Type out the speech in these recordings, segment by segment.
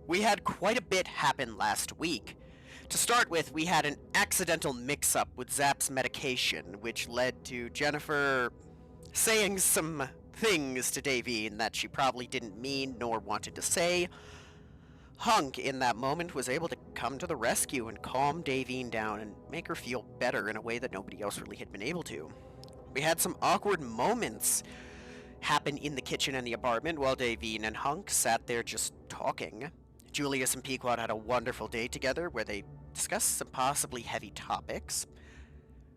We had quite a bit happen last week. To start with, we had an accidental mix-up with Zap's medication, which led to Jennifer saying some things to Davine that she probably didn't mean nor wanted to say. Hunk, in that moment, was able to come to the rescue and calm Davine down and make her feel better in a way that nobody else really had been able to. We had some awkward moments happen in the kitchen and the apartment while Davine and Hunk sat there just talking. Julius and Pequod had a wonderful day together where they discussed some possibly heavy topics.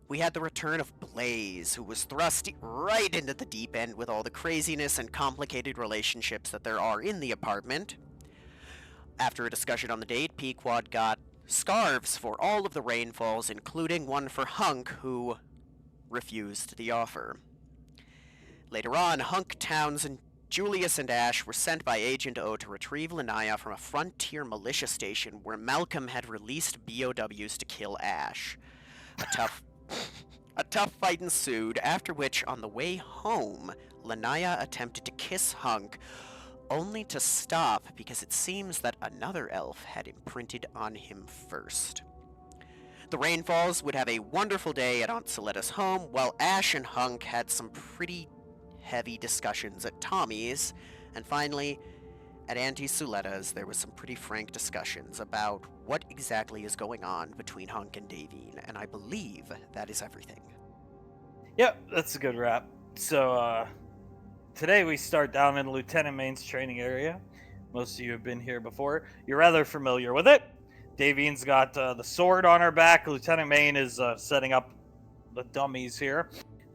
We had the return of Blaze, who was thrust right into the deep end with all the craziness and complicated relationships that there are in the apartment. After a discussion on the date, Pequod got scarves for all of the Rainfalls, including one for Hunk, who refused the offer. Later on, Hunk, Townsend, Julius, and Ash were sent by Agent O to retrieve Lanaya from a frontier militia station where Malcolm had released BOWs to kill Ash. A tough fight ensued, after which, on the way home, Lanaya attempted to kiss Hunk, only to stop because it seems that another elf had imprinted on him first. The Rainfalls would have a wonderful day at Aunt Soletta's home, while Ash and Hunk had some pretty heavy discussions at Tommy's, and finally, at Auntie Suletta's, there was some pretty frank discussions about what exactly is going on between Hunk and Davine, and I believe that is everything. Yep, that's a good wrap. So, today we start down in Lieutenant Main's training area. Most of you have been here before. You're rather familiar with it. Davine's got the sword on her back. Lieutenant Main is setting up the dummies here.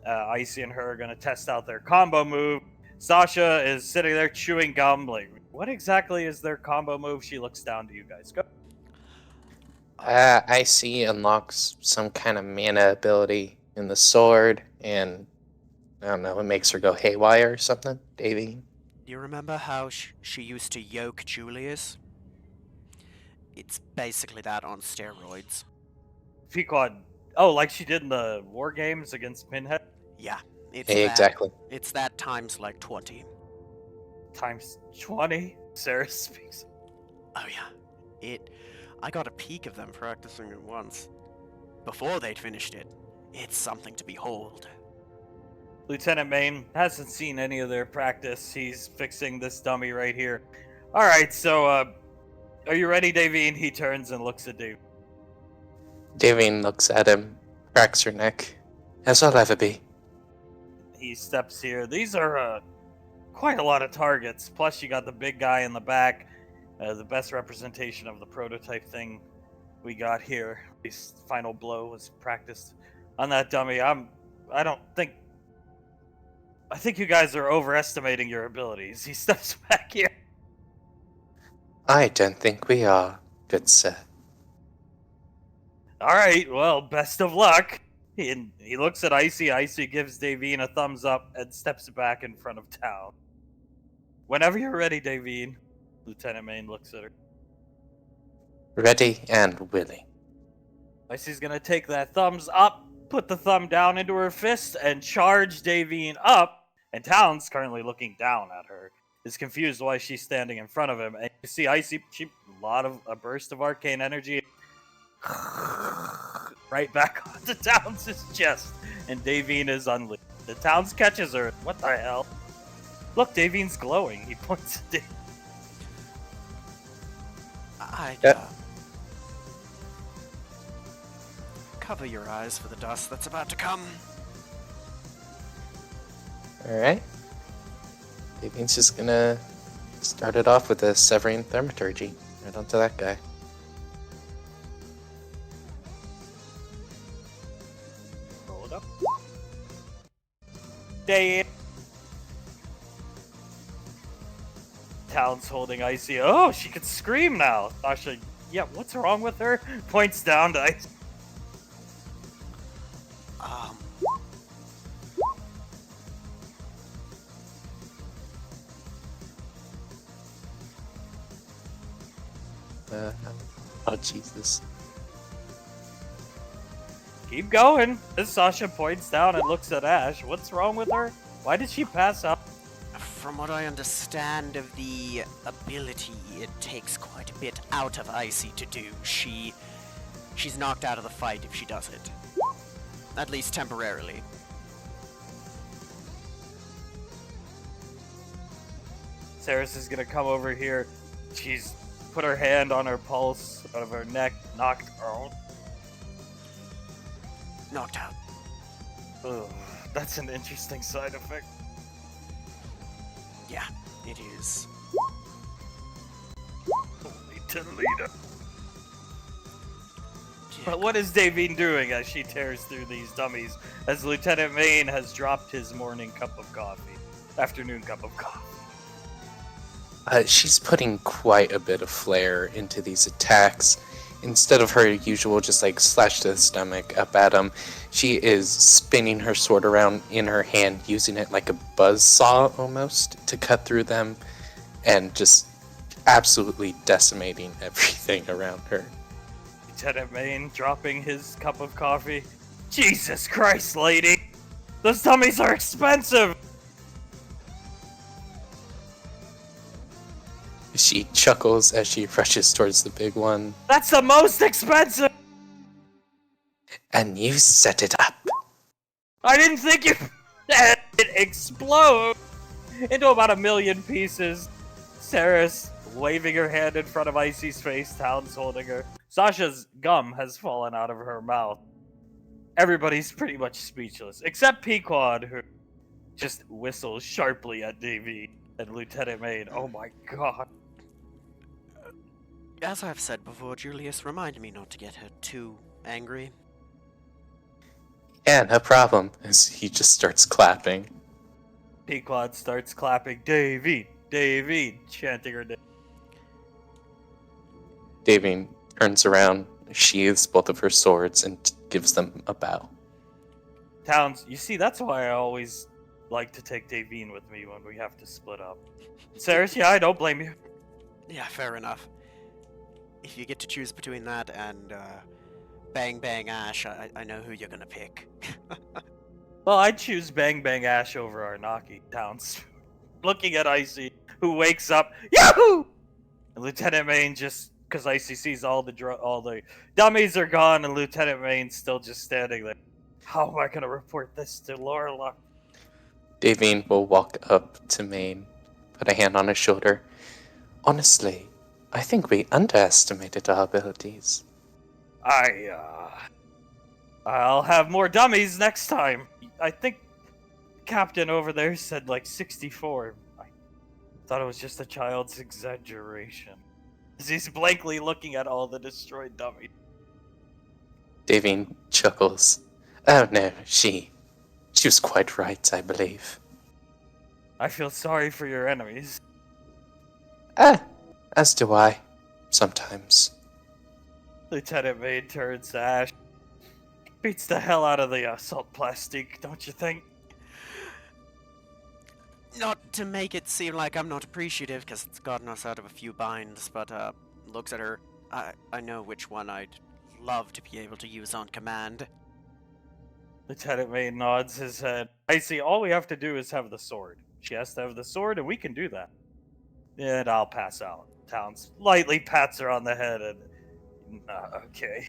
Icy and her are going to test out their combo move. Sasha is sitting there chewing gum. Like, what exactly is their combo move? She looks down to you guys. Go. Icy unlocks some kind of mana ability in the sword, and I don't know, it makes her go haywire or something. Davy? Do you remember how she used to yoke Julius? It's basically that on steroids. Pequod. Oh, like she did in the war games against Pinhead? Yeah, it's Hey, that. exactly. It's that times like 20. Times 20? Sarah speaks. Oh yeah, I got a peek of them practicing it once. Before they'd finished it, it's something to behold. Lieutenant Main hasn't seen any of their practice. He's fixing this dummy right here. Alright, so, are you ready, Davine? He turns and looks at Dave. Davine looks at him, cracks her neck. As I'll ever be. He steps here. These are, quite a lot of targets. Plus, you got the big guy in the back. The best representation of the prototype thing we got here. His final blow was practiced on that dummy. I think you guys are overestimating your abilities. He steps back here. I don't think we are, good sir. Alright, well, best of luck. He looks at Icy. Icy gives Davine a thumbs up and steps back in front of town. Whenever you're ready, Davine. Lieutenant Main looks at her. Ready and willing. Icy's gonna take that thumbs up, put the thumb down into her fist, and charge Davine up. And Town's currently looking down at her. Is confused why she's standing in front of him. And you see Icy, a burst of arcane energy. Right back onto Towns' chest. And Davine is unleashed. The Towns catches her. What the hell? Look, Davine's glowing. He points at Davine. Cover your eyes for the dust that's about to come. Alright. Davine's just gonna start it off with a Severing Thaumaturgy. Right onto that guy. Roll it up. Dave. Town's holding Icy. Oh, she can scream now. Sasha, yeah, what's wrong with her? Points down to Icy. Oh, Jesus. Keep going. As Sasha points down and looks at Ash. What's wrong with her? Why did she pass out? From what I understand of the ability, it takes quite a bit out of Icy to do. She's knocked out of the fight if she does it. At least temporarily. Saris is gonna come over here. She's put her hand on her pulse out of her neck, knocked out. Knocked out. Ugh, that's an interesting side effect. Yeah, it is. Holy Toledo. But what is Davine doing as she tears through these dummies? As Lieutenant Maine has dropped his morning cup of coffee, afternoon cup of coffee. She's putting quite a bit of flair into these attacks. Instead of her usual just like slash to the stomach up at him, she is spinning her sword around in her hand, using it like a buzz saw almost to cut through them, and just absolutely decimating everything around her. Lieutenant Maine dropping his cup of coffee. Jesus Christ, lady! Those dummies are expensive! She chuckles as she rushes towards the big one. That's the most expensive! And you set it up. I didn't think you... It explode into about 1,000,000 pieces. Saris waving her hand in front of Icy's face, Towns holding her. Sasha's gum has fallen out of her mouth. Everybody's pretty much speechless, except Pequod, who just whistles sharply at Davy and Lieutenant Maine. Oh my god. As I've said before, Julius, remind me not to get her too angry. Yeah, no problem. As he just starts clapping. Pequod starts clapping, Davy, Davy, chanting her name. Davine turns around, sheathes both of her swords, and gives them a bow. Towns, you see, that's why I always like to take Davine with me when we have to split up. Saris, yeah, I don't blame you. Yeah, fair enough. If you get to choose between that and Bang Bang Ash, I know who you're gonna pick. Well, I'd choose Bang Bang Ash over Arnaki, Towns. Looking at Icy, who wakes up, Yahoo! And Lieutenant Maine just, because Icy sees all the dummies are gone, and Lieutenant Maine's still just standing there. How am I gonna report this to Lorela? Davine will walk up to Maine, put a hand on his shoulder. Honestly, I think we underestimated our abilities. I'll have more dummies next time. I think Captain over there said like 64. I thought it was just a child's exaggeration. As he's blankly looking at all the destroyed dummies. Davine chuckles. Oh no, she was quite right, I believe. I feel sorry for your enemies. As do I, sometimes. Lieutenant Maine turns to Ash. Beats the hell out of the salt plastic, don't you think? Not to make it seem like I'm not appreciative, because it's gotten us out of a few binds, but looks at her. I know which one I'd love to be able to use on command. Lieutenant Maine nods his head. I see, all we have to do is have the sword. She has to have the sword, and we can do that. And I'll pass out. Towns lightly pats her on the head and... okay.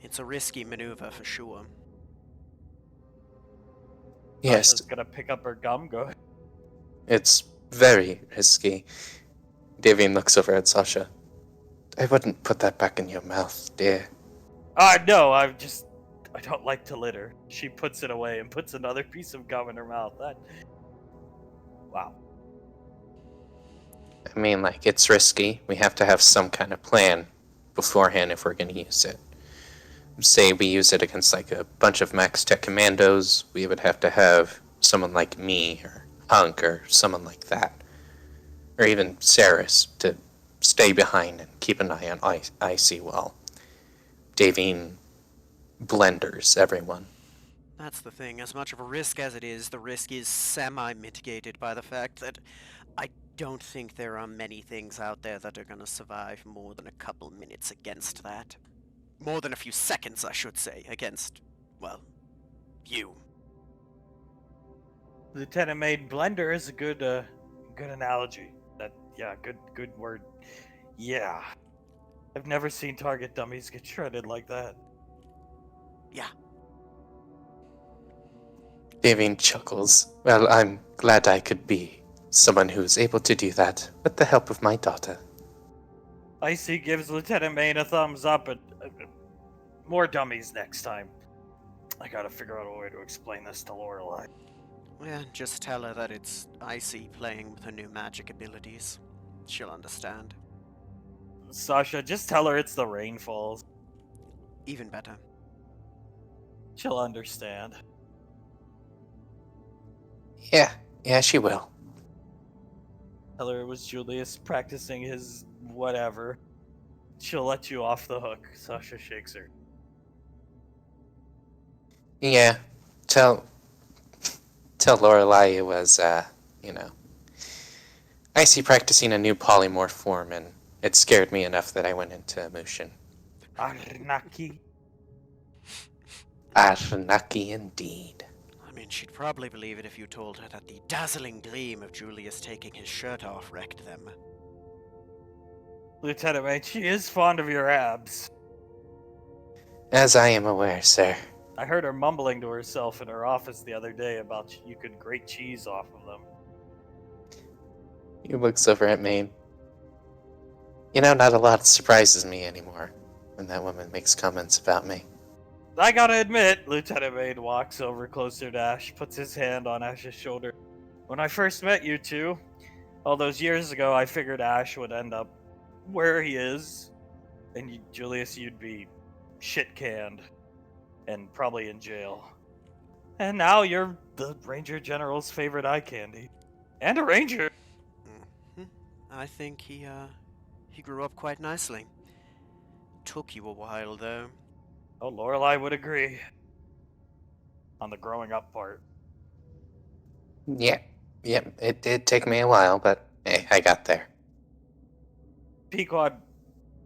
It's a risky maneuver for sure. Yes, Sasha's gonna pick up her gum, go ahead. it's very risky. Davine looks over at Sasha. I wouldn't put that back in your mouth, dear. No, I don't like to litter. She puts it away and puts another piece of gum in her mouth. Wow. I mean, like, it's risky. We have to have some kind of plan beforehand if we're going to use it. Say we use it against, like, a bunch of Max Tech Commandos, we would have to have someone like me, or Hunk, or someone like that. Or even Saris, to stay behind and keep an eye on Icy while Davine blenders everyone. That's the thing. As much of a risk as it is, the risk is semi-mitigated by the fact that I don't think there are many things out there that are going to survive more than a couple minutes against that. More than a few seconds, I should say, against, well, you. Lieutenant Maid blender is a good analogy. Yeah, good word. Yeah. I've never seen target dummies get shredded like that. Yeah. Davine chuckles. Well, I'm glad I could be someone who's able to do that with the help of my daughter. Icy gives Lieutenant Main a thumbs up and more dummies next time. I gotta figure out a way to explain this to Lorelei. Yeah, just tell her that it's Icy playing with her new magic abilities. She'll understand. Sasha, just tell her it's the Rainfalls. Even better. She'll understand. Yeah, she will. Tell her it was Julius practicing his whatever. She'll let you off the hook. Sasha shakes her. Yeah, tell Lorelei it was, Icy practicing a new polymorph form, and it scared me enough that I went into emotion. Arnaki. Arnaki indeed. I mean, she'd probably believe it if you told her that the dazzling gleam of Julius taking his shirt off wrecked them. Lieutenant Main, she is fond of your abs. As I am aware, sir. I heard her mumbling to herself in her office the other day about you could grate cheese off of them. He looks over at Maine. You know, not a lot surprises me anymore when that woman makes comments about me. I gotta admit, Lieutenant Main walks over closer to Ash, puts his hand on Ash's shoulder. When I first met you two, all those years ago, I figured Ash would end up where he is, and Julius, you'd be shit canned and probably in jail. And now you're the Ranger General's favorite eye candy. And a Ranger! I think he grew up quite nicely. Took you a while, though. Oh, Lorelei would agree. On the growing up part. Yeah, it did take me a while, but hey, I got there. Pequod,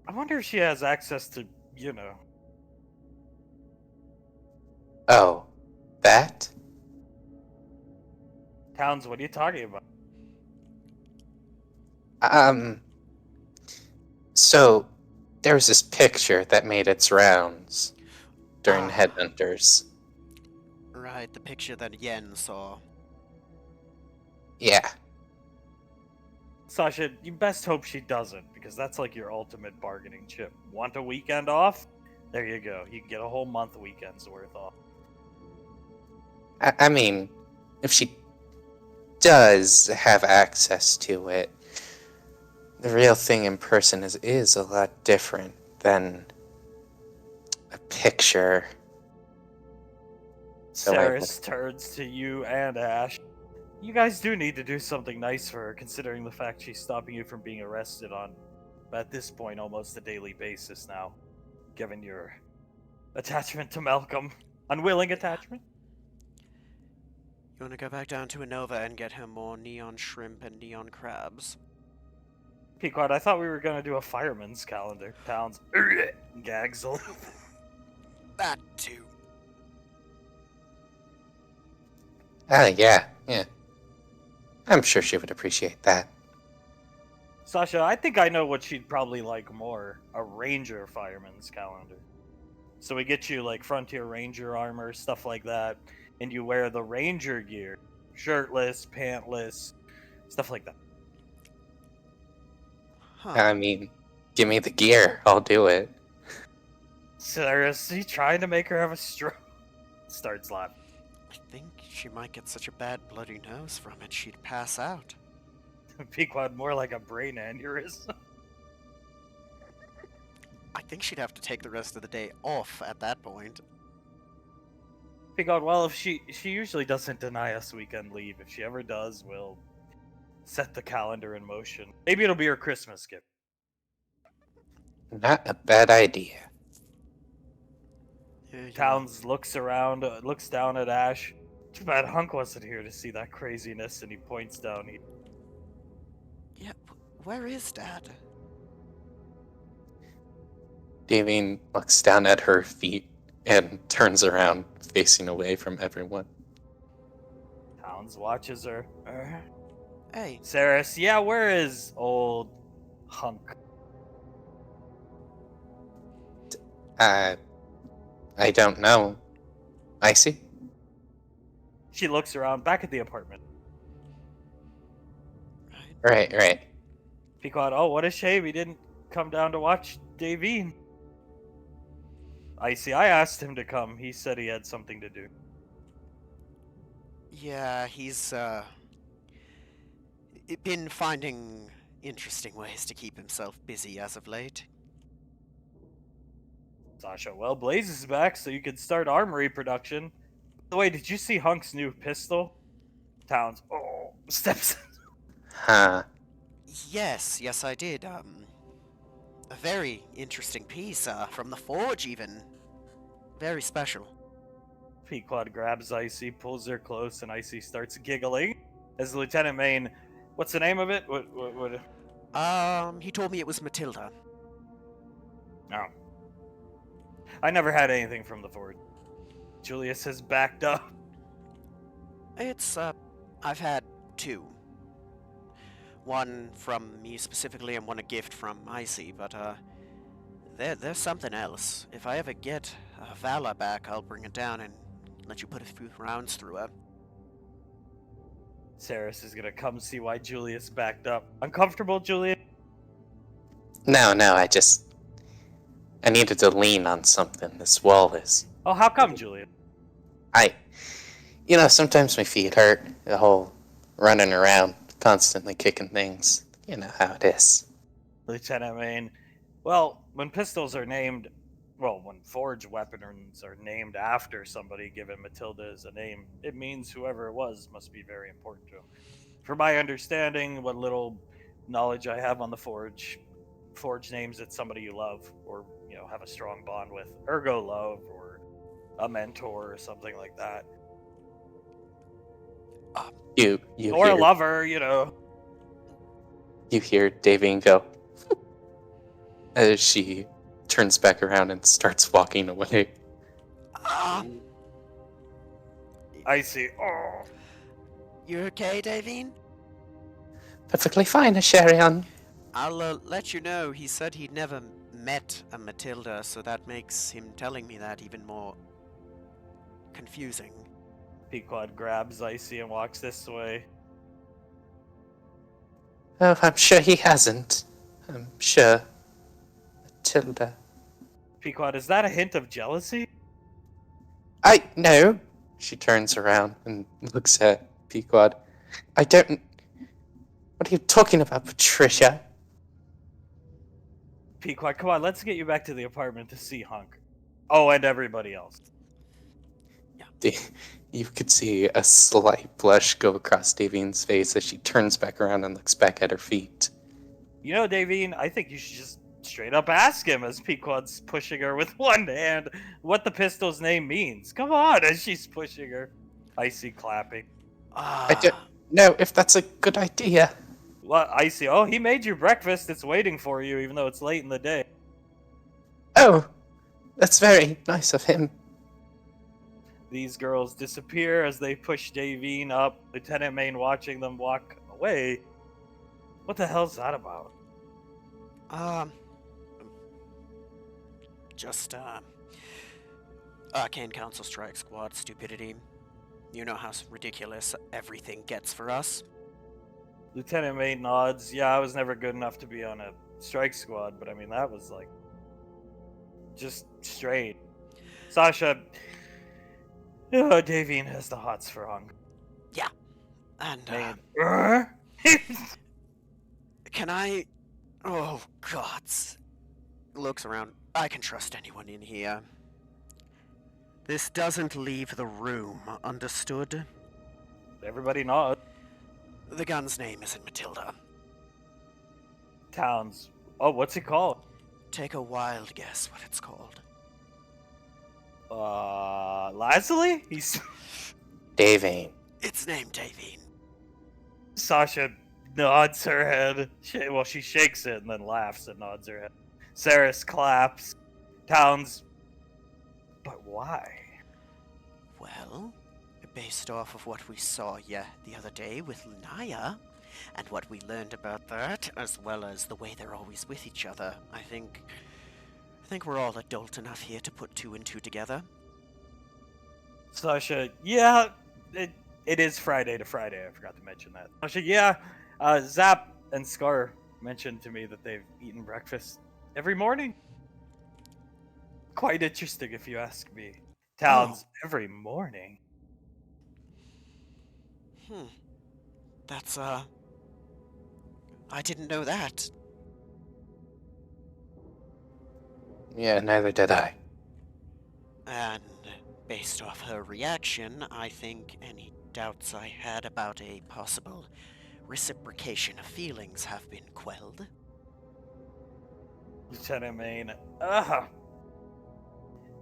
I wonder if she has access to, Oh, that? Towns, what are you talking about? So, there was this picture that made its rounds during Ah. Headhunters. Right, the picture that Yen saw. Yeah. Sasha, you best hope she doesn't, because that's like your ultimate bargaining chip. Want a weekend off? There you go. You can get a whole month weekend's worth off. I mean, if she does have access to it, the real thing in person is a lot different than a picture. So Saris turns to you and Ash. You guys do need to do something nice for her, considering the fact she's stopping you from being arrested on, at this point, almost a daily basis now, given your attachment to Malcolm. Unwilling attachment? You want to go back down to Inova and get him more neon shrimp and neon crabs? Pequod, I thought we were gonna do a fireman's calendar. Towns. Gagsel. That too. yeah. I'm sure she would appreciate that. Sasha, I think I know what she'd probably like more. A Ranger fireman's calendar. So we get you like Frontier Ranger armor, stuff like that, and you wear the Ranger gear. Shirtless, pantless, stuff like that. Huh. I mean, give me the gear. I'll do it. Seriously, trying to make her have a stroke. Starts laughing. I think she might get such a bad bloody nose from it she'd pass out. Pequod more like a brain aneurysm. I think she'd have to take the rest of the day off at that point. Pequod, well, if she usually doesn't deny us weekend leave. If she ever does, we'll set the calendar in motion. Maybe it'll be her Christmas gift. Not a bad idea. Yeah, Towns looks around, looks down at Ash. Too bad Hunk wasn't here to see that craziness, and he points down. Yeah, where is Dad? Davine looks down at her feet and turns around, facing away from everyone. Towns watches her. Hey, Saris, yeah, where is old Hunk? I don't know. Icy? She looks around back at the apartment. right. Right. Pequod, oh, what a shame he didn't come down to watch Davine. Icy, I asked him to come. He said he had something to do. Yeah, he's been finding interesting ways to keep himself busy as of late. Sasha, well, Blaze is back, so you could start armory production. By the way, did you see Hunk's new pistol? Towns, oh, steps. Huh. Yes, I did. A very interesting piece, from the forge even. Very special. Pequod grabs Icy, pulls her close, and Icy starts giggling. As Lieutenant Main, what's the name of it? What? He told me it was Matilda. No. I never had anything from the forge. Julius has backed up. It's, I've had two. One from me specifically and one a gift from Icy, but, there's something else. If I ever get Vala back, I'll bring it down and let you put a few rounds through her. Saris is gonna come see why Julius backed up. Uncomfortable, Julius? No, I needed to lean on something. This wall is. Oh, how come, Julius? Sometimes my feet hurt. The whole running around, constantly kicking things. You know how it is. Lieutenant Main, well, when pistols are named, when forge weapons are named after somebody given Matilda as a name, it means whoever it was must be very important to him. From my understanding, what little knowledge I have on the forge names it's somebody you love or have a strong bond with, ergo love or a mentor or something like that, You or hear a lover. You hear Davine go as she turns back around and starts walking away. Ah! I see. Oh, You okay, Davine? Perfectly fine, Asherion. I'll let you know, he said he'd never met a Matilda, so that makes him telling me that even more confusing. Pequod grabs Icy and walks this way. Oh, I'm sure he hasn't. I'm sure. Matilda. Pequod, is that a hint of jealousy? No. She turns around and looks at Pequod. I don't. What are you talking about, Patricia? Pequod, come on, let's get you back to the apartment to see Hunk. Oh, and everybody else. You could see a slight blush go across Davine's face as she turns back around and looks back at her feet. Davine, I think you should just straight up ask him as Pequod's pushing her with one hand what the pistol's name means. Come on, as she's pushing her. Icy clapping. I don't know if that's a good idea. Well, Icy, oh, he made you breakfast. It's waiting for you, even though it's late in the day. Oh, that's very nice of him. These girls disappear as they push Davine up. Lieutenant Main watching them walk away. What the hell's that about? Just, Arcane Council Strike Squad stupidity. You know how ridiculous everything gets for us. Lieutenant Main nods. Yeah, I was never good enough to be on a strike squad, but I mean, that was like just straight. Sasha, Davine has the hots for Hung. Yeah. And, can I... Oh, gods. Looks around. I can trust anyone in here. This doesn't leave the room, understood? Everybody nods. The gun's name isn't Matilda. Towns. Oh, what's it called? Take a wild guess what it's called. Lazuli? He's... Davine. It's named Davine. Sasha nods her head. She shakes it and then laughs and nods her head. Saris claps. Towns. But why? Well, based off of what we saw the other day with Lunaya, and what we learned about that, as well as the way they're always with each other, I think we're all adult enough here to put two and two together. Sasha, yeah, it is Friday to Friday. I forgot to mention that. Sasha, yeah, Zap and Scar mentioned to me that they've eaten breakfast every morning. Quite interesting, if you ask me. Towns every morning. That's, I didn't know that. Yeah, neither did I. And based off her reaction, I think any doubts I had about a possible reciprocation of feelings have been quelled. Lieutenant Maine.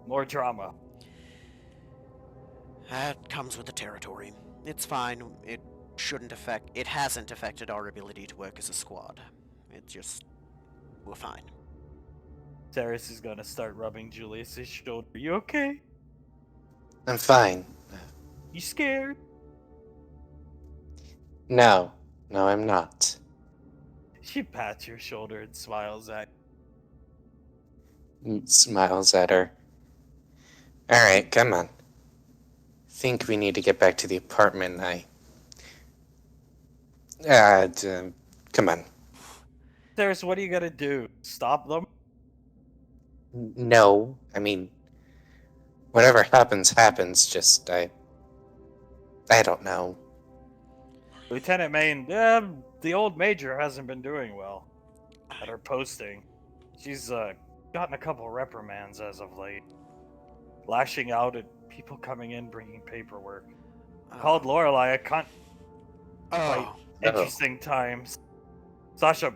More drama. That comes with the territory. It's fine. It hasn't affected our ability to work as a squad. We're fine. Saris is gonna start rubbing Julius's shoulder. You okay? I'm fine. You scared? No, I'm not. She pats your shoulder and smiles at Smiles at her. Alright, come on. Think we need to get back to the apartment. Come on. Saris, what are you gonna do? Stop them? No, I mean, whatever happens, just, I don't know. Lieutenant Maine, the old Major hasn't been doing well at her posting. She's gotten a couple reprimands as of late, lashing out at people coming in bringing paperwork. Called Lorelei a cunt. Quite interesting times. Sasha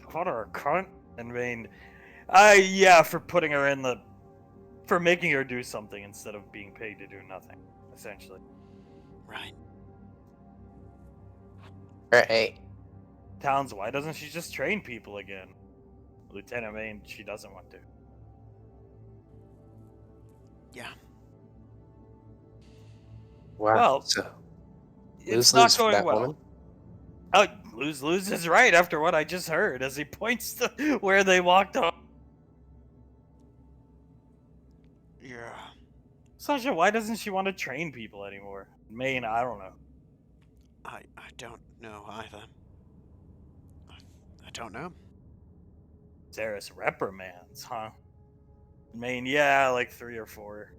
called her a cunt, and Maine, yeah, for putting her in for making her do something instead of being paid to do nothing, essentially. Right. Right. Towns, why doesn't she just train people again? Lieutenant Maine, she doesn't want to. Yeah. Wow. Well, so, it's lose not for going that well. woman? Oh, lose is right after what I just heard as he points to where they walked off. Yeah. Sasha, why doesn't she want to train people anymore? Maine, I don't know. I don't know either. I don't know. Saris reprimands, huh? Maine, yeah, like 3 or 4.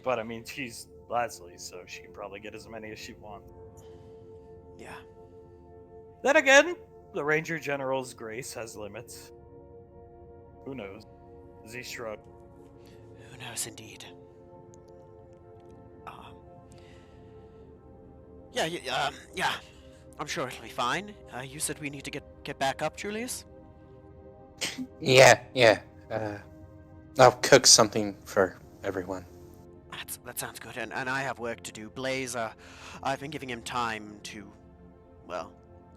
But I mean, she's Leslie, so she can probably get as many as she wants. Yeah. Then again, the Ranger General's grace has limits. Who knows? Does he shrug? Who knows, indeed. Yeah. I'm sure it'll be fine. You said we need to get back up, Julius? Yeah. I'll cook something for everyone. That sounds good, and I have work to do. Blaze, I've been giving him time to, well,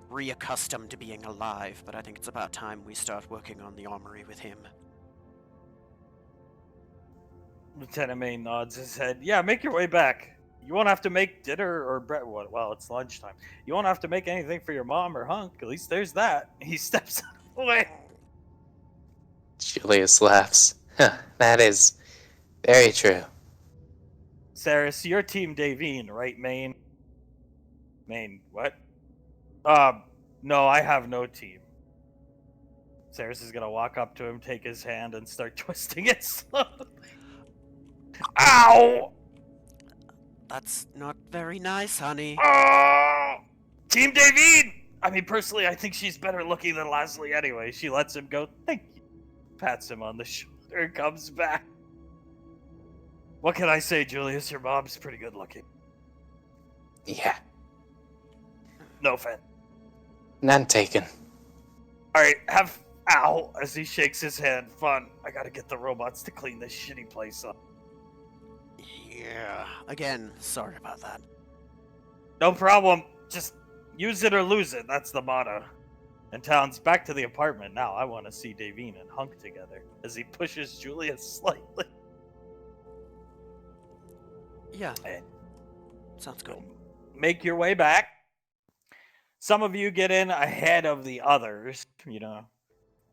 reaccustom to being alive, but I think it's about time we start working on the armory with him. Lieutenant Maine nods his head. Yeah, make your way back. You won't have to make dinner or bread. Well, it's lunchtime. You won't have to make anything for your mom or Hunk. At least there's that. He steps away. Julius laughs. That is very true. Saris, you're Team Davine, right, Maine? Maine, what? No, I have no team. Saris is gonna walk up to him, take his hand, and start twisting it slowly. Ow! That's not very nice, honey. Oh! Team Davine! I mean, personally, I think she's better looking than Leslie anyway. She lets him go, thank you. Pats him on the shoulder and comes back. What can I say, Julius? Your mom's pretty good looking. Yeah. No offense. None taken. Alright, ow, as he shakes his hand. Fun. I gotta get the robots to clean this shitty place up. Yeah. Again, sorry about that. No problem. Just use it or lose it. That's the motto. And Towns, back to the apartment now. I want to see Davine and Hunk together as he pushes Julius slightly. Yeah. Sounds good. Make your way back. Some of you get in ahead of the others.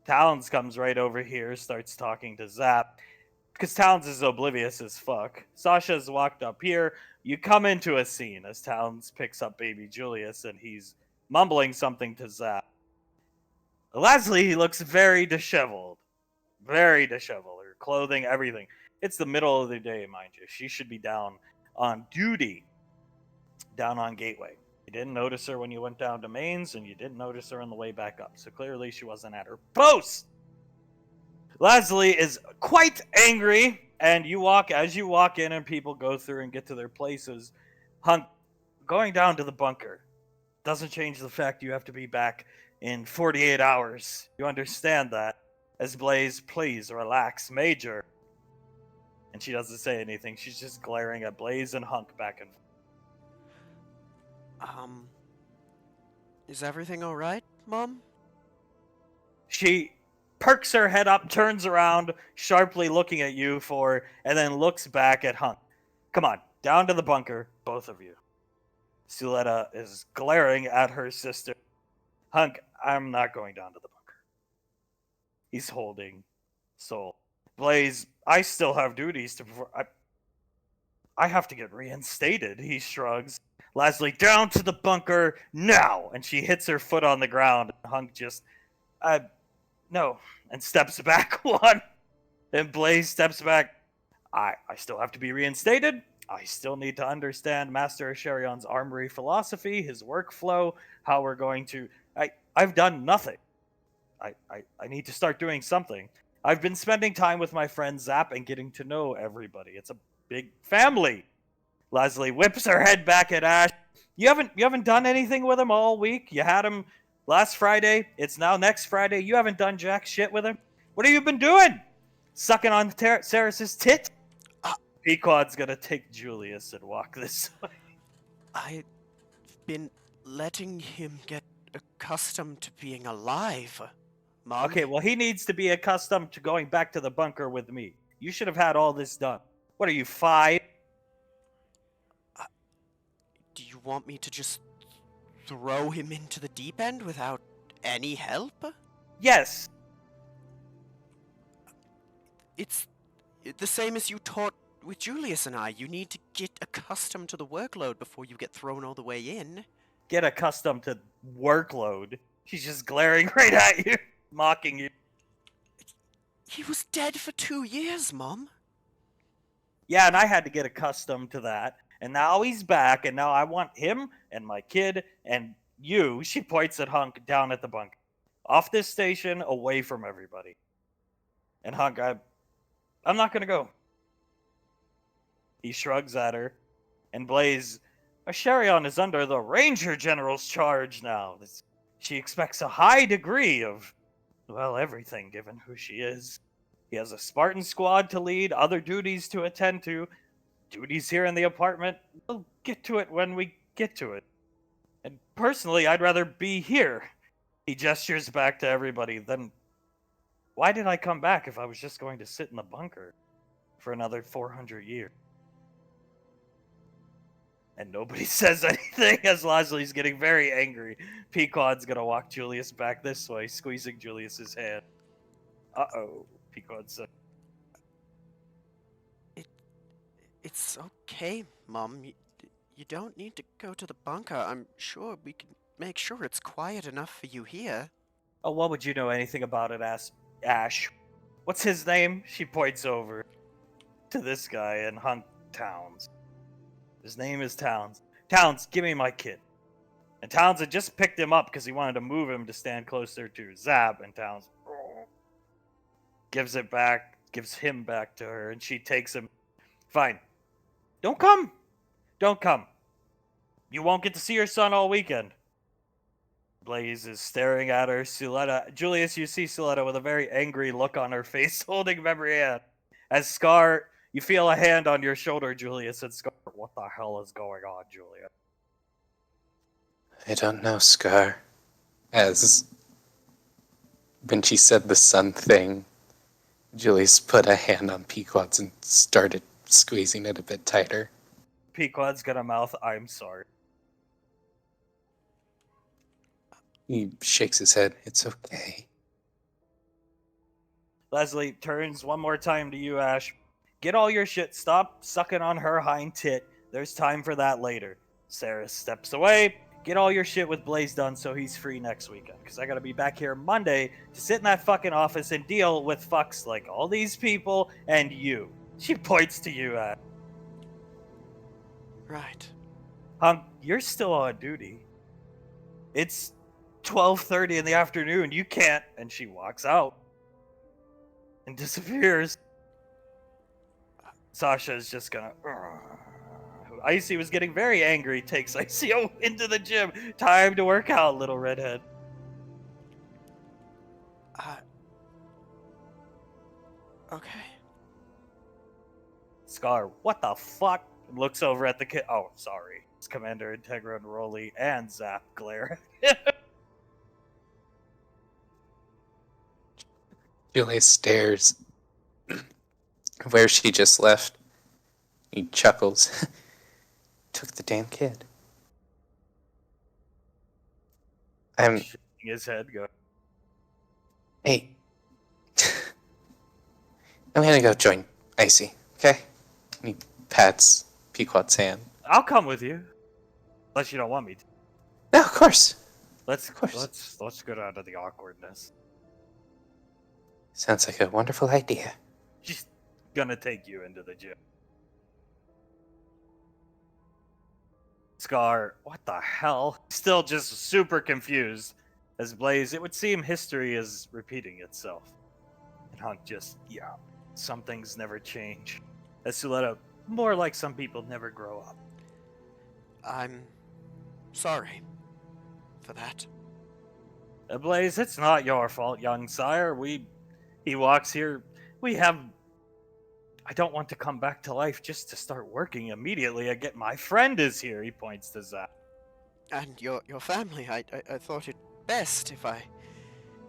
Talons comes right over here, starts talking to Zap. Because Talons is oblivious as fuck. Sasha's walked up here. You come into a scene as Talons picks up baby Julius and he's mumbling something to Zap. Leslie, he looks very disheveled. Very disheveled. Her clothing, everything. It's the middle of the day, mind you. She should be down on duty, down on Gateway. You didn't notice her when you went down to Mainz, and you didn't notice her on the way back up. So clearly she wasn't at her post. Leslie is quite angry, and as you walk in and people go through and get to their places, Hunt, going down to the bunker doesn't change the fact you have to be back in 48 hours. You understand that. As Blaze, please relax, Major. And she doesn't say anything. She's just glaring at Blaze and Hunk back and forth. Is everything alright, Mom? She perks her head up, turns around, sharply looking at you and then looks back at Hunk. Come on, down to the bunker, both of you. Suletta is glaring at her sister. Hunk, I'm not going down to the bunker. He's holding Soul. Blaze, I still have duties to perform. I have to get reinstated, he shrugs. Leslie, down to the bunker now! And she hits her foot on the ground. Hunk just, no, and steps back one. And Blaze steps back. I still have to be reinstated. I still need to understand Master Asherion's armory philosophy, his workflow, how we're going to... I've done nothing. I need to start doing something. I've been spending time with my friend Zap and getting to know everybody. It's a big family. Leslie whips her head back at Ash. You haven't done anything with him all week? You had him last Friday. It's now next Friday. You haven't done jack shit with him? What have you been doing? Sucking on Ceres's tit? Pequod's gonna take Julius and walk this way. I've been letting him get accustomed to being alive, Mom. Okay, well, he needs to be accustomed to going back to the bunker with me. You should have had all this done. What are you, 5? Do you want me to just throw him into the deep end without any help? Yes. It's the same as you taught with Julius and I. You need to get accustomed to the workload before you get thrown all the way in. Get accustomed to workload. She's just glaring right at you, mocking you. He was dead for 2 years, Mom. Yeah, and I had to get accustomed to that. And now he's back, and now I want him and my kid and you, she points at Hunk, down at the bunker. Off this station, away from everybody. And Hunk, I'm not gonna go. He shrugs at her, and Blaze, Asherion is under the Ranger General's charge now. She expects a high degree of, well, everything, given who she is. He has a Spartan squad to lead, other duties to attend to, duties here in the apartment. We'll get to it when we get to it. And personally, I'd rather be here. He gestures back to everybody. Then why did I come back if I was just going to sit in the bunker for another 400 years? And nobody says anything as Leslie's getting very angry. Pequod's gonna walk Julius back this way, squeezing Julius's hand. Uh-oh, Pequod said. It's okay, Mom. You don't need to go to the bunker. I'm sure we can make sure it's quiet enough for you here. Oh, what would you know anything about it, Ash? What's his name? She points over to this guy in Hunt Towns. His name is Towns. Towns, give me my kid. And Towns had just picked him up because he wanted to move him to stand closer to Zab, and Towns gives him back to her, and she takes him. Fine. Don't come. Don't come. You won't get to see your son all weekend. Blaze is staring at her. Julius, you see Suletta with a very angry look on her face, holding memory hand. As Scar, you feel a hand on your shoulder, Julius, and Scar, what the hell is going on, Julia? I don't know, Scar. As when she said the sun thing, Julius put a hand on Pequod's and started squeezing it a bit tighter. Pequod's gonna mouth, "I'm sorry." He shakes his head. It's okay. Leslie turns one more time to you, Ash. "Get all your shit. Stop sucking on her hind tit. There's time for that later." Sarah steps away. "Get all your shit with Blaze done so he's free next weekend. Because I gotta be back here Monday to sit in that fucking office and deal with fucks like all these people and you." She points to you, Ash. Right. You're still on duty. It's 12:30 in the afternoon. You can't. And she walks out and disappears. Sasha is just gonna. Icy was getting very angry. Takes Icy into the gym. "Time to work out, little redhead." Okay. Scar, "What the fuck?" And looks over at the kid. "Oh, sorry." It's Commander Integra and Rolly and Zap glare. Julius stares where she just left. He chuckles. Took the damn kid. I'm. Shaking his head, go. Hey. I'm gonna go join Icy, okay? He pats Pequod's hand. "I'll come with you, unless you don't want me to. No, of course. Let's course. let's get out of the awkwardness." Sounds like a wonderful idea. She's gonna take you into the gym. Scar, "What the hell?" Still just super confused. As Blaze, "It would seem history is repeating itself." And Hunk just, "Yeah, some things never change." As Suletta, "More like some people never grow up." I'm sorry for that. Blaze, "It's not your fault, young sire. He walks here. We have. I don't want to come back to life just to start working immediately. I get my friend is here." He points to Zap. And your family, I thought it best if I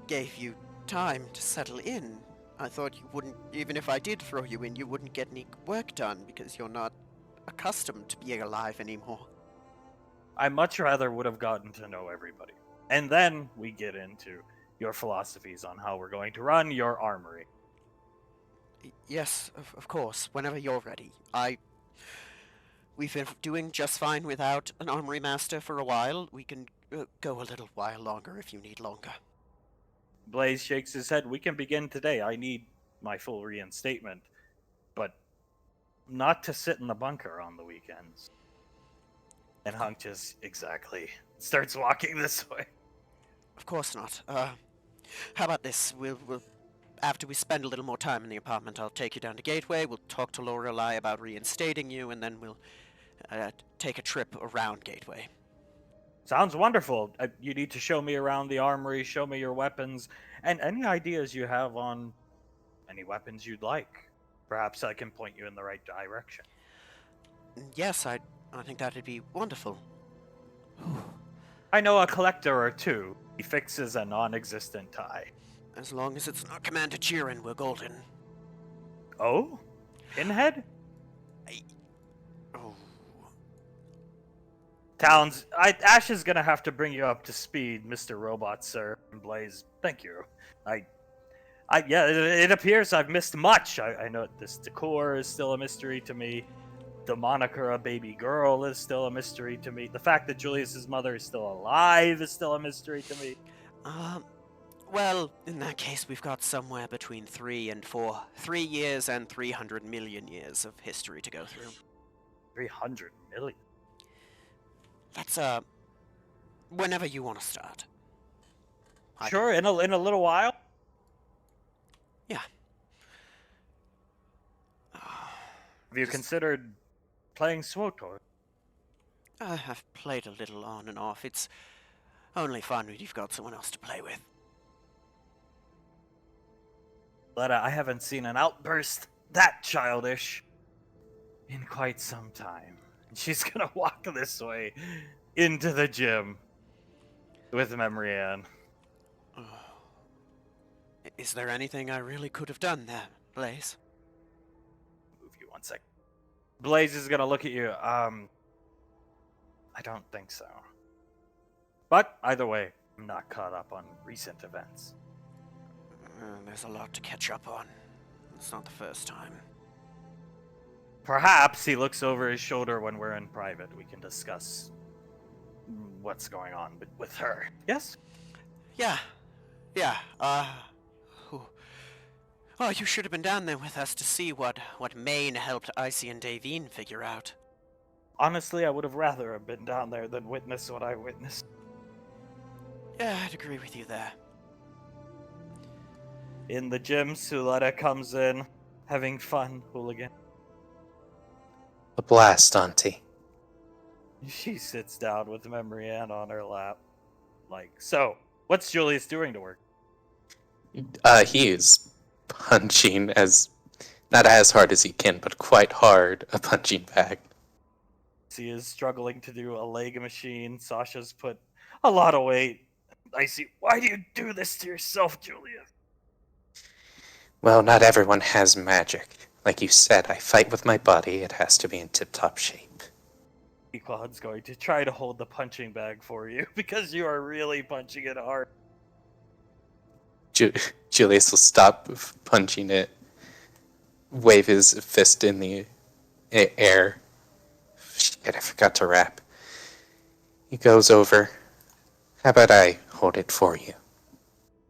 gave you time to settle in. I thought you wouldn't, even if I did throw you in, you wouldn't get any work done because you're not accustomed to being alive anymore. "I much rather would have gotten to know everybody. And then we get into your philosophies on how we're going to run your armory." Yes, of course, whenever you're ready. We've been doing just fine without an armory master for a while. We can go a little while longer if you need longer. Blaze shakes his head. "We can begin today. I need my full reinstatement, but not to sit in the bunker on the weekends." And Hunk just, "Exactly." Starts walking this way. Of course not. How about this? We'll after we spend a little more time in the apartment, I'll take you down to Gateway. We'll talk to Lorelei about reinstating you, and then we'll take a trip around Gateway. Sounds wonderful. You need to show me around the armory, show me your weapons, and any ideas you have on any weapons you'd like. Perhaps I can point you in the right direction. Yes, I think that'd be wonderful. I know a collector or two. He fixes a non-existent tie. As long as it's not Commander Cheerin, we're golden. Oh? Pinhead? Oh. Towns, Ash is gonna have to bring you up to speed, Mr. Robot, sir. And Blaze, thank you. Yeah, it appears I've missed much. I know this decor is still a mystery to me. The moniker, a baby girl, is still a mystery to me. The fact that Julius's mother is still alive is still a mystery to me. Well, in that case, we've got somewhere between 3 years and 300 million years of history to go through. 300 million? That's, whenever you want to start. Sure, in a little while? Yeah. Have you considered playing SWOTOR? I've played a little on and off. It's only fun when you've got someone else to play with. But I haven't seen an outburst that childish in quite some time. And she's gonna walk this way into the gym with Memory Ann. Is there anything I really could have done there, Blaze? Move you 1 sec. Blaze is gonna look at you. I don't think so. But either way, I'm not caught up on recent events. There's a lot to catch up on. It's not the first time. Perhaps he looks over his shoulder when we're in private. We can discuss what's going on with her. Yes? Yeah. Whew. Oh, you should have been down there with us to see what Maine helped Icy and Davine figure out. Honestly, I would have rather have been down there than witness what I witnessed. Yeah, I'd agree with you there. In the gym, Suletta comes in, having fun, hooligan. A blast, Auntie. She sits down with Memory Ann on her lap. Like, so, what's Julius doing to work? He is punching not as hard as he can, but quite hard a punching bag. He is struggling to do a leg machine. Sasha's put a lot of weight. I see. Why do you do this to yourself, Julius? Well, not everyone has magic. Like you said, I fight with my body. It has to be in tip-top shape. Claude's going to try to hold the punching bag for you because you are really punching it hard. Julius will stop punching it, wave his fist in the air. Shit, I forgot to rap. He goes over. How about I hold it for you?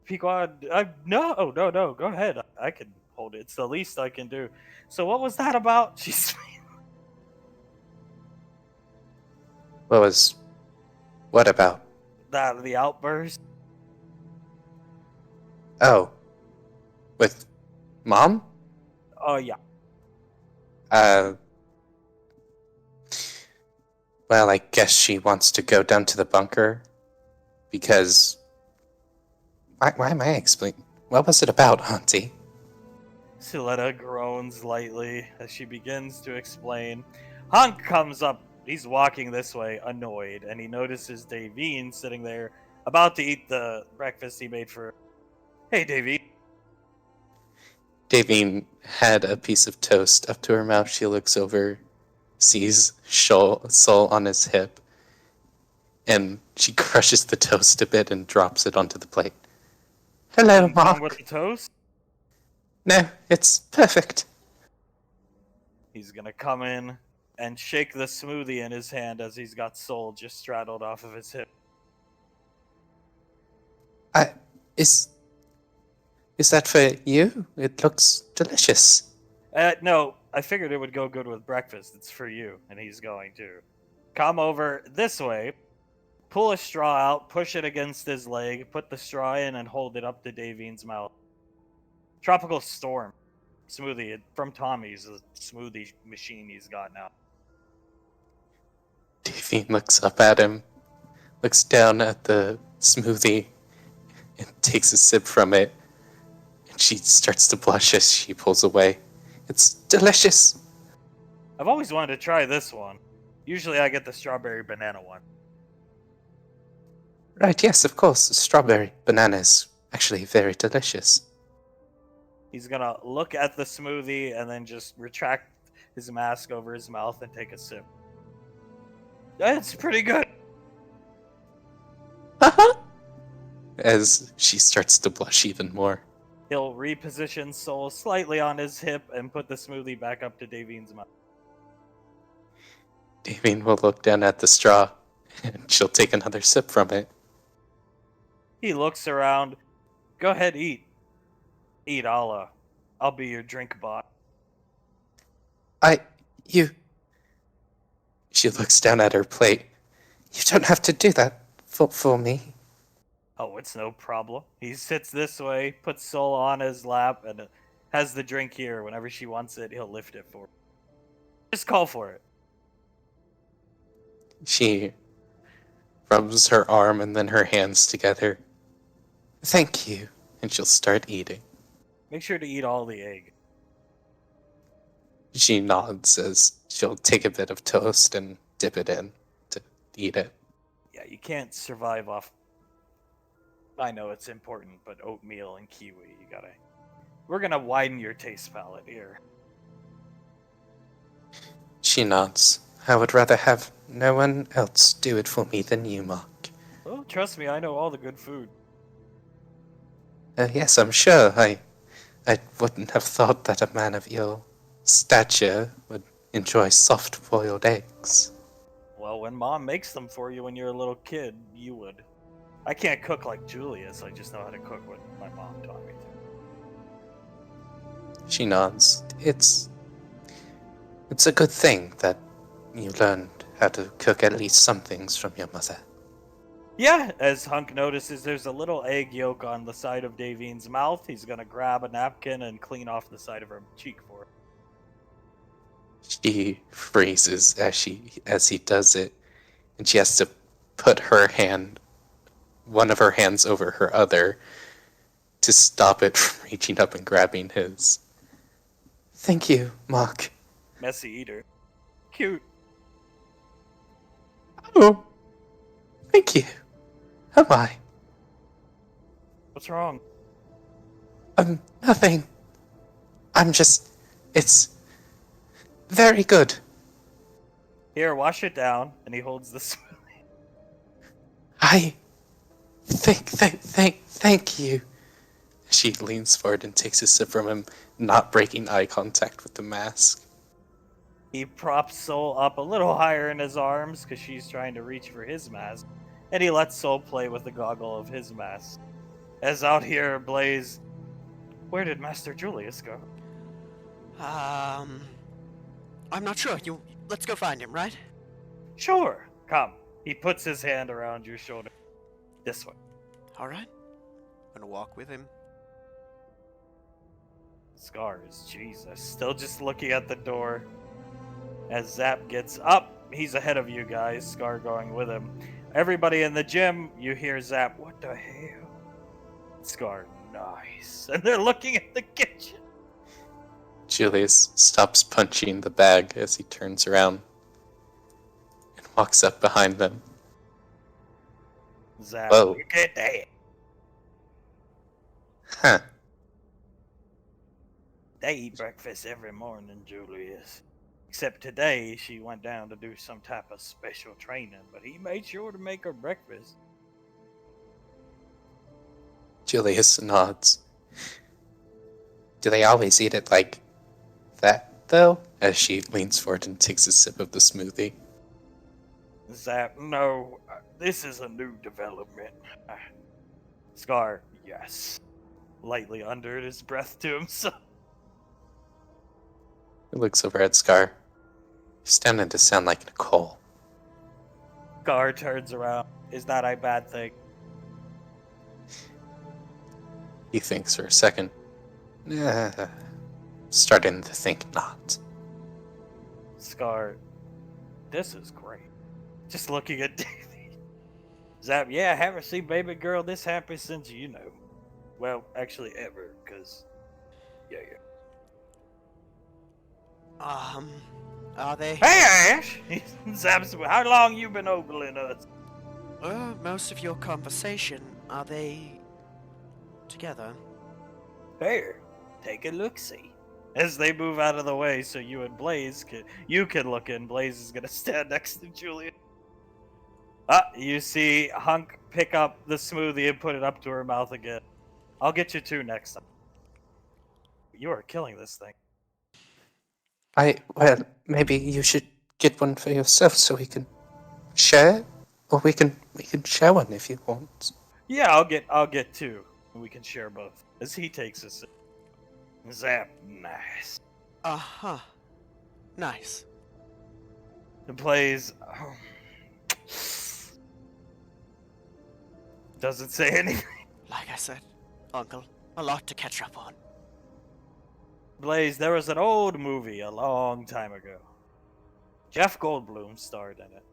Pequod, no, go ahead. I can hold it. It's the least I can do. So what was that about? She's What about? that the outburst. Oh, with Mom? Oh yeah. Well, I guess she wants to go down to the bunker because. Why am I explaining? What was it about, Auntie? Suletta groans lightly as she begins to explain. Hunk comes up. He's walking this way, annoyed, and he notices Davine sitting there, about to eat the breakfast he made for her. Hey, Davine. Davine had a piece of toast up to her mouth. She looks over, sees Sol on his hip, and she crushes the toast a bit and drops it onto the plate. Hello, Didn't come Mark. with the toast? No, it's perfect. He's gonna come in and shake the smoothie in his hand as he's got Soul just straddled off of his hip. Is that for you? It looks delicious. No, I figured it would go good with breakfast. It's for you. And he's going to come over this way, pull a straw out, push it against his leg, put the straw in, and hold it up to Davine's mouth. Tropical Storm smoothie from Tommy's, a smoothie machine he's got now. Davine looks up at him, looks down at the smoothie, and takes a sip from it. And she starts to blush as she pulls away. It's delicious. I've always wanted to try this one. Usually I get the strawberry banana one. Right, yes, of course. Strawberry banana is actually very delicious. He's gonna look at the smoothie and then just retract his mask over his mouth and take a sip. It's pretty good. As she starts to blush even more. He'll reposition Soul slightly on his hip and put the smoothie back up to Davine's mouth. Davine will look down at the straw, and she'll take another sip from it. He looks around. Go ahead, eat. Eat, I'll be your drink bot. She looks down at her plate. You don't have to do that for me. Oh, it's no problem. He sits this way, puts Soul on his lap, and has the drink here. Whenever she wants it, he'll lift it for her. Just call for it. She rubs her arm and then her hands together. Thank you. And she'll start eating. Make sure to eat all the egg. She nods as she'll take a bit of toast and dip it in to eat it. Yeah, you can't survive off. I know it's important, but oatmeal and kiwi, you gotta. We're gonna widen your taste palette here. She nods. I would rather have no one else do it for me than you, Mark. Oh, trust me, I know all the good food. Yes, I'm sure. I wouldn't have thought that a man of your stature would enjoy soft-boiled eggs. Well, when Mom makes them for you when you're a little kid, you would. I can't cook like Julius, I just know how to cook what my mom taught me to. She nods. It's a good thing that you learned how to cook at least some things from your mother. Yeah, as Hunk notices there's a little egg yolk on the side of Davine's mouth, he's gonna grab a napkin and clean off the side of her cheek for her. She freezes as he does it, and she has to put one of her hands over her other, to stop it from reaching up and grabbing his. Thank you, Mark. Messy eater. Cute. Oh, thank you. Am I? What's wrong? Nothing. It's very good. Here, wash it down, and he holds the smoothie. I thank you. She leans forward and takes a sip from him, not breaking eye contact with the mask. He props Soul up a little higher in his arms, because she's trying to reach for his mask, and he lets Soul play with the goggle of his mask. As out here, Blaze... Where did Master Julius go? I'm not sure. Let's go find him, right? Sure, come. He puts his hand around your shoulder. This way. All right. I'm gonna walk with him. Scars, Jesus. Still just looking at the door. As Zap gets up, he's ahead of you guys, Scar going with him. Everybody in the gym, you hear Zap, what the hell? Scar, nice. And they're looking at the kitchen. Julius stops punching the bag as he turns around and walks up behind them. Zap, Whoa. look at that. Huh. They eat breakfast every morning, Julius. Except today, she went down to do some type of special training, but he made sure to make her breakfast. Julius nods. Do they always eat it like that, though? As she leans forward and takes a sip of the smoothie. Zap, no, this is a new development. Scar, yes. Lightly under his breath to himself. He looks over at Scar. He's starting to sound like Nicole. Scar turns around. Is that a bad thing? He thinks for a second. Starting to think not. Scar, this is great. Just looking at Davey. Zap, yeah, I haven't seen baby girl this happy since you know. Well, actually ever, because... Yeah. Are they? Hey, Ash! Zap's, how long you been ogling us? Most of your conversation, are they together? Here, take a look-see. As they move out of the way so you and Blaze can look in. Blaze is gonna stand next to Julian. You see Hunk pick up the smoothie and put it up to her mouth again. I'll get you two next time. You are killing this thing. Well, maybe you should get one for yourself so we can share it? Or we can share one if you want. Yeah, I'll get two. And we can share both. As he takes a sip. Zap, nice. Uh-huh. Nice. The Blaze doesn't say anything. Like I said, Uncle, a lot to catch up on. Blaze, there was an old movie a long time ago. Jeff Goldblum starred in it.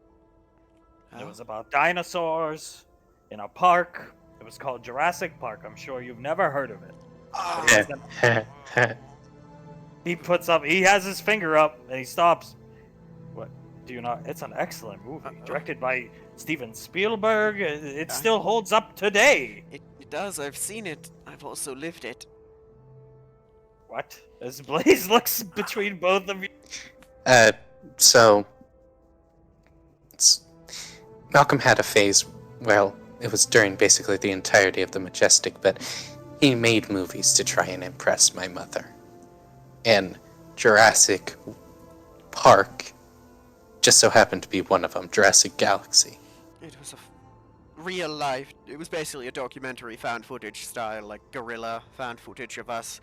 It was about dinosaurs in a park. It was called Jurassic Park. I'm sure you've never heard of it. He has his finger up and he stops. What? Do you not? It's an excellent movie. Directed by Steven Spielberg. It still holds up today. It does. I've seen it. I've also lived it. What? As Blaze looks between both of you. So, it's, Malcolm had a phase, well, it was during basically the entirety of the Majestic, but he made movies to try and impress my mother. And Jurassic Park just so happened to be one of them, Jurassic Galaxy. It was a real life. It was basically a documentary found footage style, like guerrilla found footage of us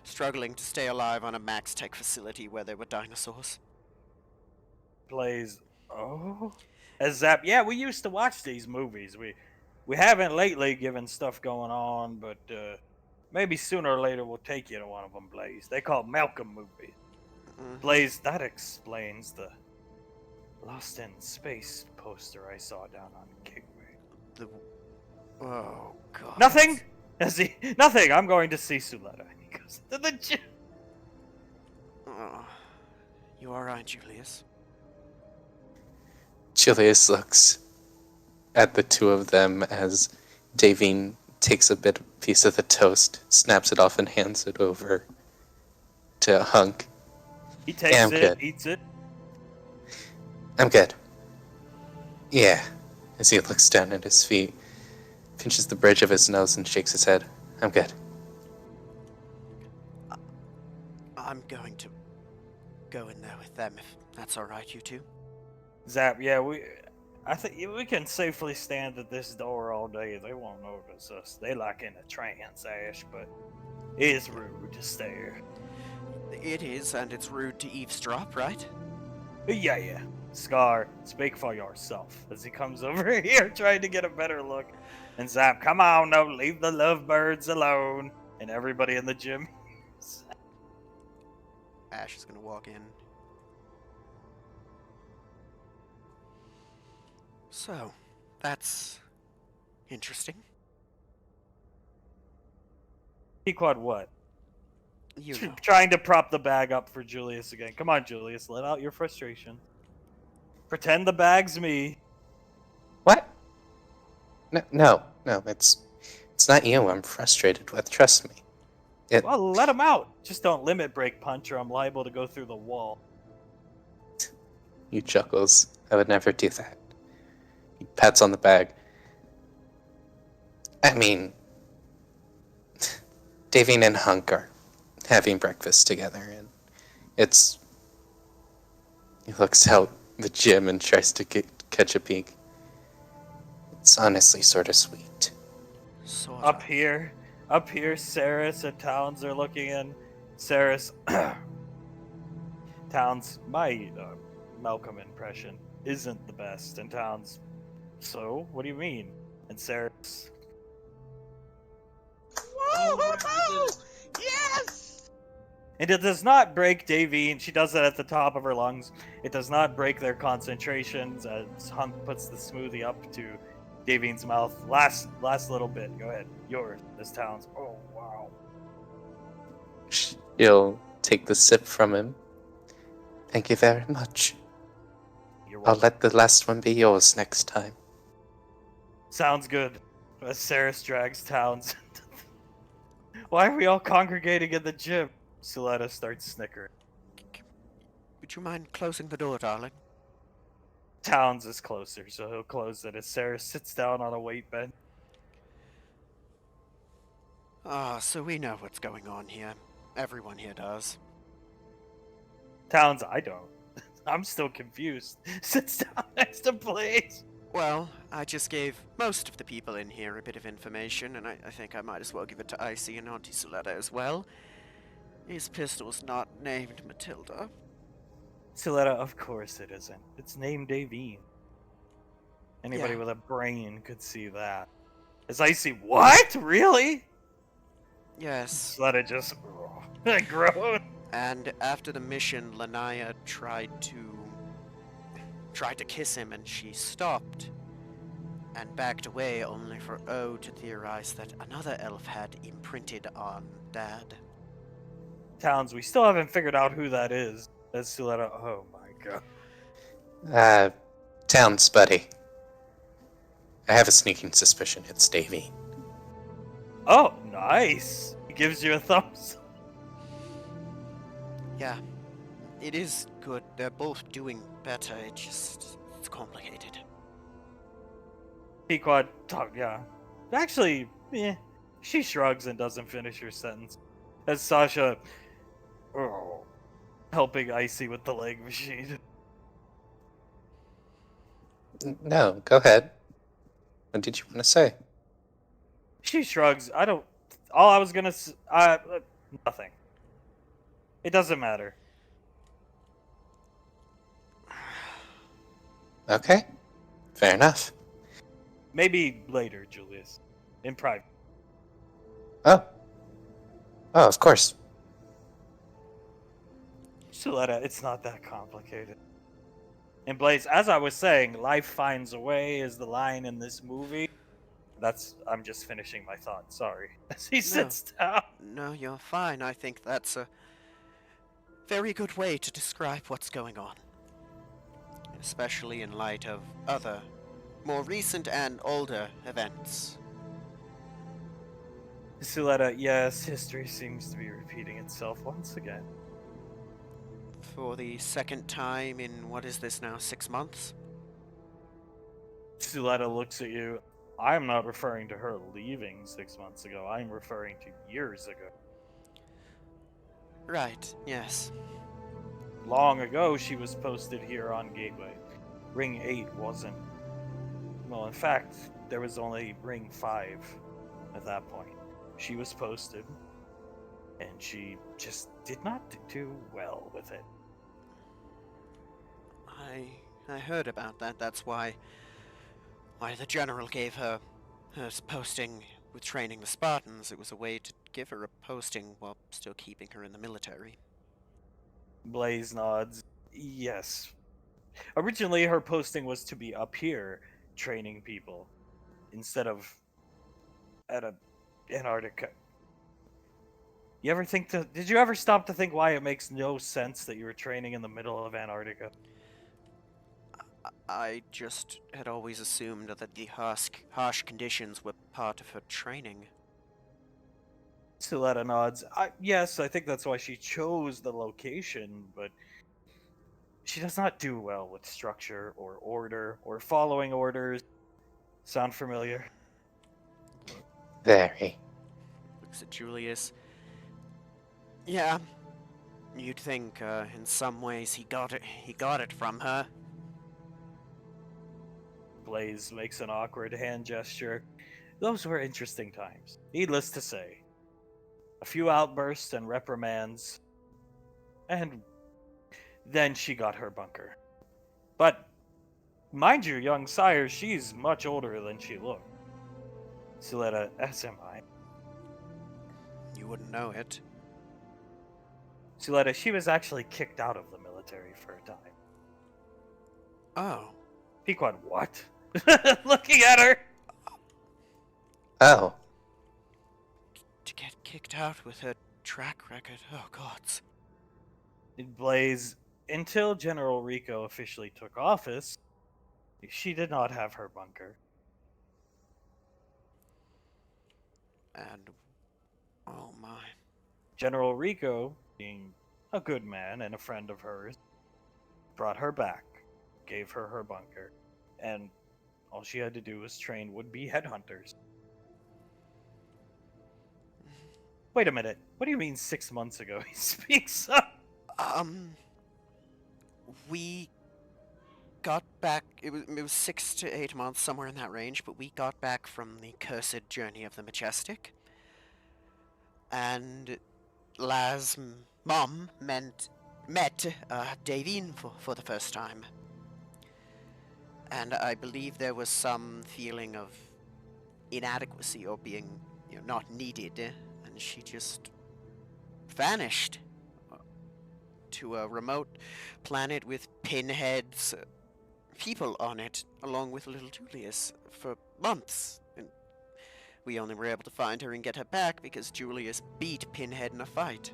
struggling to stay alive on a Max Tech facility where there were dinosaurs. Plays. Oh, as Zap. Yeah, we used to watch these movies. We haven't lately, given stuff going on, but maybe sooner or later we'll take you to one of them, Blaze. They call it Malcolm movies. Blaze, that explains the Lost in Space poster I saw down on Gateway. The oh god. Nothing. Nothing. I'm going to see Suletta. He goes to the gym. Oh, you all right, Julius? Julius looks at the two of them as Davine takes a piece of the toast, snaps it off, and hands it over to Hunk. He takes I'm it, good. eats it. I'm good. Yeah. As he looks down at his feet, pinches the bridge of his nose and shakes his head. I'm good. I'm going to go in there with them if that's all right, you two. Zap, yeah, I think we can safely stand at this door all day. They won't notice us. They like in a trance, Ash, but it is rude to stare. It is, and it's rude to eavesdrop, right? Yeah. Scar, speak for yourself. As he comes over here trying to get a better look. And Zap, come on, no, leave the lovebirds alone. And everybody in the gym. Ash is gonna walk in. So, that's interesting. Pequod what? You know. Trying to prop the bag up for Julius again. Come on, Julius, let out your frustration. Pretend the bag's me. What? No, it's not you I'm frustrated with, trust me. Well, let him out. Just don't limit break punch or I'm liable to go through the wall. He chuckles. I would never do that. He pats on the bag. I mean, Davine and Hunk are having breakfast together, and it's... He looks out the gym and tries to catch a peek. It's honestly sort of sweet. Sort Up here, Saris and Towns are looking in. Saris, Towns, my Malcolm impression isn't the best, and Towns, so what do you mean? And Saris, Woo-hoo-hoo! Yes! and it does not break Davine. She does that at the top of her lungs. It does not break their concentrations as Hunk puts the smoothie up to Davine's mouth. Last little bit. Go ahead. Yours, this Towns. Oh, wow. She'll take the sip from him. Thank you very much. You're I'll welcome. let the last one be yours next time. Sounds good. As Saris drags Towns. Why are we all congregating in the gym? Suletta starts snickering. Would you mind closing the door, darling? Towns is closer, so he'll close it as Saris sits down on a weight bench. Ah, so we know what's going on here. Everyone here does. Towns, I don't. I'm still confused. Sits down next to Blaze. Well, I just gave most of the people in here a bit of information, and I think I might as well give it to Icy and Auntie Suletta as well. His pistol's not named Matilda. Suletta, of course it isn't. It's named Davine. Anybody Yeah. with a brain could see that. As Icy, what? Really? Yes. Suletta just groaned. And after the mission, Lanaya tried to kiss him, and she stopped and backed away, only for O to theorize that another elf had imprinted on Dad. Towns, we still haven't figured out who that is. That's Suletta. Oh my god. Towns, buddy. I have a sneaking suspicion it's Davine. Oh, nice. He gives you a thumbs. Yeah, It is good. They're both doing better. It's complicated. Pequod talk, yeah. Actually, she shrugs and doesn't finish her sentence. As Sasha, oh, helping Icy with the leg machine. No, go ahead. What did you want to say? She shrugs. I don't. All I was gonna. Nothing. It doesn't matter. Okay, fair enough. Maybe later, Julius. In private. Oh, oh, of course. Suletta, it's not that complicated. And Blaze, as I was saying, life finds a way is the line in this movie. I'm just finishing my thought, sorry. As he sits down. No, you're fine. I think that's a very good way to describe what's going on. Especially in light of other, more recent and older events. Suletta, yes, history seems to be repeating itself once again. For the second time in, what is this now, 6 months? Suletta looks at you. I'm not referring to her leaving 6 months ago. I'm referring to years ago. Right, yes. Long ago, she was posted here on Gateway. Ring 8 wasn't. Well, in fact, there was only Ring 5 at that point. She was posted, and she just did not do well with it. I heard about that. That's why the general gave her posting with training the Spartans. It was a way to give her a posting while still keeping her in the military. Blaze nods. Yes. Originally, her posting was to be up here training people instead of at Antarctica. Did you ever stop to think why it makes no sense that you were training in the middle of Antarctica? I just had always assumed that the harsh conditions were part of her training. Suletta nods. Yes, I think that's why she chose the location, but she does not do well with structure or order or following orders. Sound familiar? Very. Looks at Julius. Yeah, you'd think in some ways he got it from her. Blaze makes an awkward hand gesture. Those were interesting times. Needless to say. A few outbursts and reprimands, and then she got her bunker. But, mind you, young sire, she's much older than she looked. Suletta, as am I. You wouldn't know it. Suletta, she was actually kicked out of the military for a time. Oh. Pequod, what? Looking at her. Oh, To get kicked out with her track record. Oh, gods. Blaze, until General Rico officially took office, she did not have her bunker. And oh my. General Rico, being a good man and a friend of hers, brought her back, gave her her bunker, and all she had to do was train would-be headhunters. Wait a minute. What do you mean 6 months ago? He speaks up. We got back. It was 6 to 8 months, somewhere in that range. But we got back from the cursed journey of the Majestic, and Laz' mom met Davine for the first time, and I believe there was some feeling of inadequacy or being, not needed, and she just vanished to a remote planet with pinheads, people on it, along with little Julius, for months. And we only were able to find her and get her back because Julius beat Pinhead in a fight.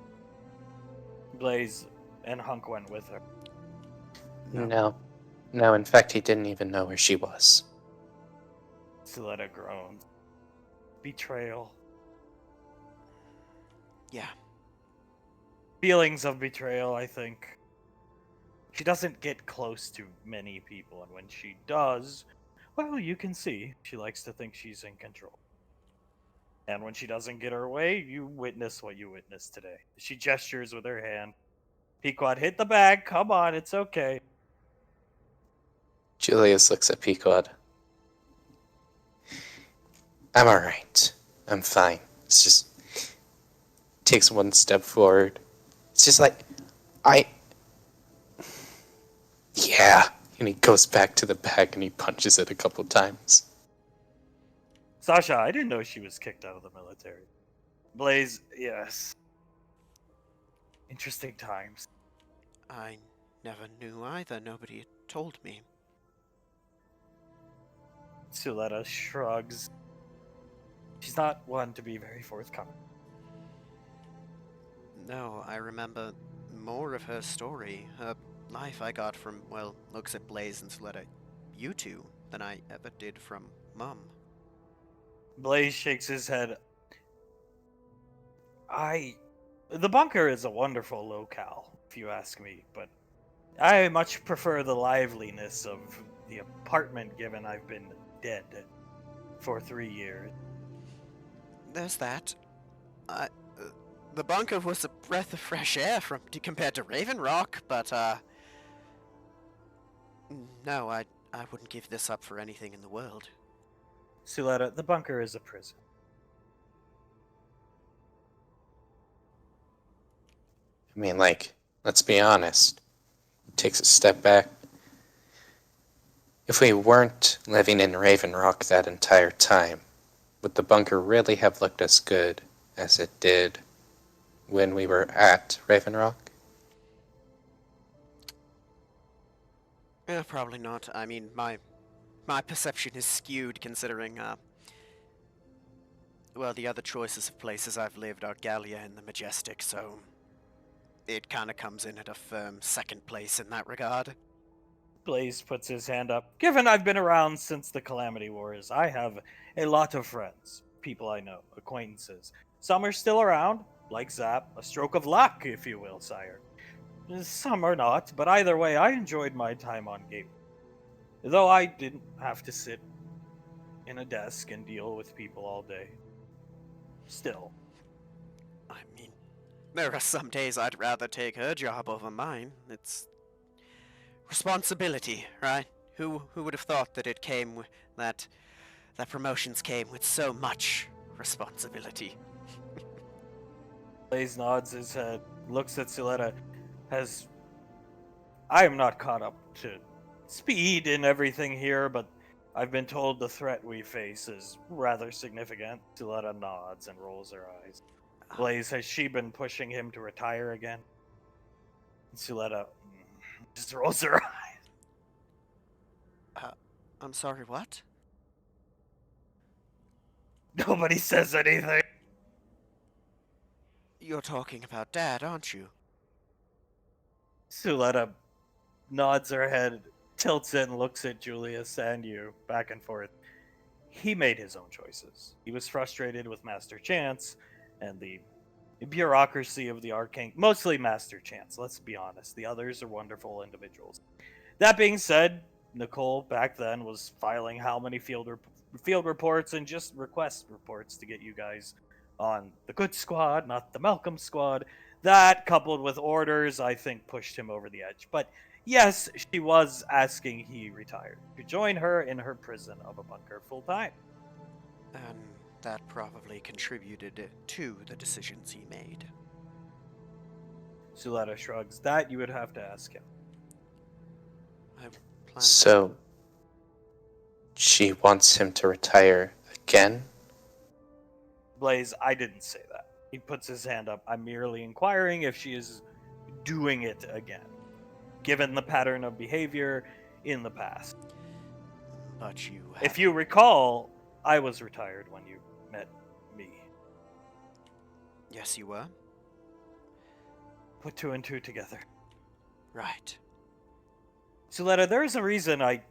Blaze and Hunk went with her. no. No, in fact, he didn't even know where she was. Suletta groans. Betrayal. Yeah. Feelings of betrayal, I think. She doesn't get close to many people, and when she does, well, you can see she likes to think she's in control. And when she doesn't get her way, you witness what you witnessed today. She gestures with her hand. Pequod, hit the bag. Come on, it's okay. Julius looks at Pequod. I'm alright. I'm fine. It's just takes one step forward. It's just like yeah. And he goes back to the bag and he punches it a couple times. Sasha, I didn't know she was kicked out of the military. Blaze, yes. Interesting times. I never knew either. Nobody had told me. Suletta shrugs. She's not one to be very forthcoming. No, I remember more of her story. Her life I got from, well, looks at Blaze and Suletta, you two, than I ever did from Mum. Blaze shakes his head. The bunker is a wonderful locale, if you ask me, but I much prefer the liveliness of the apartment given I've been dead for 3 years. There's that. The bunker was a breath of fresh air compared to Raven Rock, but no, I wouldn't give this up for anything in the world. Suletta, the bunker is a prison. I mean, like, let's be honest. He takes a step back. If we weren't living in Raven Rock that entire time, would the bunker really have looked as good as it did when we were at Raven Rock? Yeah, probably not. I mean, my perception is skewed considering, well, the other choices of places I've lived are Gallia and the Majestic, so it kind of comes in at a firm second place in that regard. Blaze puts his hand up. Given I've been around since the Calamity Wars, I have a lot of friends, people I know, acquaintances. Some are still around, like Zap, a stroke of luck, if you will, sire. Some are not, but either way, I enjoyed my time on Gateway. Though I didn't have to sit in a desk and deal with people all day. Still. I mean, there are some days I'd rather take her job over mine. It's responsibility, right? Who would have thought that it came with that promotions came with so much responsibility? Blaze nods his head, looks at Suletta, I am not caught up to speed in everything here, but I've been told the threat we face is rather significant. Suletta nods and rolls her eyes. Blaze, has she been pushing him to retire again? Suletta just rolls her eyes. I'm sorry, what? Nobody says anything. You're talking about Dad, aren't you? Suletta nods her head, tilts it, and looks at Julius and you, back and forth. He made his own choices. He was frustrated with Master Chance and the bureaucracy of the Arcane. Mostly Master Chance, let's be honest. The others are wonderful individuals. That being said, Nicole back then was filing how many field reports and just request reports to get you guys on the good squad, not the Malcolm squad. That, coupled with orders, I think pushed him over the edge. But yes, she was asking he retired to join her in her prison of a bunker full time. And that probably contributed to the decisions he made. Suletta shrugs. That you would have to ask him. So, she wants him to retire again? Blaze, I didn't say that. He puts his hand up. I'm merely inquiring if she is doing it again, given the pattern of behavior in the past. But you have... If you recall, I was retired when you met me. Yes, you were? Put two and two together. Right. Suletta, there is a reason I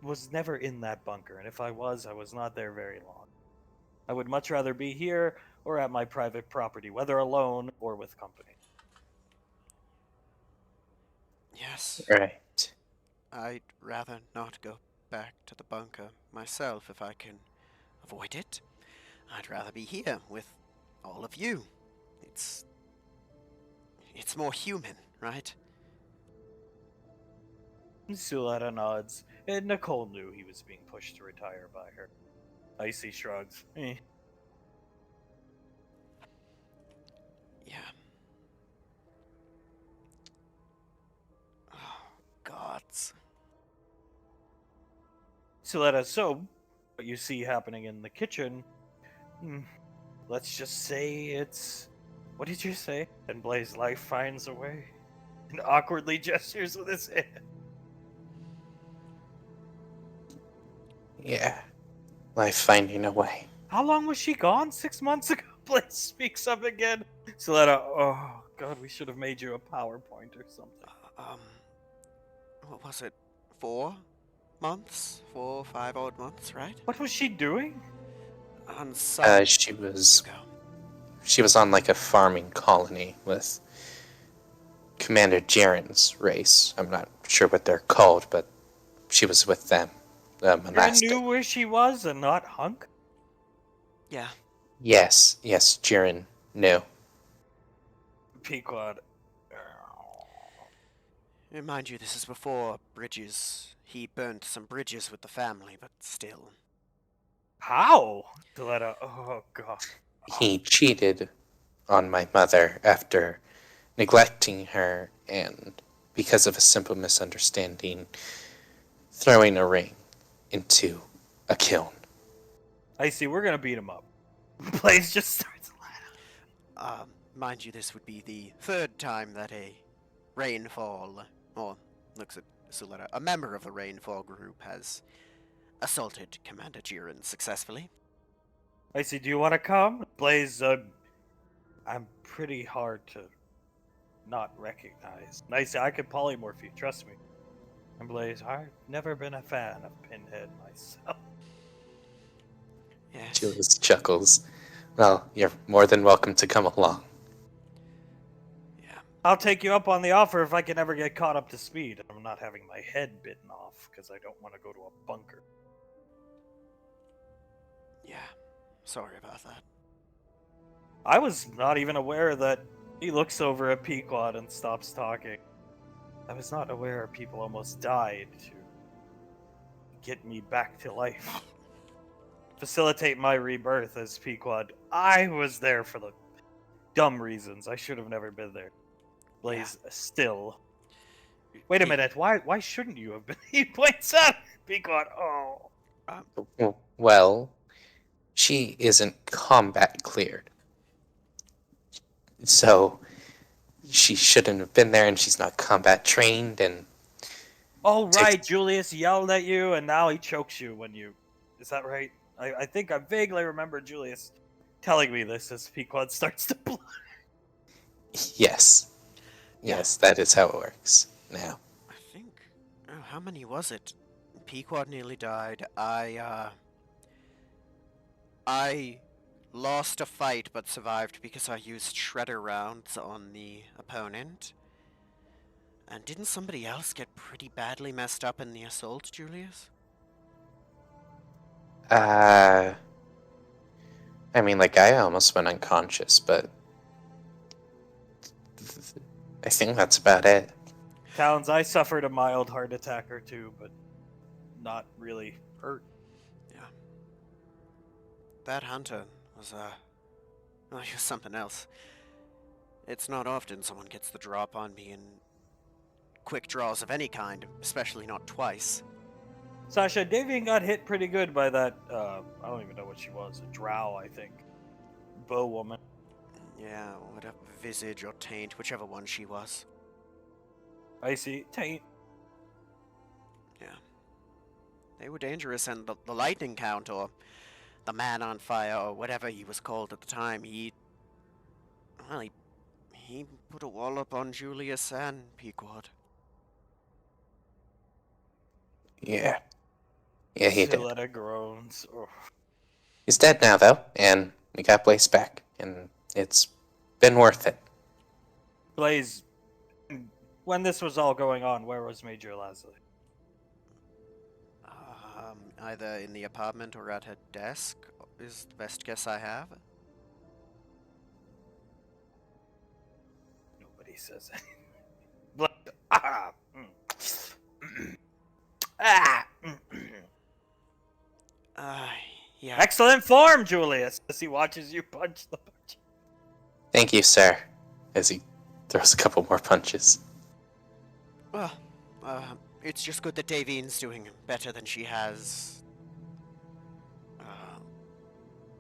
was never in that bunker, and if I was not there very long. I would much rather be here or at my private property, whether alone or with company. Yeah, Yes. Right. I'd rather not go back to the bunker myself if I can avoid it. I'd rather be here with all of you. It's it's more human, right? Suletta nods, and Nicole knew he was being pushed to retire by her. Icy shrugs. Yeah. Oh, gods. Suletta, so what you see happening in the kitchen, let's just say it's. What did you say? And Blaze Life finds a way. And awkwardly gestures with his hand. Yeah. Life finding a way. How long was she gone? 6 months ago? Blaze speaks up again. Suletta, oh god, we should have made you a PowerPoint or something. Um, what was it? 4 months? 5 odd months, right? What was she doing? On some. She You was go. she was on like a farming colony with Commander Jaren's race. I'm not sure what they're called, but she was with them. Aaron Monastic. knew where she was and not Hunk? Yeah. Yes, Jaren knew. Pequod. Mind you, this is before bridges. He burnt some bridges with the family, but still. How? Suletta, oh god. He cheated on my mother after neglecting her and, because of a simple misunderstanding, throwing a ring into a kiln. I see, we're gonna beat him up. Blaze just starts laughing. Mind you, this would be the third time that a Rainfall, or looks at Suletta, a member of the Rainfall group has assaulted Commander Jiren successfully. I see, do you want to come? Blaze, I'm pretty hard to not recognize. I see, I could polymorph you, trust me. And Blaze, I've never been a fan of Pinhead myself. Yes. Julius chuckles. Well, you're more than welcome to come along. Yeah. I'll take you up on the offer if I can ever get caught up to speed. I'm not having my head bitten off because I don't want to go to a bunker. Yeah. Sorry about that. I was not even aware that he looks over at Pequod and stops talking. I was not aware people almost died to get me back to life. Facilitate my rebirth as Pequod. I was there for the dumb reasons. I should have never been there. Blaze, still. Wait a minute. Why shouldn't you have been? He points out. Pequod. Oh. Well, she isn't combat cleared. So she shouldn't have been there, and she's not combat trained, and Oh, right. Julius yelled at you, and now he chokes you when you. Is that right? I think I vaguely remember Julius telling me this as Pequod starts to blood. yes. Yeah. Yes, that is how it works now. I think. Oh, how many was it? Pequod nearly died. I lost a fight but survived because I used shredder rounds on the opponent. And didn't somebody else get pretty badly messed up in the assault, Julius? I mean, like, I almost went unconscious, but I think that's about it. Towns, I suffered a mild heart attack or two, but not really hurt. Yeah. That hunter was, well, he was something else. It's not often someone gets the drop on me in quick draws of any kind, especially not twice. Sasha, Davian got hit pretty good by that, I don't even know what she was, a drow, I think. Bow woman. Yeah, what a visage or taint, whichever one she was. I see. Taint. Yeah. They were dangerous, and the lightning count, or the man on fire, or whatever he was called at the time, he put a wallop on Julius and Pequod. Yeah. Yeah, he did. Siletta groans. Oh. He's dead now, though, and we got Blaze back, and it's been worth it. Blaze, when this was all going on, where was Major Leslie? Either in the apartment or at her desk is the best guess I have. Nobody says anything. Ah, ah. Yeah. Excellent form, Julius, as he watches you punch the punch. Thank you, sir. As he throws a couple more punches. Well, it's just good that Davine's doing better than she has,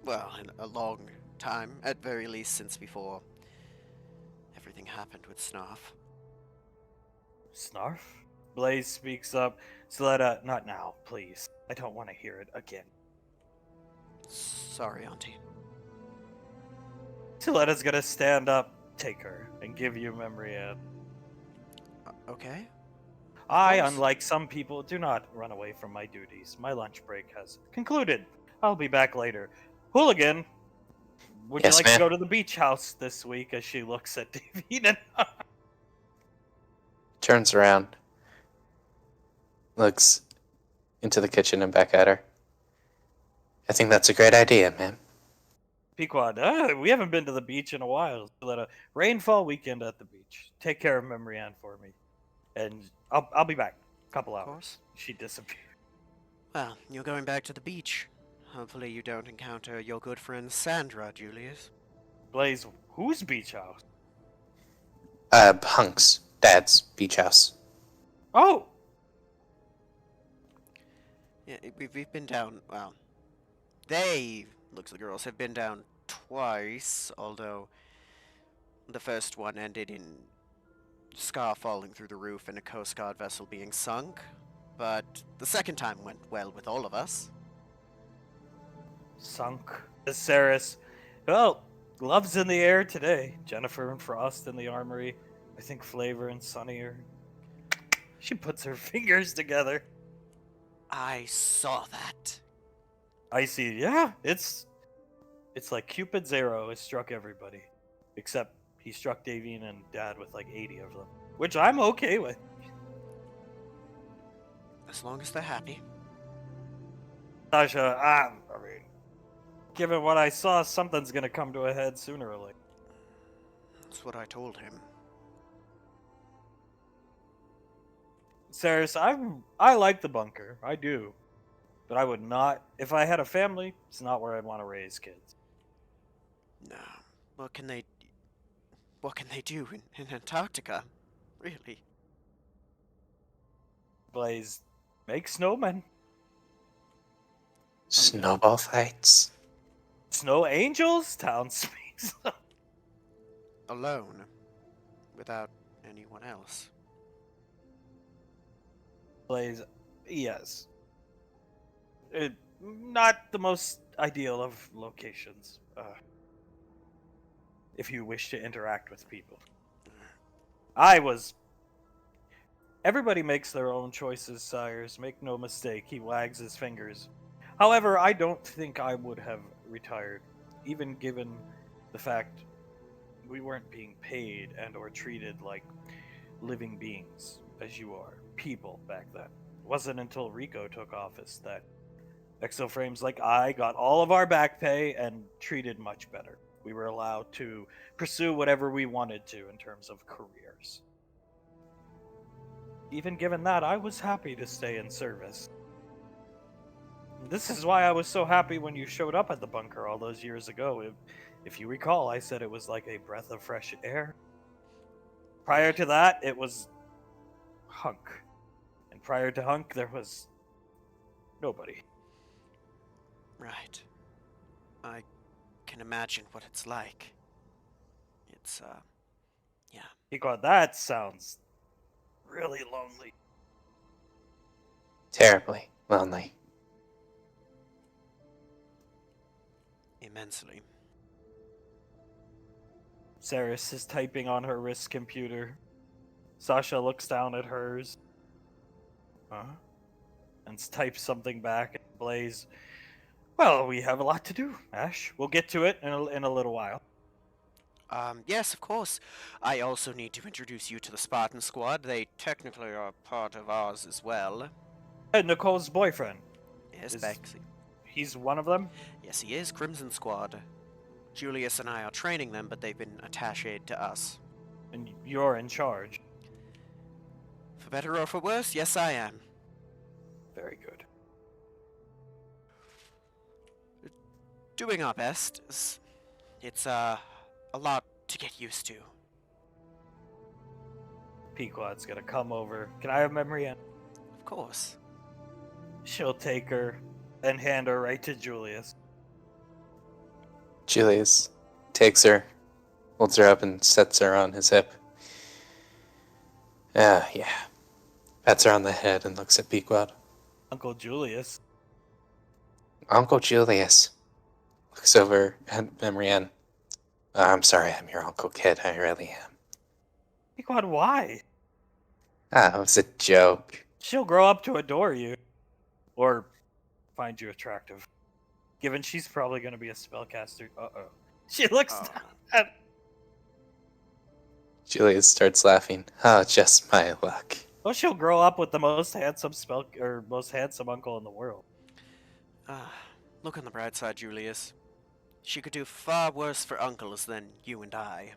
well, in a long time, at very least since before everything happened with Snarf. Snarf? Blaze speaks up. Saletta, not now, please. I don't want to hear it again. Sorry, Auntie. Saletta's gonna stand up, take her, and give you memory Ann. Okay. I, course. unlike some people, do not run away from my duties. My lunch break has concluded. I'll be back later. Hooligan, would you Yes, like ma'am. to go to the beach house this week? As she looks at Davina. Turns around. Looks into the kitchen and back at her. I think that's a great idea, ma'am. Pequod, we haven't been to the beach in a while. Let a rainfall weekend at the beach. Take care of Memory Ann for me, and I'll be back. Couple Of hours. course. She disappeared. Well, you're going back to the beach. Hopefully you don't encounter your good friend Sandra, Julius. Blaze, whose beach house? Hunk's dad's beach house. Oh, Yeah, we've been down, well, they, looks the girls, have been down twice, although the first one ended in Scar falling through the roof and a Coast Guard vessel being sunk, but the second time went well with all of us. sunk. Ceres. Well, gloves in the air today. Jennifer and Frost in the armory. I think Flavor and Sunny are. She puts her fingers together. I saw that. I see. Yeah, it's like Cupid's arrow has struck everybody, except he struck Davine and Dad with like 80 of them, which I'm okay with. As long as they're happy. Sasha, I mean, given what I saw, something's gonna come to a head sooner or later. That's what I told him. Ceres, I like the bunker, I do, but I would not. If I had a family, it's not where I'd want to raise kids. No. What can they do in Antarctica? Really? Blaze, make snowmen, Snowball fights. snow angels. Town speaks. Alone. Without anyone else. Blaze, yes. Not the most ideal of locations. If you wish to interact with people. Everybody makes their own choices, sires. Make no mistake, he wags his fingers. However, I don't think I would have retired, even given the fact we weren't being paid and or treated like living beings, as you are, people back then. It wasn't until Rico took office that Exoframes like I got all of our back pay and treated much better. We were allowed to pursue whatever we wanted to in terms of careers. Even given that, I was happy to stay in service. This is why I was so happy when you showed up at the bunker all those years ago. If you recall, I said it was like a breath of fresh air. Prior to that, it was Hunk. And prior to Hunk, there was nobody. Right. I can imagine what it's like. It's, yeah. Because that sounds really lonely. Terribly lonely. Immensely. Ceres is typing on her wrist computer. Sasha looks down at hers. Huh? And types something back. Blaze, well, we have a lot to do, Ash. We'll get to it in a little while. Yes, of course. I also need to introduce you to the Spartan Squad. They technically are part of ours as well. Hey, Nicole's boyfriend. Yes, Is Bexley. he's one of them? Yes, he is. Crimson Squad. Julius and I are training them, but they've been attached to us. And you're in charge. For better or for worse, yes, I am. Very good. Doing our best. It's a lot to get used to. Pequod's gonna come over. Can I have memory? And Of course. she'll take her and hand her right to Julius. Julius takes her, holds her up, and sets her on his hip. Ah, yeah. Pats her on the head and looks at Pequod. Uncle Julius. Uncle Julius looks over at Marianne. I'm sorry, I'm your Uncle Kid. I really am. Pequod, why? Ah, it was a joke. She'll grow up to adore you. Or find you attractive. Given she's probably gonna be a spellcaster. Uh-oh. She looks Oh. down at... Julius starts laughing. Oh, just my luck. Well, she'll grow up with the most handsome most handsome uncle in the world. Look on the bright side, Julius. She could do far worse for uncles than you and I.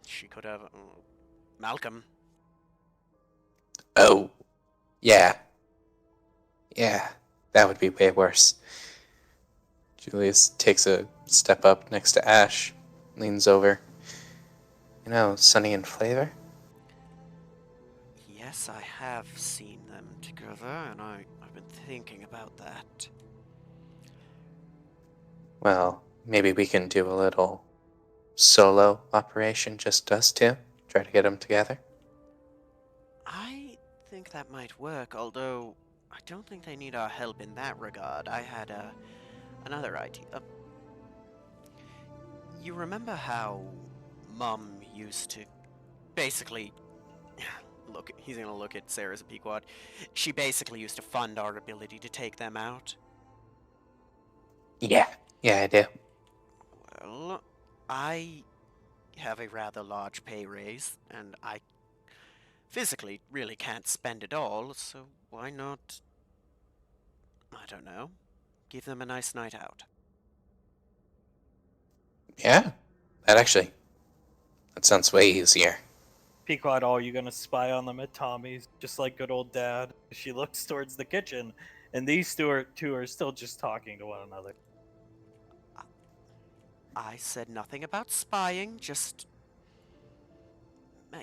She could have... Malcolm. Oh, yeah. Yeah, that would be way worse. Julius takes a step up next to Ash, leans over. You know, Sunny and Flavor? Yes, I have seen them together, and I've been thinking about that. Well, maybe we can do a little solo operation, just us two. Try to get them together. I think that might work, although I don't think they need our help in that regard. I had another idea. You remember how Mum used to basically look? He's gonna look at Sarah's and Pequod. She basically used to fund our ability to take them out. Yeah, I do. Well, I have a rather large pay raise, and I physically really can't spend it all, so why not, I don't know, give them a nice night out? Yeah, that sounds way easier. Pequod, oh, you gonna spy on them at Tommy's, just like good old dad. She looks towards the kitchen, and these two are still just talking to one another. I said nothing about spying, just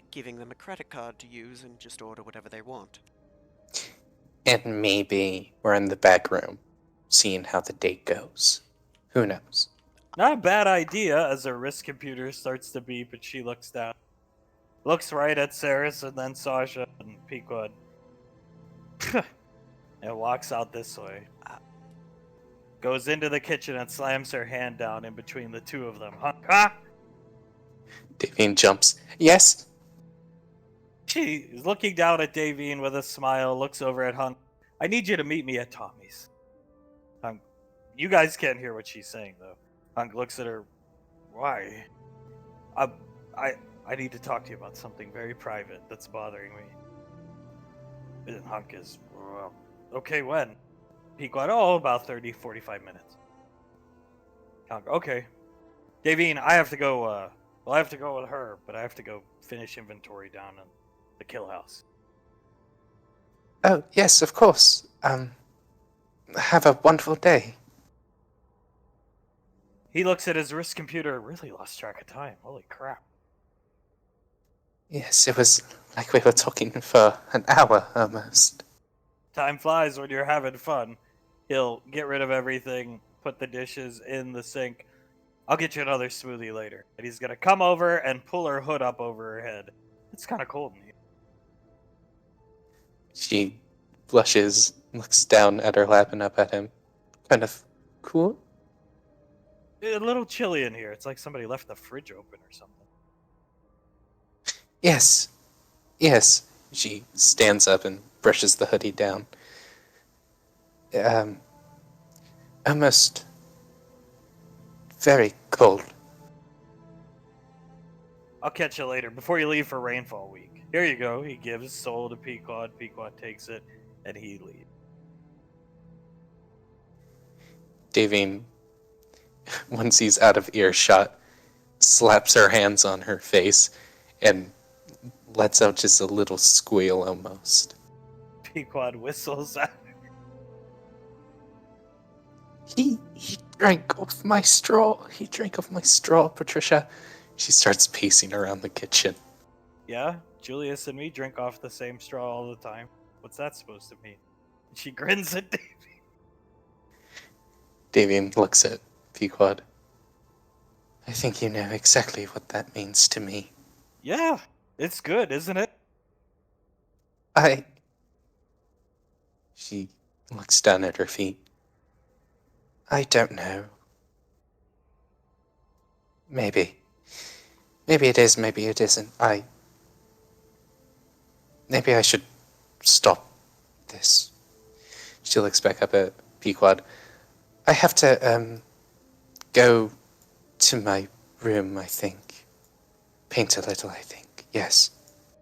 giving them a credit card to use and just order whatever they want. And maybe we're in the back room, seeing how the date goes. Who knows? Not a bad idea, as her wrist computer starts to beep and she looks down. Looks right at Saris and then Sasha and Pequod. And walks out this way. Goes into the kitchen and slams her hand down in between the two of them. Huh? Davine jumps. Yes? She is looking down at Davine with a smile, looks over at Hunk. I need you to meet me at Tommy's. Hunk, you guys can't hear what she's saying, though. Hunk looks at her. Why? I need to talk to you about something very private that's bothering me. And Hunk is, well, okay, when? Pequod, about 30, 45 minutes. Hunk, okay. Davine, I have to go, I have to go with her, but I have to go finish inventory down in the kill house. Oh, yes, of course. Have a wonderful day. He looks at his wrist computer, really lost track of time. Holy crap. Yes, it was like we were talking for an hour almost. Time flies when you're having fun. He'll get rid of everything, put the dishes in the sink. I'll get you another smoothie later. And he's gonna come over and pull her hood up over her head. It's kind of cold in here. She blushes, looks down at her lap and up at him. Kind of cool? A little chilly in here. It's like somebody left the fridge open or something. Yes. She stands up and brushes the hoodie down. Almost very cold. I'll catch you later before you leave for Rainfall Week. Here you go. He gives Soul to Pequod. Pequod takes it, and he leaves. Davine, once he's out of earshot, slaps her hands on her face and lets out just a little squeal almost. Pequod whistles at He drank off my straw. He drank off my straw, Patricia. She starts pacing around the kitchen. Yeah, Julius and me drink off the same straw all the time. What's that supposed to mean? She grins at Davy. Davian looks at Pequod. I think you know exactly what that means to me. Yeah, it's good, isn't it? She looks down at her feet. I don't know. Maybe. Maybe it is, maybe it isn't. Maybe I should stop this. She looks back up at Pequod. I have to, go to my room, I think. Paint a little, I think. Yes.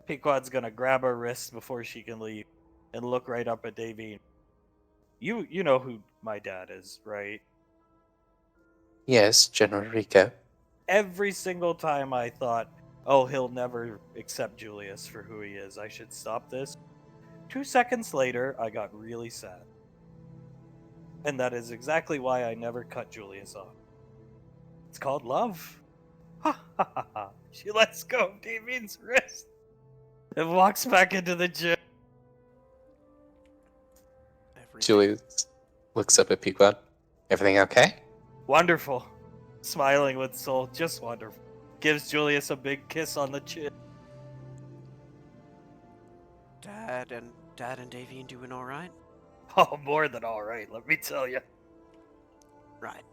Pequod's gonna grab her wrist before she can leave and look right up at Davy. You know who my dad is, right? Yes, General Rico. Every single time I thought, oh, he'll never accept Julius for who he is. I should stop this. 2 seconds later, I got really sad. And that is exactly why I never cut Julius off. It's called love. Ha ha ha ha. She lets go of Davine's wrist and walks back into the gym. Julius looks up at Pequod. Everything okay? Wonderful. Smiling with Soul, just wonderful. Gives Julius a big kiss on the chin. Dad and Davine doing all right? Oh, more than all right, let me tell you. Right.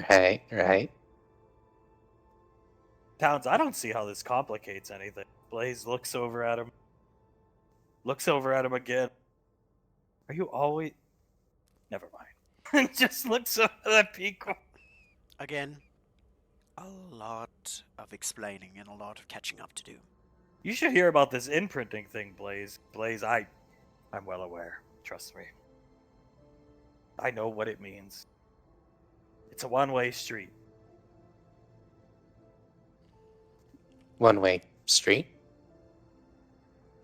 Right. Towns, I don't see how this complicates anything. Blaze looks over at him. Looks over at him again. Are you always... Never mind. And just looks over at Pico. Again, a lot of explaining and a lot of catching up to do. You should hear about this imprinting thing, Blaze. Blaze, I'm well aware. Trust me. I know what it means. It's a one-way street. One-way street?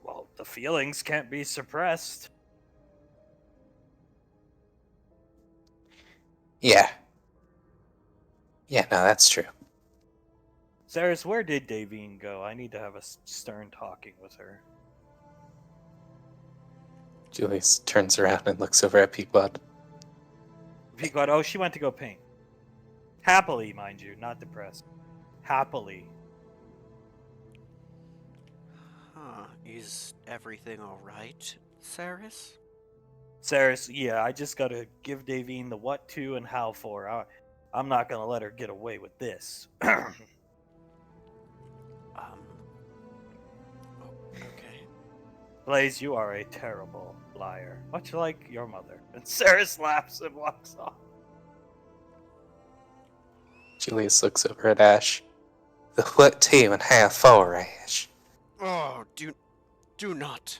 Well, the feelings can't be suppressed. Yeah. Yeah, no, that's true. Ceres, where did Davine go? I need to have a stern talking with her. Julius turns around and looks over at Pequod. Pequod, oh, she went to go paint. Happily, mind you, not depressed. Happily. Huh, is everything alright, Saris? Ceres, yeah, I just gotta give Davine the what to and how for. I'm not gonna let her get away with this. Okay. Blaze, you are a terrible liar, much like your mother. And Ceres laughs and walks off. Julius looks over at Ash. The what to and how for, Ash? Oh, do not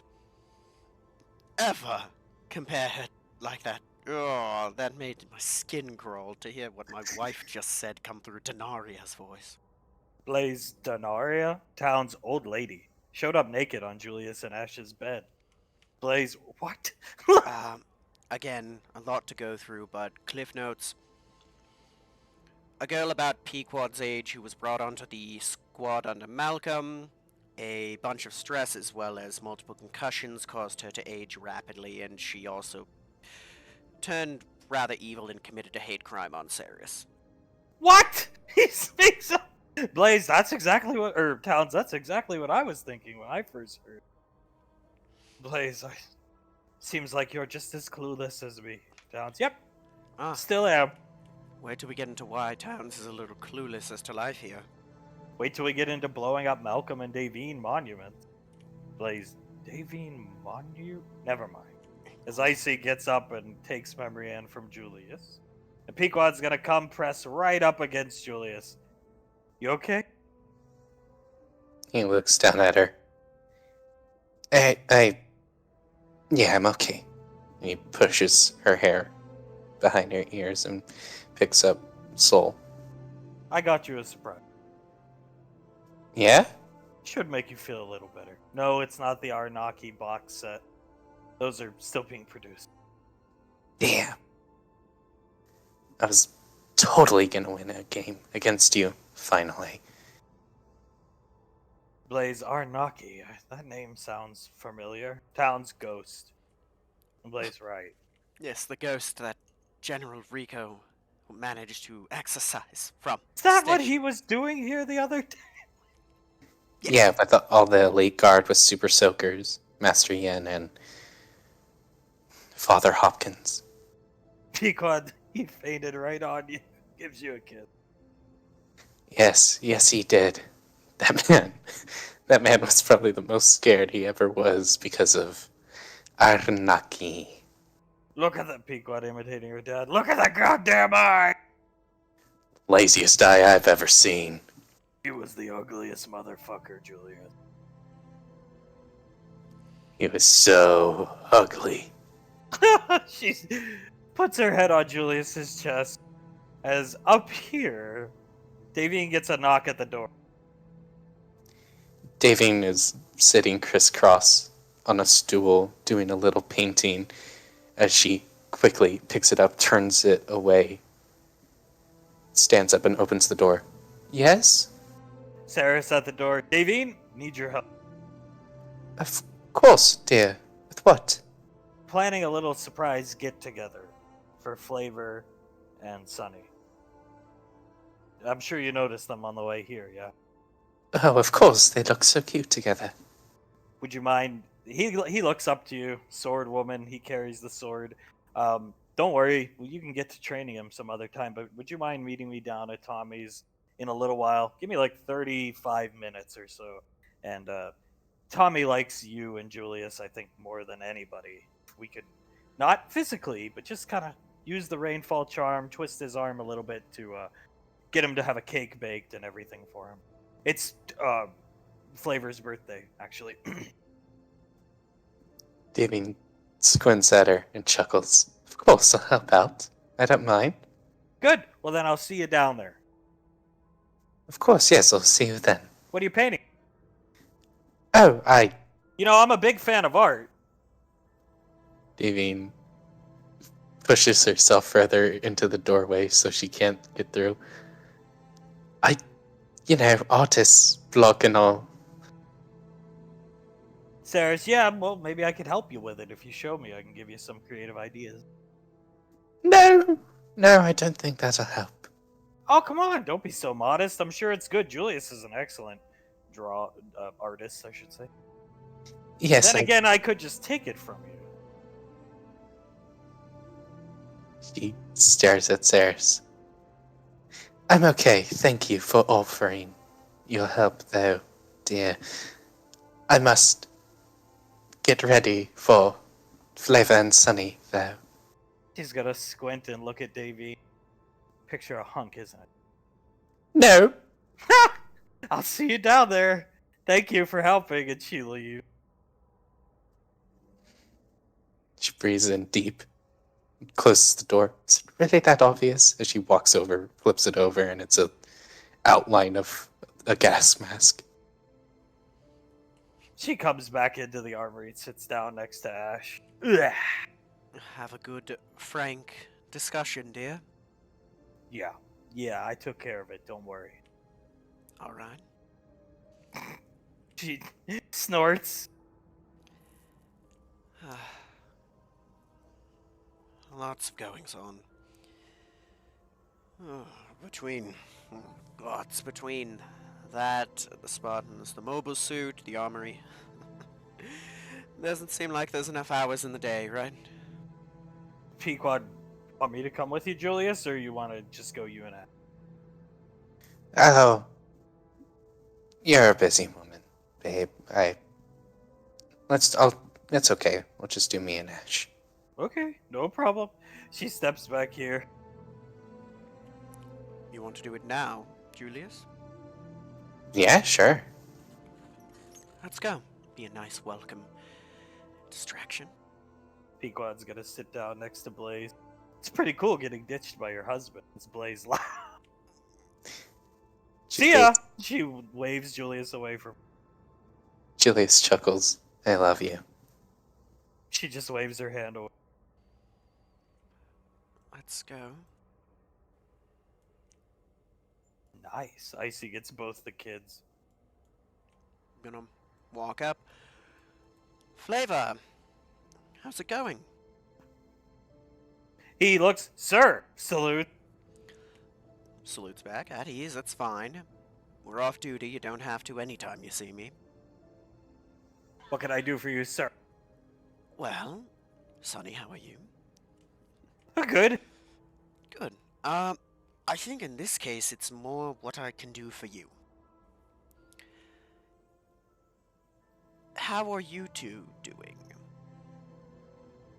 ever compare her like that. Oh, that made my skin crawl to hear what my wife just said come through Denaria's voice. Blaze, Donaria, town's old lady, showed up naked on Julius and Ash's bed. Blaze, what? Again, a lot to go through, but cliff notes. A girl about Pequod's age who was brought onto the squad under Malcolm. A bunch of stress as well as multiple concussions caused her to age rapidly, and she also turned rather evil and committed a hate crime on Ceres. What? He speaks up. Blaze, that's exactly what, or Towns, that's exactly what I was thinking when I first heard. Blaze, seems like you're just as clueless as me. Towns, yep, still am. Wait till we get into why Towns is a little clueless as to life here. Wait till we get into blowing up Malcolm and Davine monuments. Blaze, Davine Monument? Never mind. As Icy gets up and takes Memory Ann from Julius. And Pequod's gonna come press right up against Julius. You okay? He looks down at her. Yeah, I'm okay. And he pushes her hair behind her ears and picks up Soul. I got you a surprise. Yeah? Should make you feel a little better. No, it's not the Arnaki box set. Those are still being produced. Damn. I was totally gonna win a game against you, finally. Blaze Arnaki. That name sounds familiar. Town's ghost. Blaze, right. Yes, the ghost that General Rico managed to exorcise from Is the that what station. he was doing here the other day? Yes. Yeah, I thought all the elite guard was Super Soakers, Master Yen, and Father Hopkins. Pequod, he fainted right on you. Gives you a kiss. Yes, he did. That man was probably the most scared he ever was because of Arnaki. Look at that Pequod imitating her dad. Look at that goddamn eye! Laziest eye I've ever seen. He was the ugliest motherfucker, Julius. He was so ugly. She puts her head on Julius's chest. As up here, Davian gets a knock at the door. Davine is sitting crisscross on a stool doing a little painting as she quickly picks it up, turns it away, stands up and opens the door. Yes? Sarah's at the door. Davian, need your help. Of course, dear. With what? Planning a little surprise get-together for Flavor and Sunny. I'm sure you noticed them on the way here, yeah? Oh, of course, they look so cute together. Would you mind? He looks up to you, sword woman. He carries the sword. Don't worry, you can get to training him some other time. But would you mind meeting me down at Tommy's in a little while? Give me like 35 minutes or so. And Tommy likes you and Julius, I think, more than anybody. We could, not physically, but just kind of use the rainfall charm, twist his arm a little bit to get him to have a cake baked and everything for him. It's Flavor's birthday, actually. Davine squints at her and chuckles. Of course, I'll help out. I don't mind. Good. Well, then I'll see you down there. Of course, yes, I'll see you then. What are you painting? Oh, You know, I'm a big fan of art. Davine pushes herself further into the doorway so she can't get through. Artists, block and all. Sarah's, yeah, well, maybe I could help you with it. If you show me, I can give you some creative ideas. No, I don't think that'll help. Oh, come on. Don't be so modest. I'm sure it's good. Julius is an excellent artist, I should say. Yes, Then again, I could just take it from you. She stares at Ceres. I'm okay, thank you for offering your help, though, dear. I must get ready for Flavor and Sunny, though. She's gonna squint and look at Davy. Picture a hunk, isn't it? No! I'll see you down there. Thank you for helping, and she leaves. She breathes in deep, closes the door. Is it really that obvious? As she walks over, flips it over, and it's a outline of a gas mask. She comes back into the armory and sits down next to Ash. Ugh. Have a good, frank discussion, dear. Yeah, I took care of it, don't worry. All right. She snorts. Lots of goings on. Between that, the Spartans, the mobile suit, the armory. Doesn't seem like there's enough hours in the day, right? Pequod, want me to come with you, Julius, or you want to just go you and Ash? Oh, you're a busy woman, babe. That's okay. We'll just do me and Ash. Okay, no problem. She steps back here. You want to do it now, Julius? Yeah, sure. Let's go. Be a nice welcome distraction. Pequod's gonna sit down next to Blaze. It's pretty cool getting ditched by your husband. It's Blaze laughs. See ya! She waves Julius away from. Julius chuckles. I love you. She just waves her hand away. Let's go. Nice. Icy gets both the kids. I'm gonna walk up. Flavor, how's it going? He looks, sir, salute. Salutes back. At ease, that's fine. We're off duty. You don't have to anytime you see me. What can I do for you, sir? Well, Sonny, how are you? Good. Good. I think in this case it's more what I can do for you. How are you two doing?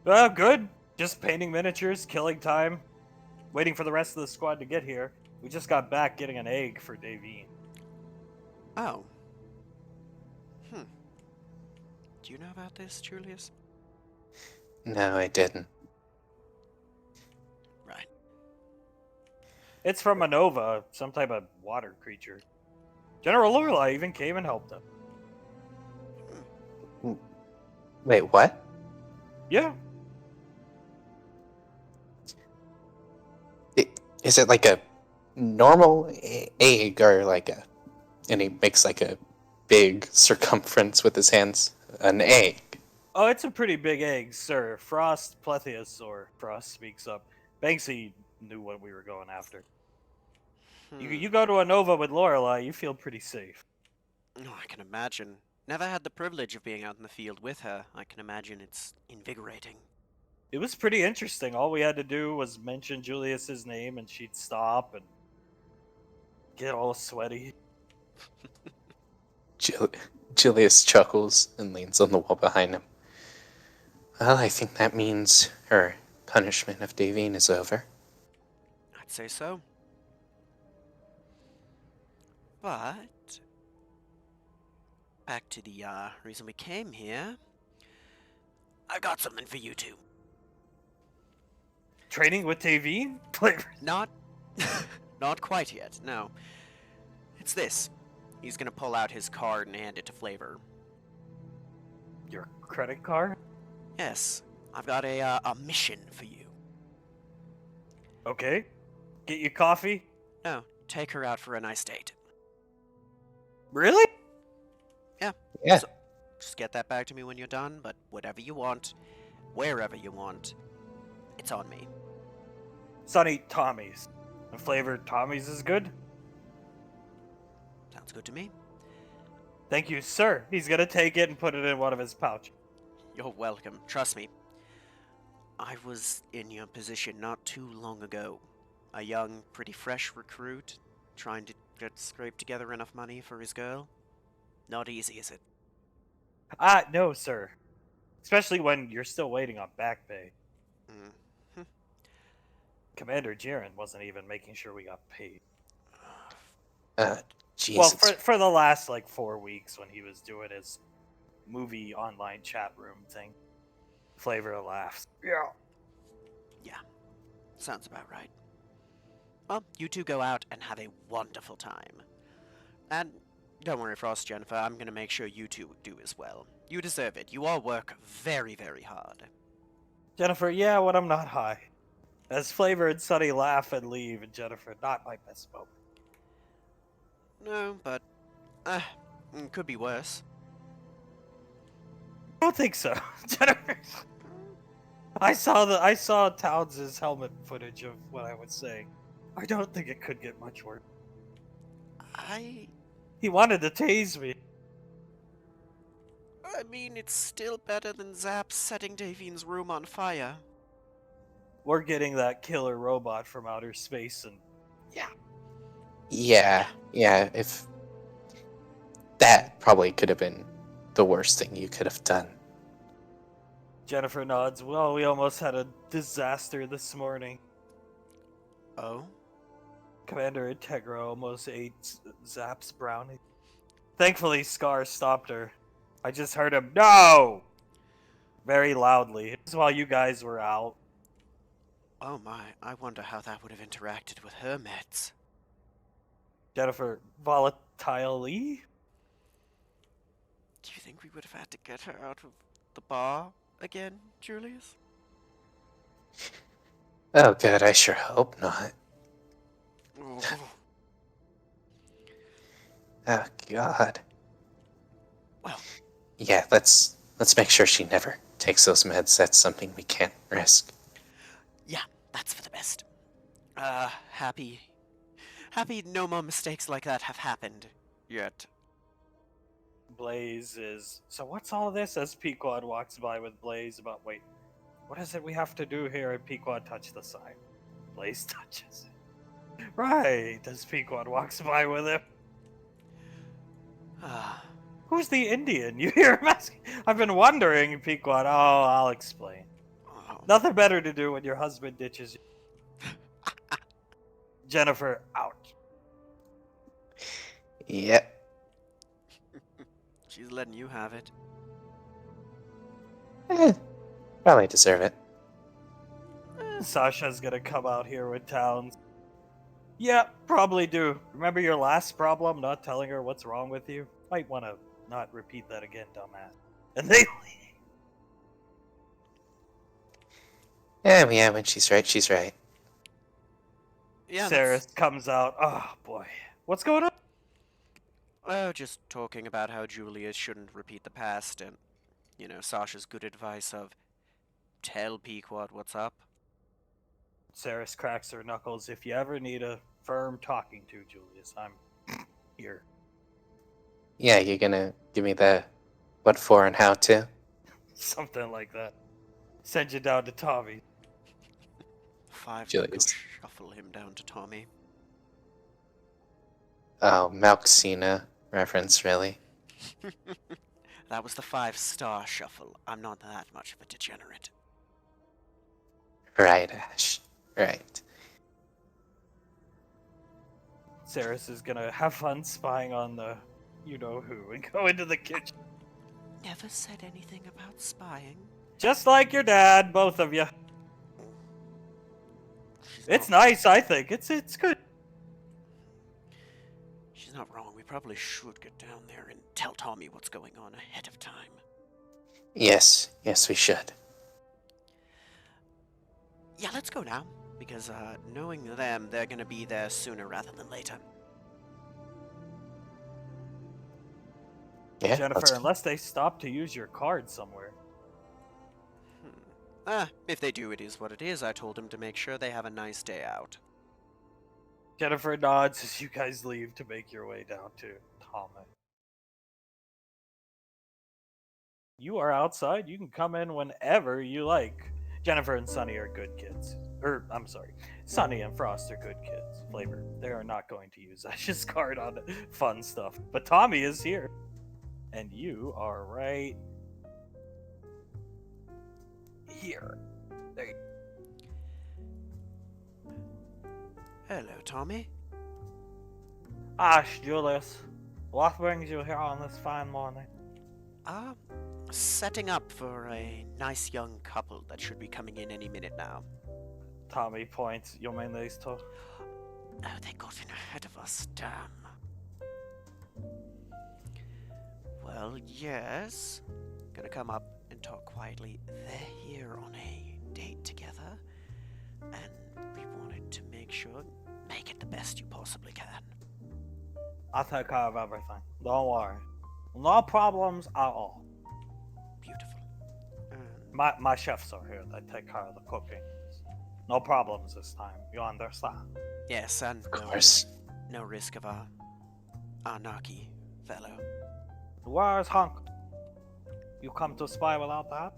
Good. Just painting miniatures, killing time, waiting for the rest of the squad to get here. We just got back getting an egg for Davine. Oh. Do you know about this, Julius? No, I didn't. Right. It's from a Nova, some type of water creature. General Lorelei even came and helped us. Wait, what? Yeah. Is it like a normal egg or like a... And he makes like a big circumference with his hands. An egg. Oh, it's a pretty big egg, sir. Frost Plesiosaur. Frost speaks up. Banksy knew what we were going after. You go to a Nova with Lorelei, you feel pretty safe. Oh, I can imagine. Never had the privilege of being out in the field with her. I can imagine it's invigorating. It was pretty interesting. All we had to do was mention Julius's name and she'd stop and get all sweaty. Julius chuckles and leans on the wall behind him. Well, I think that means her punishment of Davine is over. I'd say so. But back to the reason we came here. I got something for you two. Training with Davine? Not not quite yet, no. It's this. He's gonna pull out his card and hand it to Flavor. Your credit card? Yes, I've got a mission for you. Okay. Get you coffee? No, take her out for a nice date. Really? Yeah. So, just get that back to me when you're done, but whatever you want, wherever you want, it's on me. Sonny, Tommy's. And flavored Tommy's is good? Sounds good to me. Thank you, sir. He's gonna take it and put it in one of his pouches. You're welcome. Trust me. I was in your position not too long ago. A young, pretty fresh recruit trying to scrape together enough money for his girl. Not easy, is it? No, sir. Especially when you're still waiting on back pay. Mm. Commander Jiren wasn't even making sure we got paid. Jesus. Well, for the last, 4 weeks when he was doing his movie online chat room thing. Flavor laughs. Yeah. Sounds about right. Well, you two go out and have a wonderful time. And don't worry, Frost, Jennifer, I'm gonna make sure you two do as well. You deserve it. You all work very, very hard. Jennifer, yeah, when I'm not high. As Flavor and Sunny laugh and leave, and Jennifer, not my best moment. No, but could be worse. I don't think so. Jennifer. I saw Towns' helmet footage of what I was saying. I don't think it could get much worse. He wanted to tase me. I mean, it's still better than Zap setting Davine's room on fire. We're getting that killer robot from outer space, and Yeah, if... That probably could have been the worst thing you could have done. Jennifer nods. Well, we almost had a disaster this morning. Oh? Commander Integra almost ate Zap's brownie. Thankfully, Scar stopped her. I just heard him, no! Very loudly. This is while you guys were out. Oh my, I wonder how that would have interacted with her meds. Jennifer, volatilely? Do you think we would have had to get her out of the bar again, Julius? Oh, good. I sure hope not. Ooh. Oh, God. Well, Yeah, let's make sure she never takes those meds. That's something we can't risk. yeah, that's for the best. Happy no more mistakes like that have happened yet. Blaze is... So what's all this as Pequod walks by with Blaze about, wait, what is it we have to do here? And Pequod touch the sign. Blaze touches it. Right, as Pequod walks by with him. Ah, Who's the Indian? You hear him asking? I've been wondering, Pequod. Oh, I'll explain. oh. Nothing better to do when your husband ditches you. Jennifer, out. Yep. She's letting you have it. Probably deserve it. Sasha's gonna come out here with Towns. Yeah, probably do. Remember your last problem, not telling her what's wrong with you? Might want to not repeat that again, dumbass. And they leave. Yeah, when she's right, she's right. Yeah, Sarah comes out. Oh, boy. What's going on? Oh, just talking about how Julius shouldn't repeat the past and, Sasha's good advice of tell Pequod what's up. Saris cracks her knuckles. If you ever need a firm talking to, Julius, I'm here. Yeah, you're gonna give me the what for and how to? Something like that. Send you down to Tommy. Five Julius. knuckles shuffle him down to Tommy. Oh, Malksina reference, really? That was the 5-star shuffle. I'm not that much of a degenerate. Right, Ash. Right. Saris is gonna have fun spying on the you-know-who and go into the kitchen. Never said anything about spying. Just like your dad, both of you. It's nice, I think. It's good. She's not wrong. We probably should get down there and tell Tommy what's going on ahead of time. Yes, we should. Yeah, let's go now. Because, knowing them, they're gonna be there sooner rather than later. Yeah, Jennifer, unless they stop to use your card somewhere. If they do, it is what it is. I told him to make sure they have a nice day out. Jennifer nods as you guys leave to make your way down to Tommy. You are outside. You can come in whenever you like. Jennifer and Sunny are good kids. I'm sorry. Sunny and Frost are good kids. Flavor. They are not going to use Ash's card on fun stuff. But Tommy is here. And you are right here. There you Hello, Tommy. Ash, Julius. What brings you here on this fine morning? Setting up for a nice young couple that should be coming in any minute now. Tommy points. You mean these two? Oh, they got in ahead of us, damn. Well, yes. Gonna come up and talk quietly. They're here on a date together, and we wanted to make it the best you possibly can. I'll take care of everything. Don't worry. No problems at all. Beautiful. My chefs are here. They take care of the cooking. No problems this time. You understand? Yes, and Of course. no risk of our Naki fellow. Where's Hunk? You come to spy without that?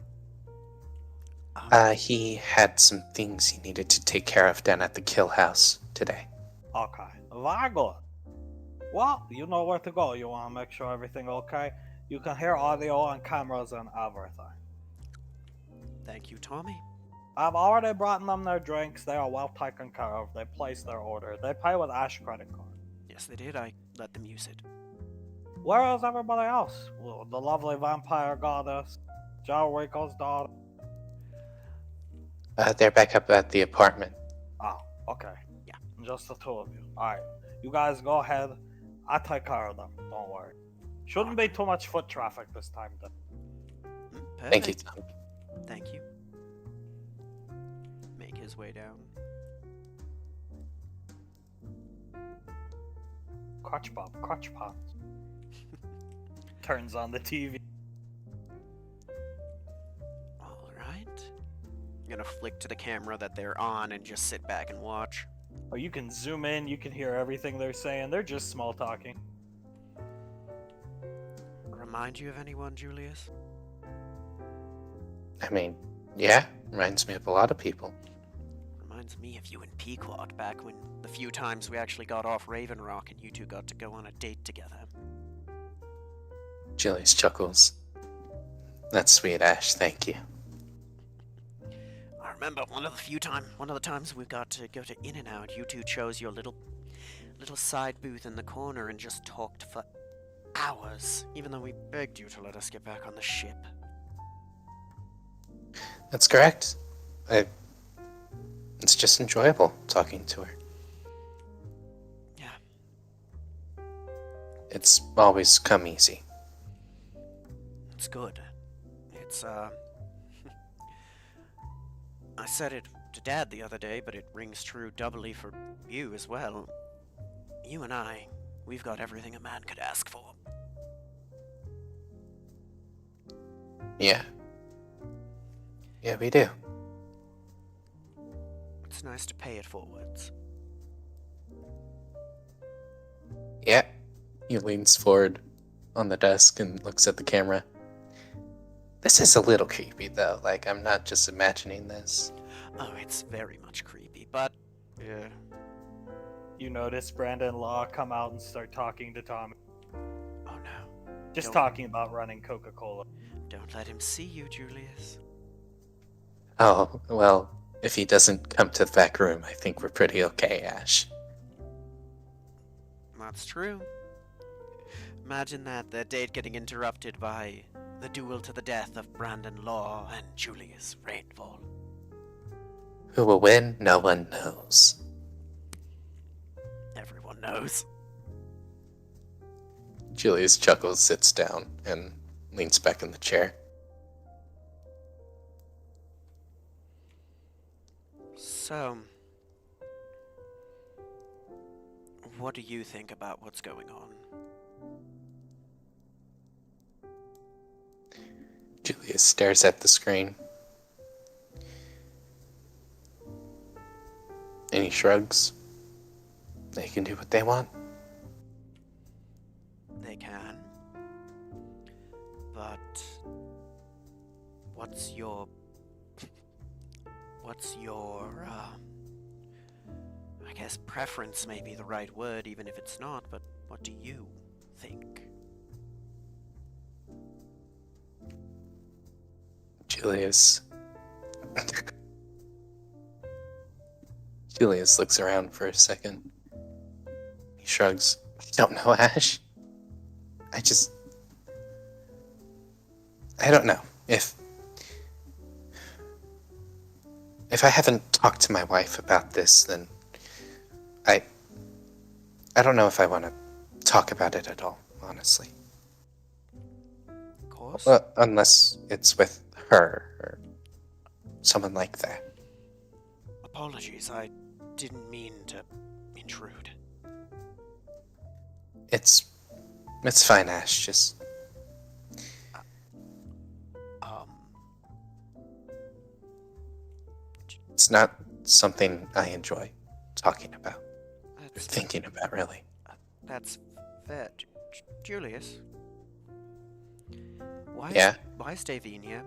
He had some things he needed to take care of down at the kill house today. Okay. Very good. Well, you know where to go. You want to make sure everything okay? You can hear audio on cameras and everything. Thank you, Tommy. I've already brought them their drinks. They are well taken care of. They placed their order. They pay with Ash credit card. Yes, they did. I let them use it. Where is everybody else? Well, the lovely vampire goddess, John Waco's daughter. They're back up at the apartment. Oh, okay. Yeah. Just the two of you. Alright. You guys go ahead. I take care of them. Don't worry. Shouldn't be too much foot traffic this time, though. Thank you, Perfect. Tom. Thank you. Make his way down. Crotch pop, crotch pop. Turns on the TV. Alright. I'm gonna flick to the camera that they're on and just sit back and watch. Oh, you can zoom in, you can hear everything they're saying. They're just small talking. Remind you of anyone, Julius? I mean, yeah, reminds me of a lot of people. Reminds me of you and Pequod back when the few times we actually got off Raven Rock and you two got to go on a date together. Julius chuckles. That's sweet, Ash. Thank you. I remember one of the times we got to go to In-N-Out, you two chose your little side booth in the corner and just talked for hours, even though we begged you to let us get back on the ship. That's correct. It's just enjoyable talking to her. Yeah, It's always come easy. it's good. It's, I said it to Dad the other day, but it rings true doubly for you as well. You and I, we've got everything a man could ask for. Yeah. Yeah, we do. It's nice to pay it forwards. Yeah. He leans forward on the desk and looks at the camera. This is a little creepy, though. Like, I'm not just imagining this. Oh, it's very much creepy, but... yeah. You notice Brandon Law come out and start talking to Tommy. Oh no. Just Don't- talking about running Coca-Cola. Don't let him see you, Julius. Oh, well, if he doesn't come to the back room, I think we're pretty okay, Ash. That's true. Imagine that date getting interrupted by the duel to the death of Brandon Law and Julius Rainfall. Who will win? No one knows. Everyone knows. Julius chuckles, sits down, and leans back in the chair. So, what do you think about what's going on? Julius stares at the screen. And he shrugs. They can do what they want. They can. But what's your I guess preference may be the right word, even if it's not, but what do you think? Julius. Julius looks around for a second. He shrugs. I don't know, Ash. I don't know. If I haven't talked to my wife about this, then I don't know if I want to talk about it at all, honestly. Of course. Well, unless it's with her or someone like that. Apologies, I didn't mean to intrude. It's fine, Ash. Just Um, it's not something I enjoy talking about, or that's, thinking about, really. that's fair. Julius? Yeah? Why is Davine here?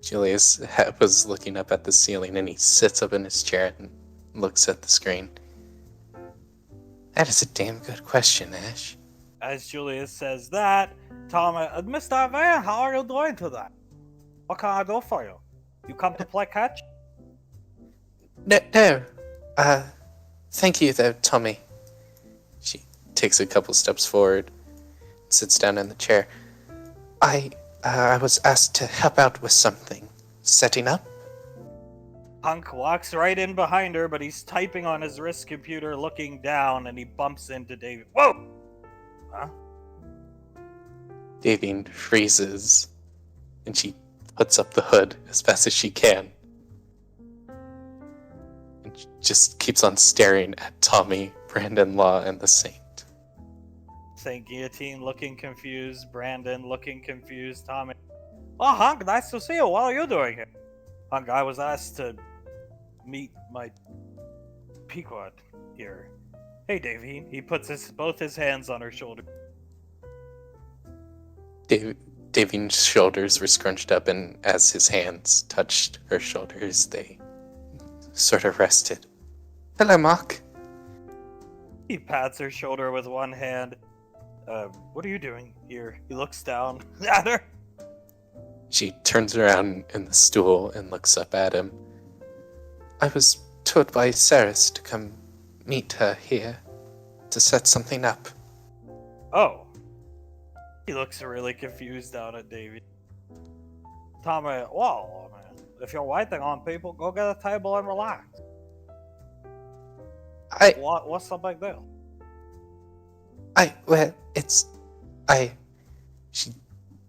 Julius was looking up at the ceiling, and he sits up in his chair and looks at the screen. That is a damn good question, Ash. As Julius says that, Tommy, Mr. Van, how are you doing today? What can I do for you? You come to play catch? No. Thank you, though, Tommy. takes a couple steps forward, sits down in the chair. I was asked to help out with something. Setting up? Hunk walks right in behind her, but he's typing on his wrist computer, looking down, and he bumps into David. Whoa! Huh? Davine freezes, and she puts up the hood as fast as she can. And she just keeps on staring at Tommy, Brandon Law, and the Saint. Saint Guillotine looking confused, Brandon looking confused, Tommy. Oh, Hunk, nice to see you. What are you doing here? Hunk, I was asked to meet my Pequod here. Hey, Davine. He puts both his hands on her shoulder. Davine's shoulders were scrunched up, and as his hands touched her shoulders, they sort of rested. Hello, Mark. He pats her shoulder with one hand. What are you doing here? He looks down at her. She turns around in the stool and looks up at him. I was told by Saris to come meet her here to set something up. Oh. He looks really confused down at Davy. Tommy, well, man, if you're waiting on people, go get a table and relax. What's the big deal? She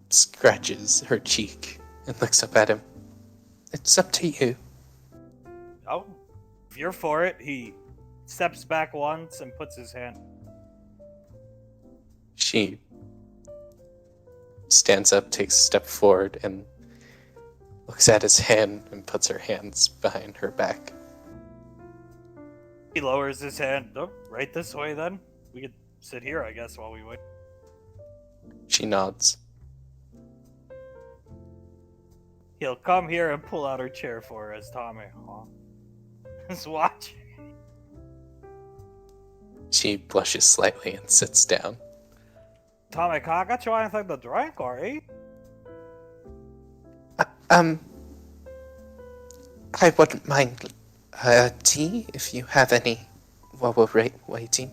scratches her cheek and looks up at him. It's up to you. Oh, if you're for it, he steps back once and puts his hand. She stands up, takes a step forward, and looks at his hand and puts her hands behind her back. He lowers his hand. Oh, right this way then. We could sit here, I guess, while we wait. She nods. He'll come here and pull out her chair for her as Tommy is watching. She blushes slightly and sits down. Tommy, can I get you anything to drink or eat? I wouldn't mind tea if you have any while we're waiting.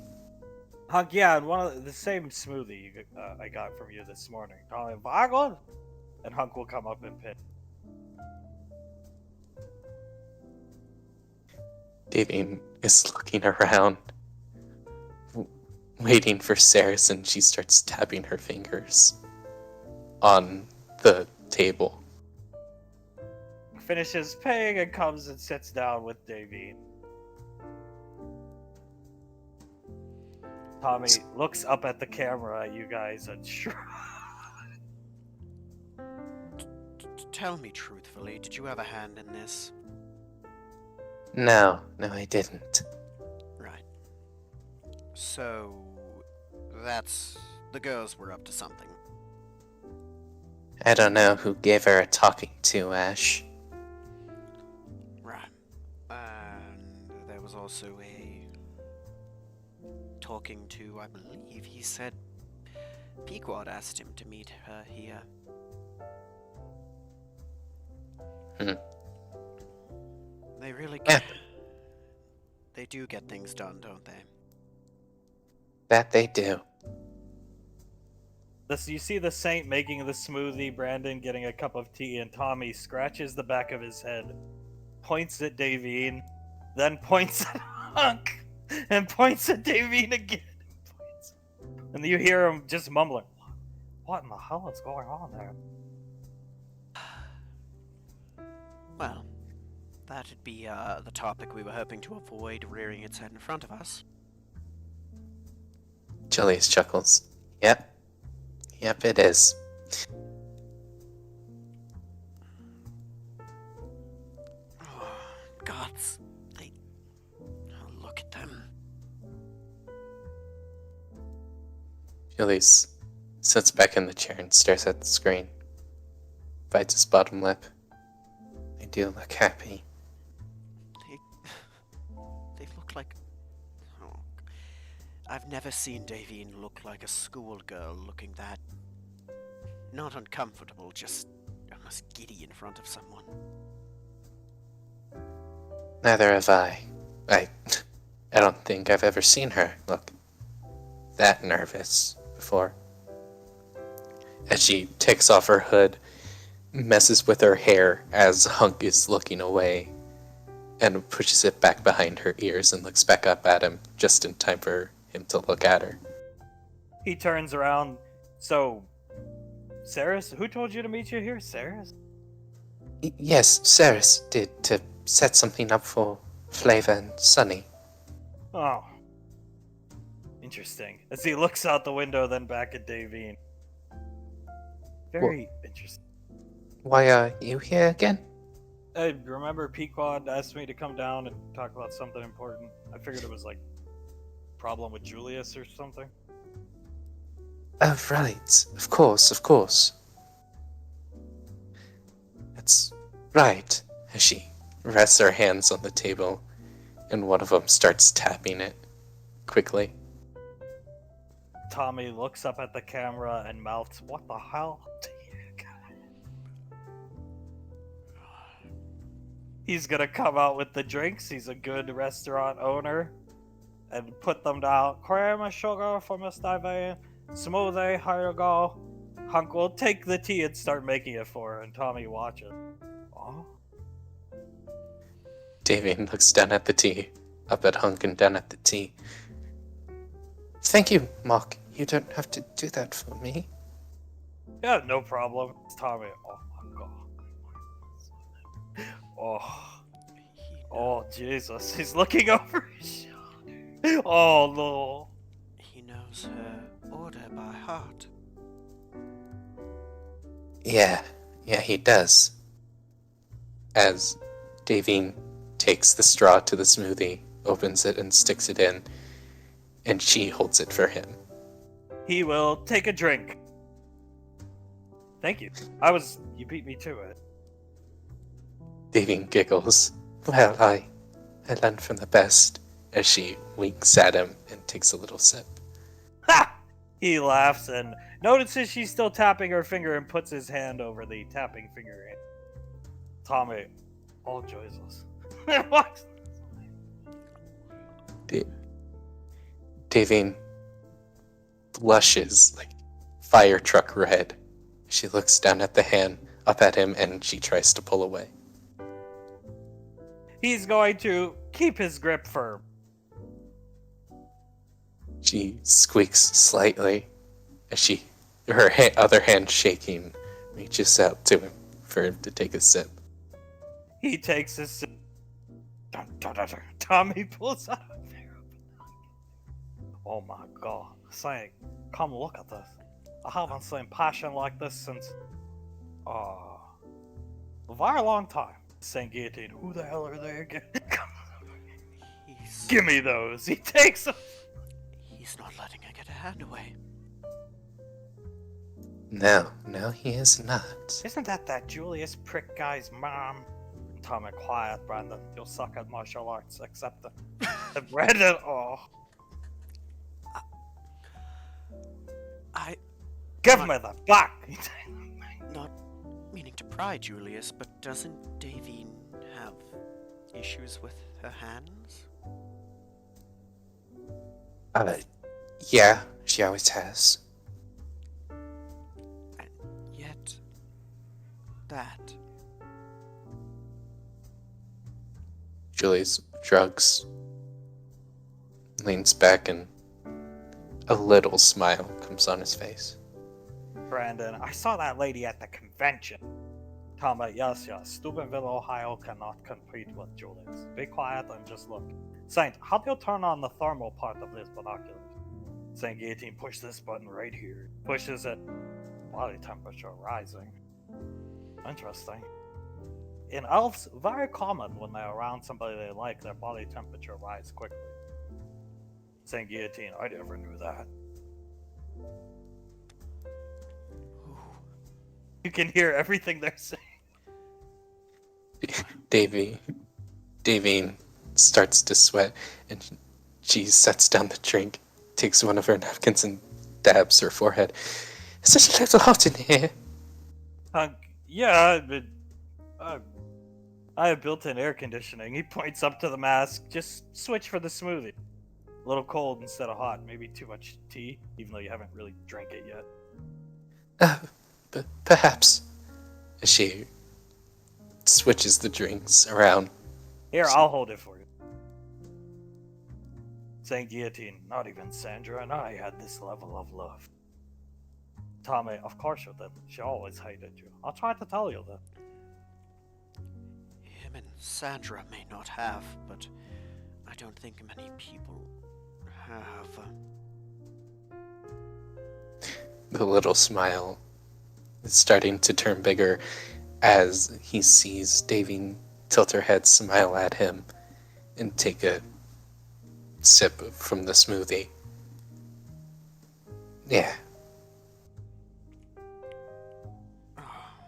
Hunk, yeah, and one of the same smoothie I got from you this morning. Tommy, Vagel? And Hunk will come up and pit. Davine is looking around, waiting for Saris, and she starts tapping her fingers on the table. Finishes paying and comes and sits down with Davine. Tommy looks up at the camera at you guys and Tell me truthfully, did you have a hand in this? No, I didn't. Right. So, the girls were up to something. I don't know who gave her a talking to, Ash. Right. And there was also a talking to, I believe he said Pequod asked him to meet her here. They really get... They do get things done, don't they? That they do. You see the Saint making the smoothie, Brandon getting a cup of tea, and Tommy scratches the back of his head, points at Davine, then points at Hunk, and points at Davine again. And you hear him just mumbling, "What in the hell is going on there?" Well, that'd be the topic we were hoping to avoid rearing its head in front of us. Julius chuckles. Yep, it is. Oh, gods. Look at them. Julius sits back in the chair and stares at the screen. Bites his bottom lip. They do look happy. They look like... Oh, I've never seen Davine look like a schoolgirl looking that... Not uncomfortable, just almost giddy in front of someone. Neither have I. I don't think I've ever seen her look that nervous before. As she takes off her hood, messes with her hair as Hunk is looking away, and pushes it back behind her ears and looks back up at him just in time for him to look at her. He turns around. So, Saris, who told you to meet you here? Saris? Yes, Saris did, to set something up for Flavor and Sunny. Oh. Interesting. As he looks out the window, then back at Davine. Very interesting. Why are you here again? I remember Pequod asked me to come down and talk about something important. I figured it was like problem with Julius or something. Oh, right. Of course. That's right. As she rests her hands on the table, and one of them starts tapping it quickly. Tommy looks up at the camera and mouths, "What the hell?" He's gonna come out with the drinks. He's a good restaurant owner. And put them down. Cream and sugar for Miss Divine. Smoothie, here you go. Hunk will take the tea and start making it for her, and Tommy watches. Oh. Davine looks down at the tea, up at Hunk and down at the tea. Thank you, Mark. You don't have to do that for me. Yeah, no problem. It's Tommy. Oh my god. Oh, Jesus. He's looking over his shoulder. Oh, no. He knows her order by heart. Yeah, he does. As Davine takes the straw to the smoothie, opens it and sticks it in, and she holds it for him. He will take a drink. Thank you. You beat me to it. Davine giggles. Well, I learned from the best, as she winks at him and takes a little sip. Ha! He laughs and notices she's still tapping her finger and puts his hand over the tapping finger. Tommy, oh Jesus. What? Davine blushes like fire truck red. She looks down at the hand, up at him, and she tries to pull away. He's going to keep his grip firm. She squeaks slightly as her other hand shaking, reaches out to him for him to take a sip. He takes a sip. Dun, dun, dun, dun. Tommy pulls out a pair of. Oh my god. Saying, come look at this. I haven't seen passion like this since a very long time. Saying guillotine, who the hell are they again? Give me those. He takes them. He's not letting her get a hand away. No, he is not. Isn't that Julius prick guy's mom? Tommy, quiet, Brandon. You'll suck at martial arts, except the Brandon. Oh. Give me the back! Not meaning to pry, Julius, but doesn't Davine have issues with her hands? Yeah, she always has. And yet, that. Julius shrugs, leans back, and a little smile comes on his face. Brandon, I saw that lady at the convention. Tommy, yes. Steubenville, Ohio cannot compete with Julius. Be quiet and just look. Saint, how do you turn on the thermal part of this binoculars? Saint Guillotine, push this button right here. Pushes it. Body temperature rising. Interesting. In elves, very common when they're around somebody they like, their body temperature rise quickly. Saint Guillotine, I never knew that. You can hear everything they're saying. Davine starts to sweat, and she sets down the drink, takes one of her napkins and dabs her forehead. It's just a little hot in here. Yeah, but I have built-in air conditioning. He points up to the mask. Just switch for the smoothie. A little cold instead of hot. Maybe too much tea, even though you haven't really drank it yet. Perhaps. She switches the drinks around. Here, I'll hold it for you. Saint Guillotine, not even Sandra and I had this level of love. Tommy, of course you did. She always hated you. I'll try to tell you that. Him and Sandra may not have, but I don't think many people have. The little smile is starting to turn bigger as he sees Davy tilt her head, smile at him, and take a sip from the smoothie. Yeah.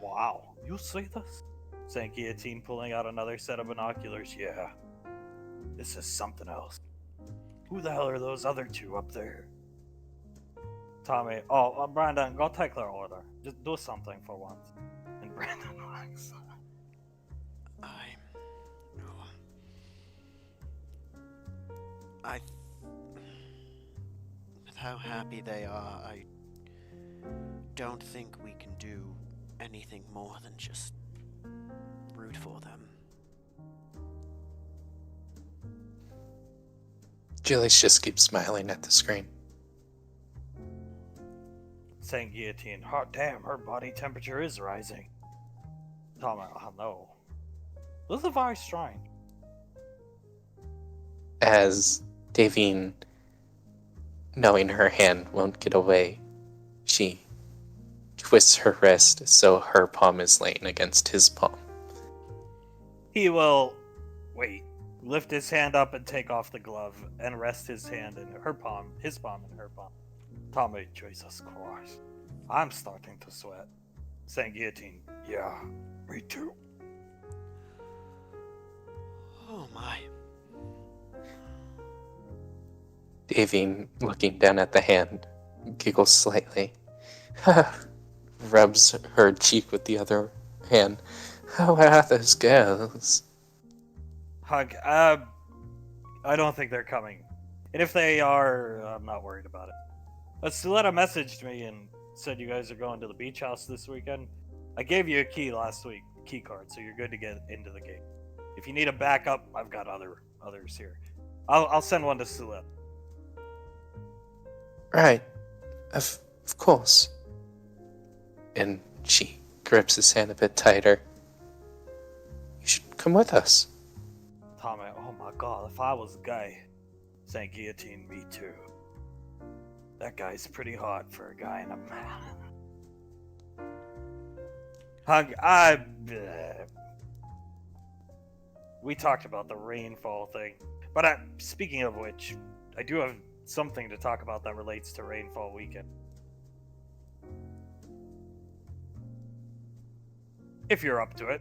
Wow, you see this? Saint Guillotine pulling out another set of binoculars. Yeah. This is something else. Who the hell are those other two up there? Tommy, Brandon, go take their order. Just do something for once. And Brandon looks. With how happy they are, I don't think we can do anything more than just root for them. Julius just keeps smiling at the screen. Saint Guillotine, hot damn, her body temperature is rising. Tommy, oh no. This is very strange. As Davine, knowing her hand won't get away, she twists her wrist so her palm is laying against his palm. He will lift his hand up and take off the glove and rest his hand in her palm, his palm in her palm. Tommy, Jesus Christ. I'm starting to sweat. Saint Guillotine, yeah, me too. Oh my. Davine, looking down at the hand, giggles slightly. Rubs her cheek with the other hand. How are those girls? Hug, I don't think they're coming. And if they are, I'm not worried about it. But Suletta messaged me and said you guys are going to the beach house this weekend. I gave you a key last week, key card, so you're good to get into the game. If you need a backup, I've got others here. I'll send one to Suletta. Right. Of course. And she grips his hand a bit tighter. You should come with us. Tommy, oh my god, if I was gay, Saint Guillotine, me too. That guy's pretty hot for a guy in a man. Hug, we talked about the rainfall thing, but speaking of which, I do have something to talk about that relates to Rainfall Weekend. If you're up to it.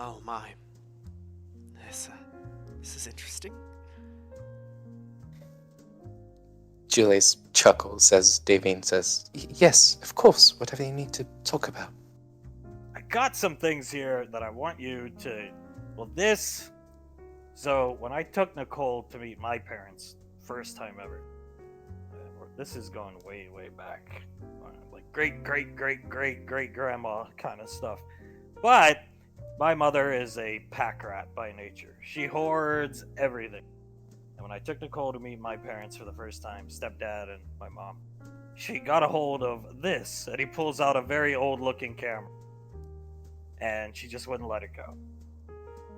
Oh my. This is interesting. Julius chuckles as Davine says, Yes, of course, whatever you need to talk about. I got some things here that I want you to... So, when I took Nicole to meet my parents, first time ever, this is going way, way back. Like great-great-great-great-great-grandma kind of stuff. But my mother is a pack rat by nature. She hoards everything. And when I took Nicole to meet my parents for the first time, stepdad and my mom, she got a hold of this, and he pulls out a very old-looking camera. And she just wouldn't let it go.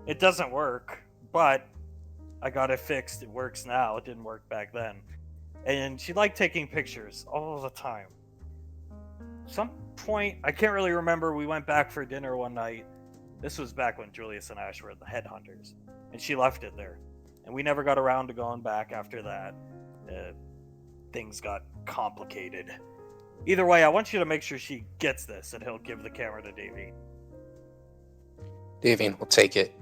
It doesn't work, but I got it fixed. It works now. It didn't work back then. And she liked taking pictures all the time. Some point, I can't really remember, we went back for dinner one night. This was back when Julius and Ash were the headhunters. And she left it there. And we never got around to going back after that. Things got complicated. Either way, I want you to make sure she gets this, and he'll give the camera to Davine. Davine will take it.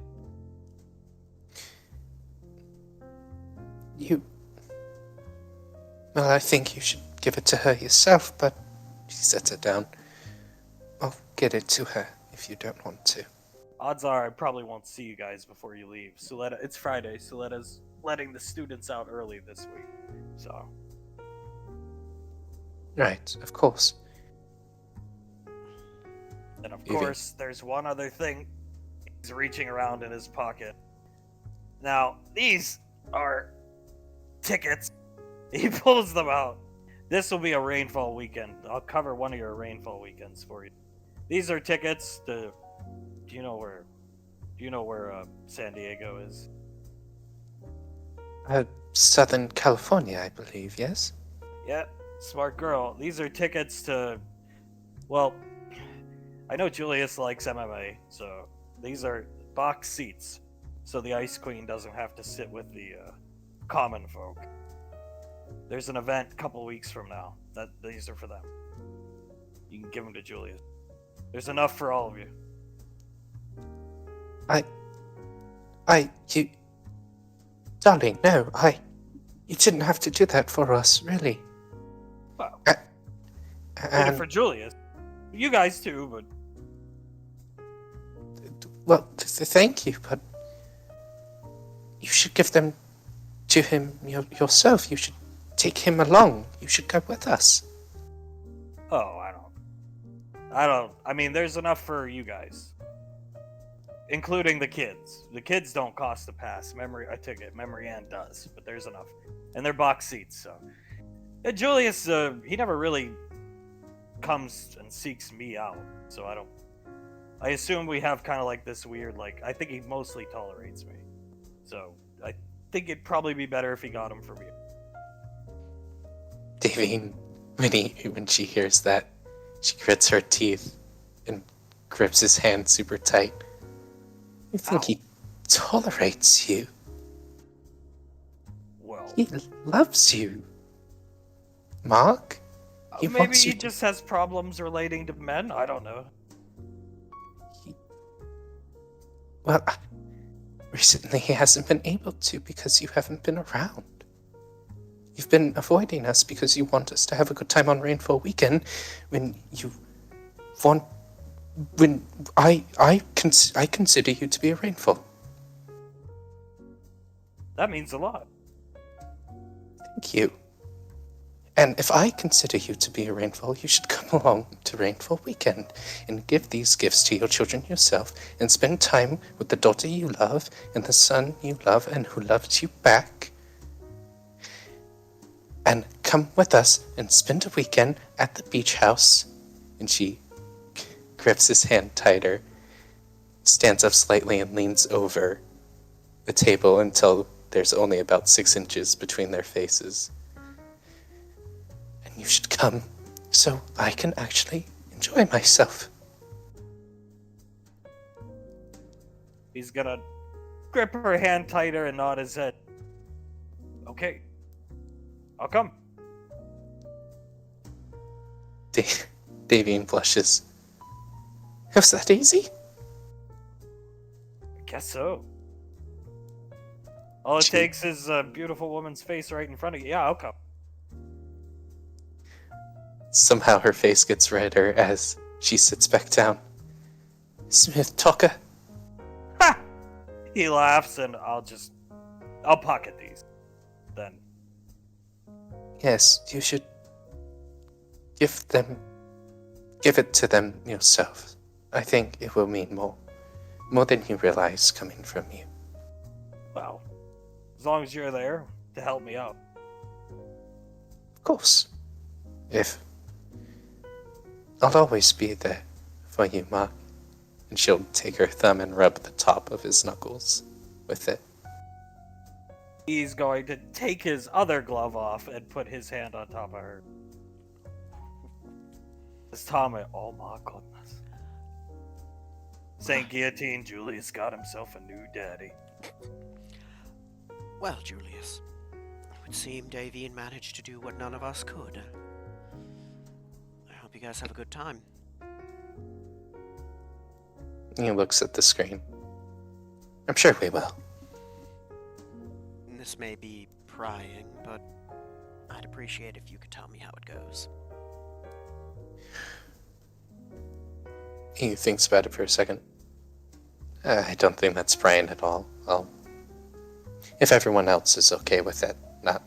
Well, I think you should give it to her yourself, but She sets it down. I'll get it to her if you don't want to. Odds are I probably won't see you guys before you leave. It's Friday, Soletta's letting the students out early this week. So, Right, of course. and of Evie. course, there's one other thing. He's reaching around in his pocket. Now, these are tickets. He pulls them out. This will be a rainfall weekend. I'll cover one of your rainfall weekends for you. These are tickets to. Do you know where San Diego is? Southern California, I believe, yes? Yeah, smart girl. These are tickets to. Well, I know Julius likes MMA, so these are box seats, so the Ice Queen doesn't have to sit with the common folk. There's an event a couple weeks from now. These are for them. You can give them to Julius. There's enough for all of you. Darling, no, you didn't have to do that for us, really. Well, did it for Julius. You guys too, but well, thank you, but you should give them to him yourself. You should take him along. You should go with us. oh, I don't. I mean, there's enough for you guys, including the kids. The kids don't cost a pass. A ticket. Memory Ann does, but there's enough, and they're box seats. So, Julius, he never really comes and seeks me out, so I assume we have kind of like this weird, like, I think he mostly tolerates me. So, I think it'd probably be better if he got him from you. Davine, when she hears that, she grits her teeth and grips his hand super tight. You think he tolerates you? Well, He loves you. Mark? maybe wants he you to- just has problems relating to men? I don't know. Well, recently he hasn't been able to because you haven't been around. You've been avoiding us because you want us to have a good time on Rainfall Weekend when I consider you to be a Rainfall. That means a lot. Thank you. And if I consider you to be a Rainfall, you should come along to Rainfall Weekend and give these gifts to your children yourself and spend time with the daughter you love and the son you love and who loves you back. And come with us and spend a weekend at the beach house. And she grips his hand tighter, stands up slightly and leans over the table until there's only about 6 inches between their faces. And you should come so I can actually enjoy myself. He's gonna grip her hand tighter and nod his head. Okay. I'll come. Davian blushes. Was that easy? I guess so. All it takes is a beautiful woman's face right in front of you. Yeah, I'll come. Somehow her face gets redder as she sits back down. Smith Talker. Ha! He laughs and I'll pocket these. Then. Yes, you should give it to them yourself. I think it will mean more than you realize coming from you. Well, as long as you're there to help me out. Of course. I'll always be there for you, Mark. And she'll take her thumb and rub the top of his knuckles with it. He's going to take his other glove off and put his hand on top of her. This Tommy, oh my goodness. St. Guillotine, Julius got himself a new daddy. Well, Julius, it would seem Davine managed to do what none of us could. I hope you guys have a good time. He looks at the screen. I'm sure we will. This may be prying, but I'd appreciate if you could tell me how it goes. He thinks about it for a second. I don't think that's Brian at all. Well, if everyone else is okay with it, not,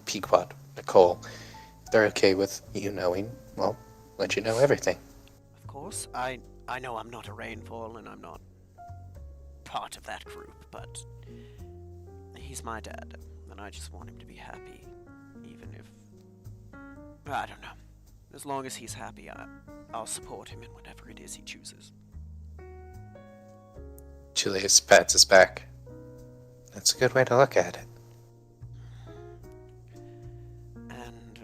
Pequod, Nicole, if they're okay with you knowing, well, let you know everything. Of course, I know I'm not a Rainfall and I'm not part of that group, but he's my dad, and I just want him to be happy, even if... I don't know. As long as he's happy, I'll support him in whatever it is he chooses. Julius pats his back. That's a good way to look at it. And...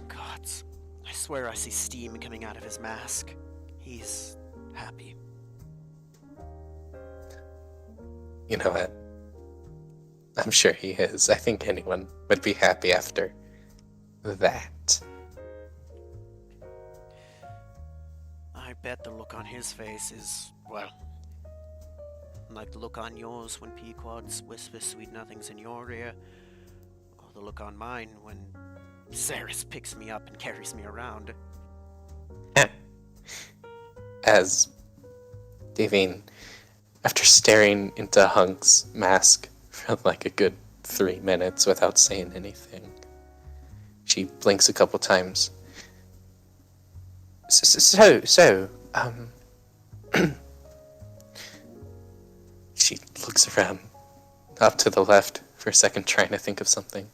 Gods, I swear I see steam coming out of his mask. He's happy. You know what? I'm sure he is. I think anyone would be happy after that. I bet the look on his face is, well, like the look on yours when Pequods whisper sweet nothings in your ear, or the look on mine when Ceres picks me up and carries me around. As Davine, after staring into Hunk's mask for like a good 3 minutes without saying anything, she blinks a couple times. She looks around, up to the left for a second, trying to think of something.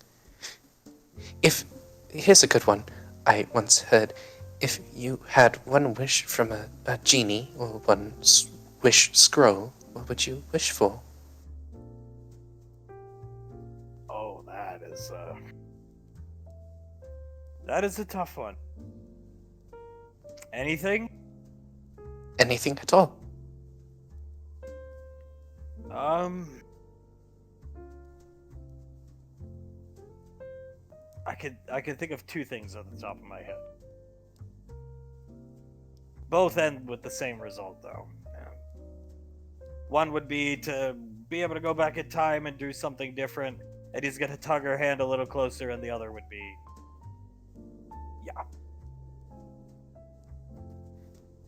Here's a good one. I once heard, if you had one wish from a genie, or one wish scroll, what would you wish for? Oh, that is a tough one. Anything? Anything at all. I can think of 2 things on the top of my head. Both end with the same result, though. One would be to be able to go back in time and do something different, and he's gonna tug her hand a little closer, and the other would be... yeah.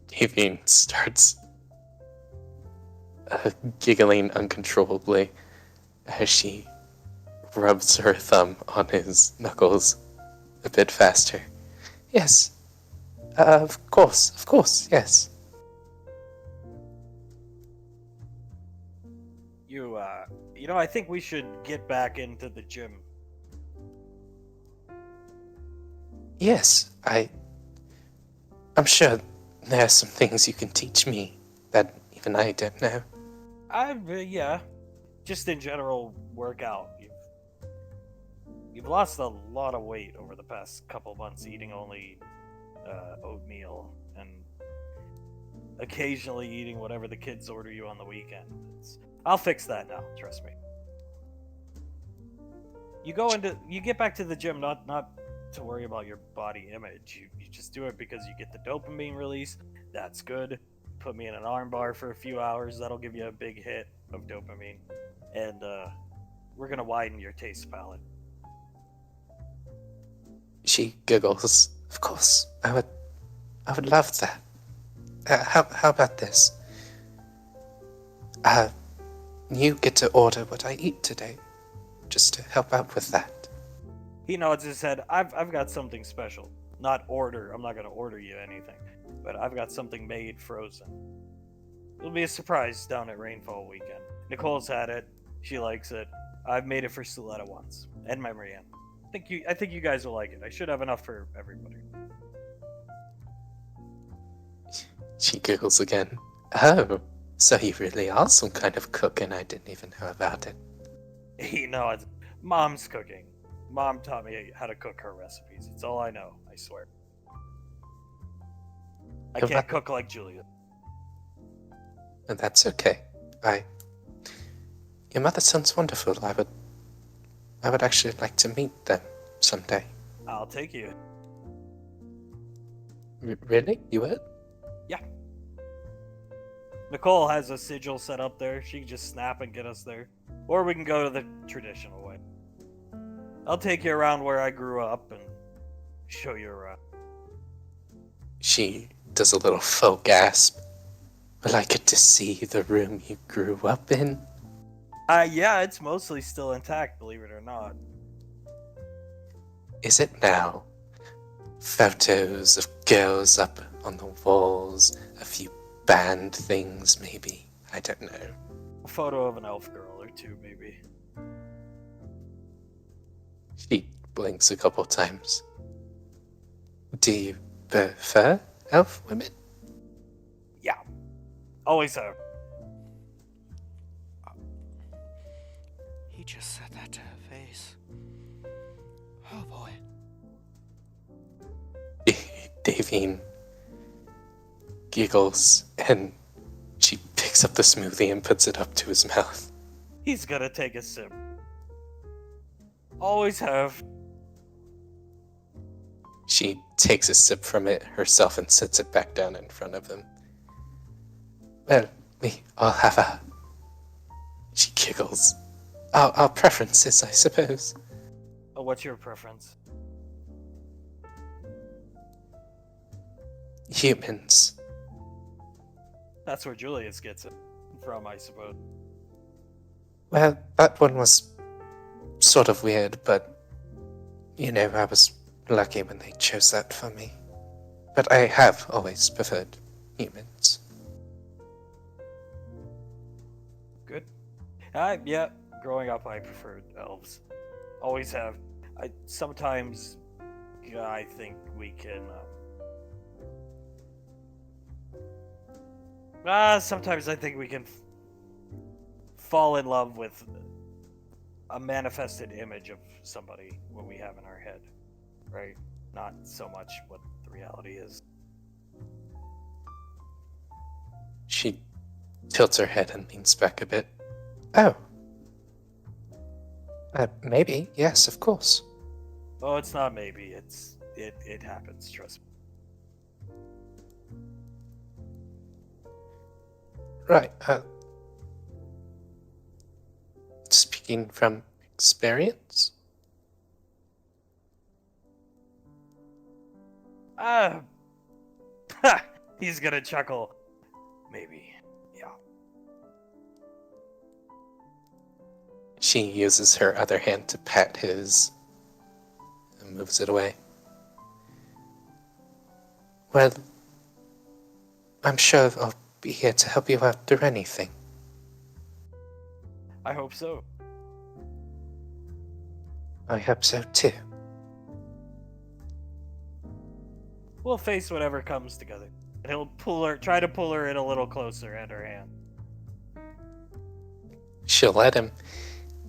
Davine starts giggling uncontrollably as she rubs her thumb on his knuckles a bit faster. Yes, of course, yes. I think we should get back into the gym. Yes, I'm sure there are some things you can teach me that even I don't know. Yeah. Just in general, workout. You've lost a lot of weight over the past couple months, eating only oatmeal and occasionally eating whatever the kids order you on the weekend. I'll fix that now, trust me. You get back to the gym not to worry about your body image. You just do it because you get the dopamine release. That's good. Put me in an arm bar for a few hours. That'll give you a big hit of dopamine. And we're gonna widen your taste palette. She giggles. Of course, I would love that. How about this? You get to order what I eat today, just to help out with that. He nods his head. I've got something special. Not order. I'm not gonna order you anything, but I've got something made frozen. It'll be a surprise down at Rainfall weekend. Nicole's had it. She likes it. I've made it for Suletta once, and my Marianne. I think you guys will like it. I should have enough for everybody. She giggles again. Oh, so you really are some kind of cook and I didn't even know about it. He nods. Mom's cooking. Mom taught me how to cook her recipes. It's all I know, I swear. I can't cook like Julia. And that's okay. Your mother sounds wonderful. I would actually like to meet them someday. I'll take you. Really? You would? Yeah. Nicole has a sigil set up there. She can just snap and get us there. Or we can go to the traditional way. I'll take you around where I grew up and show you around. She does a little faux gasp. Will I get to see the room you grew up in? Yeah, it's mostly still intact, believe it or not. Is it now? Photos of girls up on the walls, a few band things, maybe. I don't know. A photo of an elf girl or two, maybe. She blinks a couple times. Do you prefer elf women? Yeah. Always have. He just said that to her face. Oh boy. Davine giggles and she picks up the smoothie and puts it up to his mouth. He's gonna take a sip. Always have. She takes a sip from it herself and sets it back down in front of him. Well, we all have She giggles. Our preferences, I suppose. Oh, what's your preference? Humans. That's where Julius gets it from, I suppose. Well, that one was sort of weird, but, you know, I was lucky when they chose that for me. But I have always preferred humans. Good. Yeah, growing up I preferred elves. Always have. Sometimes I think we can... sometimes I think we can fall in love with a manifested image of somebody, what we have in our head, right? Not so much what the reality is. She tilts her head and leans back a bit. Oh. Maybe, yes, of course. Oh, it's not maybe, it happens, trust me. Right, speaking from experience? He's gonna chuckle. Maybe, yeah. She uses her other hand to pat his and moves it away. Well, I'm sure I'll be here to help you out through anything. I hope so. I hope so too. We'll face whatever comes together. And he'll try to pull her in a little closer at her hand. She'll let him,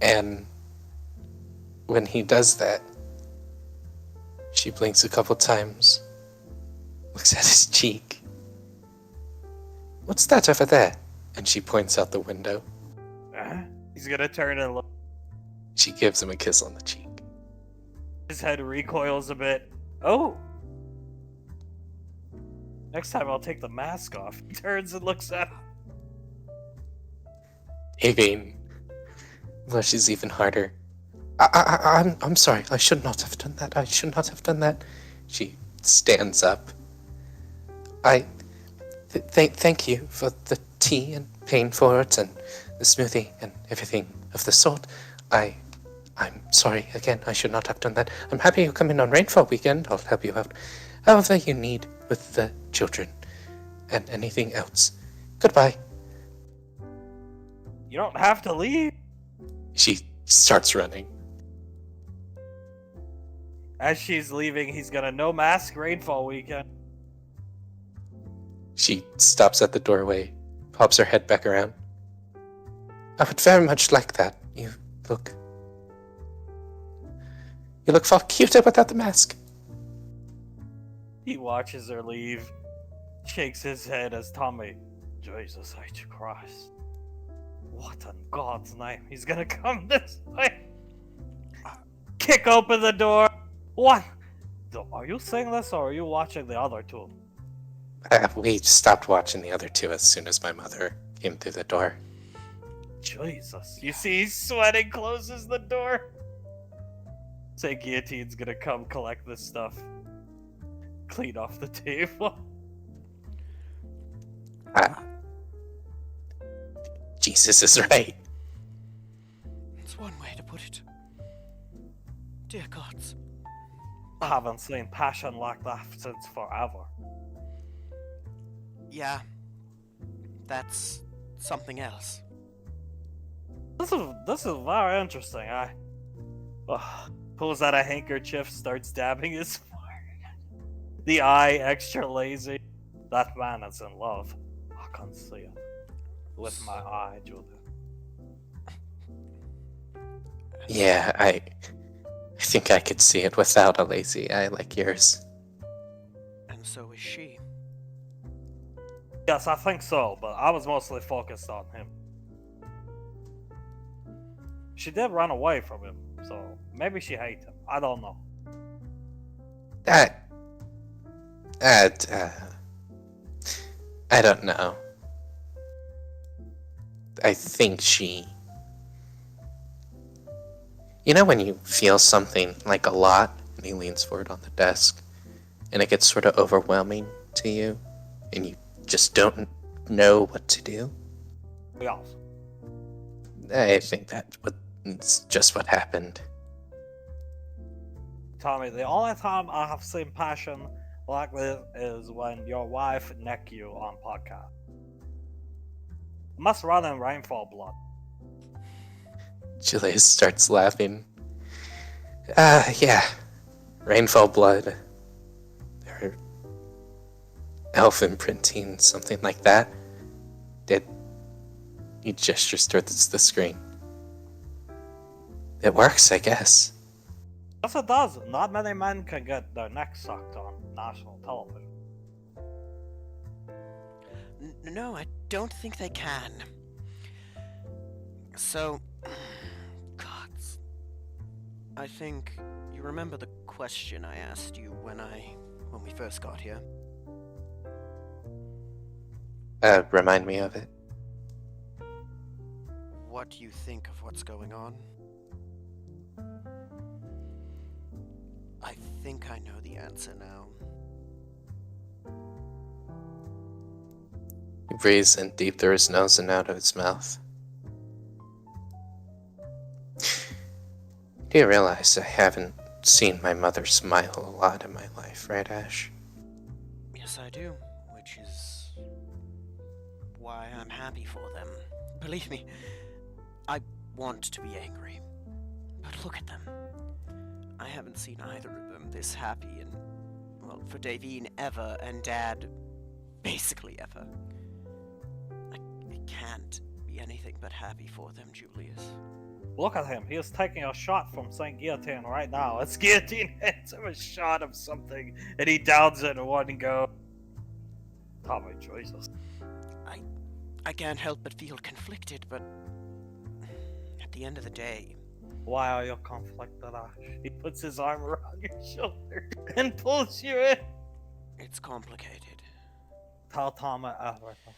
and when he does that, she blinks a couple times, looks at his cheek. What's that over there? And she points out the window. He's gonna turn and look. She gives him a kiss on the cheek. His head recoils a bit. Oh! Next time I'll take the mask off. He turns and looks at him. Davine blushes even harder. I'm sorry. I should not have done that. I should not have done that. She stands up. Thank you for the tea and paying for it and the smoothie and everything of the sort. I'm sorry again. I should not have done that. I'm happy you come in on Rainfall weekend. I'll help you out however you need with the children and anything else. Goodbye. You don't have to leave. She starts running. As she's leaving, he's gonna no mask Rainfall weekend. She stops at the doorway, pops her head back around. I would very much like that. You look far cuter without the mask. He watches her leave, shakes his head as Tommy, Jesus H. Christ. What in God's name? He's gonna come this way. Kick open the door. What? Are you saying this or are you watching the other two? We stopped watching the other two as soon as my mother came through the door. Jesus. You see he's sweating, closes the door. Say Guillotine's gonna come collect this stuff. clean off the table. Ah, Jesus is right. It's one way to put it. Dear gods. I haven't seen passion like that since forever. Yeah. That's something else. This is very interesting. Pulls out a handkerchief, starts dabbing his forehead. The eye extra lazy. That man is in love. I can see it with my eye, Julia. Yeah, I think I could see it without a lazy eye like yours. And so is she. Yes, I think so, but I was mostly focused on him. She did run away from him, so maybe she hates him. I don't know. That, that, I don't know. I think she... You know when you feel something like a lot, and he leans forward on the desk, and it gets sort of overwhelming to you, and you just don't know what to do? Yes. I think it's just what happened. Tommy, the only time I have seen passion like this is when your wife neck you on podcast. Must run in rainfall blood. Julius starts laughing. Yeah. Rainfall blood. Or elf imprinting, something like that. He gestures towards the screen. It works, I guess. Yes, it does. Not many men can get their necks sucked on national television. No, I don't think they can. So, gods. I think you remember the question I asked you when we first got here. Remind me of it. What do you think of what's going on? I think I know the answer now. He breathes in deep through his nose and out of his mouth. Do you realize I haven't seen my mother smile a lot in my life, right, Ash? Yes, I do, which is why I'm happy for them. Believe me, I want to be angry, but look at them. I haven't seen either of them this happy in, well, for Davine ever, and Dad basically ever. I can't be anything but happy for them, Julius. Look at him. He is taking a shot from St. Guillotine right now. It's Guillotine hands him a shot of something, and he downs it in one go. Tommy, Jesus. I can't help but feel conflicted, but at the end of the day... Why are you conflicted, Ash? He puts his arm around your shoulder and pulls you in. It's complicated. Tell Tommy everything.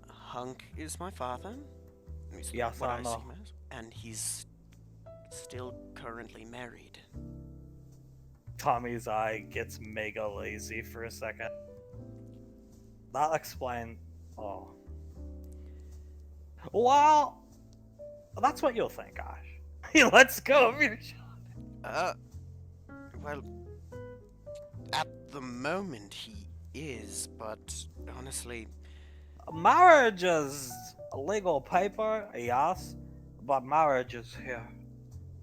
Hunk is my father. He's Yes, what I know. see him as, and he's still currently married. Tommy's eye gets mega lazy for a second. That'll explain. Oh. Well, that's what you'll think, Ash. He lets go of your shot. Well, at the moment he is, but honestly... Marriage is a legal paper, yes, but marriage is here.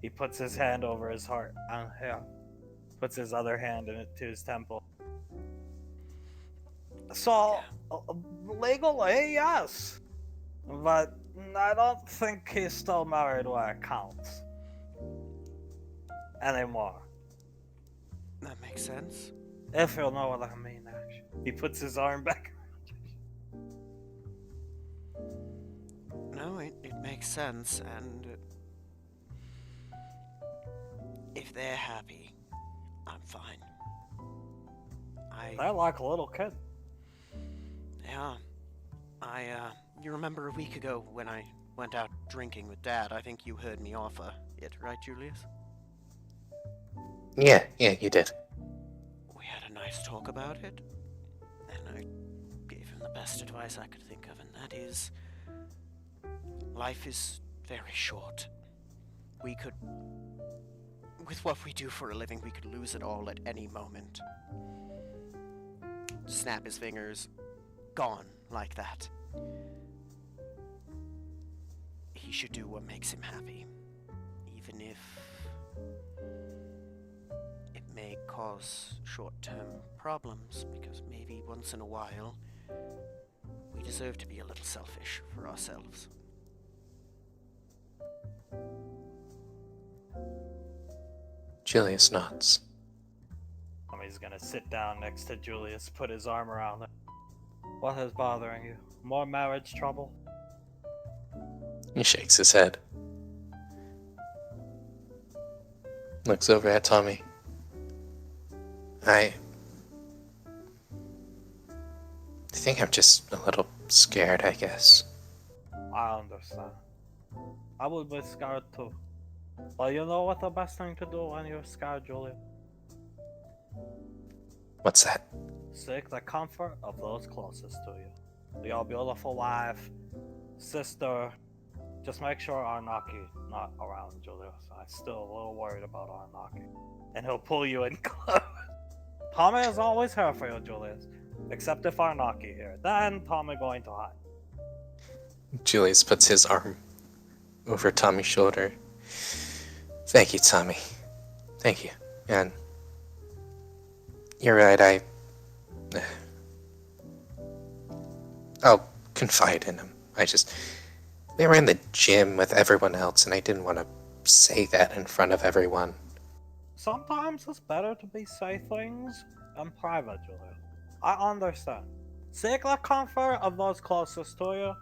He puts his hand over his heart and here. Puts his other hand to his temple. So, legally, yes. But I don't think he's still married where it counts. Anymore. That makes sense. If you know what I mean, Ash. He puts his arm back around you. No, it makes sense, and... if they're happy, I'm fine. They're like a little kid. Yeah. You remember a week ago when I went out drinking with Dad? I think you heard me offer it, right, Julius? Yeah, you did. We had a guys talk about it, and I gave him the best advice I could think of, and that is, life is very short. We could, with what we do for a living, we could lose it all at any moment. Snap his fingers, gone like that. He should do what makes him happy, even if it may cause short-term problems, because maybe once in a while we deserve to be a little selfish for ourselves. Julius nods. Tommy's gonna sit down next to Julius, put his arm around him. What is bothering you? More marriage trouble? He shakes his head. Looks over at Tommy. I think I'm just a little scared, I guess. I understand. I would be scared too. But you know what the best thing to do when you're scared, Julius? What's that? Seek the comfort of those closest to you. Your beautiful wife, sister. Just make sure Arnaki not around, Julius. I'm still a little worried about Arnaki. And he'll pull you in close. Tommy is always here for you, Julius. Except if Arnaki here. Then Tommy going to hide. Julius puts his arm over Tommy's shoulder. Thank you, Tommy. Thank you. And you're right, I'll confide in him. We were in the gym with everyone else, and I didn't want to say that in front of everyone. Sometimes it's better to be say things in private, Julius. I understand. Seek the comfort of those closest to you.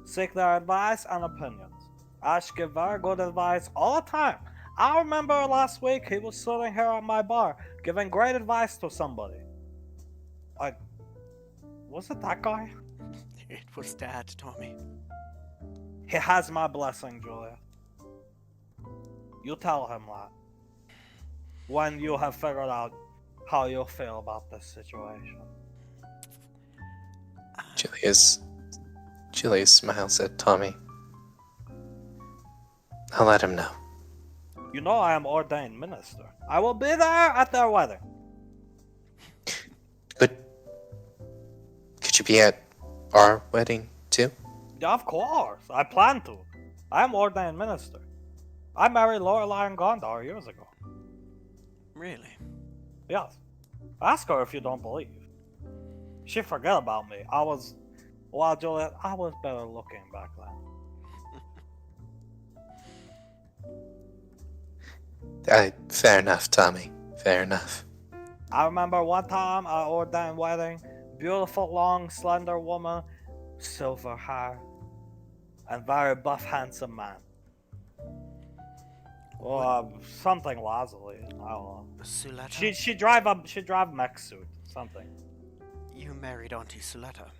Seek their advice and opinions. Ash give very good advice all the time. I remember last week he was sitting here at my bar giving great advice to somebody. Was it that guy? It was Dad, Tommy. He has my blessing, Julia. You tell him that. When you have figured out how you feel about this situation. Julius smiles at Tommy. I'll let him know. You know I am ordained minister. I will be there at their wedding. Could you be at our wedding too? Yeah, of course. I plan to. I am ordained minister. I married Lorelai and Gondar years ago. Really? Yes. Ask her if you don't believe. She forget about me. Juliet, I was better looking back then. Fair enough, Tommy. Fair enough. I remember one time I ordained wedding, beautiful, long, slender woman, silver hair, and very buff, handsome man. Something Lazuli. I don't know. Suletta? She drive mech suit. Something. You married Auntie Suletta.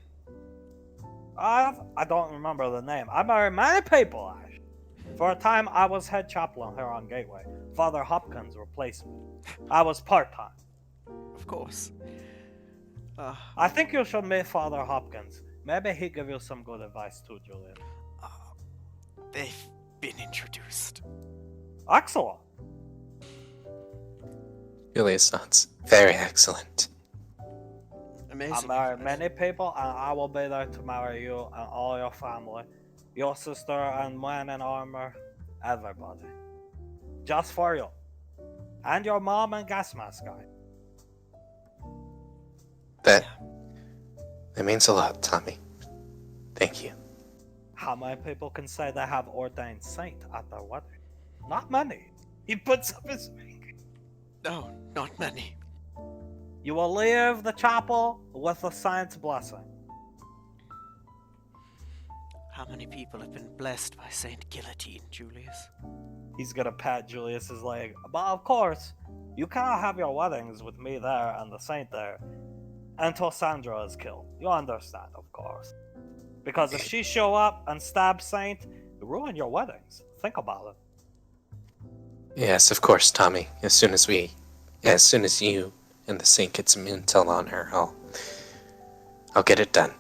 I don't remember the name. I married many people, Ash. For a time, I was head chaplain here on Gateway. Father Hopkins replaced me. I was part-time. Of course. I think you should meet Father Hopkins. Maybe he give you some good advice too, Julian. They've been introduced. Excellent. Julius nods. Very excellent. Amazing. I married many people, and I will be there to marry you and all your family. Your sister and man in armor. Everybody. Just for you. And your mom and gas mask guy. That means a lot, Tommy. Thank you. How many people can say they have ordained saint at their wedding? Not many. He puts up his finger. No, not many. You will leave the chapel with the saint's blessing. How many people have been blessed by Saint Guillotine, Julius? He's gonna pat Julius's leg. But of course, you cannot have your weddings with me there and the saint there until Sandra is killed. You understand, of course. Because if she show up and stab Saint, you ruin your weddings. Think about it. Yes, of course, Tommy. As soon as you and the Saint gets some intel on her, I'll get it done.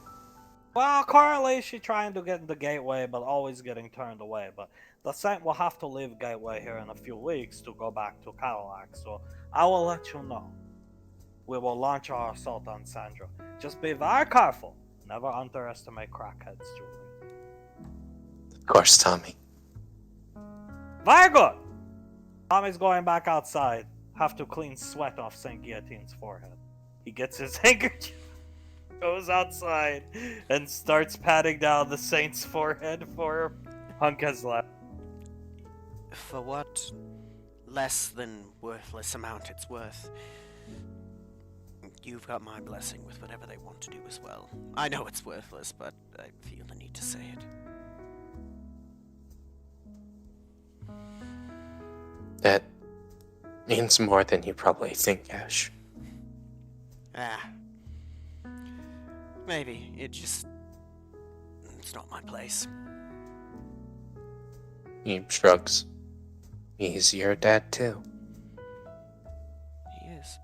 Well, currently she's trying to get in the gateway, but always getting turned away. But the Saint will have to leave gateway here in a few weeks to go back to Cadillac, so I will let you know. We will launch our assault on Sandra. Just be very careful. Never underestimate crackheads, Julie. Of course, Tommy. Very good! Tommy's going back outside. Have to clean sweat off St. Guillotine's forehead. He gets his handkerchief, goes outside, and starts patting down the Saint's forehead for him. Hunk has left. For what less than worthless amount it's worth, you've got my blessing with whatever they want to do as well. I know it's worthless, but I feel the need to say it. That means more than you probably think, Ash. Maybe. It's not my place. He shrugs. He's your dad, too. He is.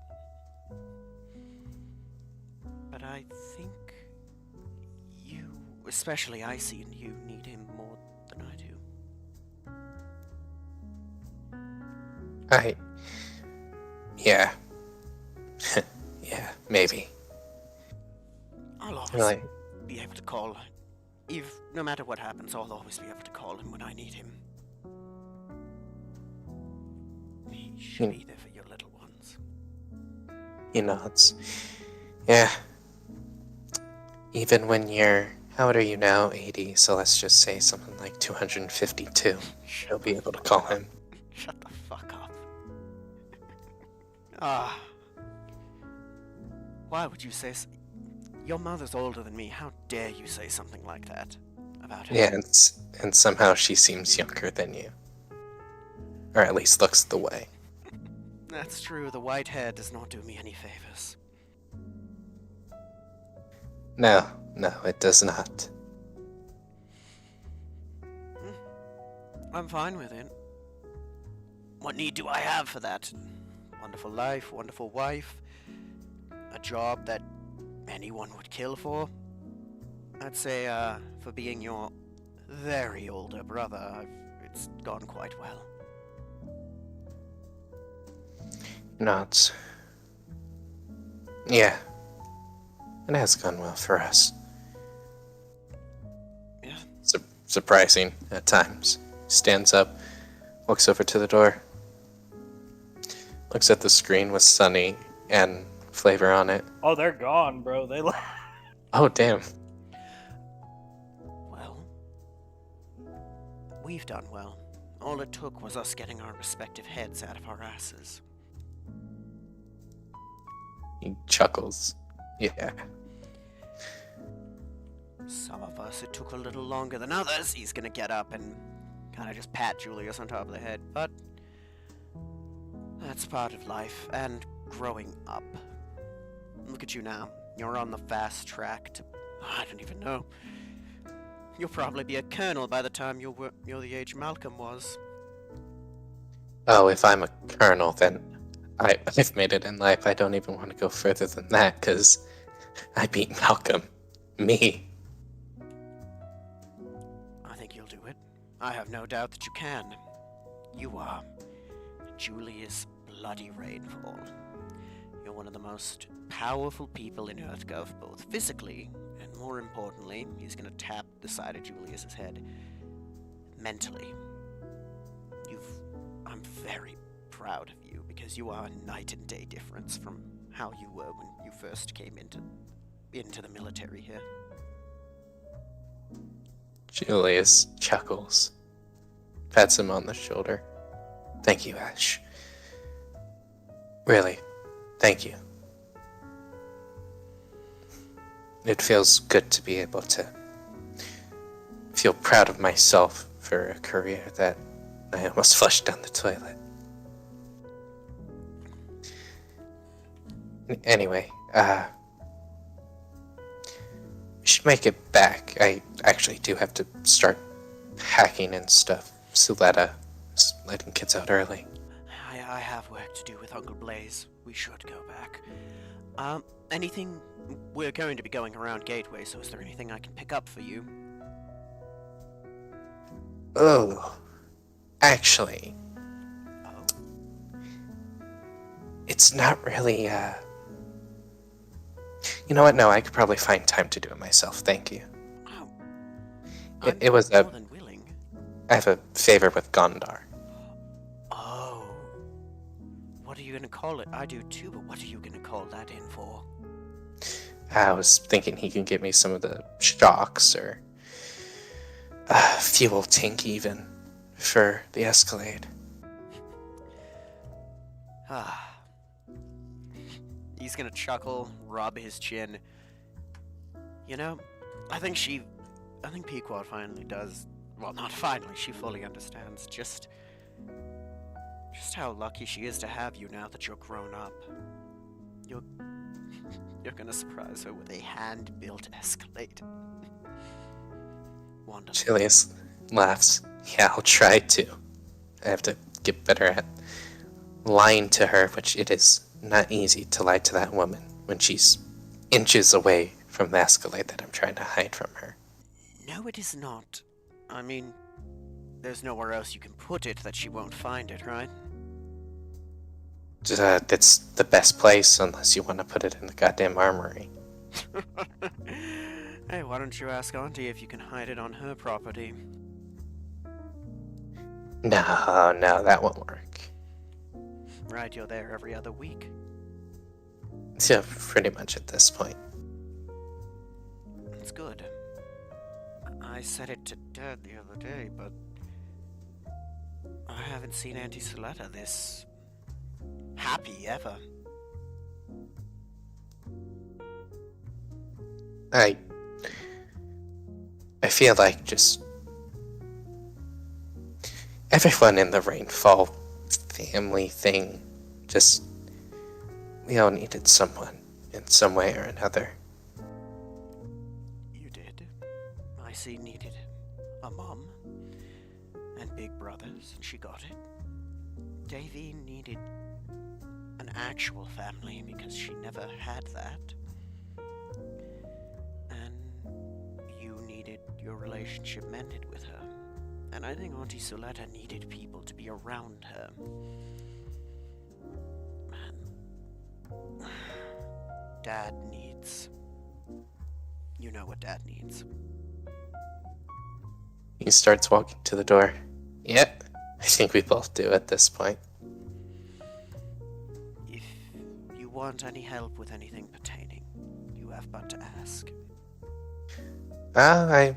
But I think you, especially Icy and you, need him more than I do. Yeah. Yeah, maybe. I'll always Really? be able to call. No matter what happens, I'll always be able to call him when I need him. He should be there for your little ones. He nods. Yeah. Even when you're... How old are you now? 80, so let's just say something like 252. You'll be able to call him. Shut the fuck up. Ah. Why would you say Your mother's older than me. How dare you say something like that about her? Yeah, and somehow she seems younger than you. Or at least looks the way. That's true. The white hair does not do me any favors. No, it does not. I'm fine with it. What need do I have for that? Wonderful life, wonderful wife, a job that anyone would kill for. I'd say, for being your very older brother, it's gone quite well. Nods. Yeah. It has gone well for us. Yeah. Surprising at times. Stands up, walks over to the door, looks at the screen with Sunny and Flavor on it. Oh, they're gone, bro. They left. Oh, damn. Well, we've done well. All it took was us getting our respective heads out of our asses. He chuckles. Yeah. Some of us, it took a little longer than others. He's gonna get up and kind of just pat Julius on top of the head, but that's part of life and growing up. Look at you now. You're on the fast track to... I don't even know. You'll probably be a colonel by the time you're the age Malcolm was. Oh, if I'm a colonel, then I've made it in life. I don't even want to go further than that, because I beat Malcolm. Me. I think you'll do it. I have no doubt that you can. You are Julius Bloody Rainfall. You're one of the most powerful people in EarthGov, both physically, and more importantly, he's gonna tap the side of Julius's head, mentally. I'm very proud of you, because you are a night and day difference from how you were when you first came into the military here. Julius chuckles, pats him on the shoulder. Thank you, Ash. Really, thank you. It feels good to be able to feel proud of myself for a career that I almost flushed down the toilet. Anyway, we should make it back. I actually do have to start packing and stuff. Suletta is letting kids out early. I have work to do with Uncle Blaze. We should go back. Anything? We're going to be going around Gateway, so is there anything I can pick up for you? Oh, actually, Oh? it's not really, You know what? No, I could probably find time to do it myself. Thank you. Oh. It was more a. than willing. I have a favor with Gondar. Oh. What are you gonna call it? I do too, but what are you gonna call that in for? I was thinking he can give me some of the shocks or fuel tank even for the Escalade. Ah. He's gonna chuckle, rub his chin. You know, I think Pequod finally does. Well, not finally, she fully understands just how lucky she is to have you now that you're grown up. You're gonna surprise her with a hand-built Escalade. Wonderful. Julius laughs. Yeah, I'll try to. I have to get better at lying to her, which it is not easy to lie to that woman when she's inches away from the Escalade that I'm trying to hide from her. No, it is not. I mean, there's nowhere else you can put it that she won't find it, right? That's the best place, unless you want to put it in the goddamn armory. Hey, why don't you ask Auntie if you can hide it on her property? No, that won't work. Right, you're there every other week. Yeah, pretty much at this point. That's good. I said it to Dad the other day, but I haven't seen Auntie Soletta this happy ever. I feel like just everyone in the Rainfall family thing, just we all needed someone in some way or another. You did. I see needed a mom and big brothers, and she got it. Davy needed an actual family because she never had that. And you needed your relationship mended with her. And I think Auntie Soletta needed people to be around her. Man. Dad needs... You know what Dad needs. He starts walking to the door. Yep, I think we both do at this point. If you want any help with anything pertaining, you have but to ask. I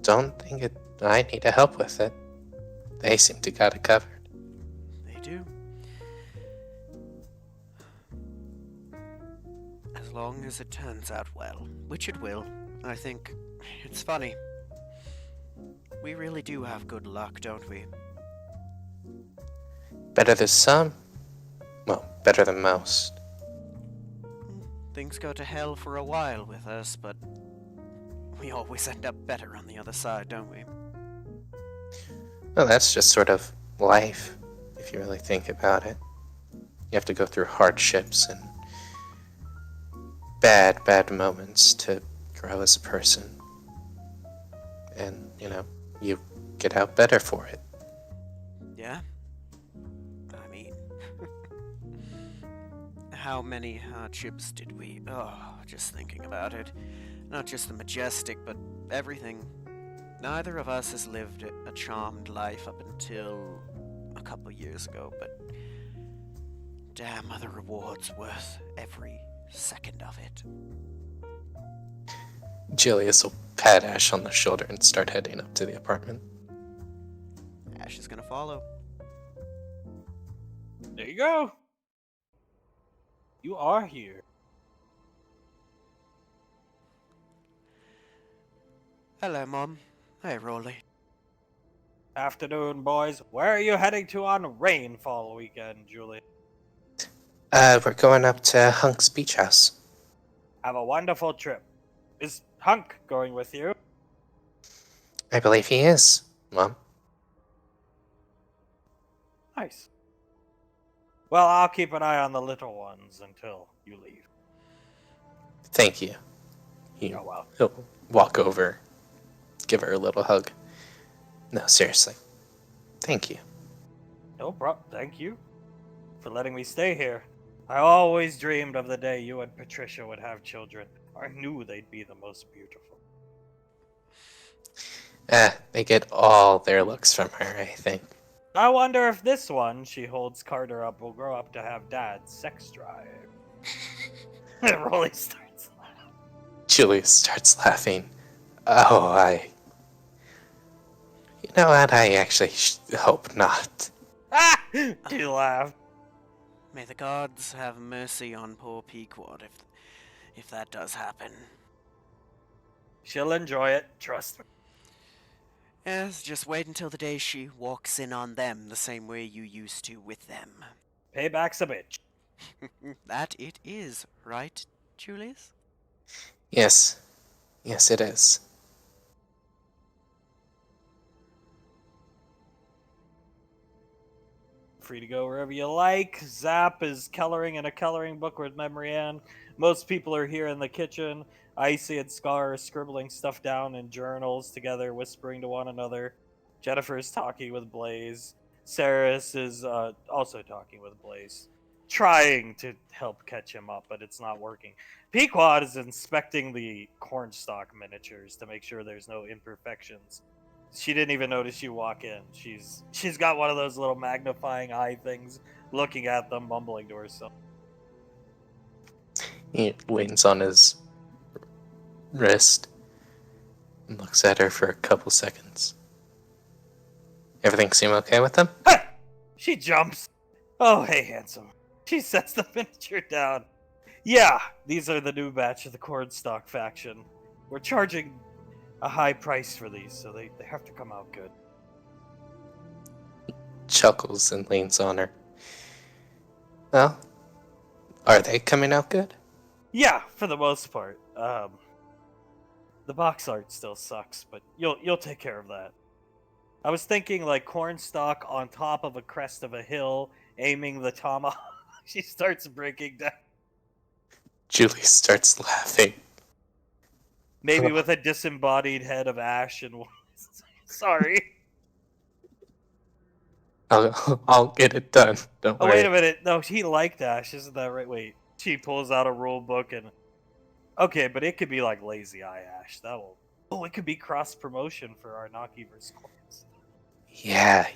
don't think I need to help with it. They seem to got it covered. They do. As long as it turns out well, which it will. I think it's funny. We really do have good luck, don't we? Better than some? Well, better than most. Things go to hell for a while with us, but we always end up better on the other side, don't we? Well, that's just sort of life, if you really think about it. You have to go through hardships and bad moments to grow as a person. And, you get out better for it. Yeah? I mean... how many hardships did we... Oh, just thinking about it. Not just the majestic, but everything. Neither of us has lived a charmed life up until a couple years ago, but damn, are the rewards worth every second of it. Julius will pat Ash on the shoulder and start heading up to the apartment. Ash is gonna follow. There you go. You are here. Hello, Mom. Hey, Rolly. Afternoon, boys. Where are you heading to on Rainfall weekend, Julie? We're going up to Hunk's beach house. Have a wonderful trip. Is Hunk going with you? I believe he is, Mom. Nice. Well, I'll keep an eye on the little ones until you leave. Thank you. Oh, well. He'll walk over, give her a little hug. No, seriously. Thank you. No problem. Thank you for letting me stay here. I always dreamed of the day you and Patricia would have children. I knew they'd be the most beautiful. They get all their looks from her, I think. I wonder if this one she holds Carter up will grow up to have Dad's sex drive. Rolly starts laughing. Julius starts laughing. Oh, You know what? I actually hope not. Ah! She laughed. May the gods have mercy on poor Pequod if that does happen. She'll enjoy it, trust me. Yes, just wait until the day she walks in on them the same way you used to with them. Payback's a bitch. That it is, right, Julius? Yes. Yes, it is. Free to go wherever you like. Zap is coloring in a coloring book with Memory Ann. Most people are here in the kitchen. Icy and Scar are scribbling stuff down in journals together, whispering to one another. Jennifer is talking with Blaze. Saris is also talking with Blaze, trying to help catch him up, but it's not working. Pequod is inspecting the cornstalk miniatures to make sure there's no imperfections. She didn't even notice you walk in. She's got one of those little magnifying eye things, looking at them, mumbling to herself. He leans on his wrist and looks at her for a couple seconds. Everything seem okay with them? Ha! She jumps. Oh, hey, handsome. She sets the miniature down. Yeah, these are the new batch of the Cornstalk faction. We're charging a high price for these, so they have to come out good. Chuckles and leans on her. Well, are they coming out good? Yeah, for the most part. The box art still sucks, but you'll take care of that. I was thinking like Cornstalk on top of a crest of a hill, aiming the tomahawk. She starts breaking down. Julie starts laughing. Maybe with a disembodied head of Ash and sorry. I'll get it done. Don't Oh worry. wait a minute. No, he liked Ash, isn't that right? Wait. She pulls out a rule book and okay, but it could be like Lazy Eye Ash. That will. Oh, it could be cross promotion for Arnaki versus Corns. Yeah.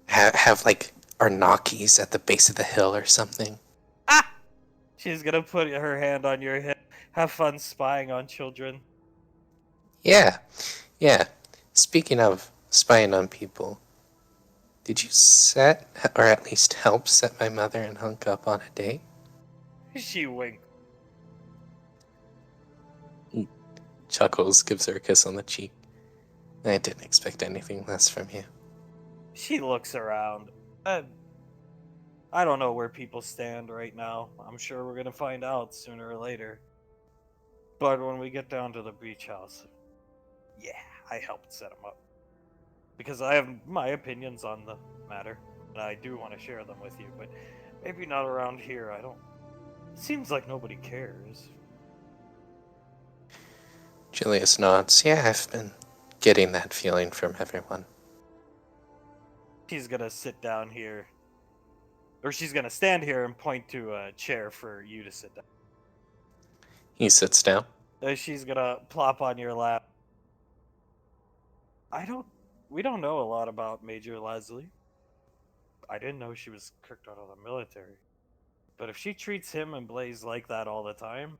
Have like Arnakis at the base of the hill or something. Ah! She's gonna put her hand on your hip. Have fun spying on children. Yeah. Speaking of spying on people, did you set, or at least help set my mother and Hunk up on a date? She winked. Chuckles, gives her a kiss on the cheek. I didn't expect anything less from you. She looks around. I don't know where people stand right now. I'm sure we're gonna find out sooner or later. But when we get down to the beach house, yeah, I helped set him up. Because I have my opinions on the matter, and I do want to share them with you, but maybe not around here. I don't. It seems like nobody cares. Julius nods. Yeah, I've been getting that feeling from everyone. She's gonna sit down here, or she's gonna stand here and point to a chair for you to sit down. He sits down. She's gonna plop on your lap. We don't know a lot about Major Leslie. I didn't know she was kicked out of the military. But if she treats him and Blaze like that all the time,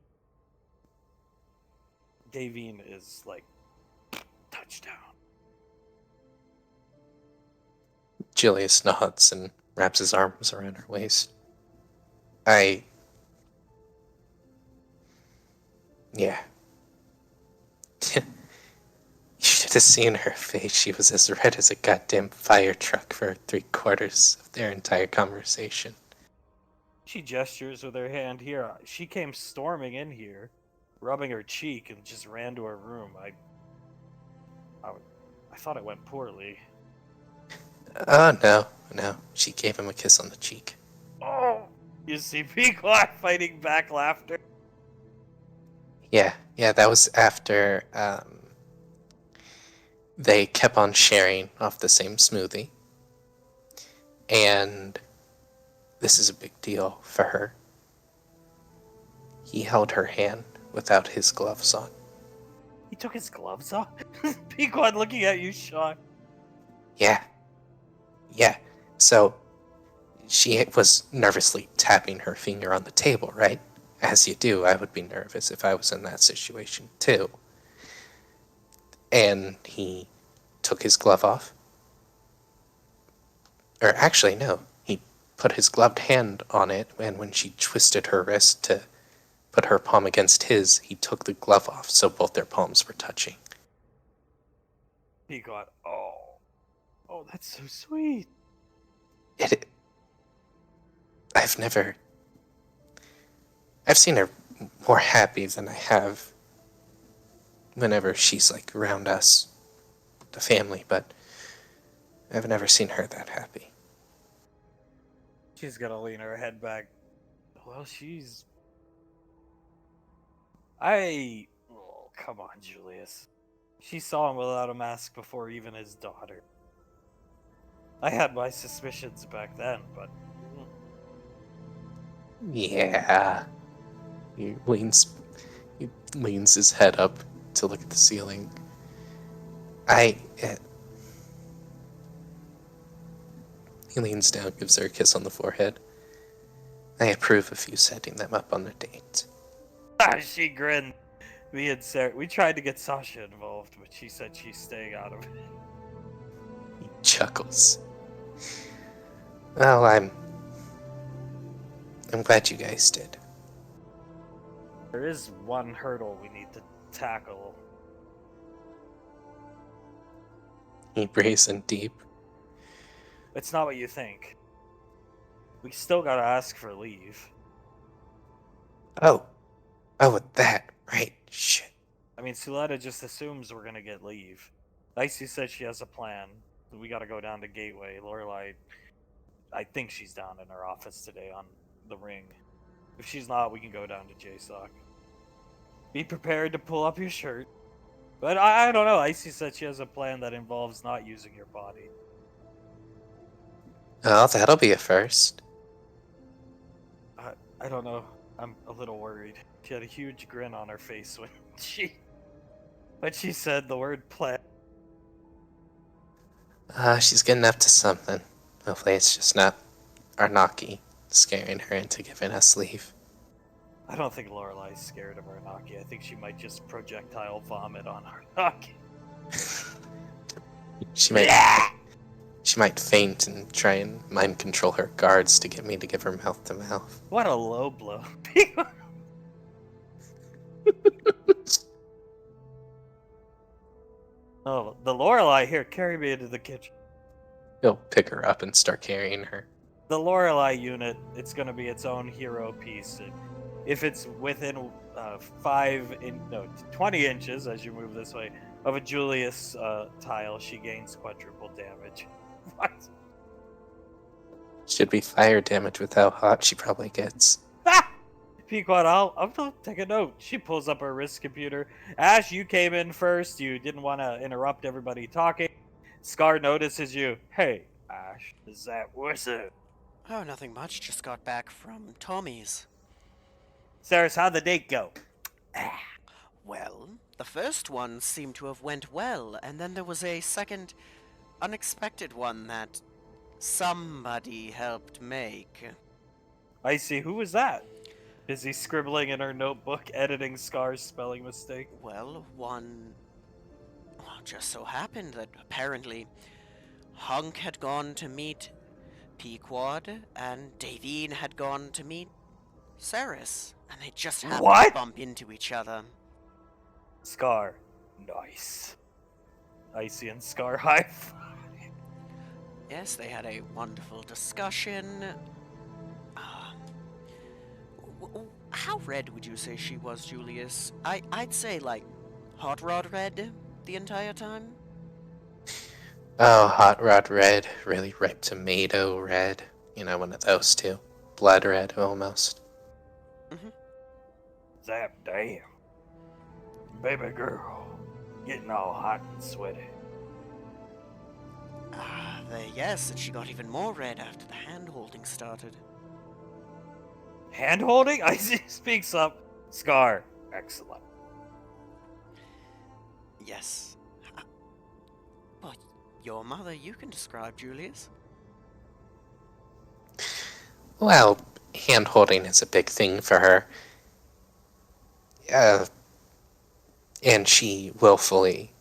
Davine is like, touchdown. Julius nods and wraps his arms around her waist. Yeah. You should have seen her face. She was as red as a goddamn fire truck for 3/4 of their entire conversation. She gestures with her hand here. She came storming in here, rubbing her cheek, and just ran to her room. I thought it went poorly. Oh, no. She gave him a kiss on the cheek. Oh! You see Pequod fighting back laughter. Yeah, that was after they kept on sharing off the same smoothie. And this is a big deal for her. He held her hand without his gloves on. He took his gloves off? Pequod looking at you, shocked. Yeah. So she was nervously tapping her finger on the table, right? As you do, I would be nervous if I was in that situation too. And he took his glove off. Or actually, no. He put his gloved hand on it, and when she twisted her wrist to put her palm against his, he took the glove off, so both their palms were touching. Pequod, oh, that's so sweet. I've seen her more happy than I have whenever she's like around us, the family, but I've never seen her that happy. She's gonna lean her head back. Well, she's... Oh, come on, Julius. She saw him without a mask before even his daughter. I had my suspicions back then, but... Yeah. He leans his head up to look at the ceiling. He leans down, gives her a kiss on the forehead. I approve of you setting them up on a date. She grinned. Me and Sarah, we tried to get Sasha involved, but she said she's staying out of it. He chuckles. Well, I'm glad you guys did. There is one hurdle we need to tackle. He breathes in deep. It's not what you think. We still gotta ask for leave. Oh, with that, right? Shit. I mean, Suletta just assumes we're gonna get leave. Icy said she has a plan. We gotta go down to Gateway. Lorelai, I think she's down in her office today on the ring. If she's not, we can go down to JSOC. Be prepared to pull up your shirt. But I don't know. Icy said she has a plan that involves not using your body. Oh, that'll be a first. I don't know. I'm a little worried. She had a huge grin on her face when she said the word plan. She's getting up to something. Hopefully it's just not Arnaki scaring her into giving us leave. I don't think Lorelai's scared of Arnaki. I think she might just projectile vomit on Arnaki. She might faint and try and mind control her guards to get me to give her mouth to mouth. What a low blow. Oh, the Lorelai here, carry me into the kitchen. He'll pick her up and start carrying her. The Lorelai unit, it's going to be its own hero piece. If it's within 20 inches as you move this way of a Julius tile, she gains quadruple damage. What? Should be fire damage with how hot she probably gets. Pequod, I'll take a note. She pulls up her wrist computer. Ash, you came in first. You didn't want to interrupt everybody talking. Scar notices you. Hey, Ash, is that wizard? Oh, nothing much. Just got back from Tommy's. Saris, how'd the date go? Well, the first one seemed to have went well, and then there was a second unexpected one that somebody helped make. I see. Who was that? Busy scribbling in her notebook, editing Scar's spelling mistake. Well, just so happened that apparently Hunk had gone to meet Pequod, and Davine had gone to meet Saris, and they just happened What? to bump into each other. Scar. Nice. Icy and Scar high five. Yes, they had a wonderful discussion. How red would you say she was, Julius? I'd say, like, hot rod red the entire time. Oh, hot rod red, really ripe tomato red. You know, one of those two. blood red almost. Zap, damn. Baby girl. Getting all hot and sweaty. Yes, and she got even more red after the hand-holding started. Hand holding? Icy speaks up. Scar. Excellent. Yes. But your mother, you can describe, Julius. Well, hand holding is a big thing for her. And she willfully.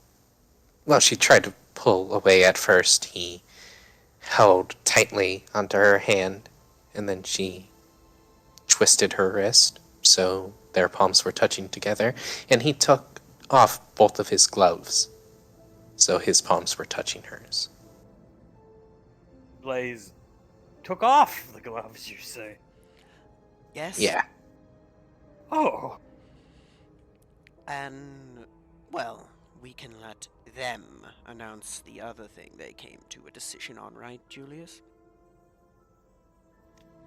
Well, she tried to pull away at first. He held tightly onto her hand, and then she twisted her wrist so their palms were touching together, and he took off both of his gloves so his palms were touching hers. Blaze took off the gloves, you say? Yes? Yeah. Oh. And, well, we can let them announce the other thing they came to a decision on, right, Julius?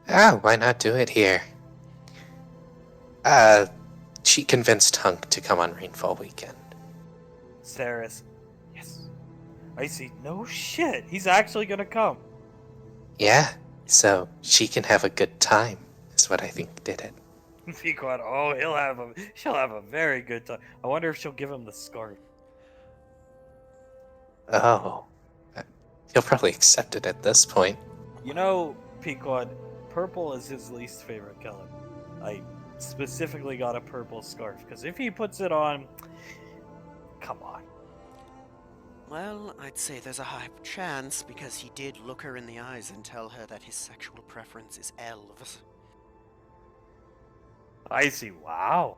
Ah, why not do it here? She convinced Hunk to come on Rainfall weekend. Saris. Yes. Icy. No shit. He's actually gonna come. Yeah, so she can have a good time, is what I think did it. Pequod. Oh, she'll have a very good time. I wonder if she'll give him the scarf. Oh. He'll probably accept it at this point. You know, Pequod, purple is his least favorite color. I specifically got a purple scarf, because if he puts it on, come on. Well, I'd say there's a high chance because he did look her in the eyes and tell her that his sexual preference is elves. Icy, wow.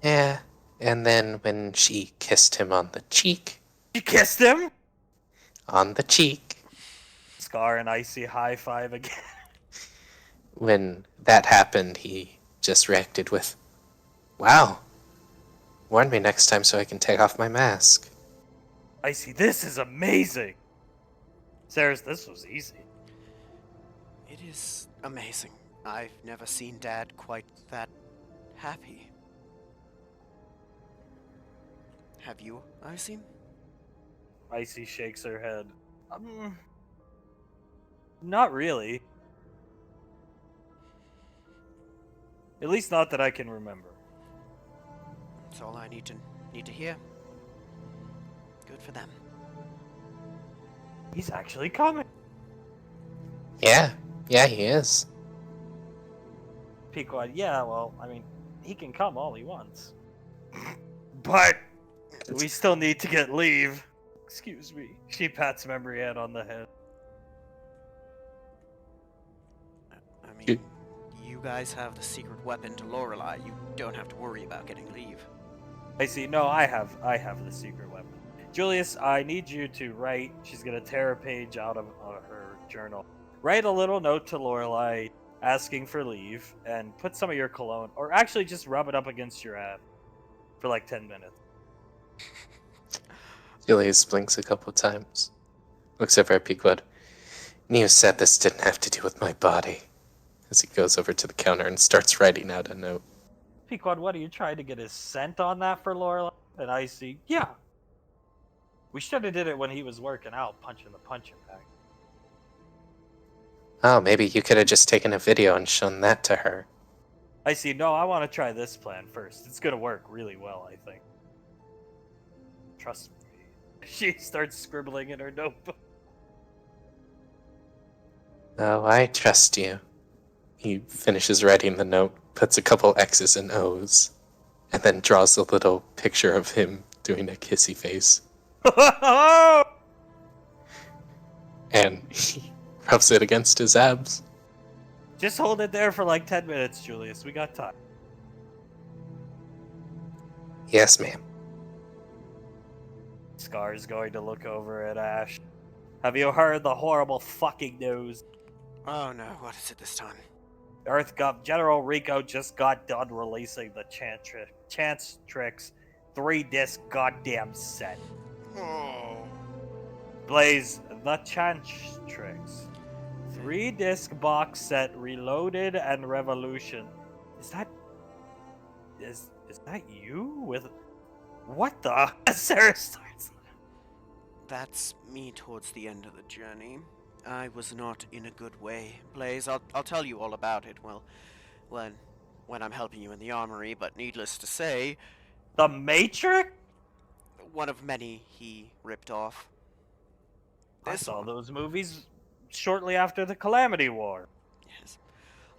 Yeah, and then when she kissed him on the cheek, You kissed him? Scar and Icy high five again. when that happened, he just reacted with, "Wow, warn me next time so I can take off my mask." Icy, this is amazing. Saris, this was easy. It is amazing. I've never seen Dad quite that happy. Have you, Icy? Icy shakes her head. Not really. At least not that I can remember. That's all I need to hear. Good for them. He's actually coming. Yeah, he is. Pequod, yeah, well, I mean, he can come all he wants. But we still need to get leave. Excuse me. She pats Memory Ann on the head. I mean, you guys have the secret weapon to Lorelei. You don't have to worry about getting leave. I see. No, I have the secret weapon. Julius, I need you to write. She's gonna tear a page out of her journal. Write a little note to Lorelei asking for leave, and put some of your cologne, or actually just rub it up against your ab for like 10 minutes. Julius blinks a couple times. Looks over at Pequod. "You said this didn't have to do with my body." As he goes over to the counter and starts writing out a note. Pequod, what are you trying to get his scent on that for Lorelei? And I see, yeah. We should have did it when he was working out, punching the punching bag. Oh, maybe you could have just taken a video and shown that to her. I see, no, I want to try this plan first. It's gonna work really well, I think. Trust me. She starts scribbling in her notebook. Oh, I trust you. He finishes writing the note, puts a couple X's and O's, and then draws a little picture of him doing a kissy face. And he rubs it against his abs. Just hold it there for like 10 minutes, Julius. We got time. Yes, ma'am. Scar's going to look over at Ash. Have you heard the horrible fucking news? Oh no, what is it this time? EarthGov General Rico just got done releasing the Chance Tricks 3-disc goddamn set. Oh. Blaze, the Chance Tricks. 3-disc box set Reloaded and Revolution. Is that you with what the Sarah starts? That's me towards the end of the journey. I was not in a good way. Blaze, I'll tell you all about it, well, when I'm helping you in the armory, but needless to say, The Matrix? one of many he ripped off. I This saw one. those movies shortly after the Calamity War. Yes.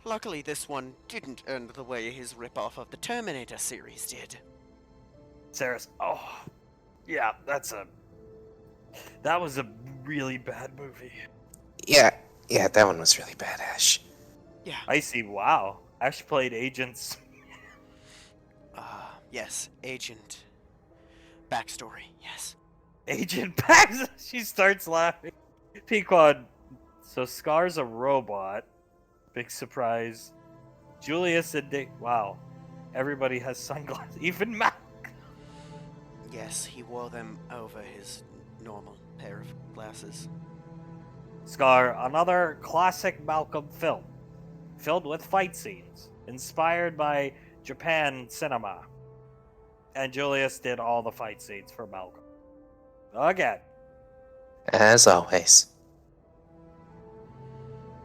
Luckily, this one didn't end the way his ripoff of the Terminator series did. Sarah's yeah, that was a really bad movie. Yeah, that one was really bad, Ash. Yeah. I see. Wow, Ash played agents. Yes, Agent. Backstory, yes. Agent Pax. She starts laughing. Pequod. So Scar's a robot. Big surprise. Julius and Dick. Wow, everybody has sunglasses. Even Mac. Yes, he wore them over his normal pair of glasses. Scar, another classic Malcolm film, filled with fight scenes, inspired by Japan cinema. And Julius did all the fight scenes for Malcolm. Again. As always.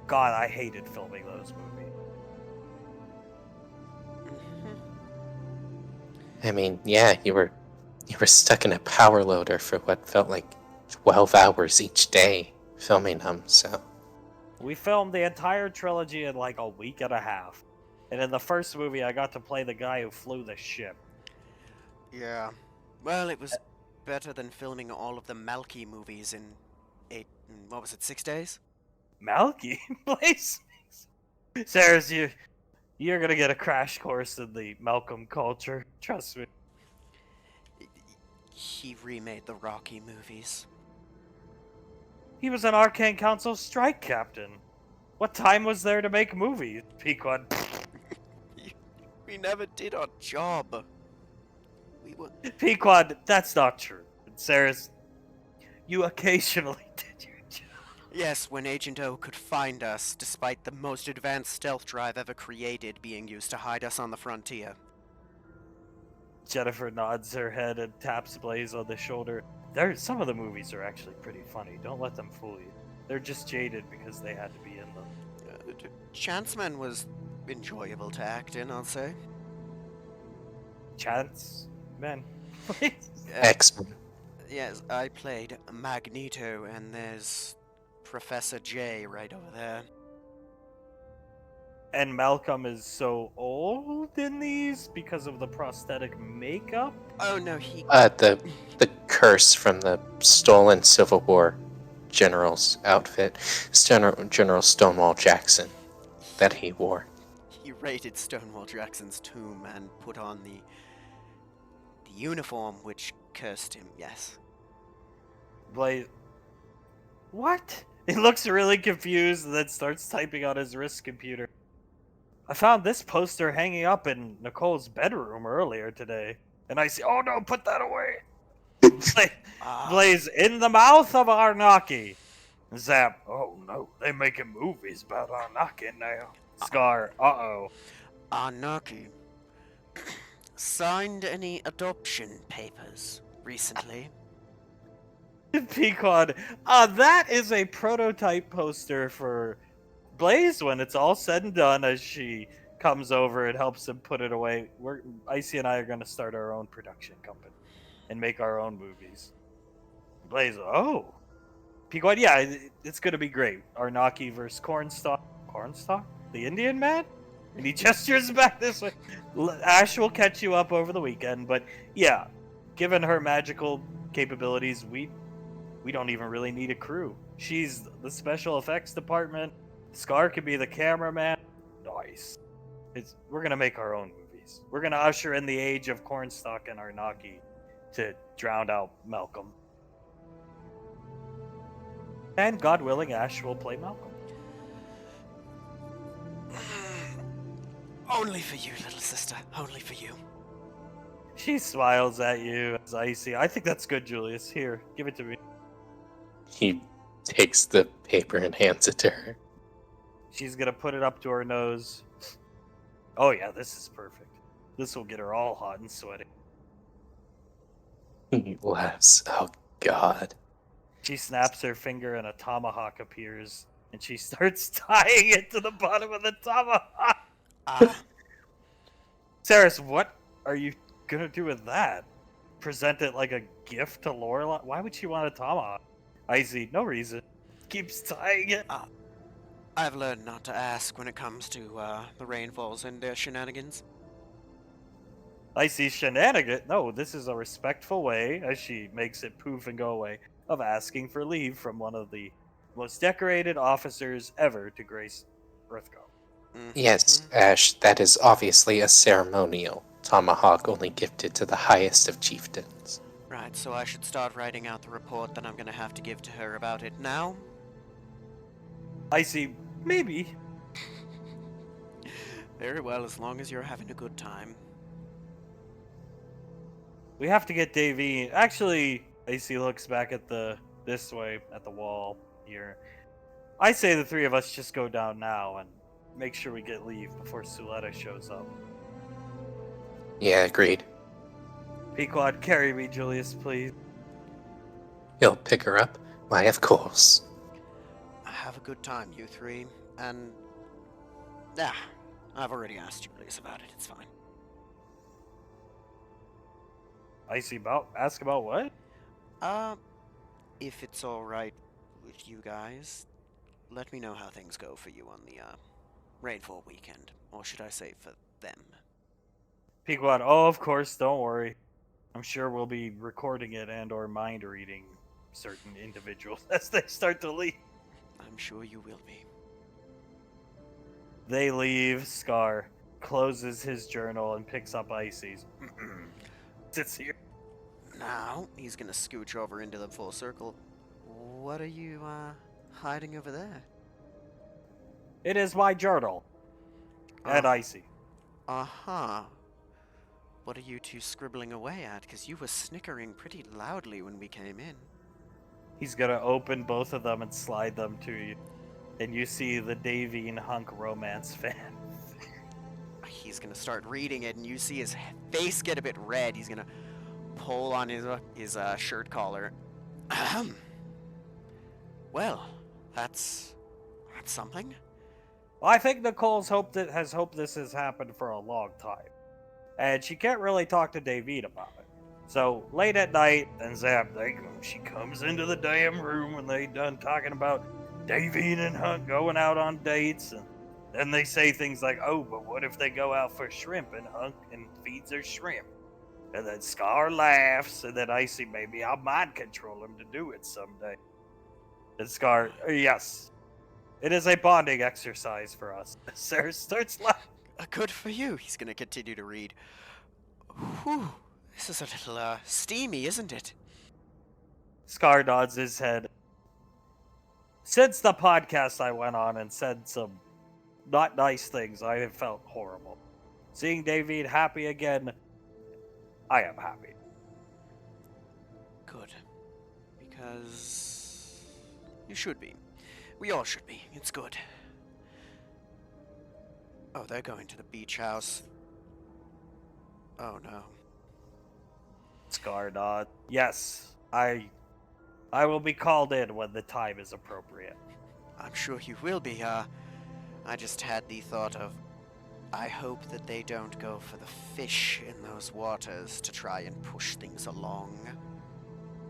God, I hated filming those movies. I mean, yeah, you were stuck in a power loader for what felt like 12 hours each day filming them, so. We filmed the entire trilogy in like a week and a half. And in the first movie, I got to play the guy who flew the ship. Yeah. Well, it was better than filming all of the Malky movies in 6 days? Malky? Place? Sarah's, you're gonna get a crash course in the Malcolm culture. Trust me. He remade the Rocky movies. He was an Arcane Council strike captain. What time was there to make movies, Pequod? We never did our job. We were... Pequod, that's not true. And Sarah's, you occasionally did your job. Yes, when Agent O could find us, despite the most advanced stealth drive ever created being used to hide us on the frontier. Jennifer nods her head and taps Blaze on the shoulder. Some of the movies are actually pretty funny. Don't let them fool you. They're just jaded because they had to be in them. Chanceman was enjoyable to act in, I'll say. Chance? Man. X-Men. Yes, I played Magneto, and there's Professor J right over there. And Malcolm is so old in these because of the prosthetic makeup? Oh no, he... The curse from the stolen Civil War general's outfit. It's General Stonewall Jackson that he wore. He raided Stonewall Jackson's tomb and put on the uniform which cursed him, yes. Blaze. What? He looks really confused and then starts typing on his wrist computer. I found this poster hanging up in Nicole's bedroom earlier today. And I see, oh no, put that away. Blaze, in the mouth of Arnaki. Zap, oh no, they're making movies about Arnaki now. Scar, uh-oh. Anarchy. Signed any adoption papers recently? Pequod, that is a prototype poster for Blaze when it's all said and done as she comes over and helps him put it away. Icy and I are going to start our own production company and make our own movies. Blaze, oh. Pequod, yeah, it's going to be great. Arnaki versus Cornstalk. Cornstalk? The Indian man? And he gestures back this way. Ash will catch you up over the weekend, but yeah, given her magical capabilities, we don't even really need a crew. She's the special effects department. Scar could be the cameraman. Nice. We're gonna make our own movies. We're gonna usher in the age of Cornstalk and Arnaki to drown out Malcolm. And God willing, Ash will play Malcolm. Only for you, little sister. Only for you. She smiles at you as Icy. I think that's good, Julius. Here, give it to me. He takes the paper and hands it to her. She's gonna put it up to her nose. Oh yeah, this is perfect. This will get her all hot and sweaty. He laughs. Oh, God. She snaps her finger and a tomahawk appears, and she starts tying it to the bottom of the tomahawk. Ah, Saris, what are you gonna do with that? Present it like a gift to Lorelai? Why would she want a tomahawk? I see, no reason. Keeps tying it. I've learned not to ask when it comes to the Rainfalls and their shenanigans. I see shenanigan. No, this is a respectful way, as she makes it poof and go away, of asking for leave from one of the most decorated officers ever to grace Rithko. Yes, Ash, that is obviously a ceremonial tomahawk only gifted to the highest of chieftains. Right, so I should start writing out the report that I'm gonna have to give to her about it now? I see, maybe. Very well, as long as you're having a good time. We have to get Davy. Actually, AC looks back at this way at the wall here. I say the three of us just go down now and make sure we get leave before Suletta shows up. Yeah, agreed. Pequod, carry me, Julius, please. You'll pick her up? Why, of course. Have a good time, you three, and... I've already asked Julius about it, it's fine. Ask about what? If it's alright with you guys, let me know how things go for you on the, Rainfall weekend. Or should I say for them? Pequod, oh, of course, don't worry. I'm sure we'll be recording it and or mind reading certain individuals as they start to leave. I'm sure you will be. They leave. Scar closes his journal and picks up Icy's. Sits here. Now, he's gonna scooch over into the full circle. What are you, hiding over there? It is my journal. And Icy. Uh-huh. What are you two scribbling away at? Because you were snickering pretty loudly when we came in. He's gonna open both of them and slide them to you. And you see the Davine Hunk romance fan. He's gonna start reading it, and you see his face get a bit red. He's gonna pull on his shirt collar. Ahem. Well, that's something. Well, I think Nicole's has hoped this has happened for a long time. And she can't really talk to Davine about it. So late at night, and she comes into the damn room when they done talking about Davine and Hunt going out on dates, and then they say things like, "Oh, but what if they go out for shrimp and Hunt and feeds her shrimp?" And then Scar laughs, and then Icy, maybe I'll mind control him to do it someday. And Scar, yes, it is a bonding exercise for us. Sarah starts laughing. Good for you. He's gonna continue to read. Whew. This is a little, steamy, isn't it? Scar nods his head. Since the podcast I went on and said some not nice things, I have felt horrible. Seeing David happy again, I am happy. Good. Because... you should be. We all should be. It's good. Oh, they're going to the beach house. Oh, no. Scar nods. Yes, I will be called in when the time is appropriate. I'm sure you will be, I just had the thought of... I hope that they don't go for the fish in those waters to try and push things along.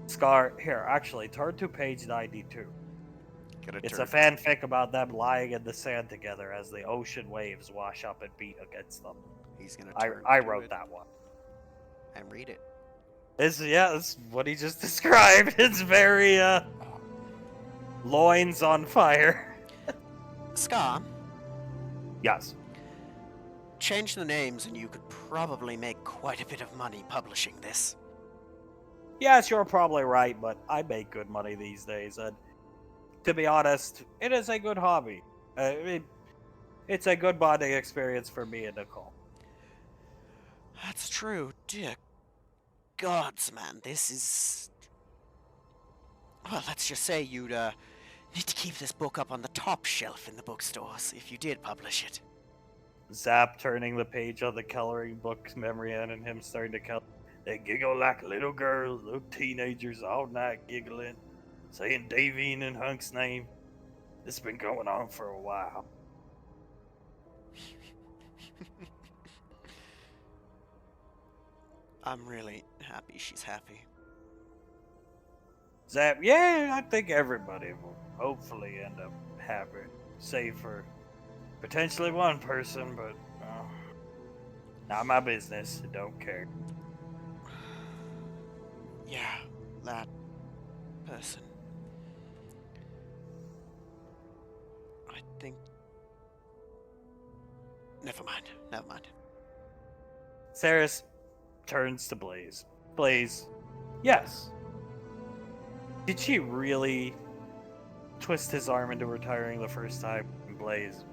Scar, here, actually, turn to page 92. It's a fanfic about them lying in the sand together as the ocean waves wash up and beat against them. He's gonna I wrote that one. And read it. It's what he just described. It's very, loins on fire. Scar, Yes. change the names and you could probably make quite a bit of money publishing this. Yes, you're probably right, but I make good money these days, and to be honest, it is a good hobby. It's a good bonding experience for me and Nicole. That's true, dear gods, man, this is... Well, let's just say you'd Need to keep this book up on the top shelf in the bookstores if you did publish it. Zap turning the page on the coloring book, memory and him starting to color. They giggle like little girls, little teenagers all night giggling, saying Davine and Hunk's name. This has been going on for a while. I'm really happy she's happy. Zap, yeah, I think everybody will hopefully end up happy. Save for potentially one person, but not my business. I don't care. Yeah, that person. I think... Never mind. Saris turns to Blaze. Blaze, yes. Did she really twist his arm into retiring the first time? Blaze.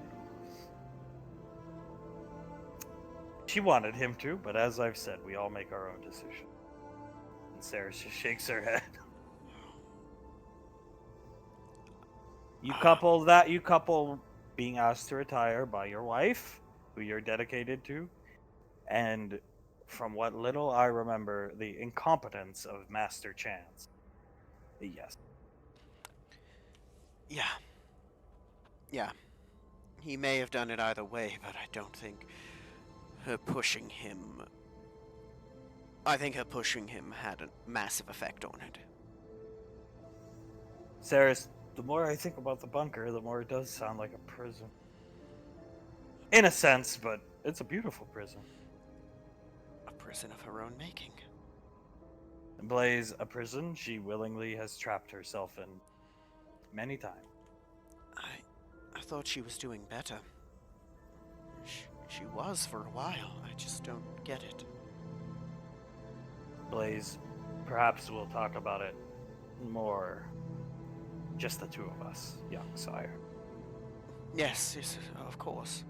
She wanted him to, but as I've said, we all make our own decision. And Saris just shakes her head. You couple being asked to retire by your wife, who you're dedicated to, and from what little I remember, the incompetence of Master Chance. Yes. Yeah. He may have done it either way, but I don't think her pushing him... I think her pushing him had a massive effect on it. Saris, the more I think about the bunker, the more it does sound like a prison. In a sense, but it's a beautiful prison. A prison of her own making. Blaze, a prison she willingly has trapped herself in many times. I thought she was doing better. She was for a while. I just don't get it. Blaze, perhaps we'll talk about it more. Just the two of us, young sire. Yes, of course.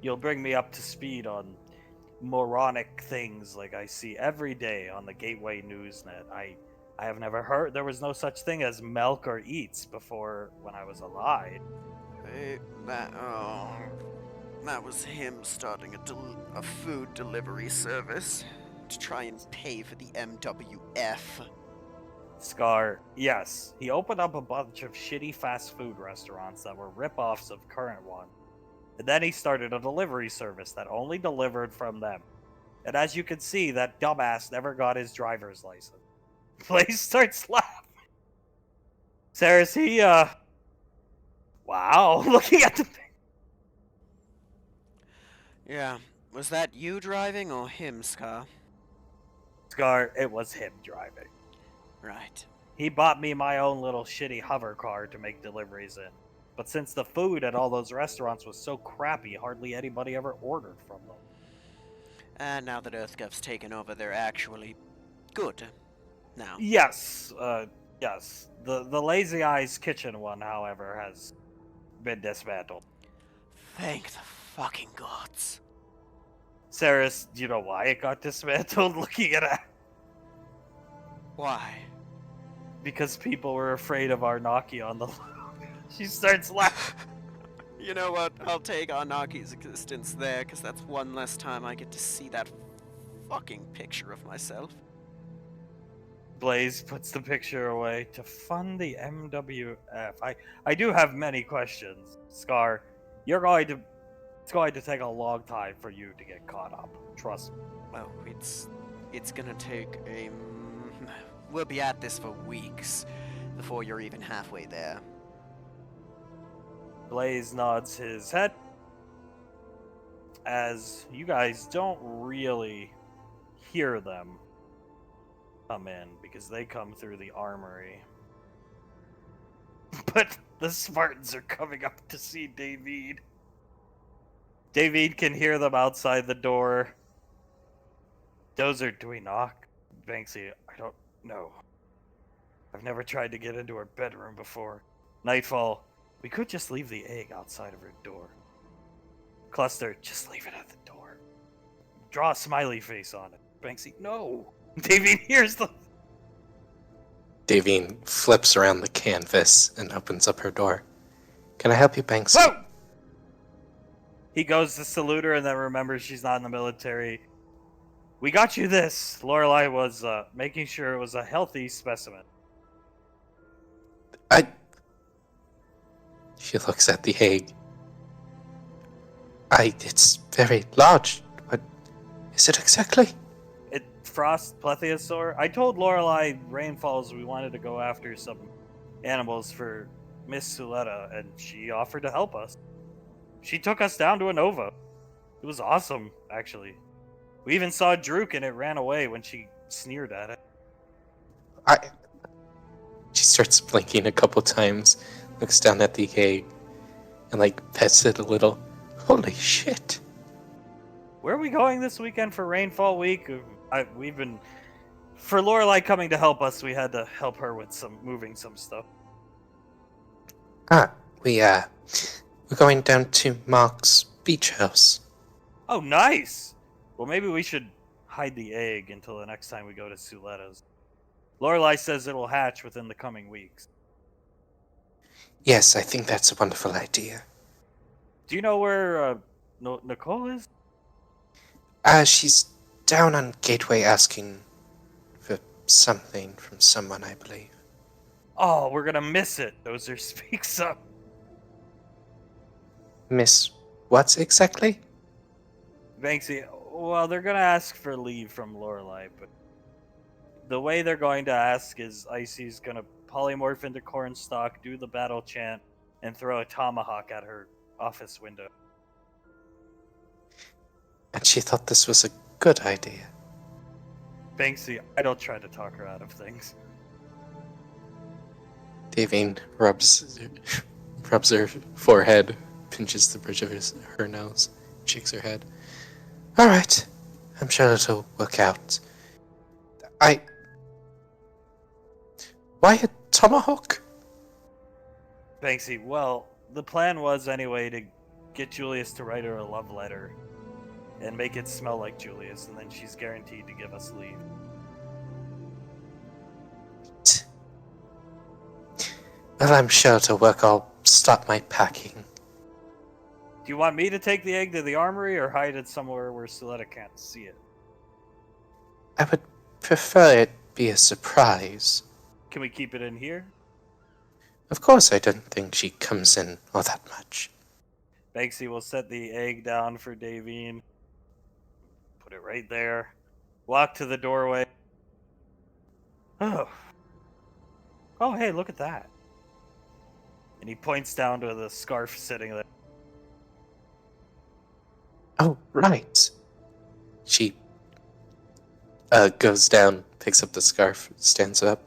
You'll bring me up to speed on moronic things like I see every day on the Gateway Newsnet. I have never heard there was no such thing as milk or eats before when I was alive. That was him starting a food delivery service to try and pay for the MWF. Scar, yes, he opened up a bunch of shitty fast food restaurants that were rip-offs of current ones. And then he started a delivery service that only delivered from them. And as you can see, that dumbass never got his driver's license. Blaze starts laughing. Saris, wow, looking at the thing. Yeah, was that you driving or him, Scar? Scar, it was him driving. Right. He bought me my own little shitty hover car to make deliveries in. But since the food at all those restaurants was so crappy, hardly anybody ever ordered from them. And now that EarthGov's taken over, they're actually good. Now. Yes, yes. The Lazy Eyes kitchen one, however, has been dismantled. Thank the fucking gods. Saris, do you know why it got dismantled? Looking at it. Why? Because people were afraid of Arnaki on the... She starts laughing. You know what? I'll take Arnaki's existence there, because that's one less time I get to see that fucking picture of myself. Blaze puts the picture away to fund the MWF. I do have many questions, Scar. It's going to take a long time for you to get caught up. Trust me. Well, it's gonna take we'll be at this for weeks before you're even halfway there. Blaze nods his head as you guys don't really hear them come in because they come through the armory. But the Spartans are coming up to see David. David can hear them outside the door. Dozer, do we knock? Banksy, I don't know. I've never tried to get into her bedroom before. Nightfall, we could just leave the egg outside of her door. Cluster, just leave it at the door. Draw a smiley face on it. Banksy, no. David hears them. Davine flips around the canvas and opens up her door. Can I help you, Banksy? Whoa! He goes to salute her and then remembers she's not in the military. We got you this. Lorelei was making sure it was a healthy specimen. She looks at the egg. It's very large. What is it exactly? It frost plesiosaur. I told Lorelei Rainfalls we wanted to go after some animals for Miss Suletta, and she offered to help us. She took us down to a Nova. It was awesome, actually. We even saw Druk and it ran away when she sneered at it. She starts blinking a couple times, looks down at the egg, and pets it a little. Holy shit. Where are we going this weekend for Rainfall Week? For Lorelei coming to help us, we had to help her with moving some stuff. We're going down to Mark's beach house. Oh, nice! Well, maybe we should hide the egg until the next time we go to Suletta's. Lorelei says it'll hatch within the coming weeks. Yes, I think that's a wonderful idea. Do you know where Nicole is? She's down on Gateway asking for something from someone, I believe. Oh, we're gonna miss it. Dozer speaks up. Miss what exactly? Banksy, well, they're gonna ask for leave from Lorelei, but the way they're going to ask is Icy's gonna polymorph into Cornstalk, do the battle chant, and throw a tomahawk at her office window. And she thought this was a good idea. Banksy, I don't try to talk her out of things. Davine rubs her forehead, pinches the bridge of her nose, shakes her head. All right, I'm sure it'll work out. Why a tomahawk? Banksy, well, the plan was anyway to get Julius to write her a love letter and make it smell like Julius, and then she's guaranteed to give us leave. Well, I'm sure it'll work. I'll start my packing. Do you want me to take the egg to the armory or hide it somewhere where Suletta can't see it? I would prefer it be a surprise. Can we keep it in here? Of course, I don't think she comes in all that much. Banksy will set the egg down for Davine. Put it right there. Walk to the doorway. Oh. Oh, hey, look at that. And he points down to the scarf sitting there. Oh, right. She goes down, picks up the scarf, stands up.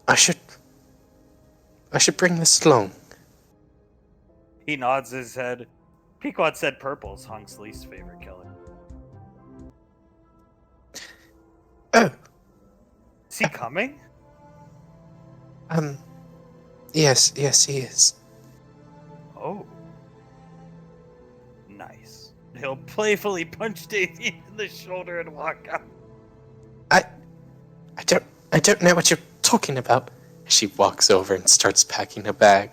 I should bring this along. He nods his head. Pequod said purple's Hunk's least favorite color. Oh. Is he coming? Yes, he is. Oh. Nice. He'll playfully punch Davy in the shoulder and walk out. I don't know what you're talking about. She walks over and starts packing a bag.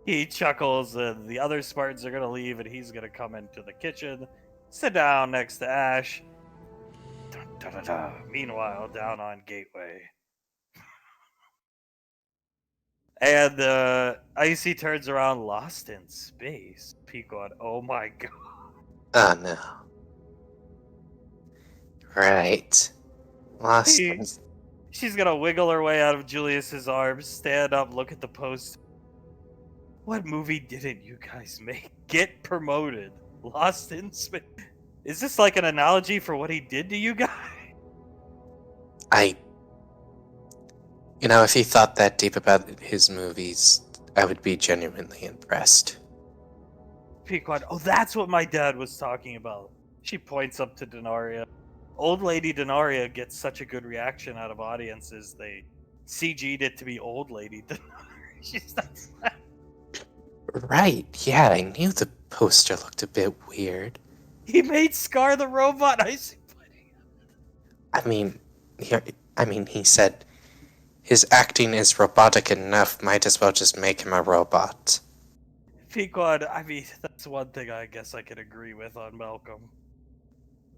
He chuckles, and the other Spartans are gonna leave, and he's gonna come into the kitchen, sit down next to Ash. Dun, dun, dun, dun. Meanwhile, down on Gateway. And Icy turns around, lost in space. Pequod, oh my god. Oh no. Right. Lost. She's gonna wiggle her way out of Julius's arms, stand up, look at the post. What movie didn't you guys make? Get promoted. Lost in space. Is this like an analogy for what he did to you guys? If he thought that deep about his movies, I would be genuinely impressed. Pequod, oh, that's what my dad was talking about. She points up to Denaria. Old Lady Denaria gets such a good reaction out of audiences, they CG'd it to be Old Lady Denaria. She's not... Right, yeah, I knew the poster looked a bit weird. He made Scar the robot Icy. I mean, I mean, he said his acting is robotic enough, might as well just make him a robot. Pequod, I mean, that's one thing I guess I could agree with on Malcolm.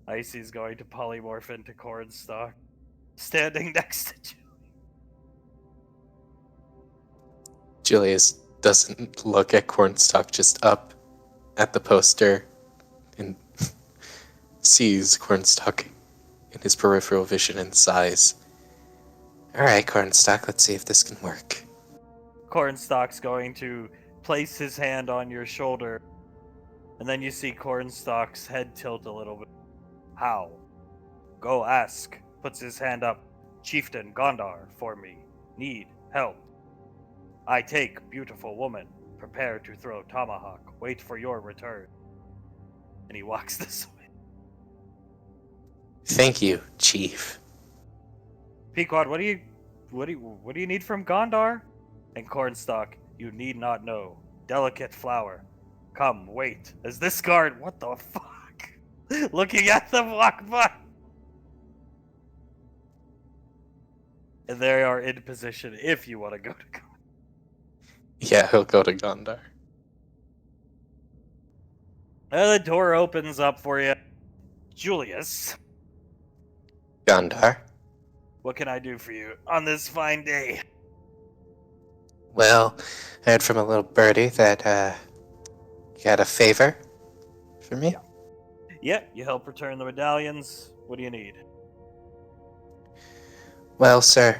Icy's going to polymorph into Cornstalk, standing next to Julius doesn't look at Cornstalk, just up at the poster, and sees Cornstalk in his peripheral vision and sighs. Alright, Cornstalk, let's see if this can work. Cornstalk's going to place his hand on your shoulder, and then you see Cornstalk's head tilt a little bit. How? Go ask. Puts his hand up. Chieftain Gondar, for me. Need help. I take, beautiful woman. Prepare to throw tomahawk. Wait for your return. And he walks this way. Thank you, Chief. Pequod, what do you need from Gondar? And Cornstalk, you need not know. Delicate flower. Come, wait. As this guard, what the fuck? Looking at them walk by. And they are in position if you want to go to Gondar. Yeah, he'll go to Gondar. The door opens up for you. Julius, Gondar? what can I do for you on this fine day? Well, I heard from a little birdie that, you had a favor for me? Yeah, you help return the medallions. What do you need? Well, sir,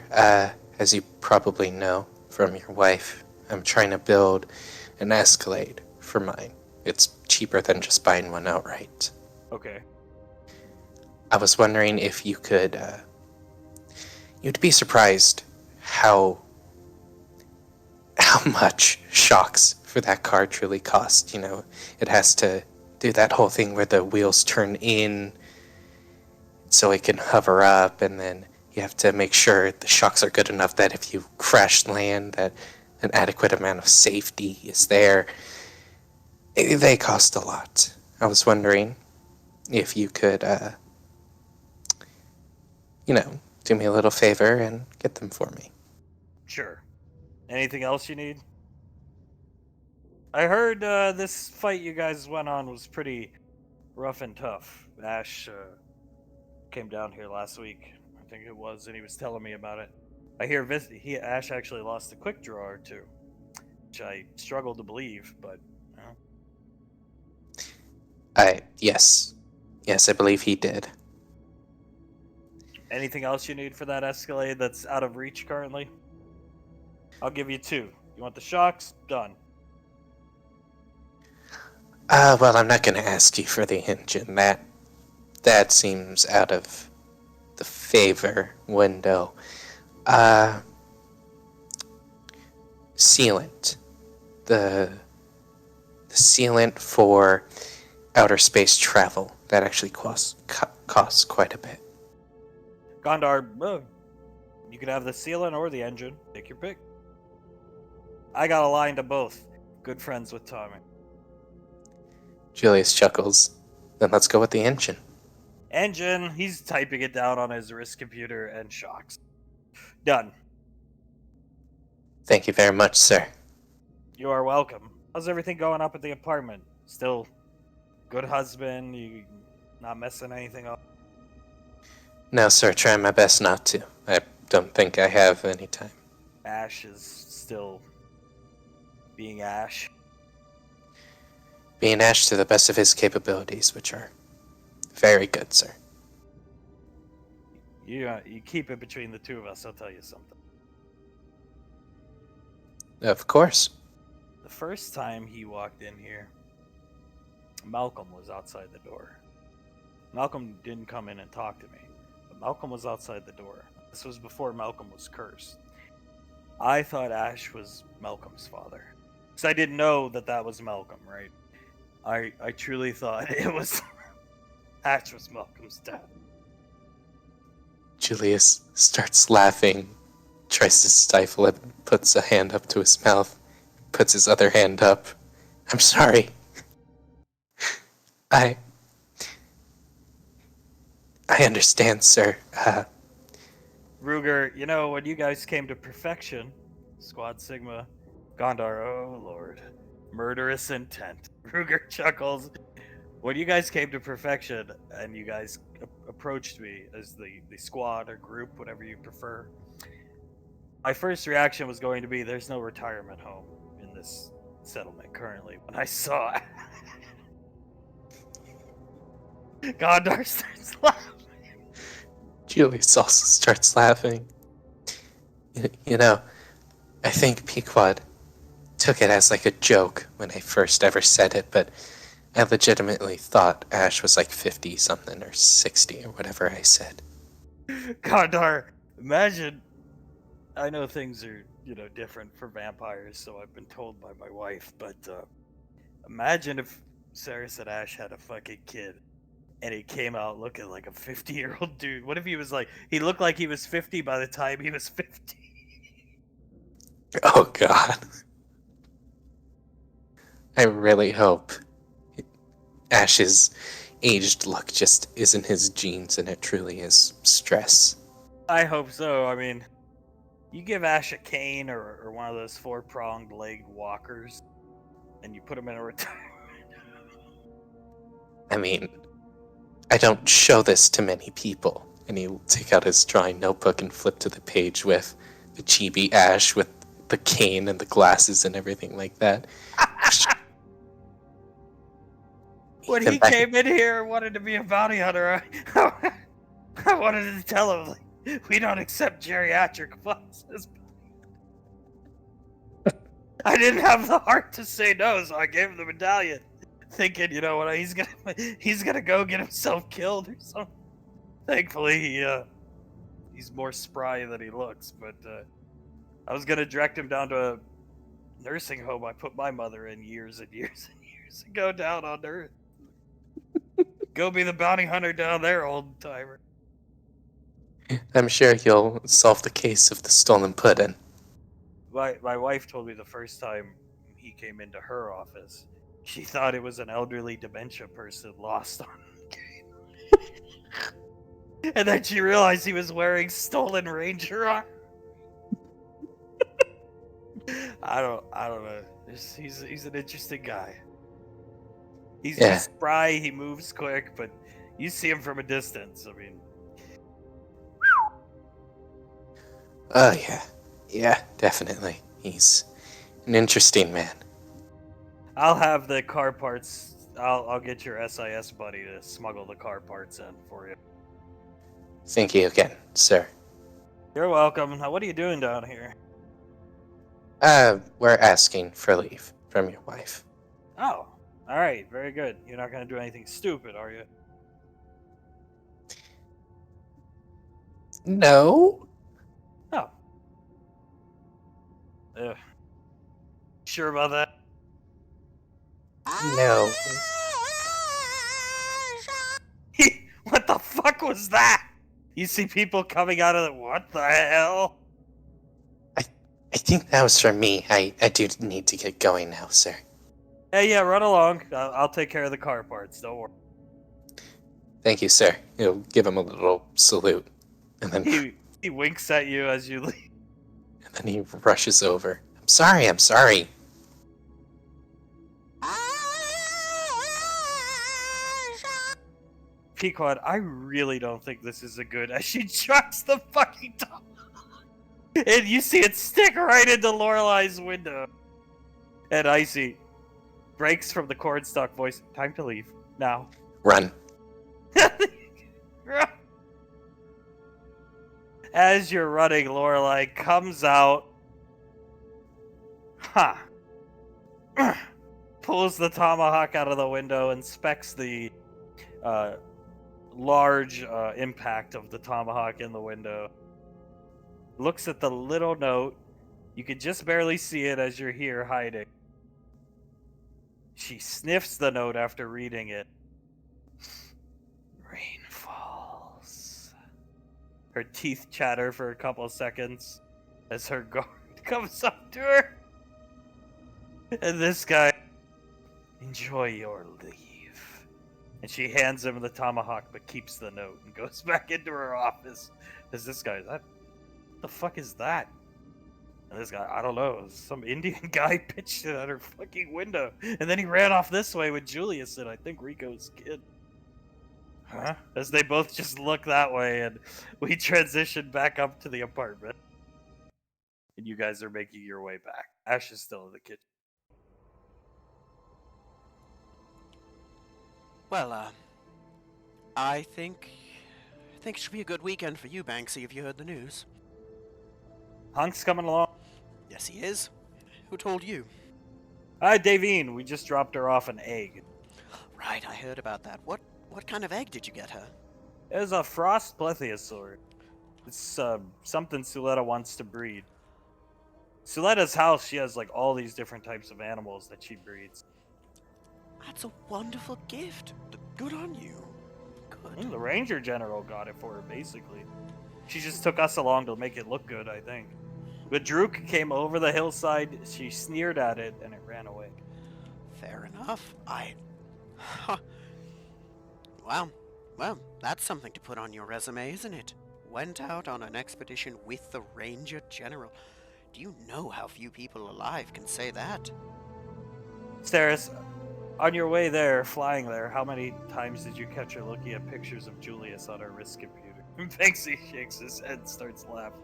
as you probably know from your wife, I'm trying to build an Escalade for mine. It's cheaper than just buying one outright. Okay. I was wondering if you could, you'd be surprised how much shocks for that car truly cost. You know, it has to do that whole thing where the wheels turn in so it can hover up, and then you have to make sure the shocks are good enough that if you crash land, that an adequate amount of safety is there. They cost a lot. I was wondering if you could, do me a little favor and get them for me. Sure. Anything else you need? I heard this fight you guys went on was pretty rough and tough. Ash came down here last week, I think it was, and he was telling me about it. I hear Ash actually lost a quick draw or two, which I struggle to believe, but you know. Yes, I believe he did. Anything else you need for that Escalade that's out of reach currently? I'll give you 2. You want the shocks? Done. Well, I'm not going to ask you for the engine. That seems out of the favor window. Sealant. The sealant for outer space travel. That actually costs quite a bit. Gondar, you can have the sealant or the engine. Take your pick. I got a line to both. Good friends with Tommy. Julius chuckles. Then let's go with the engine. Engine, he's typing it down on his wrist computer, and shocks. Done. Thank you very much, sir. You are welcome. How's everything going up at the apartment? Still good husband? You not messing anything up? No, sir, trying my best not to. I don't think I have any time. Ash is still being Ash. Being Ash to the best of his capabilities, which are very good, sir. You keep it between the two of us, I'll tell you something. Of course. The first time he walked in here, Malcolm was outside the door. Malcolm didn't come in and talk to me, but Malcolm was outside the door. This was before Malcolm was cursed. I thought Ash was Malcolm's father. Because I didn't know that was Malcolm, right? I truly thought it was Ash was Malcolm's dad. Julius starts laughing, tries to stifle it, puts a hand up to his mouth, puts his other hand up. I'm sorry. I understand, sir. Ruger, you know, when you guys came to perfection, Squad Sigma, Gondar, oh lord, murderous intent. Ruger chuckles. When you guys came to perfection and you guys approached me as the squad or group, whatever you prefer, my first reaction was going to be there's no retirement home in this settlement currently. When I saw Gondar starts laughing. Julius also starts laughing. You know, I think Pequod took it as like a joke when I first ever said it, but I legitimately thought Ash was like 50 something or 60 or whatever I said. Gondar, imagine. I know things are, different for vampires, so I've been told by my wife, but imagine if Saris and Ash had a fucking kid and he came out looking like a 50-year-old dude. What if he was like, he looked like he was 50 by the time he was 50? Oh god. I really hope Ash's aged look just isn't his genes and it truly is stress. I hope so. I mean, you give Ash a cane or one of those four-pronged legged walkers and you put him in a retirement. I mean, I don't show this to many people. And he'll take out his drawing notebook and flip to the page with the chibi Ash with the cane and the glasses and everything like that. When he came in here and wanted to be a bounty hunter, I wanted to tell him, like, we don't accept geriatric classes. I didn't have the heart to say no, so I gave him the medallion, thinking, you know what, he's gonna go get himself killed or something. Thankfully, he's more spry than he looks. But I was gonna direct him down to a nursing home I put my mother in years and years and years ago down on Earth. Go be the bounty hunter down there, old timer. I'm sure you'll solve the case of the stolen pudding. My wife told me the first time he came into her office, she thought it was an elderly dementia person lost on the game. And then she realized he was wearing stolen ranger armor. I don't know. He's an interesting guy. He's spry, he moves quick, but you see him from a distance. I mean, oh yeah, definitely. He's an interesting man. I'll have the car parts. I'll get your SIS buddy to smuggle the car parts in for you. Thank you again, sir. You're welcome. Now, what are you doing down here? We're asking for leave from your wife. Oh, all right, very good. You're not gonna do anything stupid, are you? No. Oh. Ugh. Sure about that? No. What the fuck was that? You see people coming out of the... What the hell? I think that was from me. I do need to get going now, sir. Hey, yeah, run along. I'll take care of the car parts. Don't worry. Thank you, sir. You'll give him a little salute. And then He winks at you as you leave. And then he rushes over. I'm sorry. Pequod, I really don't think this is a good... As she chucks the fucking top. And you see it stick right into Lorelai's window. And Icy breaks from the cornstalk voice. Time to leave. Now. Run. As you're running, Lorelai comes out. Pulls the tomahawk out of the window, inspects the large impact of the tomahawk in the window. Looks at the little note. You can just barely see it as you're here hiding. She sniffs the note after reading it. Rainfalls. Her teeth chatter for a couple seconds as her guard comes up to her. And this guy, enjoy your leave. And she hands him the tomahawk but keeps the note and goes back into her office. As this guy's, What the fuck is that? And this guy, I don't know, some Indian guy pitched it at her fucking window. And then he ran off this way with Julius and I think Rico's kid. Huh? As they both just look that way and we transition back up to the apartment. And you guys are making your way back. Ash is still in the kitchen. Well, I think it should be a good weekend for you, Banksy, if you heard the news. Hunk's coming along. Yes, he is. Who told you? Hi, Davine. We just dropped her off an egg. Right, I heard about that. What kind of egg did you get her? It was a frost plesiosaur. It's something Suletta wants to breed. Suletta's house, she has like all these different types of animals that she breeds. That's a wonderful gift. Good on you. Good. The Ranger General got it for her, basically. She just took us along to make it look good, I think. But Drook came over the hillside, she sneered at it, and it ran away. Fair enough. Huh. Wow. Well, that's something to put on your resume, isn't it? Went out on an expedition with the Ranger General. Do you know how few people alive can say that? Steris, on your way there, flying there, how many times did you catch her looking at pictures of Julius on her wrist computer? Banksy shakes his head and starts laughing.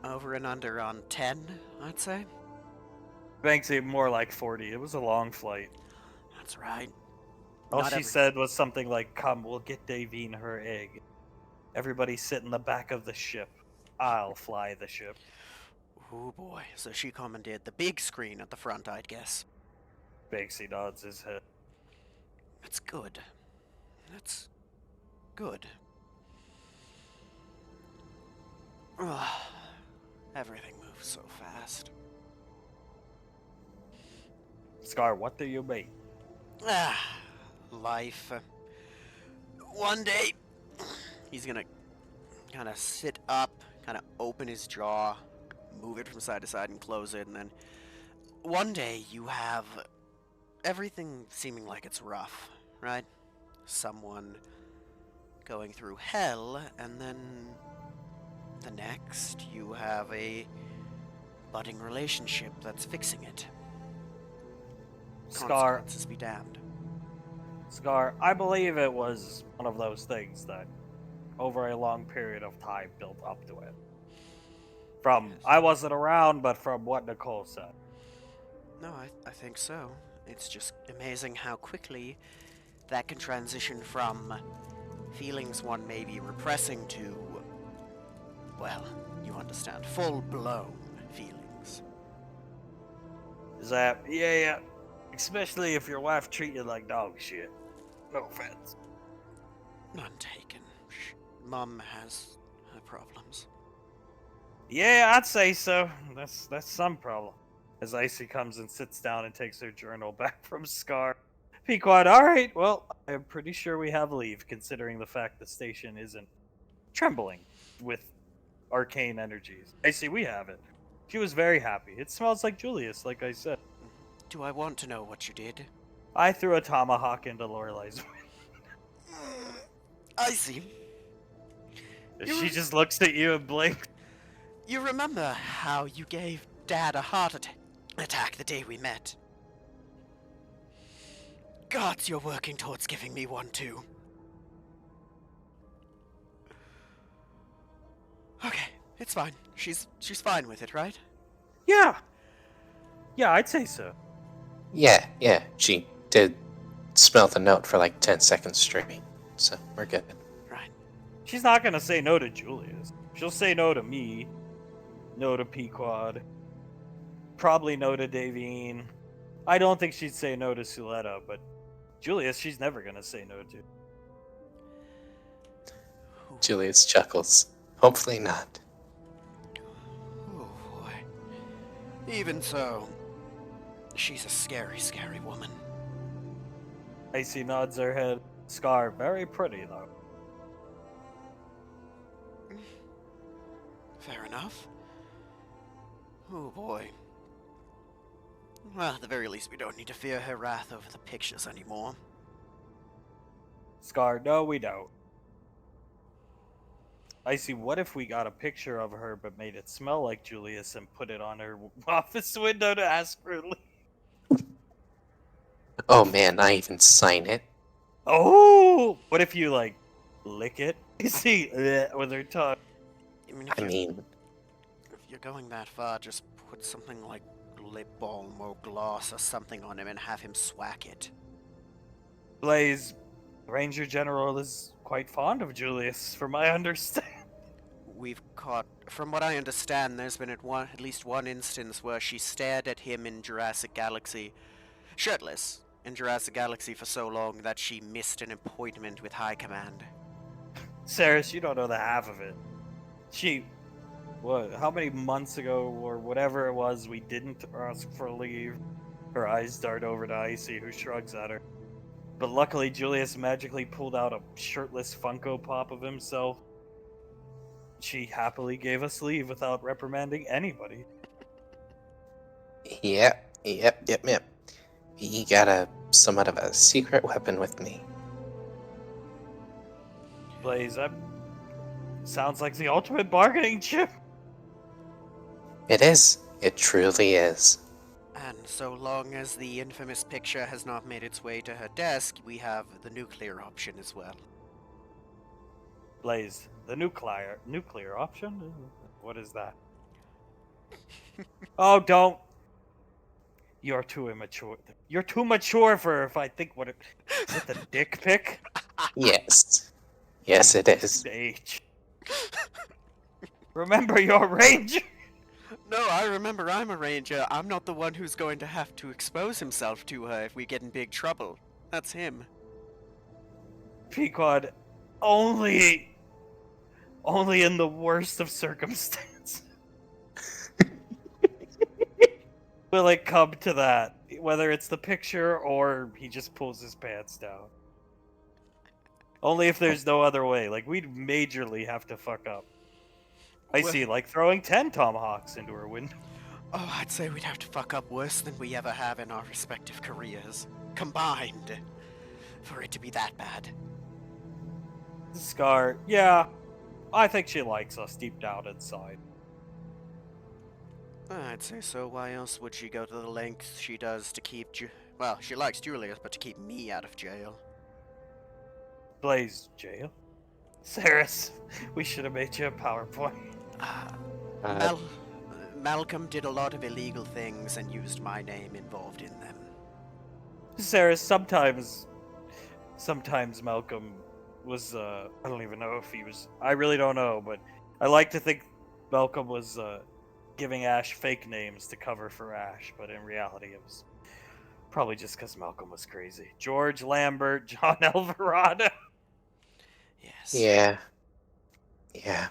Over and under on 10, I'd say. Banksy, more like 40. It was a long flight. That's right. All she said was something like, "Come, we'll get Davine her egg. Everybody sit in the back of the ship. I'll fly the ship." Oh boy, so she commandeered the big screen at the front, I'd guess. Banksy nods his head. That's good. That's good. Ugh. Everything moves so fast. Scar, what do you mean? Life. One day, he's gonna kind of sit up, kind of open his jaw, move it from side to side and close it, and then one day you have everything seeming like it's rough, right? Someone going through hell, and then the next you have a budding relationship that's fixing it. Scar, Consequences be damned. Scar, I believe it was one of those things that, over a long period of time, built up to it. From, I wasn't around, but from what Nicole said. No, I think so. It's just amazing how quickly that can transition from feelings one may be repressing to, well, you understand, full-blown feelings. Zap, yeah. Especially if your wife treat you like dog shit. No offense. None taken. Mum has her problems. Yeah, I'd say so. That's some problem. As Icy comes and sits down and takes her journal back from Scar. Pequod, alright, well, I'm pretty sure we have leave, considering the fact the station isn't trembling with arcane energies. Icy, we have it. She was very happy. It smells like Julius, like I said. Do I want to know what you did? I threw a tomahawk into Lorelai's I see. She just looks at you and blinks. You remember how you gave Dad a heart attack the day we met? Gods, you're working towards giving me one too. Okay, it's fine. She's fine with it, right? Yeah, I'd say so. Yeah, she did smell the note for like 10 seconds straight, so we're good. Right. She's not gonna say no to Julius. She'll say no to me, no to Pequod, probably no to Davine. I don't think she'd say no to Suletta, but Julius, she's never gonna say no to. Julius chuckles. Hopefully not. Oh boy. Even so, she's a scary, scary woman. Icy nods her head. Scar, very pretty though. Fair enough. Oh boy. Well, at the very least, we don't need to fear her wrath over the pictures anymore. Scar, no, we don't. I see. What if we got a picture of her but made it smell like Julius and put it on her office window to ask for leave? Oh man, I even sign it. Oh! What if you, like, lick it? You see, with her tongue. I mean, I mean, if you're going that far, just put something like lip balm or gloss or something on him and have him swack it. Blaze, Ranger General is quite fond of Julius, from my understanding. We've caught, from what I understand, there's been at least one instance where she stared at him in Jurassic Galaxy, shirtless, in Jurassic Galaxy for so long that she missed an appointment with High Command. Saris, you don't know the half of it. What, how many months ago or whatever it was, we didn't ask for leave? Her eyes dart over to Icy, who shrugs at her. But luckily, Julius magically pulled out a shirtless Funko Pop of himself. She happily gave us leave without reprimanding anybody. yep. You got somewhat of a secret weapon with me. Blaze, that sounds like the ultimate bargaining chip. It is. It truly is. And so long as the infamous picture has not made its way to her desk, we have the nuclear option as well. Blaze, the nuclear option? What is that? Oh, don't. You're too immature. You're too mature for if I think what it is it the dick pic? Yes. Yes, it is. Age. Remember your Ranger. No, I remember I'm a ranger. I'm not the one who's going to have to expose himself to her if we get in big trouble. That's him. Pequod, only in the worst of circumstances will it come to that. Whether it's the picture or he just pulls his pants down. Only if there's no other way. Like, we'd majorly have to fuck up. I see, like throwing 10 tomahawks into her window. Oh, I'd say we'd have to fuck up worse than we ever have in our respective careers. Combined. For it to be that bad. Scar, yeah. I think she likes us deep down inside. I'd say so. Why else would she go to the lengths she does to keep well, she likes Julius, but to keep me out of jail. Blaze, jail? Saris, we should have made you a PowerPoint. Malcolm did a lot of illegal things and used my name involved in them. Saris, sometimes Malcolm was, I don't even know if he was, I really don't know, but I like to think Malcolm was, giving Ash fake names to cover for Ash, but in reality it was probably just because Malcolm was crazy. George Lambert, John Alvarado. Yes. Yeah.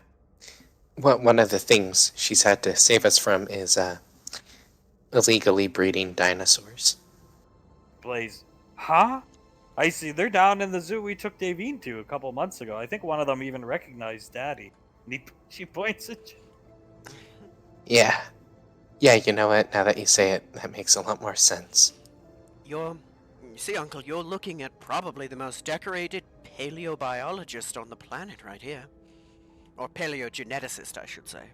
One of the things she's had to save us from is illegally breeding dinosaurs. Blaze, huh? I see, they're down in the zoo we took Davine to a couple months ago. I think one of them even recognized Daddy. And she points at you. Yeah, you know what? Now that you say it, that makes a lot more sense. You see, Uncle, you're looking at probably the most decorated paleobiologist on the planet right here. Or paleogeneticist, I should say.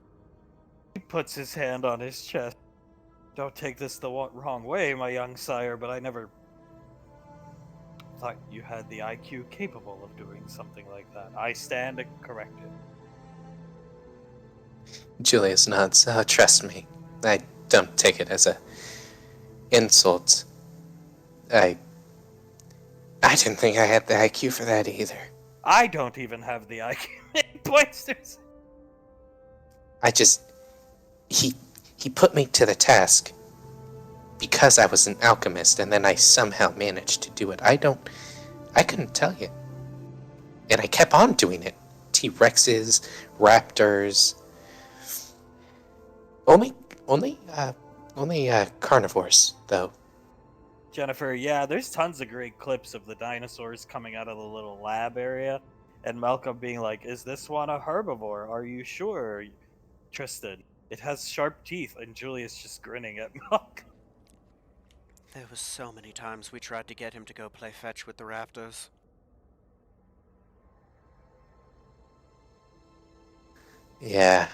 He puts his hand on his chest. Don't take this the wrong way, my young sire, but I never thought you had the IQ capable of doing something like that. I stand corrected. Julius nods. Trust me, I don't take it as a insult. I didn't think I had the IQ for that either. I don't even have the IQ. Pointsters. He put me to the task because I was an alchemist, and then I somehow managed to do it. I couldn't tell you. And I kept on doing it. T-Rexes, raptors. Only carnivores, though. Jennifer, yeah, there's tons of great clips of the dinosaurs coming out of the little lab area, and Malcolm being like, "Is this one a herbivore? Are you sure?" Tristan, "It has sharp teeth," and Julius just grinning at Malcolm. There was so many times we tried to get him to go play fetch with the raptors. Yeah.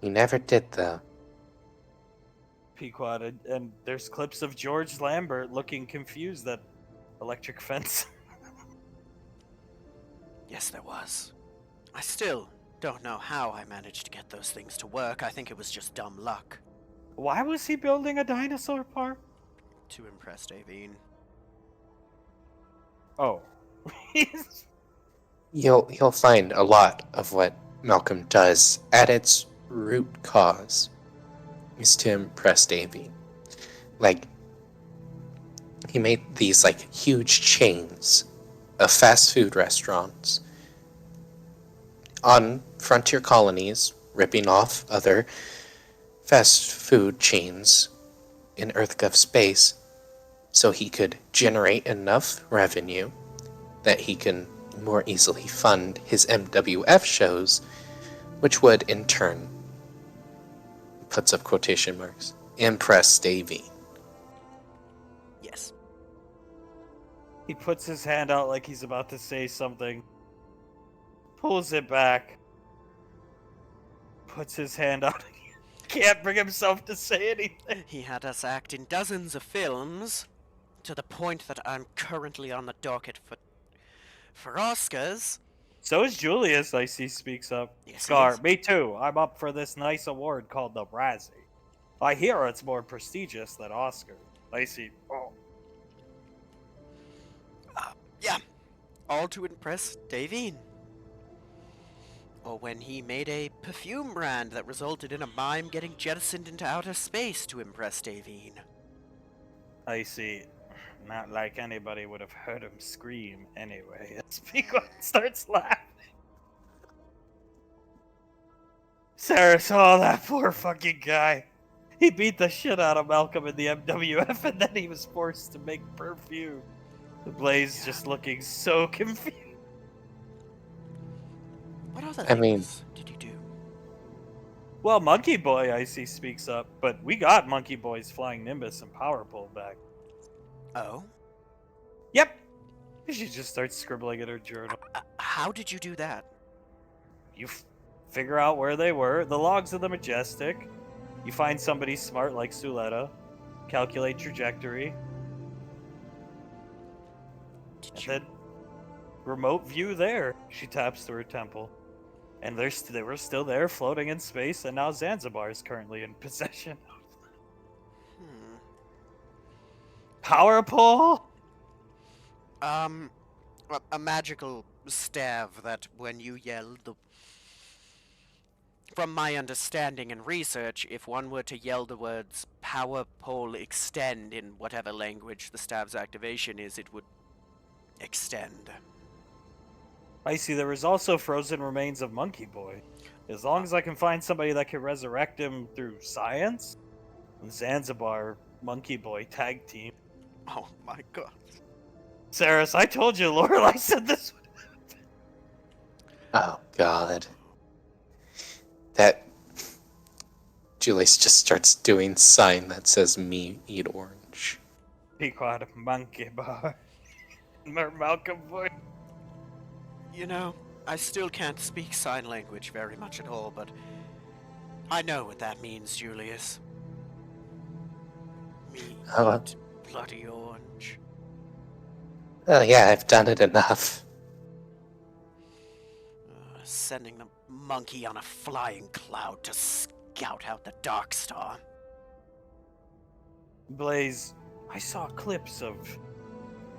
You never did, though. Pequod, and there's clips of George Lambert looking confused at electric fence. Yes, there was. I still don't know how I managed to get those things to work. I think it was just dumb luck. Why was he building a dinosaur park? To impress Davine. Oh. You'll find a lot of what Malcolm does at its root cause is to impress Davy. Like, he made these like huge chains of fast food restaurants on frontier colonies, ripping off other fast food chains in EarthGov space so he could generate enough revenue that he can more easily fund his MWF shows, which would in turn, puts up quotation marks, impress Davy. Yes. He puts his hand out like he's about to say something, pulls it back, puts his hand out. Can't bring himself to say anything. He had us act in dozens of films, to the point that I'm currently on the docket for Oscars. So is Julius, I see, speaks up. Yes, he Scar, is. me too. I'm up for this nice award called the Razzie. I hear it's more prestigious than Oscar. I see. Oh. Yeah, all to impress Davine. Or when he made a perfume brand that resulted in a mime getting jettisoned into outer space to impress Davine. I see. Not like anybody would have heard him scream anyway. Pequod starts laughing. Sarah saw that poor fucking guy. He beat the shit out of Malcolm in the MWF and then he was forced to make perfume. Blaze just looking so confused. What other I mean- things did you do? Well, Monkey Boy, I see, speaks up, but we got Monkey Boy's Flying Nimbus and Power Pole back. Oh? Yep! She just starts scribbling in her journal. How did you do that? You figure out where they were, the logs of the Majestic. You find somebody smart like Suletta, calculate trajectory, Did and you... then remote view there. She taps to her temple. And they were still there, floating in space, and now Zanzibar is currently in possession. Hmm. Power pole? A magical staff that when you yell the... From my understanding and research, if one were to yell the words power pole extend in whatever language the staff's activation is, it would extend. I see there was also frozen remains of Monkey Boy. As long as I can find somebody that can resurrect him through science, Zanzibar Monkey Boy tag team. Oh my god. Saris, I told you Lorelai said this would happen. Oh, God. That... Julius just starts doing sign that says me eat orange. Pequod Monkey Boy. Malcolm Boy. You know, I still can't speak sign language very much at all, but I know what that means, Julius. Me Oh. eat bloody orange. Oh, yeah, I've done it enough. Sending the monkey on a flying cloud to scout out the Dark Star. Blaze, I saw clips of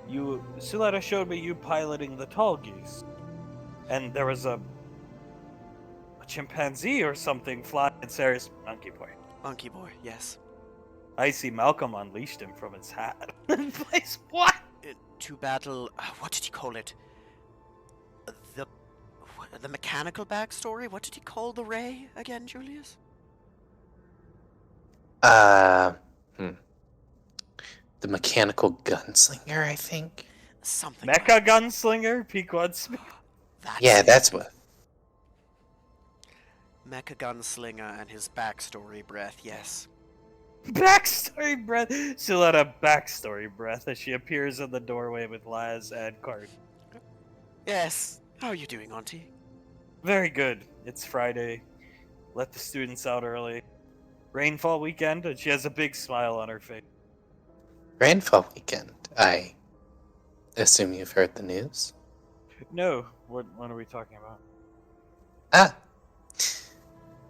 you. Suletta showed me you piloting the tall geese. And there was a chimpanzee or something flying in Sarah's Monkey Boy. Monkey boy, yes. I see Malcolm unleashed him from his hat. Blaze, what? To battle, what did he call it? The mechanical backstory? What did he call the ray again, Julius? The mechanical gunslinger, I think? Something Mecha like gunslinger? Pequod Smith. Yeah, it. that's what. Mecha Gunslinger and his backstory breath, yes. Backstory breath. Suletta backstory breath as she appears in the doorway with Laz and Cart. Yes. How are you doing, Auntie? Very good. It's Friday. Let the students out early. Rainfall weekend, and she has a big smile on her face. Rainfall weekend. I assume you've heard the news? No, what are we talking about? Ah,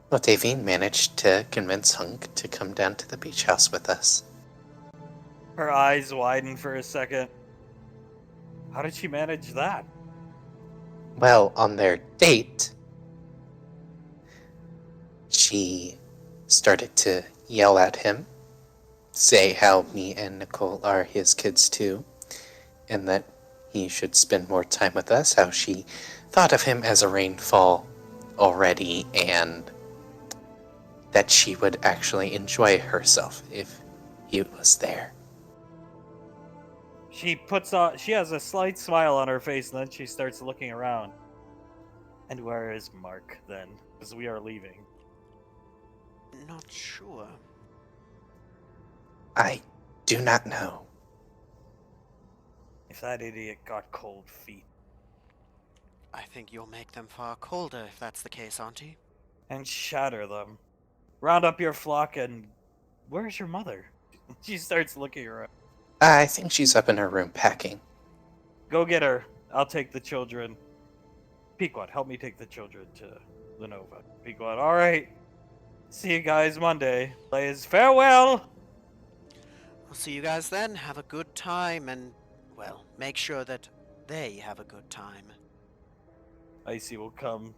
well, Davine managed to convince Hunk to come down to the beach house with us. Her eyes widen for a second. How did she manage that? Well, on their date, she started to yell at him, say how me and Nicole are his kids too, and that he should spend more time with us, how she thought of him as a rainfall already, and that she would actually enjoy herself if he was there. She has a slight smile on her face, and then she starts looking around. And where is Mark, then? Because we are leaving. Not sure. I do not know. If that idiot got cold feet. I think you'll make them far colder if that's the case, Auntie. And shatter them. Round up your flock and... Where's your mother? She starts looking around. I think she's up in her room packing. Go get her. I'll take the children. Pequot, help me take the children to the Nova. Pequot, alright. See you guys Monday. Blaze, farewell! I'll see you guys then. Have a good time and, well, make sure that they have a good time. Icy will come,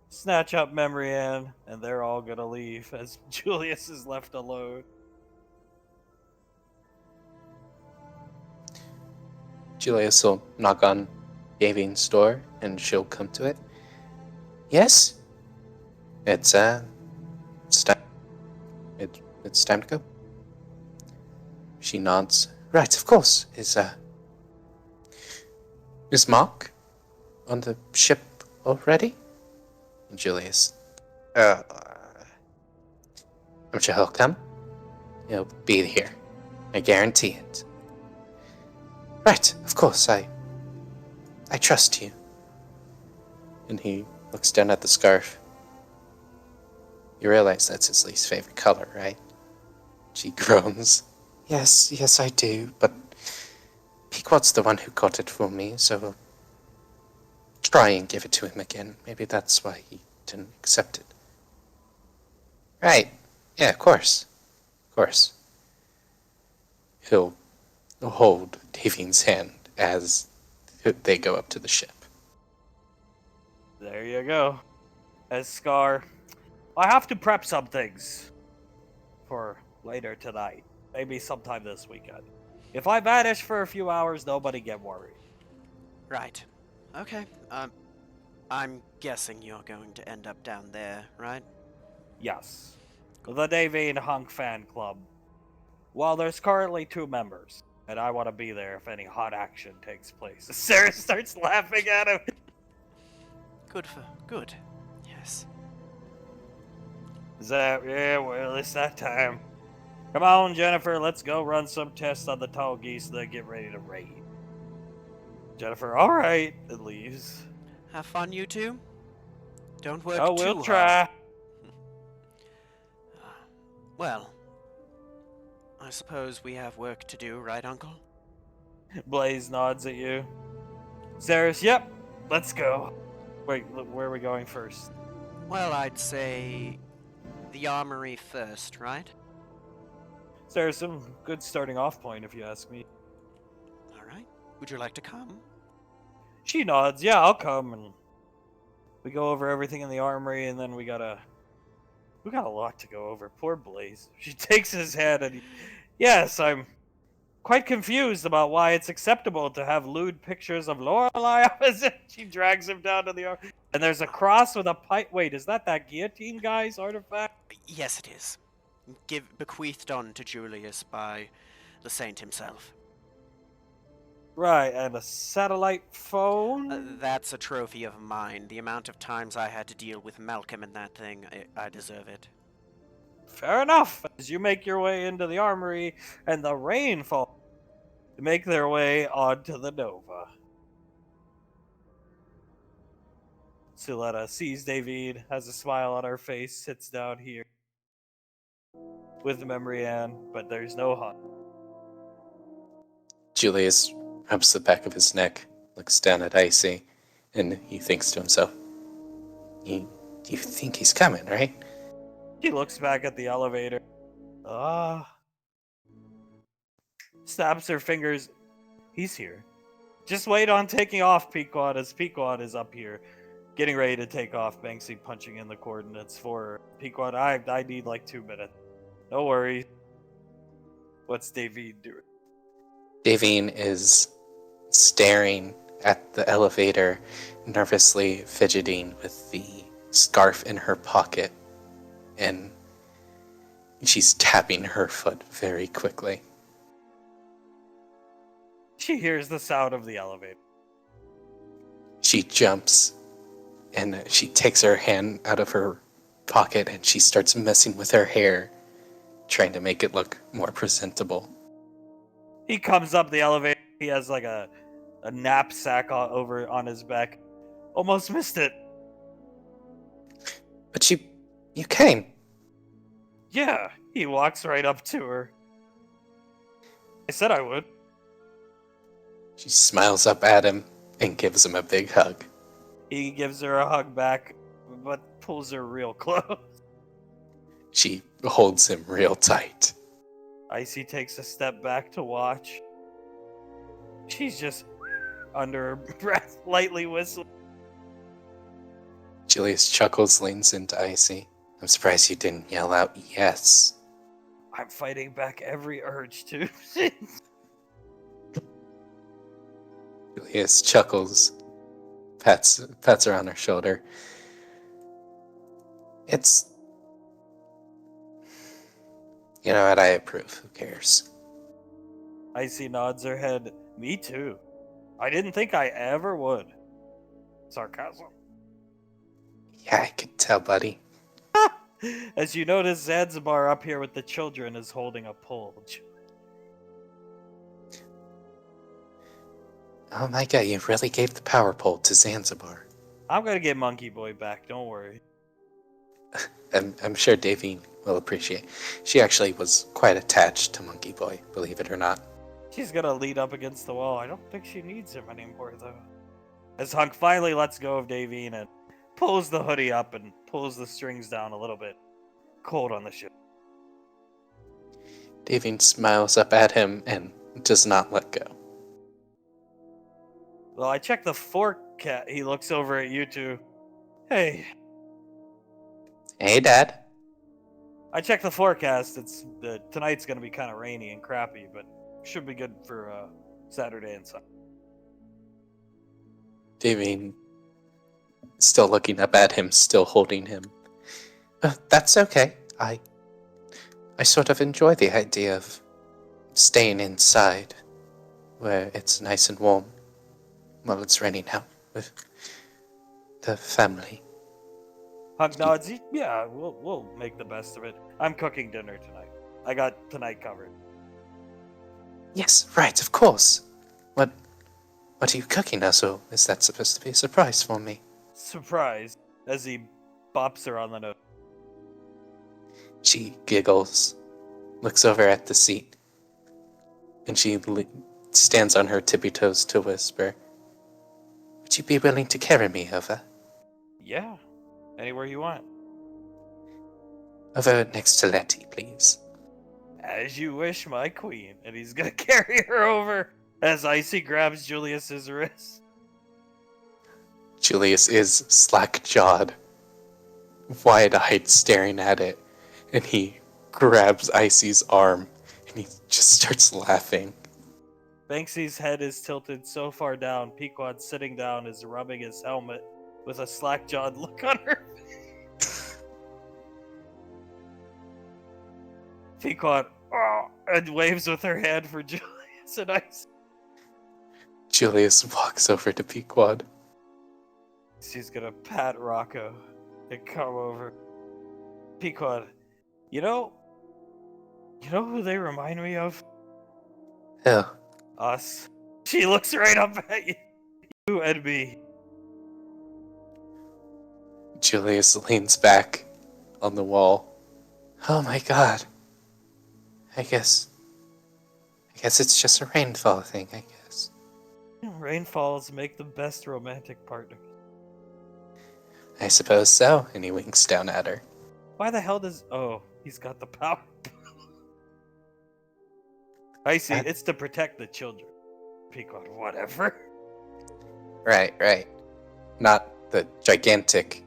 snatch up Memory Ann, and they're all gonna leave as Julius is left alone. Julius will knock on Davine's door, and she'll come to it. Yes? It's time. It's time to go. She nods. Right, of course. Is Mark on the ship already? And Julius, I'm sure he'll come. He'll be here. I guarantee it. Right, of course, I trust you. And he looks down at the scarf. You realize that's his least favorite color, right? She groans. Yes, I do, but Pequot's the one who got it for me, so I'll try and give it to him again. Maybe that's why he didn't accept it. Right. Yeah, of course. Of course. He'll hold Davine's hand as they go up to the ship. There you go. As Scar, I have to prep some things for later tonight. Maybe sometime this weekend. If I vanish for a few hours, nobody get worried. Right. Okay. I'm guessing you're going to end up down there, right? Yes. The Davine Hunk Fan Club. Well, there's currently 2 members, and I want to be there if any hot action takes place. Sarah starts laughing at him. Good. Yes. Yeah, well, it's that time. Come on, Jennifer, let's go run some tests on the tall geese, then get ready to raid. Jennifer, alright, and leaves. Have fun, you two. Don't work Oh, too we'll hard. try. Well, I suppose we have work to do, right, Uncle? Blaze nods at you. Ceres, yep, let's go. Wait, where are we going first? Well, I'd say the armory first, right? Ceres, some good starting off point, if you ask me. All right. Would you like to come? She nods, yeah, I'll come, and we go over everything in the armory, and then we got a lot to go over. Poor Blaze. She takes his hand, and yes, I'm quite confused about why it's acceptable to have lewd pictures of Lorelei opposite. She drags him down to the armory, and there's a cross with a pipe. Wait, is that guillotine guy's artifact? Yes, it is. Bequeathed on to Julius by the saint himself. Right, and a satellite phone? That's a trophy of mine. The amount of times I had to deal with Malcolm and that thing, I deserve it. Fair enough. As you make your way into the armory, and the Rainfalls make their way onto the Nova. Suletta sees David, has a smile on her face, sits down here with Memory Ann, but there's no hug. Julius rubs the back of his neck, looks down at Icy, and he thinks to himself, You think he's coming, right? He looks back at the elevator. Snaps her fingers. He's here. Just wait on taking off, Pequod, as Pequod is up here, getting ready to take off. Banksy punching in the coordinates for Pequod. I need like 2 minutes. No worries. What's David doing? Davine is staring at the elevator, nervously fidgeting with the scarf in her pocket, and she's tapping her foot very quickly. She hears the sound of the elevator. She jumps, and she takes her hand out of her pocket, and she starts messing with her hair, trying to make it look more presentable. He comes up the elevator. He has like a knapsack over on his back. Almost missed it. But you came. Yeah, he walks right up to her. I said I would. She smiles up at him and gives him a big hug. He gives her a hug back, but pulls her real close. She holds him real tight. Icy takes a step back to watch. She's just under her breath, lightly whistling. Julius chuckles, leans into Icy. I'm surprised you didn't yell out yes. I'm fighting back every urge to. Julius chuckles, pats her on her shoulder. It's... You know what, I approve. Who cares? Icy nods her head. Me too. I didn't think I ever would. Sarcasm. Yeah, I could tell, buddy. As you notice, Zanzibar up here with the children is holding a pole. Oh my god, you really gave the power pole to Zanzibar. I'm gonna get Monkey Boy back, don't worry. I'm sure Davine will appreciate. She actually was quite attached to Monkey Boy, believe it or not. She's gonna lean up against the wall. I don't think she needs him anymore, though. As Hunk finally lets go of Davine and pulls the hoodie up and pulls the strings down a little bit. Cold on the ship. Davine smiles up at him and does not let go. Well, I checked the forecast. He looks over at you two. Hey, Hey, Dad. I checked the forecast. It's tonight's gonna be kind of rainy and crappy, but should be good for Saturday and Sunday. Davine, still looking up at him, still holding him. That's okay. I sort of enjoy the idea of staying inside, where it's nice and warm, while it's raining out with the family. Hunk nods. Yeah, we'll make the best of it. I'm cooking dinner tonight. I got tonight covered. Yes, right, of course. What are you cooking now? So is that supposed to be a surprise for me? Surprise, as he bops her on the nose. She giggles, looks over at the seat, and she stands on her tippy toes to whisper, Would you be willing to carry me over? Yeah, anywhere you want. Over next to Letty, please. As you wish, my queen. And he's gonna carry her over as Icy grabs Julius's wrist. Julius is slack-jawed, wide-eyed, staring at it, and he grabs Icy's arm, and he just starts laughing. Banksy's head is tilted so far down, Pequod sitting down is rubbing his helmet with a slack-jawed look on her face. Pequod and waves with her hand for Julius and Icy. Julius walks over to Pequod. She's gonna pat Rocco and come over. Pequod, you know who they remind me of? Oh, Us. She looks right up at you. You and me. Julius leans back on the wall. Oh my god. I guess it's just a rainfall thing, I guess. Rainfalls make the best romantic partners. I suppose so, and he winks down at her. Why the hell does... Oh, he's got the power. I see. That- It's to protect the children. Pequod, whatever. Right. Not the gigantic,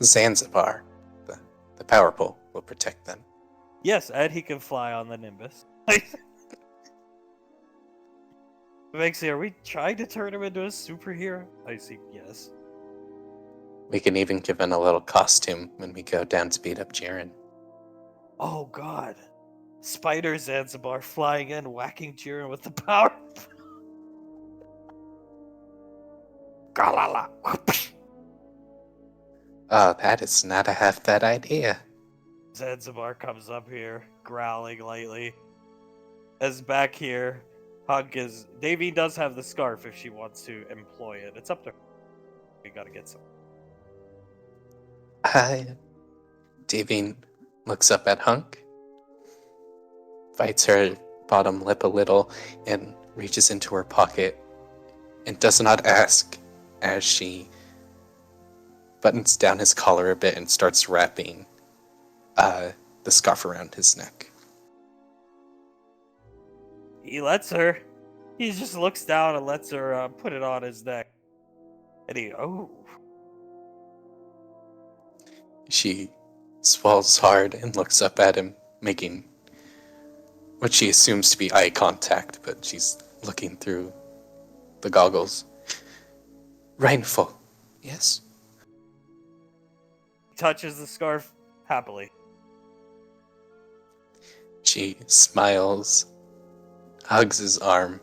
Zanzibar. The power pole will protect them. Yes, and he can fly on the Nimbus. Vexy, are we trying to turn him into a superhero? I see, yes. We can even give him a little costume when we go down to beat up Jiren. Oh god. Spider Zanzibar flying in, whacking Jiren with the power. Galala. Oh, that is not a half bad idea. Zanzibar comes up here, growling lightly. As back here, Hunk is... Davy does have the scarf if she wants to employ it. It's up to her. We gotta get some. Davine looks up at Hunk, bites her bottom lip a little, and reaches into her pocket and does not ask as she buttons down his collar a bit and starts wrapping the scarf around his neck. He lets her. He just looks down and lets her put it on his neck. And he... Oh. She swallows hard and looks up at him, making what she assumes to be eye contact, but she's looking through the goggles. Rainfall, yes? Touches the scarf happily. She smiles, hugs his arm,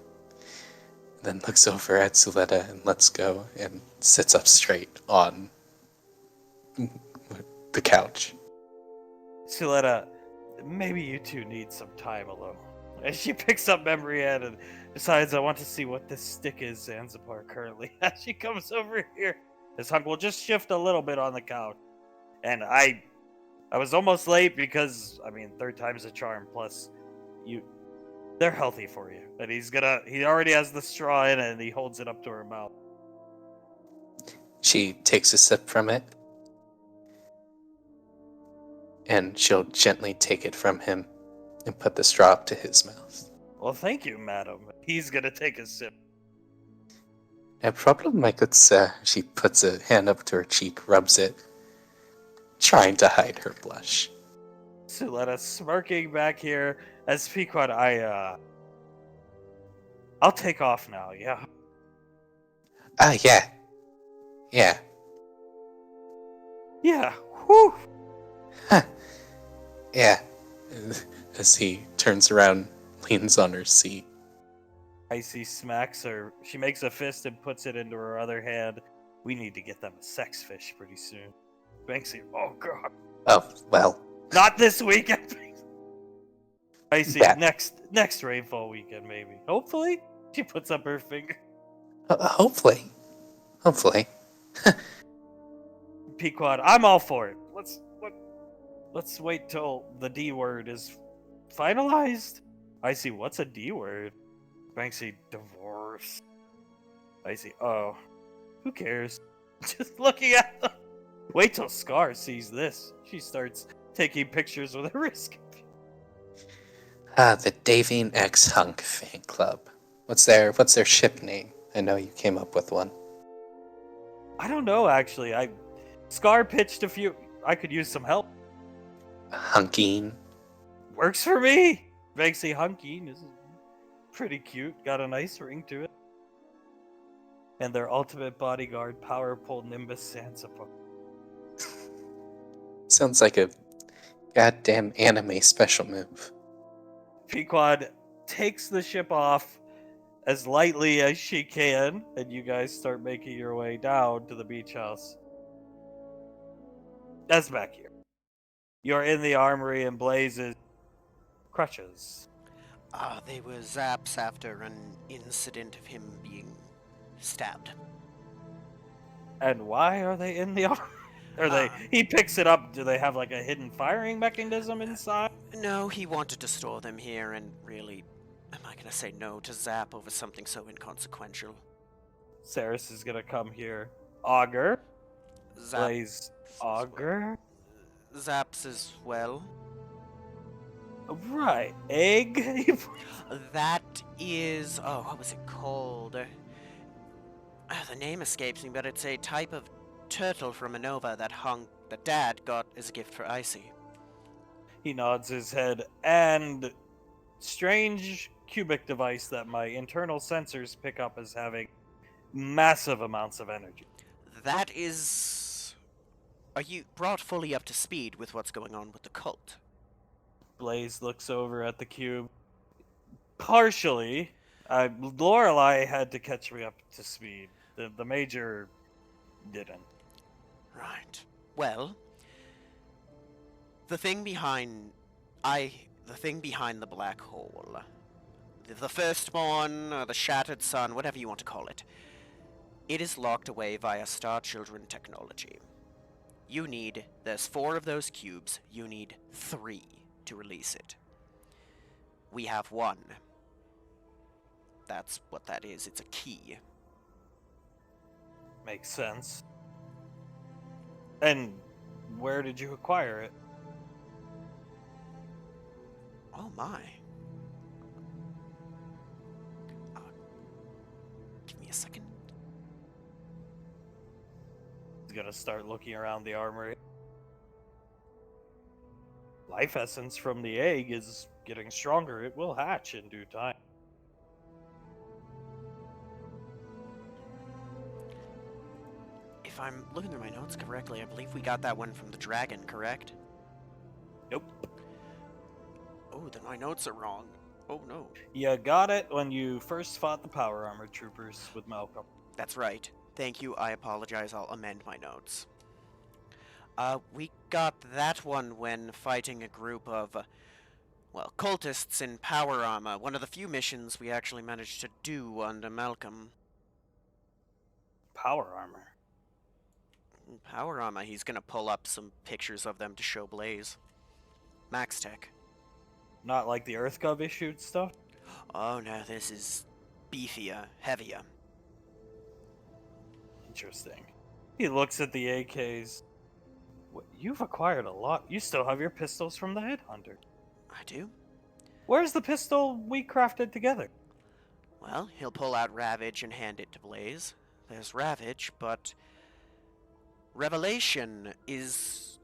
then looks over at Suletta and lets go and sits up straight on the couch. Suletta, maybe you two need some time alone. And she picks up Memory Ed and decides, I want to see what this stick is, Zanzibar, currently. As she comes over here, his Hunk will just shift a little bit on the couch. And I was almost late because, third time's a charm, plus they're healthy for you. And he already has the straw in it and he holds it up to her mouth. She takes a sip from it, and she'll gently take it from him and put the straw up to his mouth. Well, thank you, madam. He's gonna take a sip. No problem, my good sir. She puts a hand up to her cheek, rubs it, trying to hide her blush. Suletta smirking back here as Pequod, I'll take off now, yeah? Yeah. Yeah, whew! Yeah. As he turns around, leans on her seat. Icy smacks her. She makes a fist and puts it into her other hand. We need to get them a sex fish pretty soon. Banksy, oh god. Oh, well. Not this weekend! Icy, Yeah. next rainfall weekend, maybe. Hopefully? She puts up her finger. Hopefully. Pequod, I'm all for it. Let's wait till the D word is finalized. Icy, what's a D word? Banksy, divorce. Icy, oh, who cares? Just looking at them. Wait till Scar sees this. She starts taking pictures with her wrist. The Davine X Hunk fan club. What's their ship name? I know you came up with one. I don't know, actually. Scar pitched a few. I could use some help. Hunkeen. Works for me. Banksy Hunkeen is pretty cute. Got a nice ring to it. And their ultimate bodyguard, Power Pole Nimbus Zanzibar. Sounds like a goddamn anime special move. Pequod takes the ship off as lightly as she can, and you guys start making your way down to the beach house. That's back here. You're in the armory and Blazes crutches. They were zaps after an incident of him being stabbed. And why are they in the armory? Or he picks it up. Do they have like a hidden firing mechanism inside? No, he wanted to store them here, and really, am I gonna say no to Zap over something so inconsequential? Saris is gonna come here. Auger. Zap Blaze auger. Zaps as well. Right. Egg. That is, oh, what was it called? The name escapes me, but it's a type of turtle from Anova that Dad got as a gift for Icy. He nods his head. And strange cubic device that my internal sensors pick up as having massive amounts of energy. That is... Are you brought fully up to speed with what's going on with the cult? Blaze looks over at the cube. Partially. Lorelei had to catch me up to speed. The Major didn't. Right. Well, the thing behind the black hole, the firstborn, or the shattered sun, whatever you want to call it, it is locked away via Star Children technology. There's 4 of those cubes, you need 3 to release it. We have 1. That's what that is, it's a key. Makes sense. And where did you acquire it? Oh my. Give me a second. He's gonna start looking around the armory. Life essence from the egg is getting stronger. It will hatch in due time. If I'm looking through my notes correctly, I believe we got that one from the dragon, correct? Nope. Oh, then my notes are wrong. Oh no. You got it when you first fought the power armored troopers with Malcolm. That's right. Thank you, I apologize, I'll amend my notes. We got that one when fighting a group of, cultists in power armor. One of the few missions we actually managed to do under Malcolm. Power armor? Power armor, he's gonna pull up some pictures of them to show Blaze. Max Tech. Not like the EarthGov issued stuff? Oh no, this is beefier, heavier. Interesting. He looks at the AKs. You've acquired a lot. You still have your pistols from the Headhunter. I do? Where's the pistol we crafted together? Well, he'll pull out Ravage and hand it to Blaze. There's Ravage, but Revelation is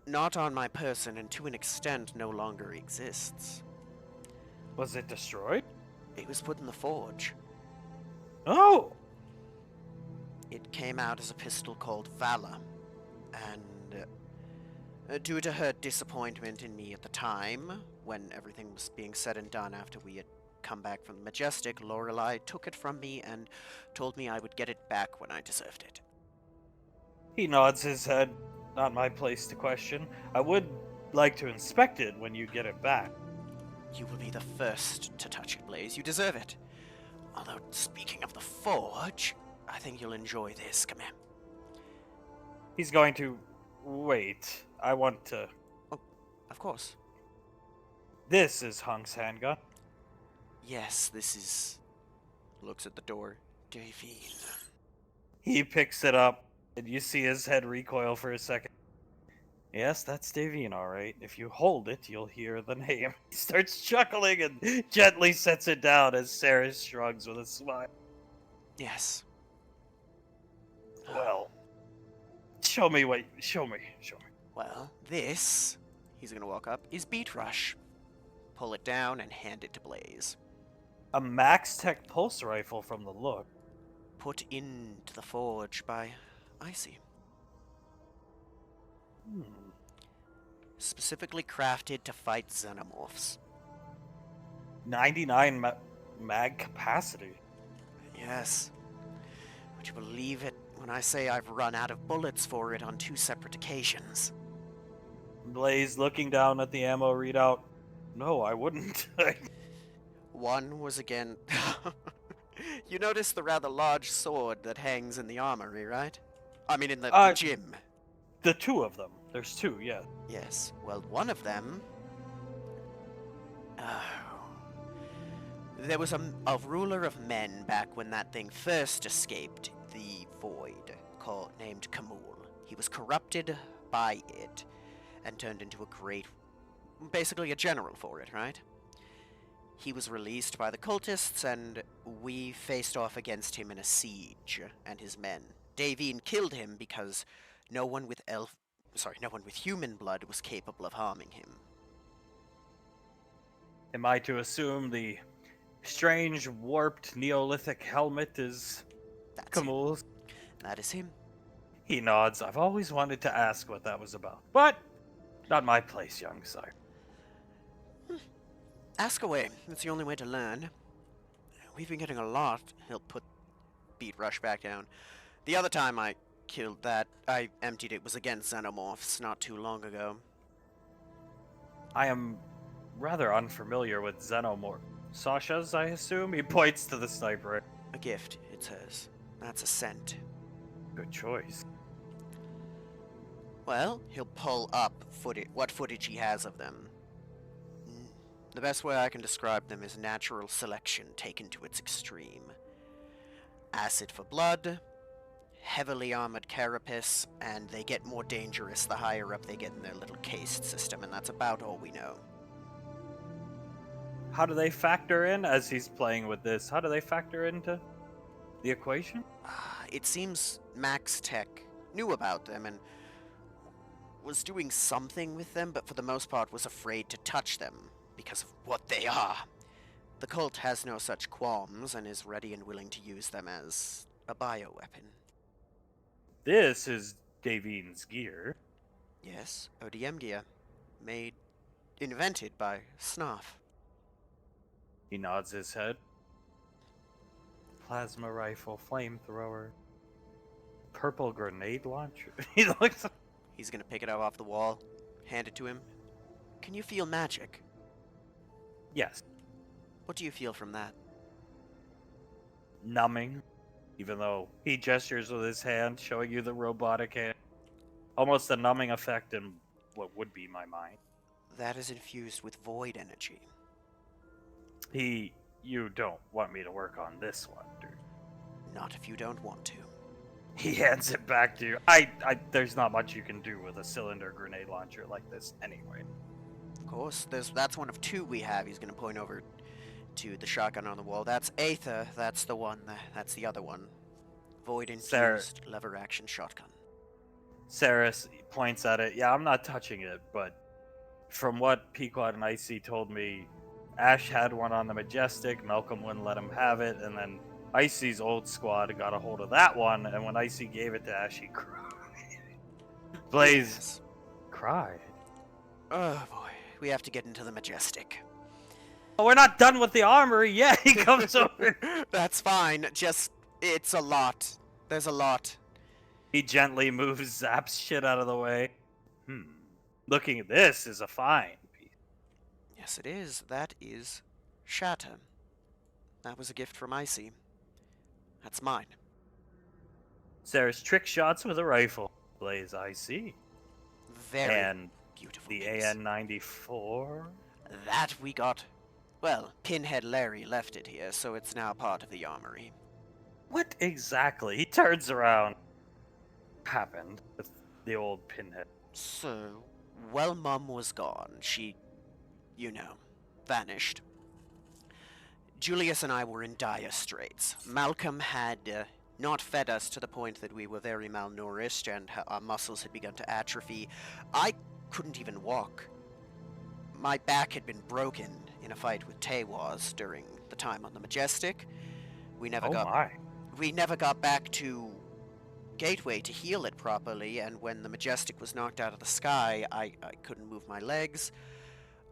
not on my person and to an extent no longer exists. Was it destroyed? It was put in the forge. Oh! It came out as a pistol called Valor, and due to her disappointment in me at the time, when everything was being said and done after we had come back from the Majestic, Lorelei took it from me and told me I would get it back when I deserved it. He nods his head. Not my place to question. I would like to inspect it when you get it back. You will be the first to touch it, Blaze. You deserve it. Although, speaking of the forge, I think you'll enjoy this. Come here. He's going to... Wait. I want to... Oh, of course. This is Hunk's handgun. Yes, this is... Looks at the door. Davine. He picks it up, and you see his head recoil for a second. Yes, that's Davine, all right. If you hold it, you'll hear the name. He starts chuckling and gently sets it down as Sarah shrugs with a smile. Yes. Well, show me. Well, this, he's gonna walk up, is Beat Rush. Pull it down and hand it to Blaze. A Max Tech pulse rifle from the look. Put into the forge by Icy. Specifically crafted to fight xenomorphs. 99 mag capacity. Yes. Would you believe it when I say I've run out of bullets for it on 2 separate occasions? Blaze looking down at the ammo readout. No, I wouldn't. One was again... You notice the rather large sword that hangs in the armory, right? I mean, in the gym. The two of them. There's two, yeah. Yes. Well, one of them. There was a ruler of men back when that thing first escaped the void, named Kamul. He was corrupted by it and turned into basically a general for it, right? He was released by the cultists, and we faced off against him in a siege and his men. Davine killed him because no one with human blood was capable of harming him. Am I to assume the strange, warped Neolithic helmet is That's him. Kamul's? That is him. He nods. I've always wanted to ask what that was about. But not my place, young sire. Ask away. It's the only way to learn. We've been getting a lot. He'll beat Rush back down. The other time I killed that, I emptied it, was against xenomorphs not too long ago. I am rather unfamiliar with xenomorph. Sasha's, I assume? He points to the sniper. A gift, it says. That's a scent. Good choice. Well, he'll pull up what footage he has of them. The best way I can describe them is natural selection taken to its extreme. Acid for blood, heavily armored carapace, and they get more dangerous the higher up they get in their little caste system, and that's about all we know. How do they factor in, as he's playing with this, how do they factor into the equation? It seems Max Tech knew about them and was doing something with them, but for the most part was afraid to touch them because of what they are. The cult has no such qualms and is ready and willing to use them as a bioweapon. This is Davine's gear. Yes, ODM gear. Invented by Snarf. He nods his head. Plasma rifle, flamethrower, purple grenade launcher. He looks. He's gonna pick it up off the wall, hand it to him. Can you feel magic? Yes. What do you feel from that? Numbing, even though he gestures with his hand, showing you the robotic hand. Almost a numbing effect in what would be my mind. That is infused with void energy. You don't want me to work on this one, dude. Not if you don't want to. He hands it back to you. There's not much you can do with a cylinder grenade launcher like this anyway. Of course, that's one of two we have. He's gonna point over to the shotgun on the wall. That's Aether. That's the one. That's the other one. Void infused lever action shotgun. Saris points at it. Yeah, I'm not touching it, but from what Pequod and Icy told me, Ash had one on the Majestic. Malcolm wouldn't let him have it, and then Icy's old squad got a hold of that one, and when Icy gave it to Ash, he cried. Blaze cried. Oh boy, we have to get into the Majestic. Oh, we're not done with the armory yet. He comes over. That's fine. It's a lot. There's a lot. He gently moves Zap's shit out of the way. Looking at this is a fine piece. Yes, it is. That is Shatter. That was a gift from Icy. That's mine. Sarah's trick shots with a rifle. Blaze, I see. Very and beautiful. The piece. AN-94? That we got. Well, Pinhead Larry left it here, so it's now part of the armory. What exactly? He turns around. Happened with the old Pinhead. So, while Mum was gone, she, vanished. Julius and I were in dire straits. Malcolm had not fed us to the point that we were very malnourished and our muscles had begun to atrophy. I couldn't even walk. My back had been broken in a fight with Tewaz during the time on the Majestic. We never got back to Gateway to heal it properly, and when the Majestic was knocked out of the sky, I couldn't move my legs.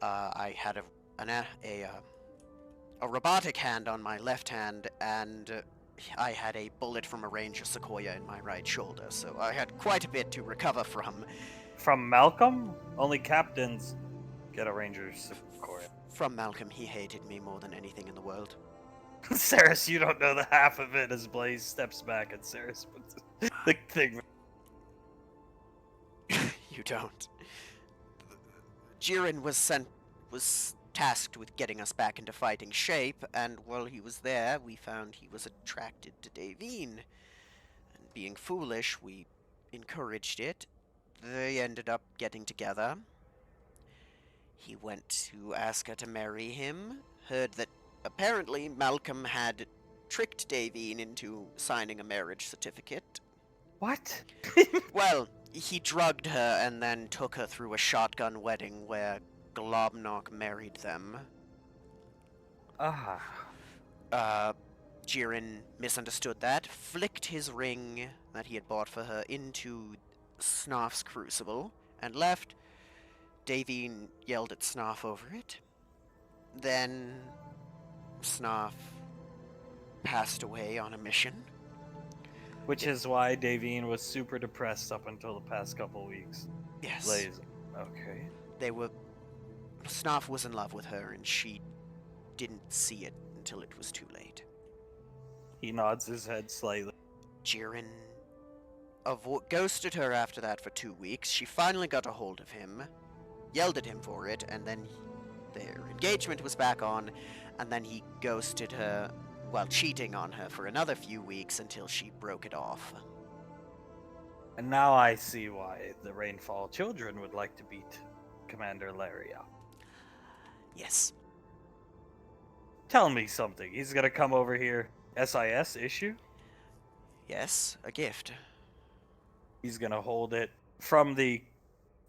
I had a robotic hand on my left hand, and I had a bullet from a Ranger Sequoia in my right shoulder, so I had quite a bit to recover from. From Malcolm? Only captains get a Ranger Sequoia. From Malcolm, he hated me more than anything in the world. Saris, you don't know the half of it as Blaze steps back and Saris puts the thing. You don't. Jiren was tasked with getting us back into fighting shape, and while he was there, we found he was attracted to Davine. And being foolish, we encouraged it. They ended up getting together. He went to ask her to marry him, heard that apparently Malcolm had tricked Davine into signing a marriage certificate. What? Well, he drugged her and then took her through a shotgun wedding where Globnok married them. Jiren misunderstood that, flicked his ring that he had bought for her into Snarf's crucible, and left. Davine yelled at Snarf over it. Then Snarf passed away on a mission. Which is why Davine was super depressed up until the past couple weeks. Yes. Blaze. Okay. Snarf was in love with her, and she didn't see it until it was too late. He nods his head slightly. Jiren ghosted her after that for 2 weeks. She finally got a hold of him, yelled at him for it, and then their engagement was back on, and then he ghosted her while cheating on her for another few weeks until she broke it off. And now I see why the Rainfall children would like to beat Commander Laria. Yes. Tell me something. He's gonna come over here. SIS issue? Yes, a gift. He's gonna hold it from the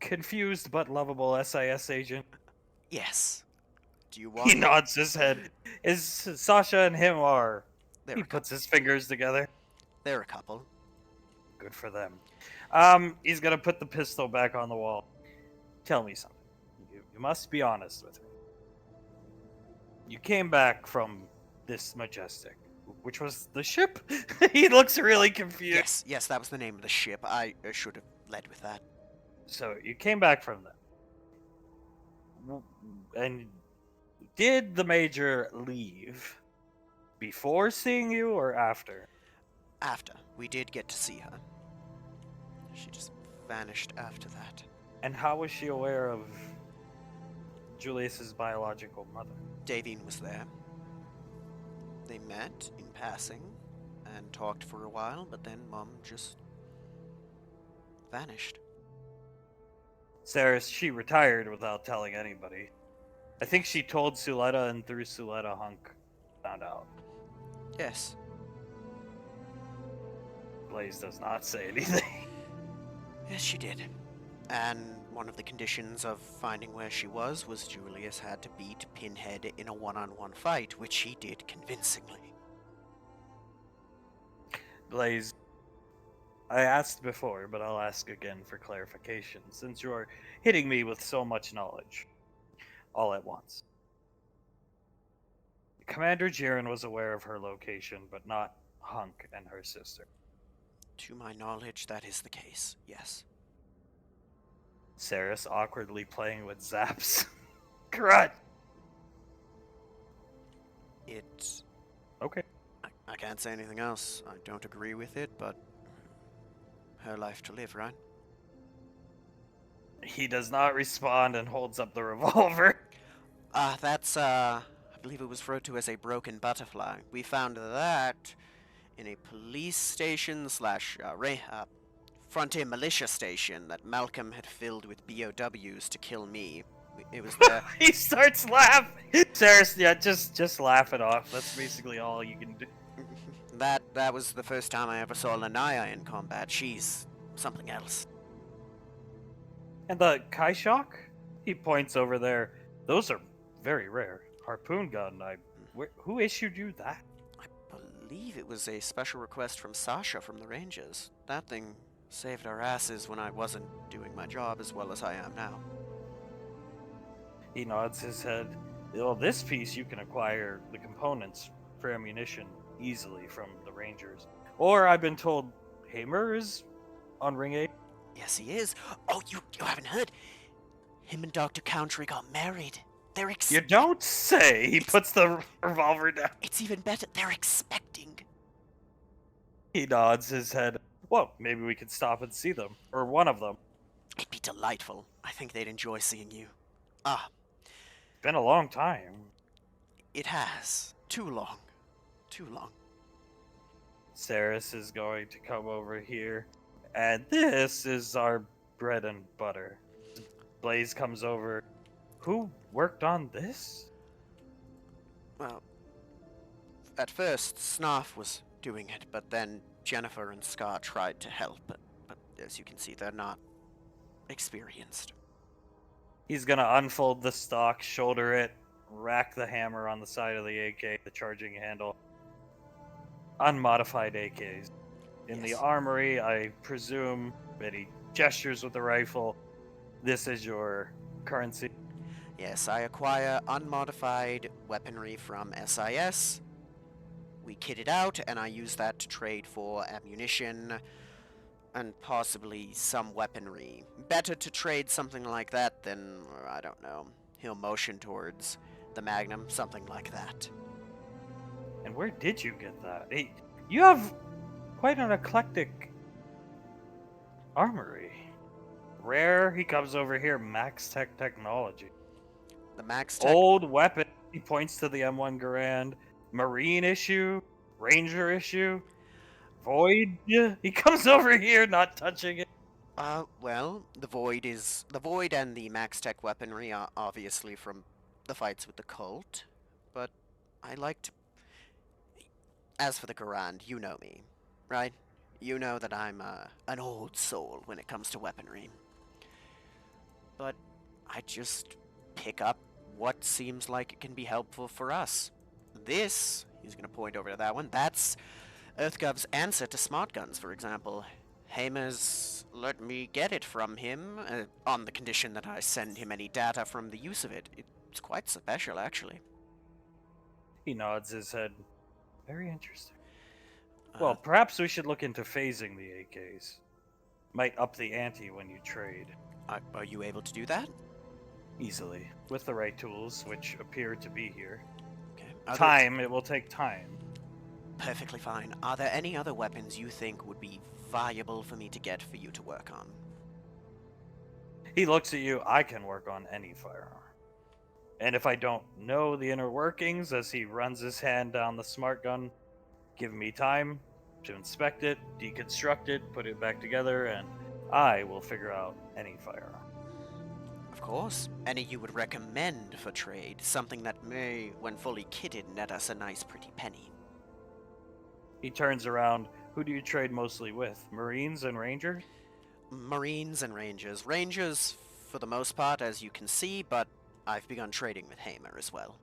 confused but lovable SIS agent. Yes. Do you want He nods his head. Is Sasha and him are... They're He a puts his fingers together. They're a couple. Good for them. He's gonna put the pistol back on the wall. Tell me something. You must be honest with me. You came back from this Majestic, which was the ship? He looks really confused. Yes, that was the name of the ship. I should have led with that. So you came back from that. And did the Major leave before seeing you or after? After. We did get to see her. She just vanished after that. And how was she aware of Julius's biological mother? Davine was there. They met in passing and talked for a while, but then Mom just vanished. Saris, she retired without telling anybody. I think she told Suletta, and through Suletta, Hunk found out. Yes. Blaze does not say anything. Yes, she did. And one of the conditions of finding where she was Julius had to beat Pinhead in a one-on-one fight, which he did convincingly. Blaze, I asked before, but I'll ask again for clarification, since you're hitting me with so much knowledge all at once. Commander Jiren was aware of her location, but not Hunk and her sister. To my knowledge, that is the case, yes. Saris awkwardly playing with Zaps. Crud! It... Okay. I can't say anything else. I don't agree with it, but... her life to live, right? He does not respond and holds up the revolver. That's, I believe it was referred to as a broken butterfly. We found that in a police station slash frontier militia station that Malcolm had filled with BOWs to kill me. It was there. He starts laughing. Saris, yeah, just laugh it off. That's basically all you can do. That was the first time I ever saw Lanaya in combat. She's something else. And the Kaishok? He points over there. Those are very rare. Harpoon gun. Who issued you that? I believe it was a special request from Sasha from the Rangers. That thing saved our asses when I wasn't doing my job as well as I am now. He nods his head. Well, this piece you can acquire the components for ammunition easily from the Rangers. Or I've been told Hamer is on Ring 8. Yes, he is. Oh, you haven't heard? Him and Dr. Country got married. They're You don't say! He puts the revolver down. It's even better. They're expecting. He nods his head. Well, maybe we could stop and see them. Or one of them. It'd be delightful. I think they'd enjoy seeing you. Ah, Been a long time. it has. Too long. Too long. Saris is going to come over here, and this is our bread and butter. Blaze comes over. Who worked on this? Well, at first, Snarf was doing it, but then Jennifer and Scar tried to help, but as you can see, they're not experienced. He's gonna unfold the stock, shoulder it, rack the hammer on the side of the AK, the charging handle. Unmodified AKs. In the Yes. armory, I presume that he gestures with the rifle. This is your currency. Yes, I acquire unmodified weaponry from SIS. We kit it out, and I use that to trade for ammunition and possibly some weaponry. Better to trade something like that than, I don't know, he'll motion towards the Magnum, something like that. And where did you get that? Hey, you have quite an eclectic armory. Rare, he comes over here, Max Tech technology. The Max Tech. Old weapon, he points to the M1 Garand. Marine issue, Ranger issue, Void. He comes over here, not touching it. Well, the Void and the Max Tech weaponry are obviously from the fights with the cult, but I like to. As for the Garand, you know me, right? You know that I'm an old soul when it comes to weaponry. But I just pick up what seems like it can be helpful for us. This, he's gonna point over to that one, that's EarthGov's answer to smart guns, for example. Hamer's let me get it from him, on the condition that I send him any data from the use of it. It's quite special, actually. He nods his head. Very interesting. Well, perhaps we should look into phasing the AKs. Might up the ante when you trade. Are you able to do that? Easily. With the right tools, which appear to be here. Okay. Time, it will take time. Perfectly fine. Are there any other weapons you think would be viable for me to get for you to work on? He looks at you, I can work on any firearm. And if I don't know the inner workings as he runs his hand down the smart gun, give me time to inspect it, deconstruct it, put it back together, and I will figure out any firearm. Of course. Any you would recommend for trade, something that may, when fully kitted, net us a nice pretty penny. He turns around. Who do you trade mostly with? Marines and Rangers? Marines and Rangers. Rangers, for the most part, as you can see, but I've begun trading with Hamer as well.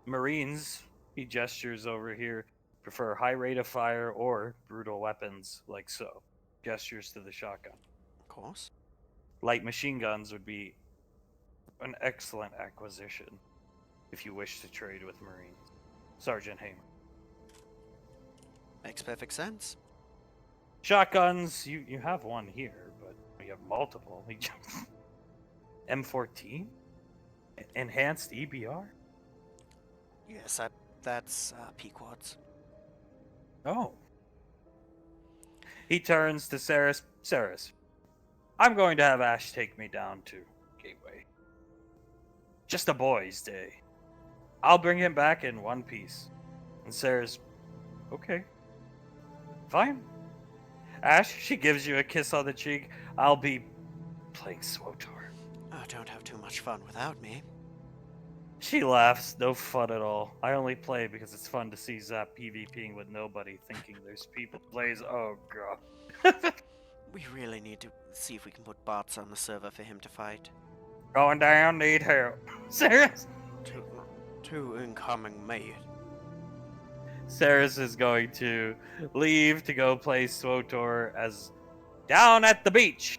Marines, he gestures over here, prefer high rate of fire or brutal weapons like so. Gestures to the shotgun. Of course. Light machine guns would be an excellent acquisition if you wish to trade with Marines. Sergeant Hamer. Makes perfect sense. Shotguns, you have one here, but you have multiple. M14? Enhanced EBR? Yes, that's Pequods. Oh. He turns to Saris. Saris, I'm going to have Ash take me down to Gateway. Just a boys' day. I'll bring him back in one piece. And Saris, okay. Fine. Ash, she gives you a kiss on the cheek. I'll be playing SWOTOR. Oh, don't have too much fun without me. She laughs. No fun at all. I only play because it's fun to see Zap PvPing with nobody thinking there's people. Plays. Oh, God. We really need to see if we can put bots on the server for him to fight. Going down, need help. Saris? Two incoming, mate. Saris is going to leave to go play SWOTOR as down at the beach.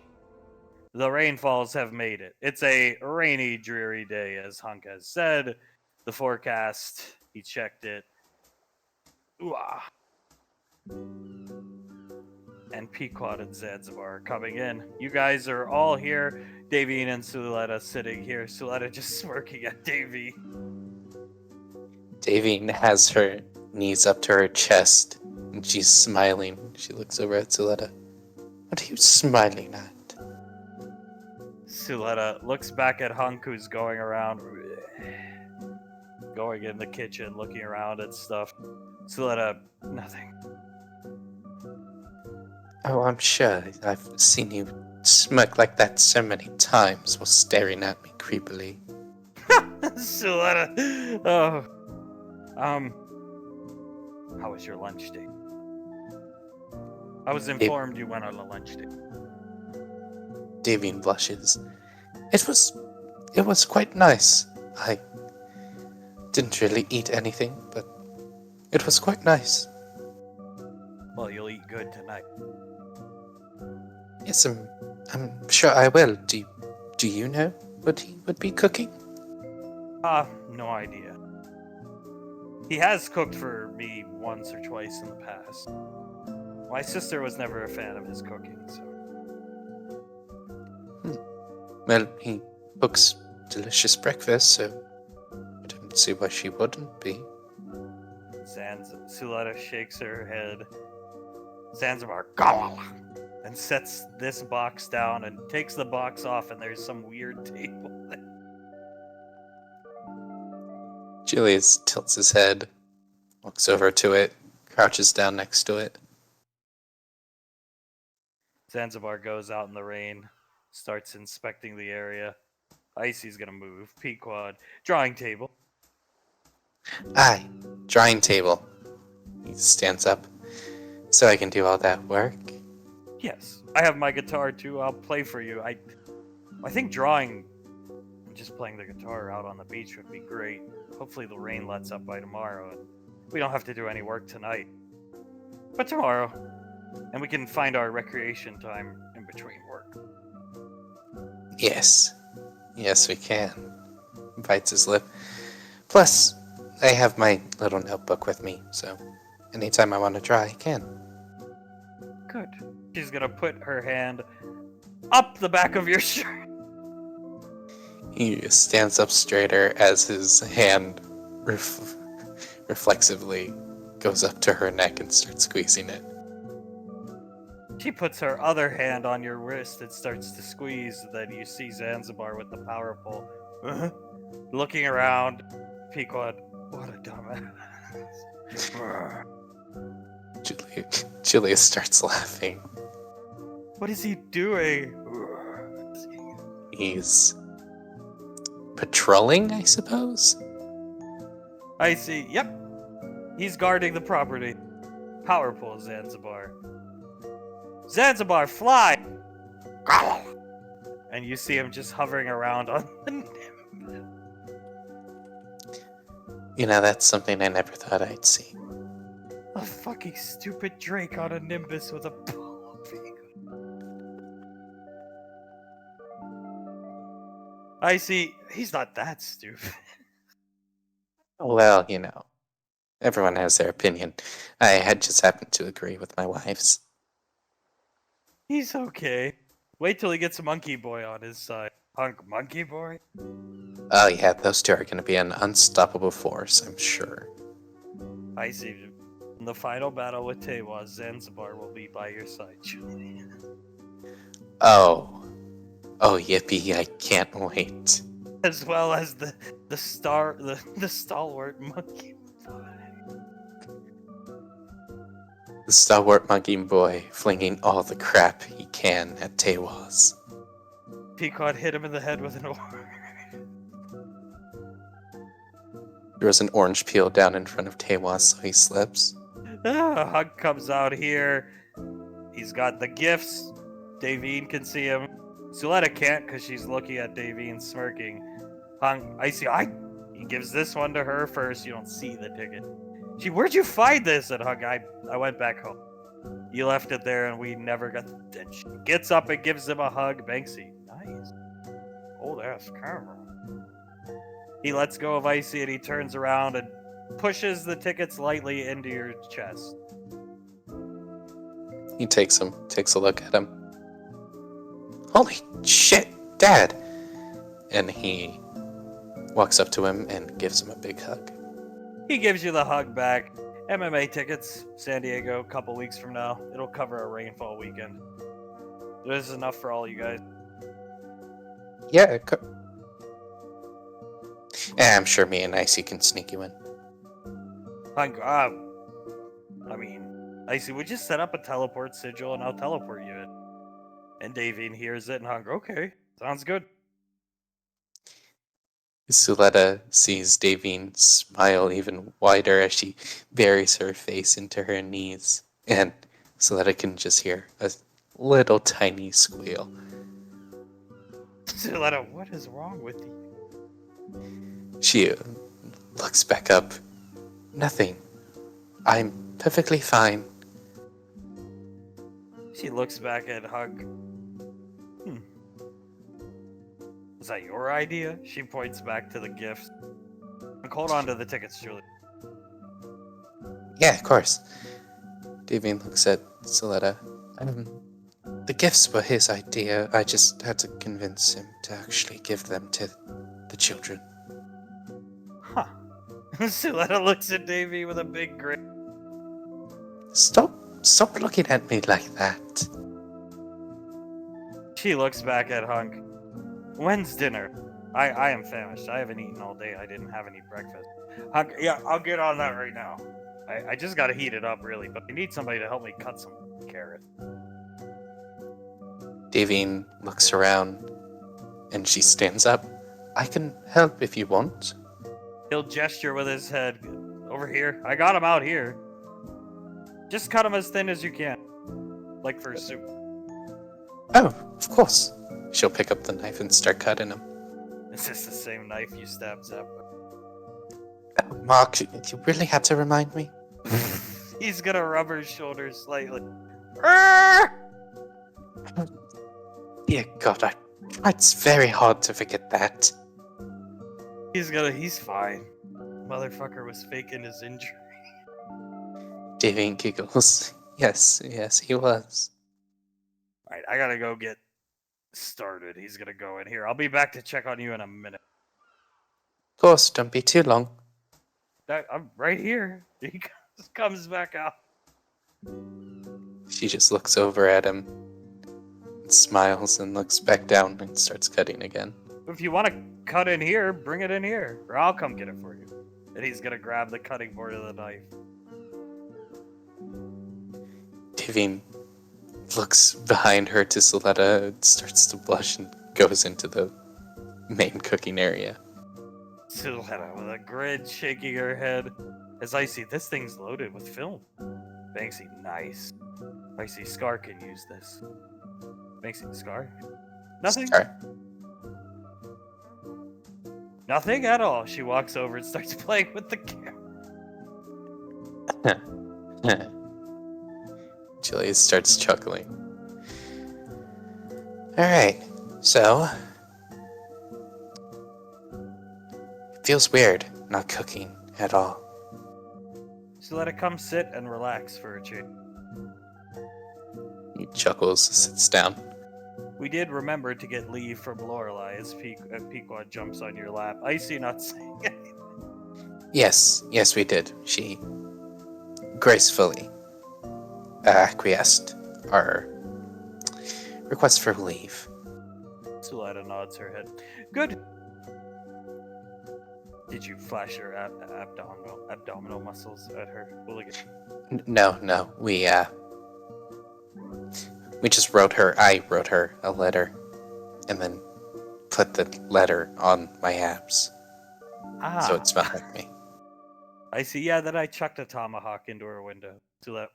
The rainfalls have made it. It's a rainy, dreary day, as Hunk has said. The forecast, he checked it. Ooh-ah. And Pequod and Zanzibar are coming in. You guys are all here. Davine and Suletta sitting here. Suletta just smirking at Davy. Davine has her knees up to her chest, and she's smiling. She looks over at Suletta. What are you smiling at? Suletta looks back at Hunk, who's going around, going in the kitchen, looking around at stuff. Suletta, nothing. Oh, I'm sure. I've seen you smirk like that so many times while staring at me creepily. Suletta, oh, how was your lunch date? I was informed you went on a lunch date. Davian blushes. It was quite nice. I didn't really eat anything, but it was quite nice. Well, you'll eat good tonight. Yes, I'm sure I will. Do you know what he would be cooking? No idea. He has cooked for me once or twice in the past. My sister was never a fan of his cooking, so... Well, he cooks delicious breakfast, so I don't see why she wouldn't be. Suletta shakes her head. Zanzibar, gah! And sets this box down and takes the box off, and there's some weird table there. Julius tilts his head, walks over to it, crouches down next to it. Zanzibar goes out in the rain, starts inspecting the area. Icy's gonna move. Pequod. Drawing table. Aye, drawing table. He stands up. So I can do all that work? Yes. I have my guitar too. I'll play for you. I think drawing and just playing the guitar out on the beach would be great. Hopefully the rain lets up by tomorrow and we don't have to do any work tonight. But tomorrow. And we can find our recreation time in between work. Yes. Yes, we can. Bites his lip. Plus, I have my little notebook with me, so anytime I want to draw, I can. Good. She's gonna put her hand up the back of your shirt. He stands up straighter as his hand reflexively goes up to her neck and starts squeezing it. She puts her other hand on your wrist and starts to squeeze. Then you see Zanzibar with the power pole. Looking around. Pequod, what a dumbass. Julius starts laughing. What is he doing? He's patrolling, I suppose? I see. Yep. He's guarding the property. Power pole, Zanzibar. Zanzibar, fly! And you see him just hovering around on the nimb. You know, that's something I never thought I'd see. A fucking stupid Drake on a Nimbus with a polo beak. I see. He's not that stupid. Well, you know, everyone has their opinion. I had just happened to agree with my wife's. He's okay. Wait till he gets Monkey Boy on his side. Hunk Monkey Boy? Oh yeah, those two are going to be an unstoppable force, I'm sure. I see. In the final battle with Tewa, Zanzibar will be by your side, Julian. Oh, yippee! I can't wait. As well as the stalwart Monkey Boy. The stalwart monkey boy flinging all the crap he can at Tewas. Pequod hit him in the head with an oar. Throws an orange peel down in front of Tewas so he slips. Hug comes out here. He's got the gifts. Davine can see him. Suletta can't because she's looking at Davine smirking. He gives this one to her first. You don't see the ticket. Where'd you find this? And Hug, I went back home. You left it there and we never got the she gets up and gives him a hug. Banksy. Nice. Old ass camera. He lets go of Icy and he turns around and pushes the tickets lightly into your chest. He takes a look at him. Holy shit, Dad! And he walks up to him and gives him a big hug. He gives you the hug back. MMA tickets, San Diego, a couple weeks from now. It'll cover a rainfall weekend. This is enough for all you guys. Yeah, I'm sure me and Icy can sneak you in. I mean, Icy, would you set up a teleport sigil and I'll teleport you in? And Davine hears it and Hunk, okay, sounds good. Suletta sees Davine smile even wider as she buries her face into her knees, and Suletta can just hear a little tiny squeal. Suletta, what is wrong with you? She looks back up. Nothing. I'm perfectly fine. She looks back at Hunk. Was that your idea? She points back to the gifts. Hold on to the tickets, Julie. Yeah, of course. Davine looks at Suletta. The gifts were his idea. I just had to convince him to actually give them to the children. Huh. Suletta looks at Davy with a big grin. Stop looking at me like that. She looks back at Hunk. When's dinner? I am famished. I haven't eaten all day. I didn't have any breakfast. Hunk, yeah, I'll get on that right now. I just gotta heat it up, really, but I need somebody to help me cut some carrots. Davine looks around and she stands up. I can help if you want. He'll gesture with his head. Over here. I got him out here. Just cut him as thin as you can. Like for soup. Oh, of course. She'll pick up the knife and start cutting him. Is this the same knife you stabbed Zap with? Mark, you really had to remind me? He's gonna rub her shoulders slightly. Dear God, it's very hard to forget that. He's fine. Motherfucker was faking his injury. Davine giggles. Yes, he was. Alright, I gotta go get started. He's gonna go in here. I'll be back to check on you in a minute. Of course, don't be too long. I'm right here. He comes back out. She just looks over at him, smiles, and looks back down and starts cutting again. If you want to cut in here, bring it in here. Or I'll come get it for you. And he's gonna grab the cutting board of the knife. Davine looks behind her to Suletta, starts to blush, and goes into the main cooking area. Suletta with a grin shaking her head. As I see, this thing's loaded with film. Banksy, nice. I see Scar can use this. Banksy, Scar? Nothing? Scar. Nothing at all. She walks over and starts playing with the camera. Julius starts chuckling. Alright, so... It feels weird not cooking at all. So let it come sit and relax for a change. He chuckles, sits down. We did remember to get leave from Lorelei as Pequod jumps on your lap. I see not saying anything. Yes, we did. She gracefully acquiesced our request for leave. Suletta nods her head. Good. Did you flash your abdominal muscles at her? Hooligan? No. We just wrote her. I wrote her a letter, and then put the letter on my abs, so it smelled like me. I see. Yeah, that I chucked a tomahawk into her window. Suletta.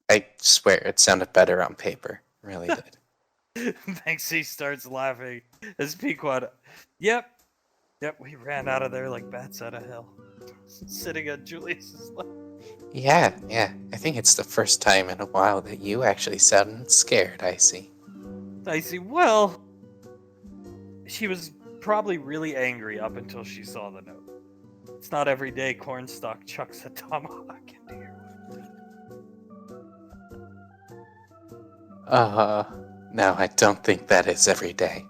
I swear it sounded better on paper. It really did. Banksy starts laughing as Pequod. Yep, we ran out of there like bats out of hell. Sitting on Julius's lap. Yeah. I think it's the first time in a while that you actually sounded scared, Icy. Well, she was probably really angry up until she saw the note. It's not every day Cornstalk chucks a tomahawk into your No, I don't think that is every day.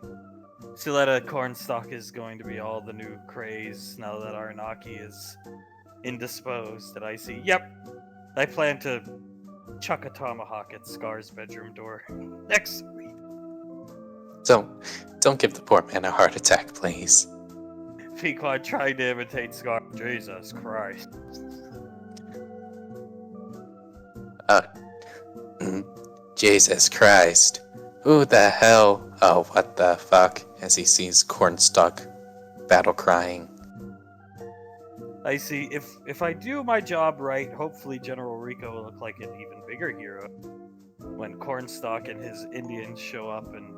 Suletta, Cornstalk is going to be all the new craze now that Aranaki is indisposed. And I see, yep, I plan to chuck a tomahawk at Scar's bedroom door next week. Don't give the poor man a heart attack, please. Pequod trying to imitate Scar. Jesus Christ. Jesus Christ. Who the hell? Oh, what the fuck? As he sees Cornstalk battle crying. I see. If I do my job right, hopefully General Rico will look like an even bigger hero when Cornstalk and his Indians show up, and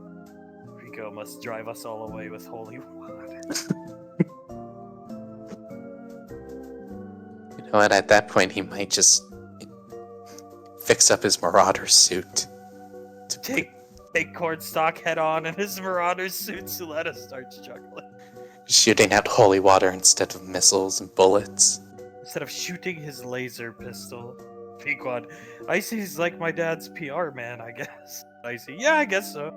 Rico must drive us all away with holy water. You know what? At that point, he might just fix up his Marauder suit. Take Cornstalk head on in his Marauder suit. Suletta starts chuckling. Shooting out holy water instead of missiles and bullets. Instead of shooting his laser pistol, Pequod, Icy's like my dad's PR man, I guess. Icy, yeah, I guess so.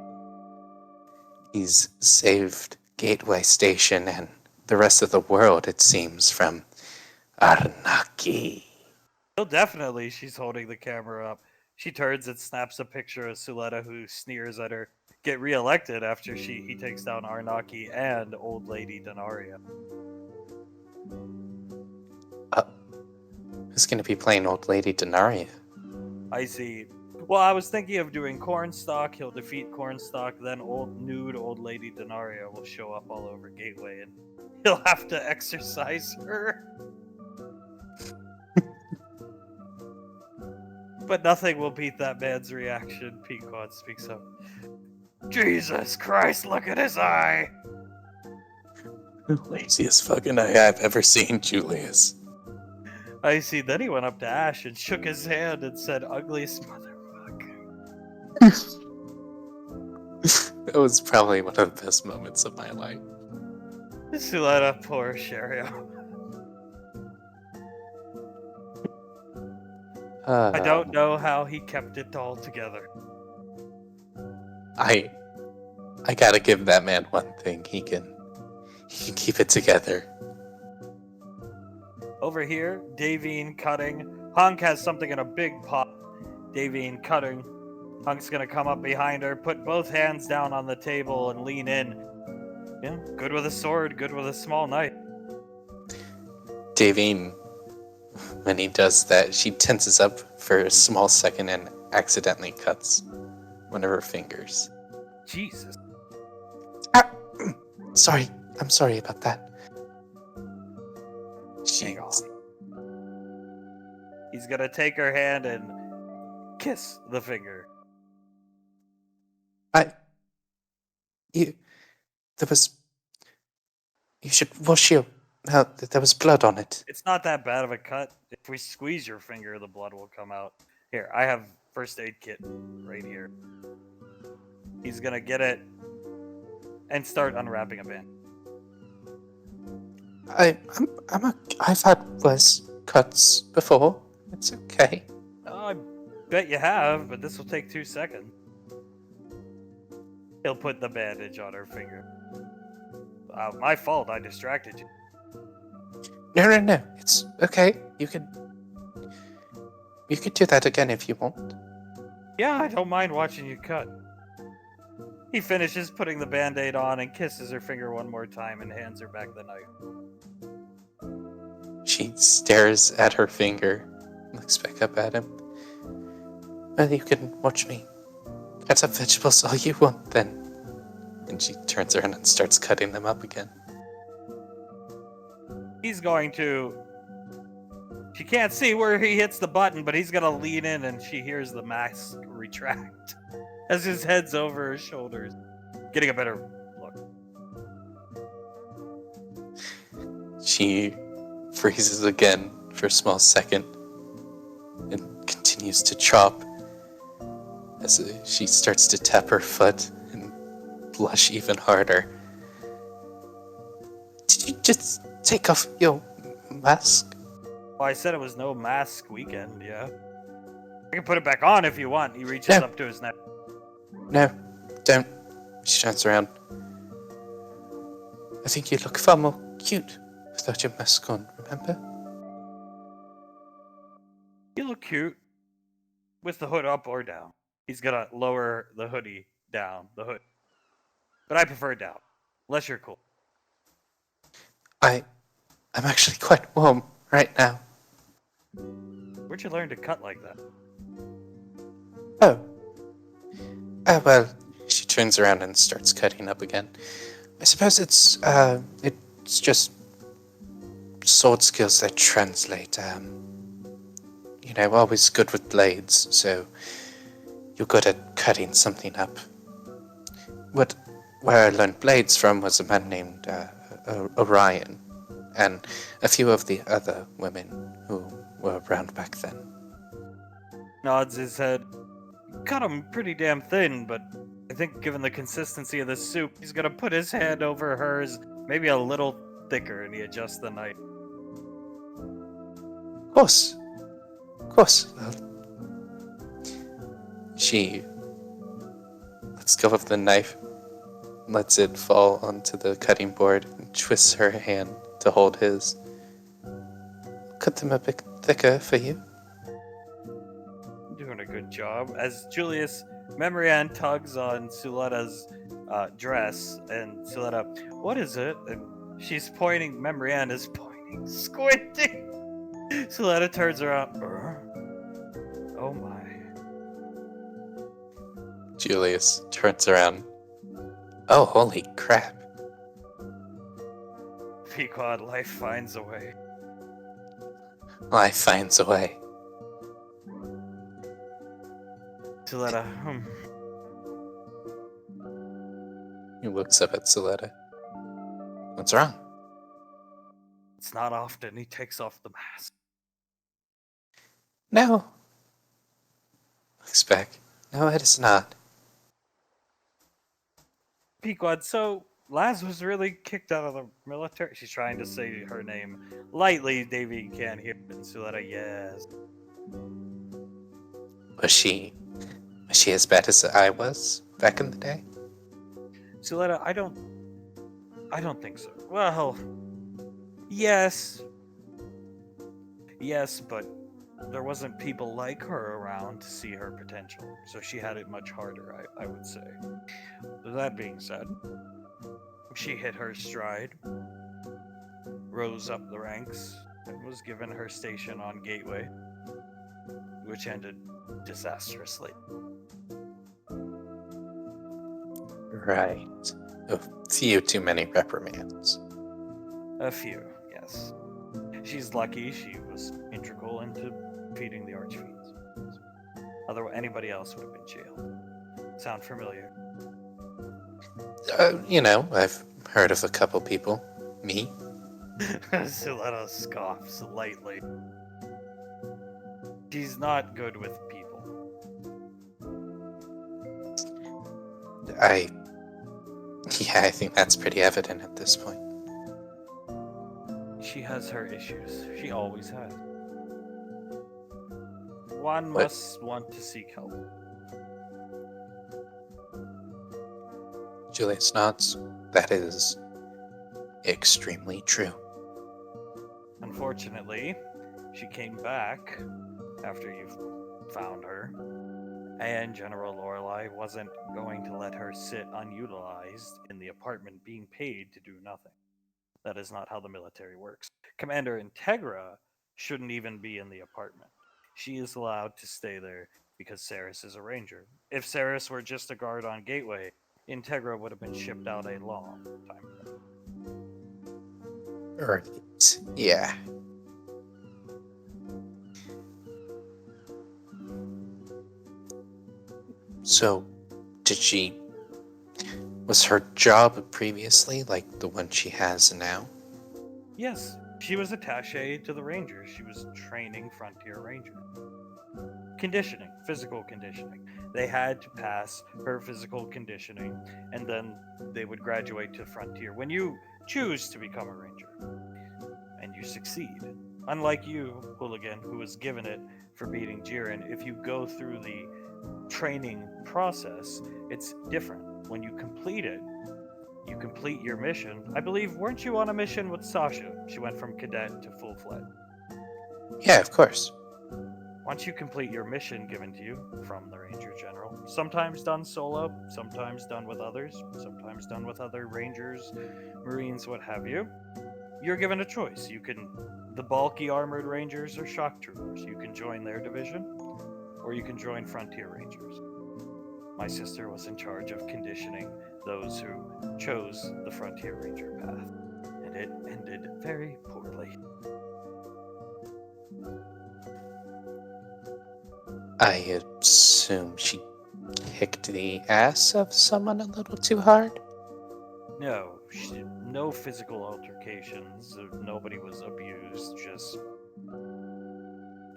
He's saved Gateway Station and the rest of the world, it seems, from Arnaki. Well, definitely, she's holding the camera up. She turns and snaps a picture of Suletta, who sneers at her get reelected after he takes down Arnaki and Old Lady Denaria. Who's going to be playing Old Lady Denaria? I see. Well, I was thinking of doing Cornstalk. He'll defeat Cornstalk, then nude Old Lady Denaria will show up all over Gateway, and he'll have to exercise her. But nothing will beat that man's reaction. Pequod speaks up. Jesus Christ, look at his eye! The laziest fucking eye I've ever seen, Julius. I see. Then he went up to Ash and shook his hand and said, "Ugliest motherfucker." That was probably one of the best moments of my life. Suletta, poor Sherio. I don't know how he kept it all together. I gotta give that man one thing. He can keep it together. Over here, Davine cutting. Hunk has something in a big pot. Davine cutting. Hunk's gonna come up behind her, put both hands down on the table, and lean in. Yeah, good with a sword, good with a small knife. Davine, when he does that, she tenses up for a small second and accidentally cuts one of her fingers. Jesus. Ah! Sorry, I'm sorry about that. Hang on. He's gonna take her hand and kiss the finger. You should wash your. There was blood on it. It's not that bad of a cut. If we squeeze your finger, the blood will come out. Here, I have first aid kit right here. He's gonna get it and start unwrapping a band. I've had worse cuts before. It's okay. I bet you have, but this will take 2 seconds. He'll put the bandage on her finger. My fault, I distracted you. No. It's okay. You can do that again if you want. Yeah, I don't mind watching you cut. He finishes putting the band-aid on and kisses her finger one more time and hands her back the knife. She stares at her finger, looks back up at him. Well, you can watch me cut up vegetables all you want then. And she turns around and starts cutting them up again. He's going to... She can't see where he hits the button, but he's gonna lean in and she hears the mask retract as his head's over her shoulders, getting a better look. She freezes again for a small second and continues to chop as she starts to tap her foot and blush even harder. Did you just take off your mask? Well, I said it was no mask weekend, yeah. I can put it back on if you want. He reaches up to his neck. No, don't. She turns around. I think you look far more cute without your mask on, remember? You look cute. With the hood up or down. He's gonna lower the hoodie down, the hood. But I prefer down. Unless you're cool. I'm actually quite warm right now. Where'd you learn to cut like that? Oh. Oh, well, she turns around and starts cutting up again. I suppose it's just sword skills that translate. Always good with blades, so you're good at cutting something up. Where I learned blades from was a man named Orion, and a few of the other women who were around back then. Nods his head. Cut him pretty damn thin, but I think given the consistency of the soup, he's gonna put his hand over hers, maybe a little thicker, and he adjusts the knife. Of course. Of course. She lets go of the knife, lets it fall onto the cutting board, and twists her hand to hold his. Cut them a bit thicker for you. Doing a good job. As Julius Memorian tugs on Suletta's dress, and Suletta, what is it? And she's pointing, Memorian is pointing, squinting. Suletta turns around. Oh my. Julius turns around. Oh, holy crap. Pequod, life finds a way. Life finds a way. Suletta, He looks up at Suletta. What's wrong? It's not often he takes off the mask. No. Looks back. No, it is not. Pequod, so Laz was really kicked out of the military. She's trying to say her name lightly. Davy can't hear it. Suletta, yes. Was she as bad as I was back in the day? Suletta, I don't think so. Well, yes, but there wasn't people like her around to see her potential, so she had it much harder, I would say. That being said, she hit her stride, rose up the ranks, and was given her station on Gateway, which ended disastrously. Right. A few too many reprimands. A few, yes. She's lucky she was integral into defeating the Archfiends. Otherwise, anybody else would have been jailed. Sound familiar? I've heard of a couple people. Me? Suletta scoffs lightly. She's not good with people. I think that's pretty evident at this point. She has her issues. She always has. One What? must want to seek help. Julius nods. That is extremely true. Unfortunately, she came back after you found her, and General Lorelei wasn't going to let her sit unutilized in the apartment being paid to do nothing. That is not how the military works. Commander Integra shouldn't even be in the apartment. She is allowed to stay there because Saris is a ranger. If Saris were just a guard on Gateway, Integra would have been shipped out a long time ago. Right. Yeah. So, was her job previously like the one she has now? Yes, she was attaché to the Rangers. She was training Frontier Rangers. Conditioning, physical conditioning. They had to pass her physical conditioning, and then they would graduate to Frontier. When you choose to become a Ranger, and you succeed, unlike you, Hooligan, who was given it for beating Jiren, if you go through the training process, it's different. When you complete it, you complete your mission. I believe, weren't you on a mission with Sasha? She went from cadet to full-fledged. Yeah, of course. Once you complete your mission given to you from the Ranger General, sometimes done solo, sometimes done with others, sometimes done with other Rangers, Marines, what have you, you're given a choice. You can, the bulky armored Rangers or shock troopers, you can join their division, or you can join Frontier Rangers. My sister was in charge of conditioning those who chose the Frontier Ranger path, and it ended very poorly. I assume she kicked the ass of someone a little too hard? No, no physical altercations. Nobody was abused. Just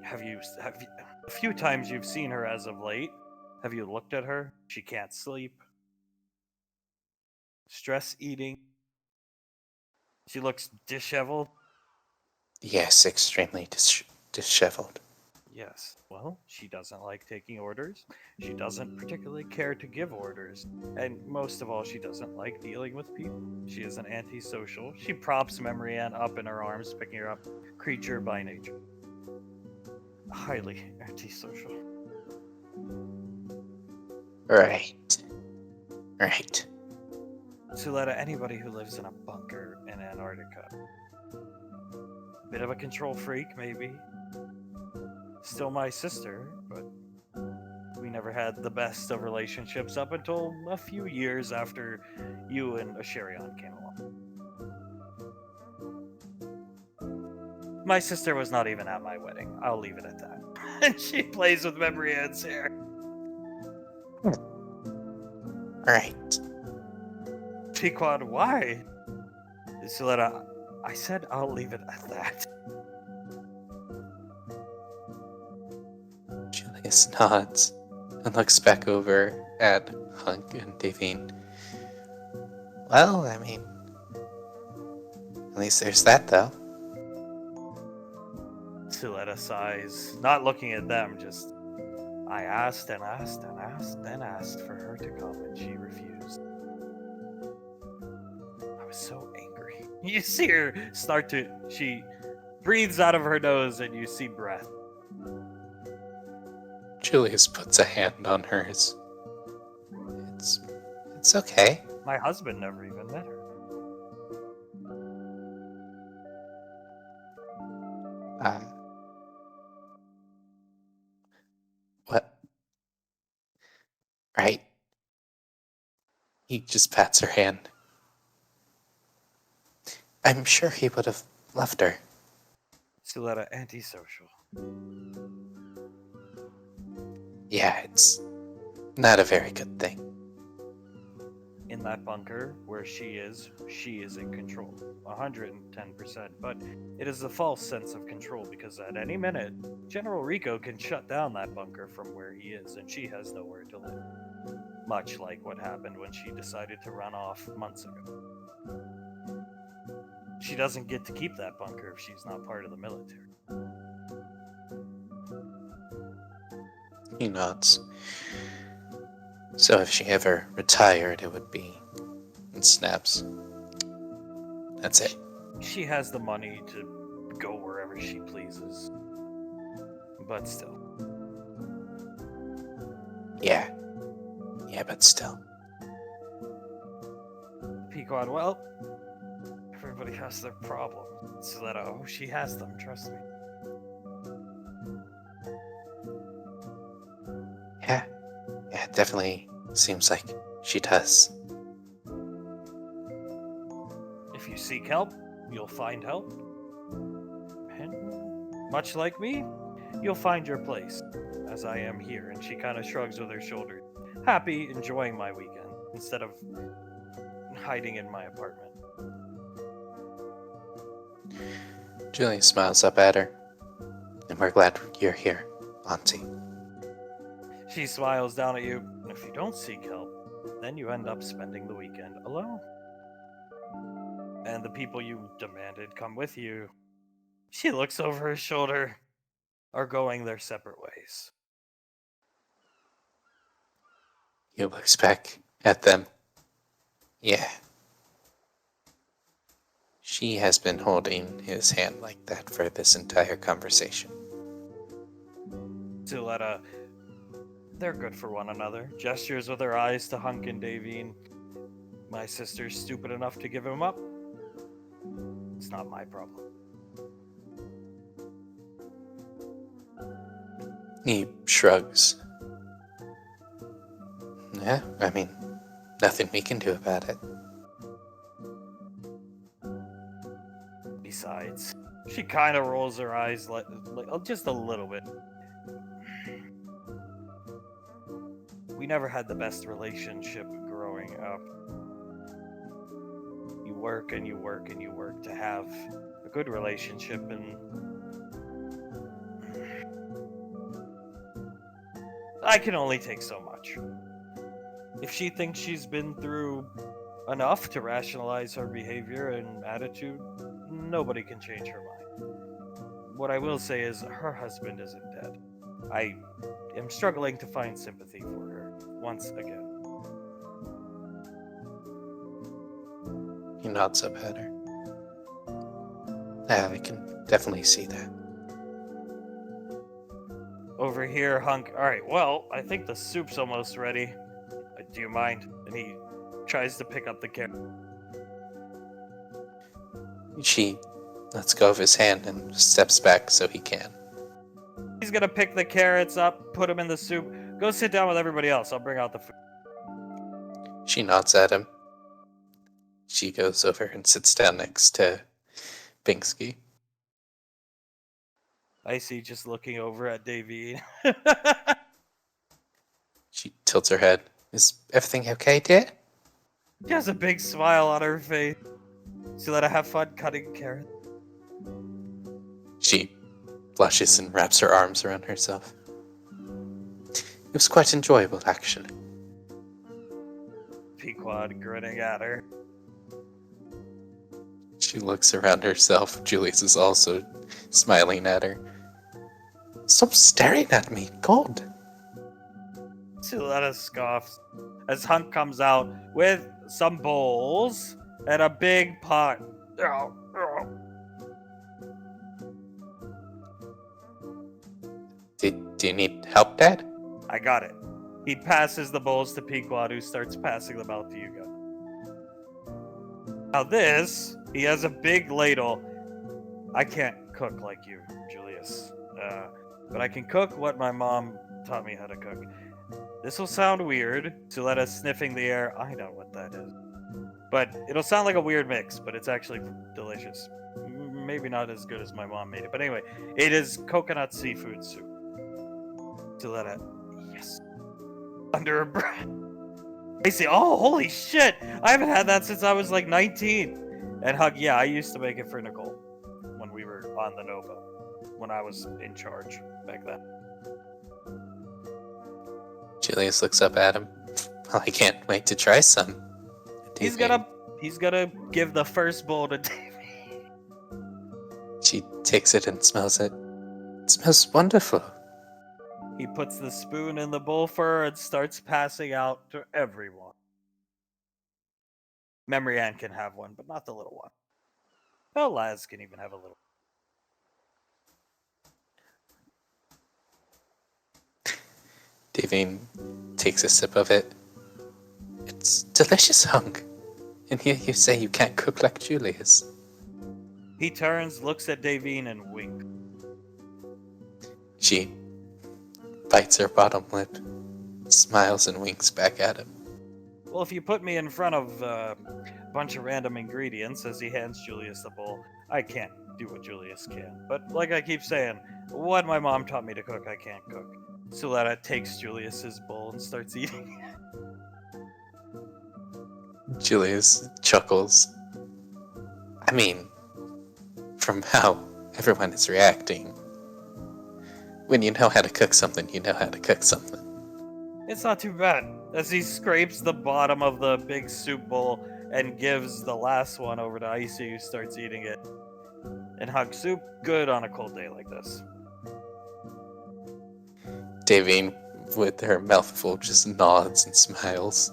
have you a few times you've seen her as of late? Have you looked at her? She can't sleep. Stress eating. She looks disheveled. Yes, extremely disheveled. Yes. Well, she doesn't like taking orders. She doesn't particularly care to give orders. And most of all, she doesn't like dealing with people. She is an antisocial. She props Memory Ann up in her arms, picking her up, creature by nature. Highly antisocial. Right. Right. Suletta, anybody who lives in a bunker in Antarctica. Bit of a control freak, maybe. Still my sister, but we never had the best of relationships up until a few years after you and Asherion came along. My sister was not even at my wedding. I'll leave it at that. And she plays with Memory Ann's hair. Right. Pequod, why? Suletta, I said I'll leave it at that. Julius nods and looks back over at Hunk and Davine. Well, I mean, at least there's that, though. Suletta sighs, not looking at them, just I asked and asked and asked and asked for her to come, and she refused. I was so angry. You see her start to. She breathes out of her nose, and you see breath. Julius puts a hand on hers. It's okay. My husband never even met her. What? Right? He just pats her hand. I'm sure he would have left her. Suletta, antisocial. Yeah, it's not a very good thing. In that bunker where she is in control. 110%. But it is a false sense of control because at any minute, General Rico can shut down that bunker from where he is, and she has nowhere to live. Much like what happened when she decided to run off months ago. She doesn't get to keep that bunker if she's not part of the military. He nods. So if she ever retired, it would be in snaps. That's it. She has the money to go wherever she pleases. But still. Yeah. Yeah, but still. Pequod, well, everybody has their problems. Suletta, oh, she has them, trust me. Yeah. Yeah, it definitely seems like she does. If you seek help, you'll find help. And much like me, you'll find your place, as I am here. And she kind of shrugs with her shoulders, happy, enjoying my weekend, instead of hiding in my apartment. Julian smiles up at her. And we're glad you're here, Auntie. She smiles down at you, and if you don't seek help, then you end up spending the weekend alone. And the people you demanded come with you, she looks over her shoulder, are going their separate ways. He looks back at them. Yeah. She has been holding his hand like that for this entire conversation. Zuletta, they're good for one another. Gestures with her eyes to Hunk and Davine. My sister's stupid enough to give him up. It's not my problem. He shrugs. Yeah, I mean, nothing we can do about it. Besides, she kind of rolls her eyes like just a little bit. We never had the best relationship growing up. You work and you work and you work to have a good relationship, and I can only take so much. If she thinks she's been through enough to rationalize her behavior and attitude, nobody can change her mind. What I will say is her husband isn't dead. I am struggling to find sympathy for her once again. He nods up at her. Yeah, I can definitely see that. Over here, Hunk. Alright, well, I think the soup's almost ready. Do you mind? And he tries to pick up the carrot. She lets go of his hand and steps back so he can. He's gonna pick the carrots up, put them in the soup. Go sit down with everybody else. I'll bring out the food. She nods at him. She goes over and sits down next to Bingsky. Icy just looking over at Davine. She tilts her head. Is everything okay, dear? She has a big smile on her face. So let her have fun cutting carrots. She blushes and wraps her arms around herself. It was quite enjoyable, actually. Pequod grinning at her. She looks around herself. Julius is also smiling at her. Stop staring at me, God. Suletta scoffs as Hunk comes out with some bowls and a big pot. Do you need help, Dad? I got it. He passes the bowls to Pequod, who starts passing them out to you guys. Now this, he has a big ladle. I can't cook like you, Julius. But I can cook what my mom taught me how to cook. This will sound weird. Suletta's sniffing the air. I know what that is. But it'll sound like a weird mix, but it's actually delicious. Maybe not as good as my mom made it. But anyway, it is coconut seafood soup. Suletta, yes. Under her breath. I say, oh, holy shit! I haven't had that since I was like 19. And Hug, yeah, I used to make it for Nicole when we were on the Nova. When I was in charge back then. Julius looks up at him. Well, I can't wait to try some. He's gonna give the first bowl to Davey. She takes it and smells it. It smells wonderful. He puts the spoon in the bowl for her and starts passing out to everyone. Memory Ann can have one, but not the little one. Well, Laz can even have a little. Davine takes a sip of it. It's delicious, Hunk. And here you say you can't cook like Julius. He turns, looks at Davine, and winks. She bites her bottom lip, smiles and winks back at him. Well, if you put me in front of a bunch of random ingredients as he hands Julius the bowl, I can't do what Julius can. But like I keep saying, what my mom taught me to cook, I can't cook. Suletta takes Julius's bowl and starts eating it. Julius chuckles. I mean, from how everyone is reacting, when you know how to cook something, you know how to cook something. It's not too bad. As he scrapes the bottom of the big soup bowl and gives the last one over to Icy, who starts eating it. And Hug soup, good on a cold day like this. Davine, with her mouth full, just nods and smiles.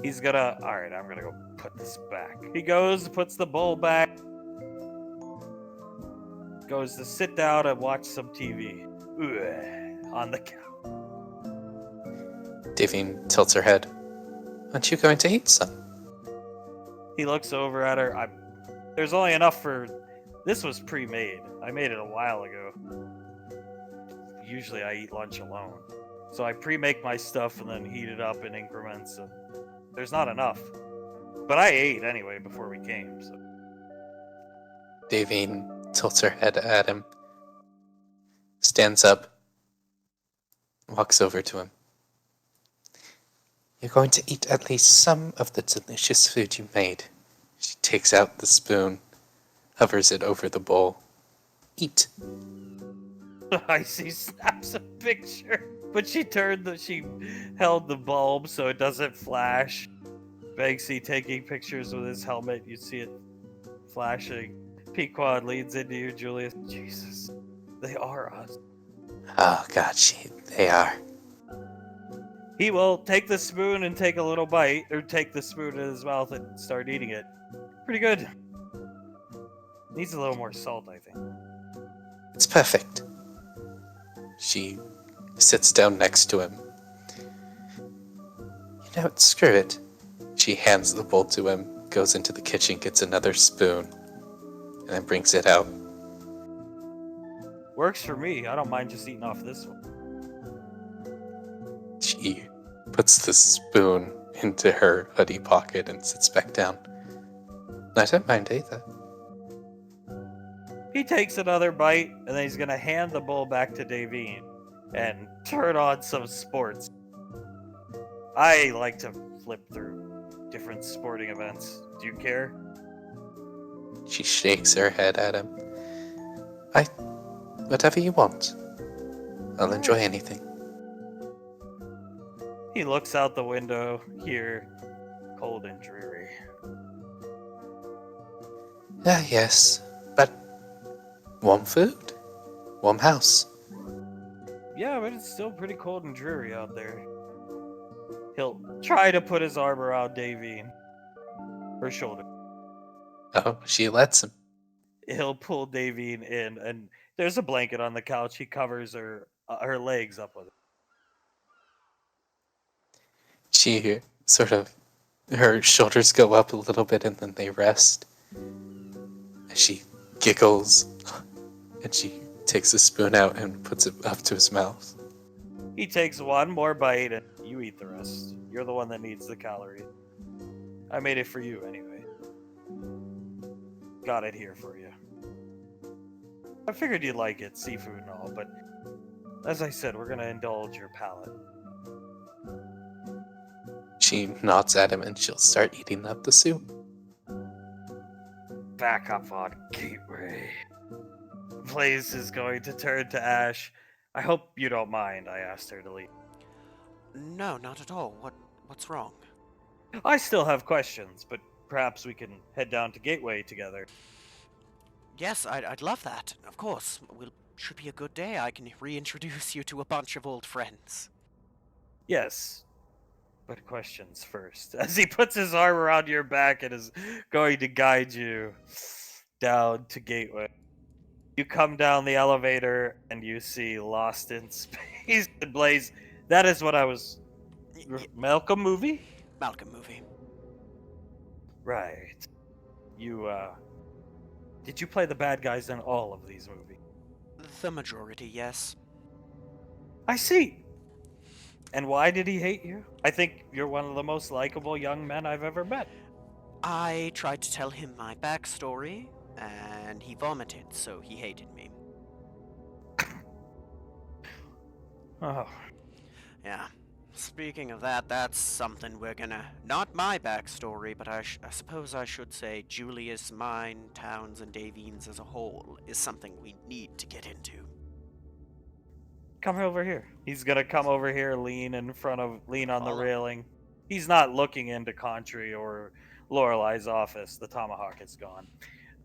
He's gonna, alright, I'm gonna go put this back. He goes, puts the bowl back, goes to sit down and watch some TV. on the couch. Davine tilts her head. Aren't you going to eat some? He looks over at her. There's only enough for... This was pre-made. I made it a while ago. Usually I eat lunch alone. So I pre-make my stuff and then heat it up in increments. And there's not enough. But I ate anyway before we came. So. Davine tilts her head at him, stands up, walks over to him. You're going to eat at least some of the delicious food you made. She takes out the spoon, hovers it over the bowl. Eat. Icy snaps a picture, but she held the bulb so it doesn't flash. Banksy taking pictures with his helmet, you see it flashing. Pequod leads into you, Julius. Jesus, they are us. Oh God, they are. He will take the spoon and take a little bite, or take the spoon in his mouth and start eating it. Pretty good. Needs a little more salt, I think. It's perfect. She sits down next to him. You know what, screw it. She hands the bowl to him, goes into the kitchen, gets another spoon, and then brings it out. Works for me. I don't mind just eating off this one. She puts the spoon into her hoodie pocket and sits back down. I don't mind either. He takes another bite, and then he's going to hand the bowl back to Davine and turn on some sports. I like to flip through different sporting events. Do you care? She shakes her head at him. Whatever you want. I'll enjoy anything. He looks out the window here, cold and dreary. Ah, yes, but warm food, warm house. Yeah, but it's still pretty cold and dreary out there. He'll try to put his arm around Davine. Her shoulder. Oh, she lets him. He'll pull Davine in, and there's a blanket on the couch. He covers her legs up with it. She sort of, her shoulders go up a little bit and then they rest. She giggles, and she takes the spoon out and puts it up to his mouth. He takes one more bite, and you eat the rest. You're the one that needs the calories. I made it for you anyway. Got it here for you. I figured you'd like it, seafood and all, but as I said, we're gonna indulge your palate. She nods at him and she'll start eating up the soup. Back up on Gateway. Blaze is going to turn to Ash. I hope you don't mind, I asked her to leave. No, not at all. What's wrong? I still have questions, but perhaps we can head down to Gateway together. Yes, I'd love that. Of course. Should be a good day. I can reintroduce you to a bunch of old friends. Yes, but questions first. As he puts his arm around your back and is going to guide you down to Gateway. You come down the elevator and you see Lost in Space and Blaze. That is what I was... Malcolm movie? Malcolm movie. Right. You, Did you play the bad guys in all of these movies? The majority, yes. I see. And why did he hate you? I think you're one of the most likable young men I've ever met. I tried to tell him my backstory, and he vomited, so he hated me. Oh. Yeah. Speaking of that, that's something we're gonna... Not my backstory, but I suppose I should say Julius, mine, Towns, and Davine's as a whole is something we need to get into. Come over here. He's gonna come over here, lean on the Follow. railing. He's not looking into Contry or Lorelei's office. The tomahawk is gone.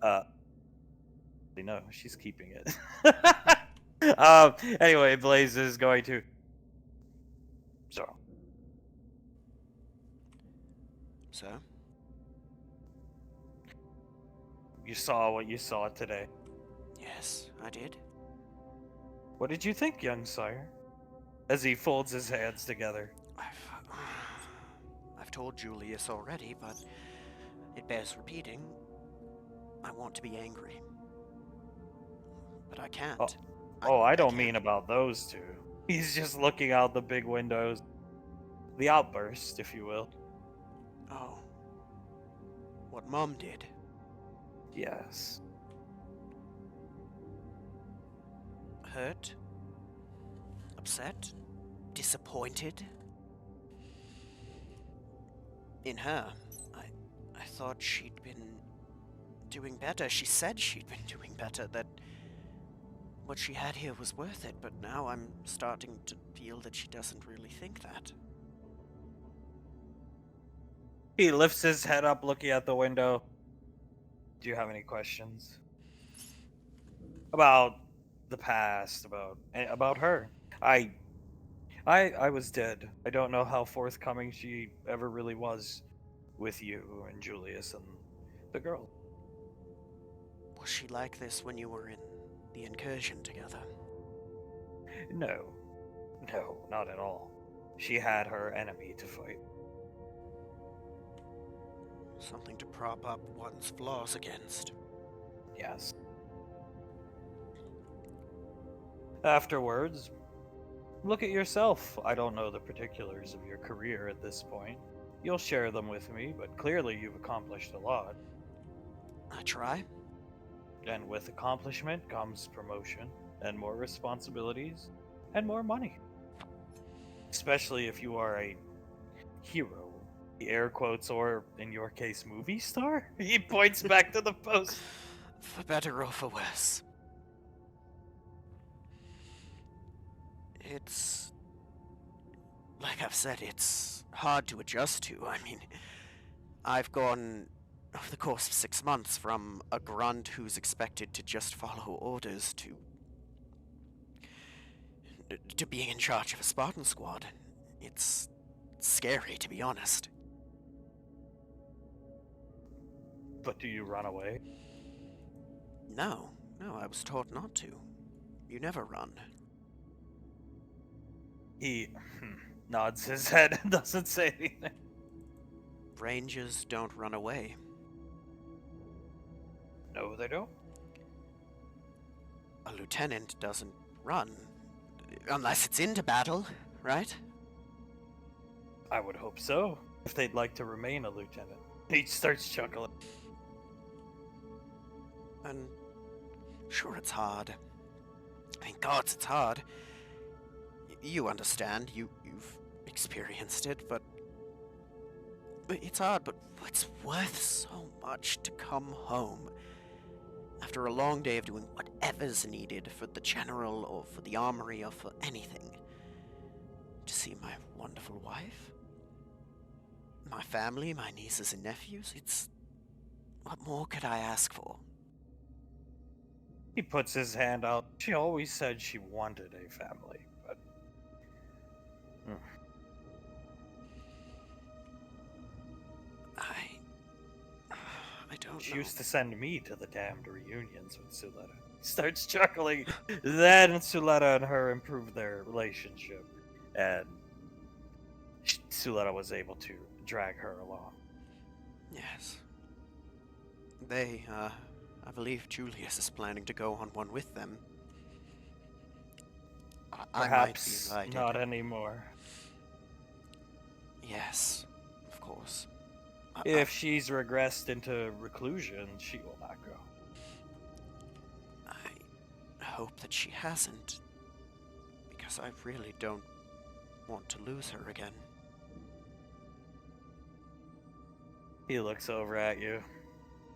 No, she's keeping it. Anyway, Blaze is going to... So? You saw what you saw today. Yes, I did. What did you think, young sire? As he folds his hands together. I've told Julius already, but it bears repeating. I want to be angry. But I can't. I don't can't. mean about those two. He's just looking out the big windows. The outburst, if you will. Oh. What Mom did. Yes. Hurt? Upset? Disappointed? In her, I thought she'd been doing better. She said she'd been doing better, that what she had here was worth it, but now I'm starting to feel that she doesn't really think that. He lifts his head up looking at the window. Do you have any questions? About the past, about her. I was dead. I don't know how forthcoming she ever really was with you and Julius and the girl. Was she like this when you were in the incursion together? No, not at all. She had her enemy to fight. Something to prop up one's flaws against. Yes. Afterwards, look at yourself. I don't know the particulars of your career at this point. You'll share them with me, but clearly you've accomplished a lot. I try. And with accomplishment comes promotion, and more responsibilities, and more money. Especially if you are a hero. The air quotes, or in your case, movie star? He points back to the post. For better or for worse. It's... like I've said, it's hard to adjust to. I mean, I've gone, over the course of 6 months, from a grunt who's expected to just follow orders to being in charge of a Spartan squad. It's scary, to be honest. But do you run away? No, I was taught not to. You never run. He nods his head and doesn't say anything. Rangers don't run away. No, they don't. A lieutenant doesn't run. Unless it's into battle, right? I would hope so, if they'd like to remain a lieutenant. He starts chuckling. And sure, it's hard. Thank gods it's hard. You understand. You've experienced it, but it's hard. But it's worth so much to come home after a long day of doing whatever's needed for the general or for the armory or for anything. To see my wonderful wife, my family, my nieces and nephews. It's... what more could I ask for? He puts his hand out. She always said she wanted a family, but... I don't She know. used to send me to the damned reunions with Suletta. He starts chuckling. Then Suletta and her improved their relationship, and Suletta was able to drag her along. Yes. They, I believe Julius is planning to go on one with them. Perhaps I might be not invited. anymore. Yes, of course. If she's regressed into reclusion, she will not go. I hope that she hasn't, because I really don't want to lose her again. He looks over at you.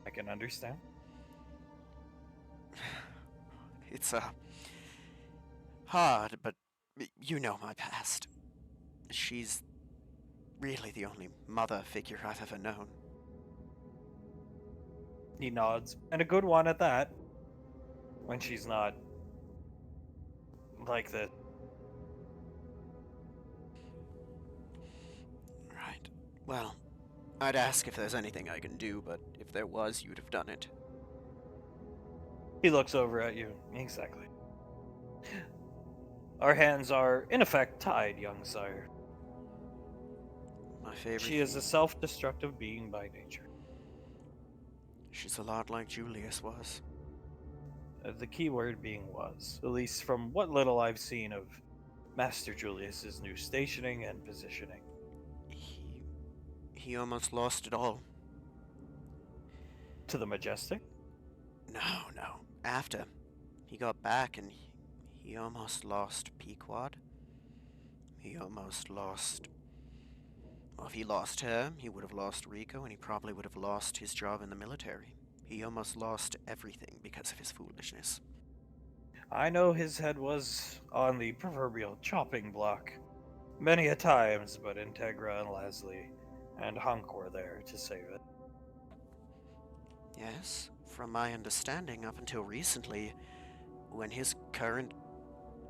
I can understand. It's, hard, but you know my past. She's really the only mother figure I've ever known. He nods, and a good one at that. When she's not like this. Right. Well, I'd ask if there's anything I can do, but if there was, you'd have done it. He looks over at you. Exactly. Our hands are, in effect, tied, young sire. My favorite She is a theme. self-destructive being by nature. She's a lot like Julius was. The key word being was, at least from what little I've seen of Master Julius's new stationing and positioning. He almost lost it all. To the Majestic? No. After. He got back and he almost lost Pequod. He almost lost... Well, if he lost her, he would have lost Rico, and he probably would have lost his job in the military. He almost lost everything because of his foolishness. I know his head was on the proverbial chopping block many a times, but Integra and Leslie and Hunk were there to save it. Yes, from my understanding, up until recently, when his current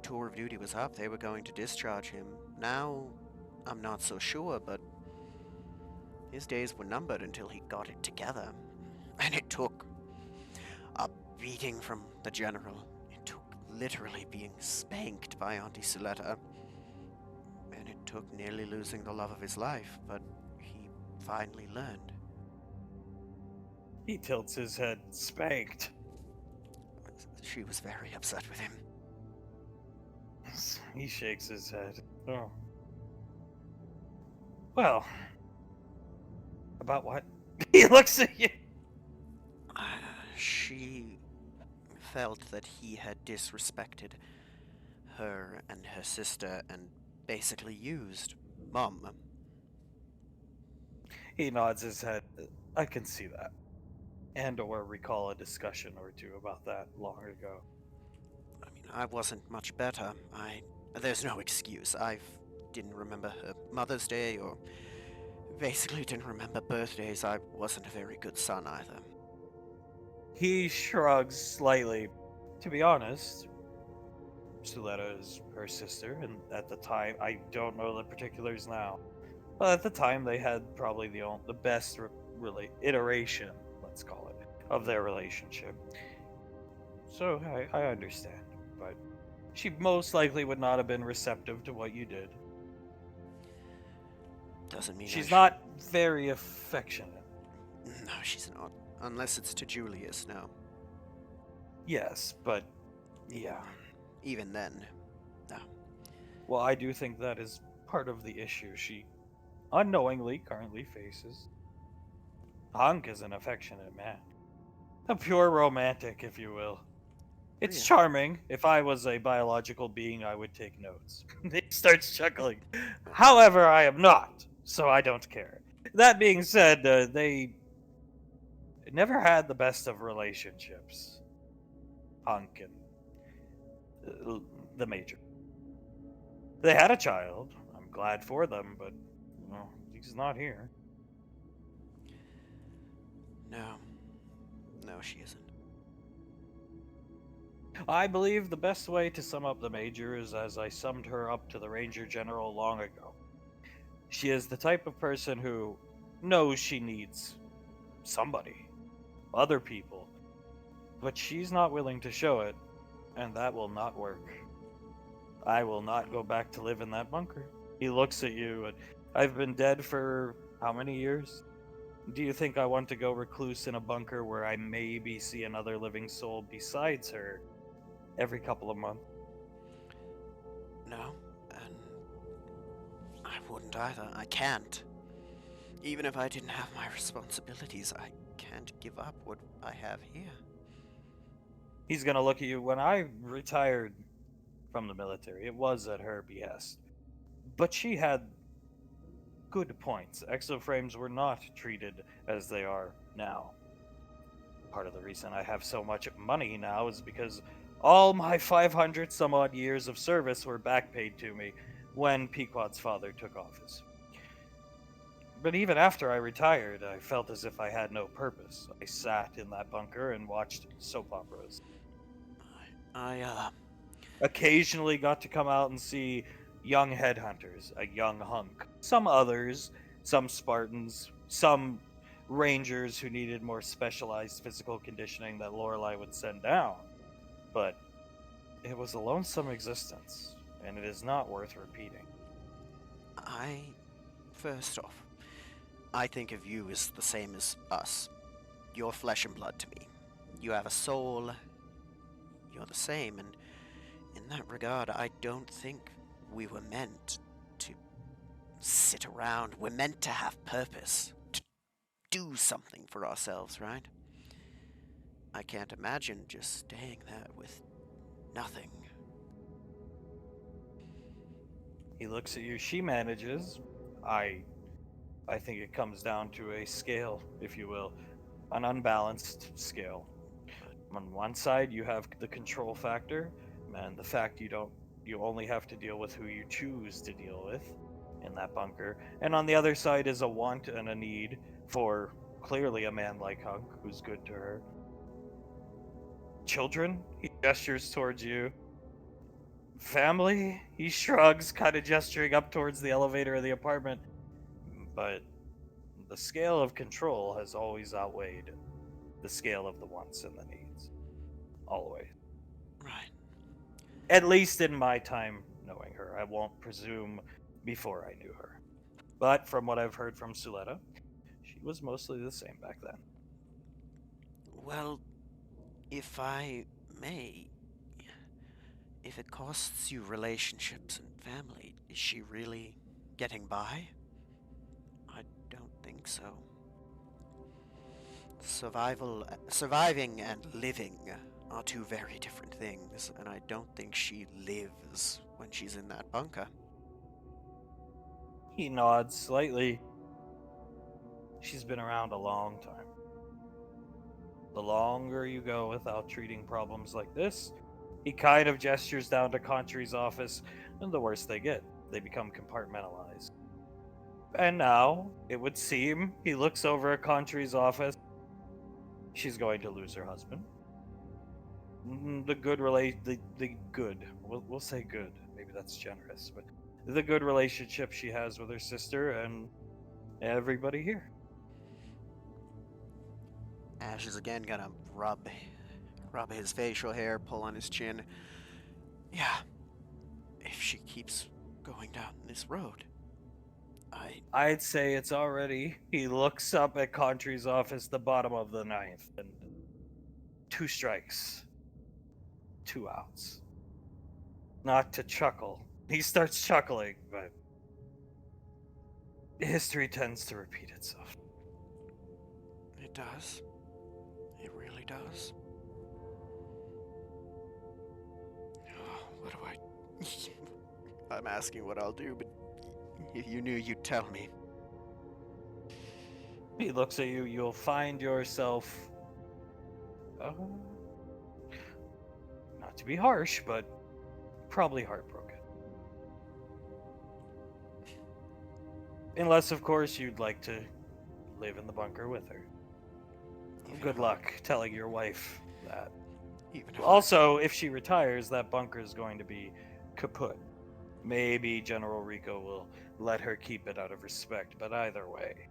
tour of duty was up, they were going to discharge him. Now, I'm not so sure, but his days were numbered until he got it together. And it took a beating from the general. It took literally being spanked by Auntie Suletta. And it took nearly losing the love of his life, but he finally learned. He tilts his head, spanked. She was very upset with him. He shakes his head. Oh. Well. About what? He looks at you. She felt that he had disrespected her and her sister and basically used Mom. He nods his head. I can see that. And or recall a discussion or two about that long ago. I mean, I wasn't much better. There's no excuse. I didn't remember her Mother's Day or basically didn't remember birthdays. I wasn't a very good son either. He shrugs slightly. To be honest, Suletta is her sister, and at the time, I don't know the particulars now, but at the time they had probably the best iteration, let's call it, of their relationship. So I understand, but she most likely would not have been receptive to what you did. Doesn't mean She's not very affectionate. No, she's not. Unless it's to Julius, no. Yes, but yeah. Even then, no. Well, I do think that is part of the issue she unknowingly currently faces. Hunk is an affectionate man. A pure romantic, if you will. It's Yeah. charming. If I was a biological being, I would take notes. He starts chuckling. However, I am not, so I don't care. That being said, they never had the best of relationships. Hunk and the Major. They had a child. I'm glad for them, but well, he's not here. No, she isn't. I believe the best way to sum up the Major is as I summed her up to the Ranger General long ago. She is the type of person who knows she needs somebody, other people, but she's not willing to show it, and that will not work. I will not go back to live in that bunker. He looks at you, and I've been dead for how many years? Do you think I want to go recluse in a bunker where I maybe see another living soul besides her every couple of months? No, and I wouldn't either. I can't. Even if I didn't have my responsibilities, I can't give up what I have here. He's gonna look at you. When I retired from the military, it was at her behest. But she had good points. Exoframes were not treated as they are now. Part of the reason I have so much money now is because all my 500 some odd years of service were back paid to me when Pequod's father took office. But even after I retired, I felt as if I had no purpose. I sat in that bunker and watched soap operas. I Occasionally got to come out and see young headhunters, a young hunk. Some others, some Spartans, some rangers who needed more specialized physical conditioning that Lorelei would send down. But it was a lonesome existence, and it is not worth repeating. First off, I think of you as the same as us. You're flesh and blood to me. You have a soul. You're the same, and in that regard, I don't think we were meant to sit around. We're meant to have purpose, to do something for ourselves, right? I can't imagine just staying there with nothing. He looks at you. She manages. I think it comes down to a scale, if you will, an unbalanced scale. On one side, you have the control factor, and the fact you only have to deal with who you choose to deal with in that bunker. And on the other side is a want and a need for clearly a man like Hunk, who's good to her. Children, he gestures towards you. Family, he shrugs, kind of gesturing up towards the elevator of the apartment. But the scale of control has always outweighed the scale of the wants and the needs. Always. Right. At least in my time knowing her. I won't presume before I knew her. But from what I've heard from Suletta, she was mostly the same back then. Well, if I may, if it costs you relationships and family, is she really getting by? I don't think so. Surviving and living are two very different things, and I don't think she lives when she's in that bunker. He nods slightly. She's been around a long time. The longer you go without treating problems like this, he kind of gestures down to Contry's office, and the worse they get, they become compartmentalized. And now, it would seem, he looks over at Contry's office. She's going to lose her husband. The good, we'll say good, maybe that's generous, but the good relationship she has with her sister and everybody here. Ash is again gonna rub his facial hair, pull on his chin. Yeah, if she keeps going down this road, I'd say it's already. He looks up at Contry's office, the bottom of the ninth, and 2 strikes, 2 outs. Not to chuckle. He starts chuckling, but history tends to repeat itself. It does. It really does. What do I... I'm asking what I'll do, but if you knew, you'd tell me. He looks at you. You'll find yourself... not to be harsh, but probably heartbroken. Unless, of course, you'd like to live in the bunker with her. Good luck telling your wife that. Also, if she retires, that bunker is going to be kaput. Maybe General Rico will let her keep it out of respect, but either way.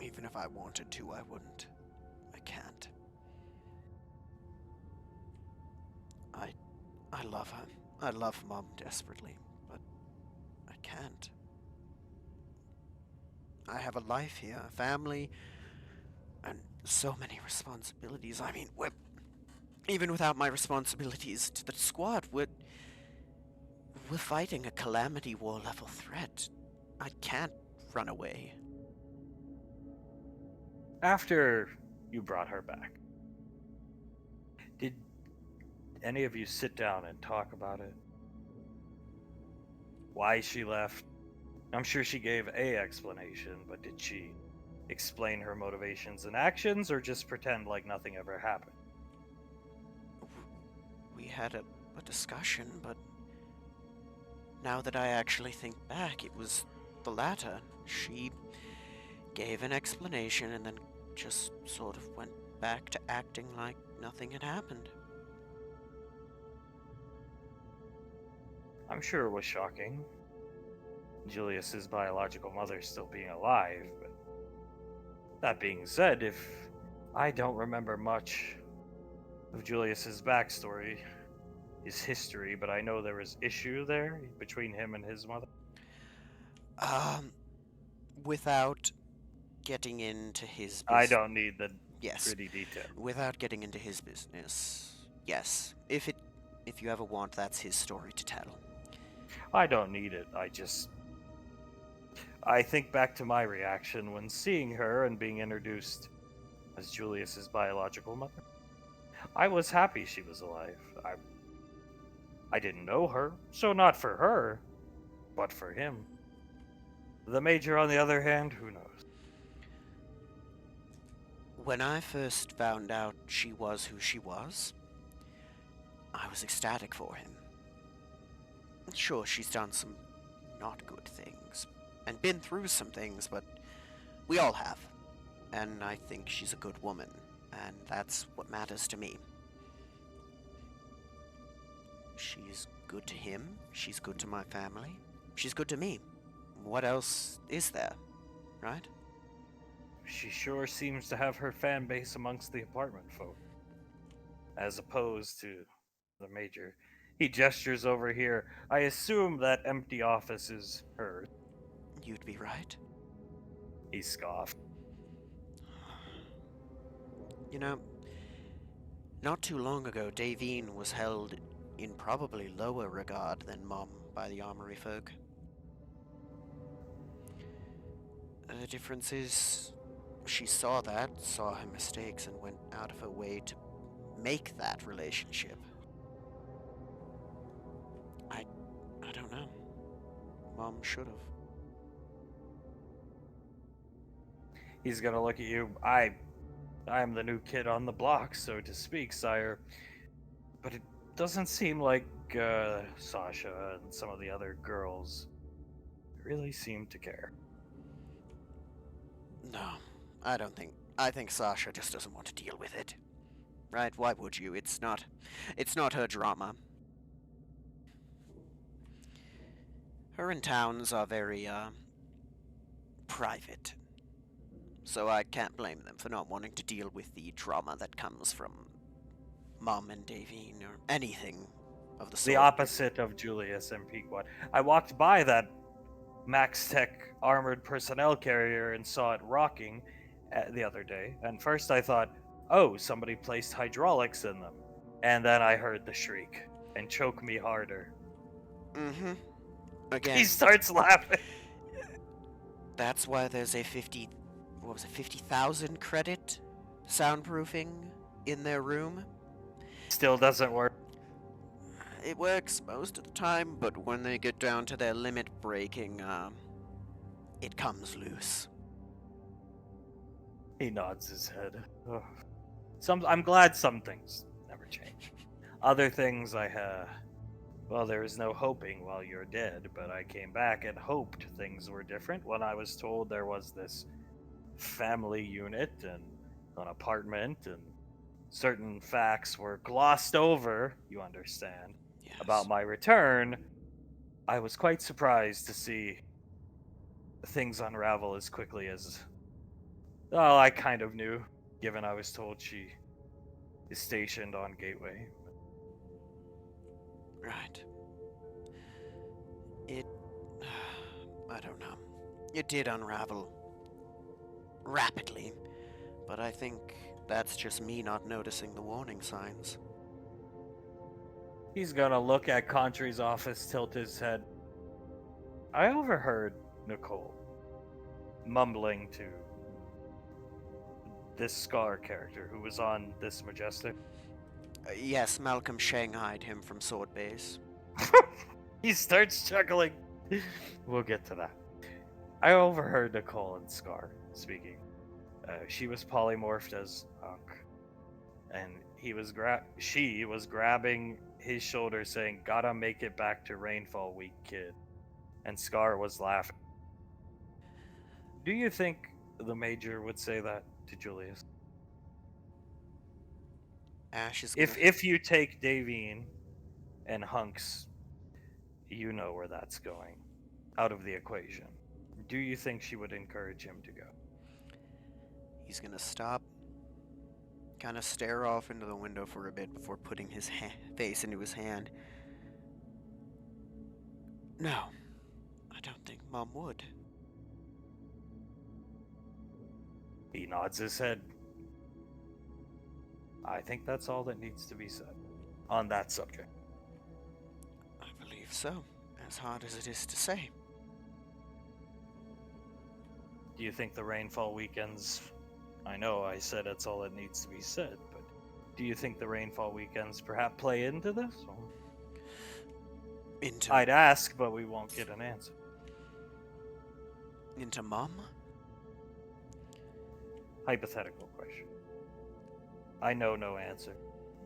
Even if I wanted to, I wouldn't. I can't. I love her. I love Mom desperately, but I can't. I have a life here, a family, and so many responsibilities. I mean, even without my responsibilities to the squad, we're fighting a Calamity War level threat. I can't run away. After you brought her back, did any of you sit down and talk about it? Why she left? I'm sure she gave a explanation, but did she explain her motivations and actions, or just pretend like nothing ever happened? We had a discussion, but now that I actually think back, it was the latter. She gave an explanation and then just sort of went back to acting like nothing had happened. I'm sure it was shocking. Julius's biological mother still being alive, but that being said, I don't remember much of Julius's backstory, his history, but I know there was issue there between him and his mother. Um, without getting into his I business. don't need the Yes. gritty detail. Without getting into his business. Yes. If you ever want, that's his story to tell. I don't need it. I think back to my reaction when seeing her and being introduced as Julius's biological mother. I was happy she was alive. I didn't know her, so not for her, but for him. The Major, on the other hand, who knows? When I first found out she was who she was, I was ecstatic for him. Sure, she's done some not good things, and been through some things, but we all have. And I think she's a good woman, and that's what matters to me. She's good to him, she's good to my family, she's good to me. What else is there, right? She sure seems to have her fan base amongst the apartment folk. As opposed to the Major. He gestures over here. I assume that empty office is hers. You'd be right. He scoffed. You know, not too long ago, Davine was held in probably lower regard than Mom by the armory folk. The difference is, she saw that, saw her mistakes, and went out of her way to make that relationship. I don't know. Mom should have. He's gonna look at you. I'm the new kid on the block, so to speak, sire. But it doesn't seem like Sasha and some of the other girls really seem to care. No, I don't think. I think Sasha just doesn't want to deal with it. Right? Why would you? It's not her drama. Her and Towns are very, private. So I can't blame them for not wanting to deal with the drama that comes from Mom and Davine or anything of the sort. The opposite of Julius and Pequot. I walked by that Max Tech armored personnel carrier and saw it rocking the other day. And first I thought, oh, somebody placed hydraulics in them. And then I heard the shriek and choke me harder. Mm-hmm. Again. He starts laughing. That's why there's a 50,000 credit soundproofing in their room. Still doesn't work. It works most of the time, but when they get down to their limit breaking, it comes loose. He nods his head. Ugh. I'm glad some things never change. Other things well, there is no hoping while you're dead, but I came back and hoped things were different when I was told there was this family unit and an apartment and certain facts were glossed over, you understand, Yes. about my return. I was quite surprised to see things unravel as quickly as... Well, I kind of knew, given I was told she is stationed on Gateway. Right. I don't know. It did unravel rapidly, but I think that's just me not noticing the warning signs. He's gonna look at Contry's office, tilt his head. I overheard Nicole mumbling to this Scar character who was on this Majestic. Yes, Malcolm shanghaied him from Sword Base. He starts chuckling. We'll get to that. I overheard Nicole and Scar speaking. She was polymorphed as Hunk, and she was grabbing his shoulder, saying, "Gotta make it back to Rainfall Week, kid." And Scar was laughing. Do you think the Major would say that to Julius? Ash is gonna... If you take Davine and Hunks, you know where that's going, out of the equation. Do you think she would encourage him to go? He's gonna stop, kind of stare off into the window for a bit before putting his face into his hand. No, I don't think Mom would. He nods his head. I think that's all that needs to be said on that subject. I believe so, as hard as it is to say. Do you think the rainfall weekends... I know I said that's all that needs to be said, but do you think the rainfall weekends perhaps play into this? I'd ask, but we won't get an answer. Into Mom? Hypothetical question. I know no answer.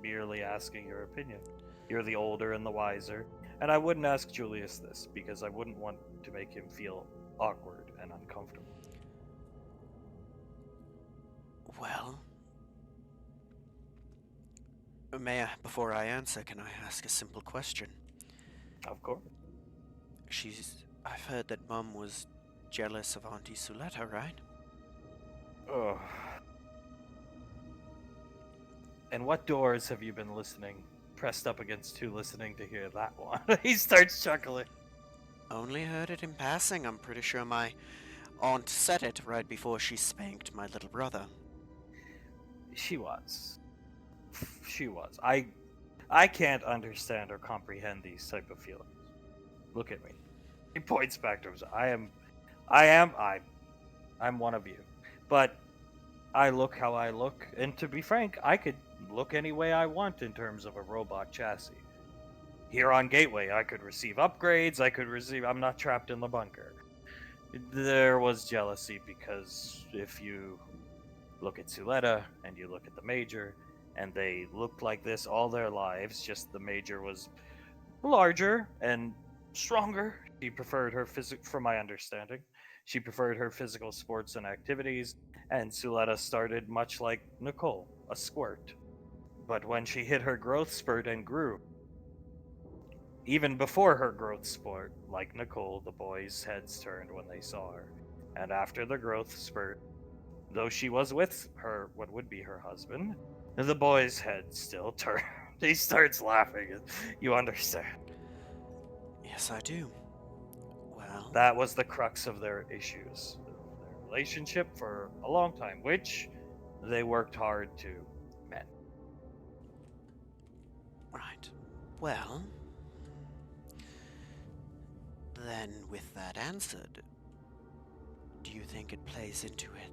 Merely asking your opinion. You're the older and the wiser, and I wouldn't ask Julius this because I wouldn't want to make him feel awkward and uncomfortable. Well, before I answer, can I ask a simple question? Of course. I've heard that Mom was jealous of Auntie Suletta, right? Ugh. And what doors have you been pressed up against to listening to hear that one? He starts chuckling. Only heard it in passing. I'm pretty sure my aunt said it right before she spanked my little brother. She was. I can't understand or comprehend these type of feelings. Look at me. He points back to himself. I'm one of you. But I look how I look, and to be frank, I could look any way I want in terms of a robot chassis. Here on Gateway, I could receive upgrades, I'm not trapped in the bunker. There was jealousy because if you look at Suletta and you look at the Major, and they looked like this all their lives, just the Major was larger and stronger. She preferred her from my understanding, she preferred her physical sports and activities, and Suletta started much like Nicole, a squirt. But when she hit her growth spurt and grew, even before her growth spurt, like Nicole, the boys' heads turned when they saw her. And after the growth spurt, though she was with what would be her husband, the boy's head still turned. He starts laughing. You understand. Yes, I do. Well, That was the crux of their issues. Their relationship for a long time, which they worked hard to mend. right. Well, then with that answered, do you think it plays into it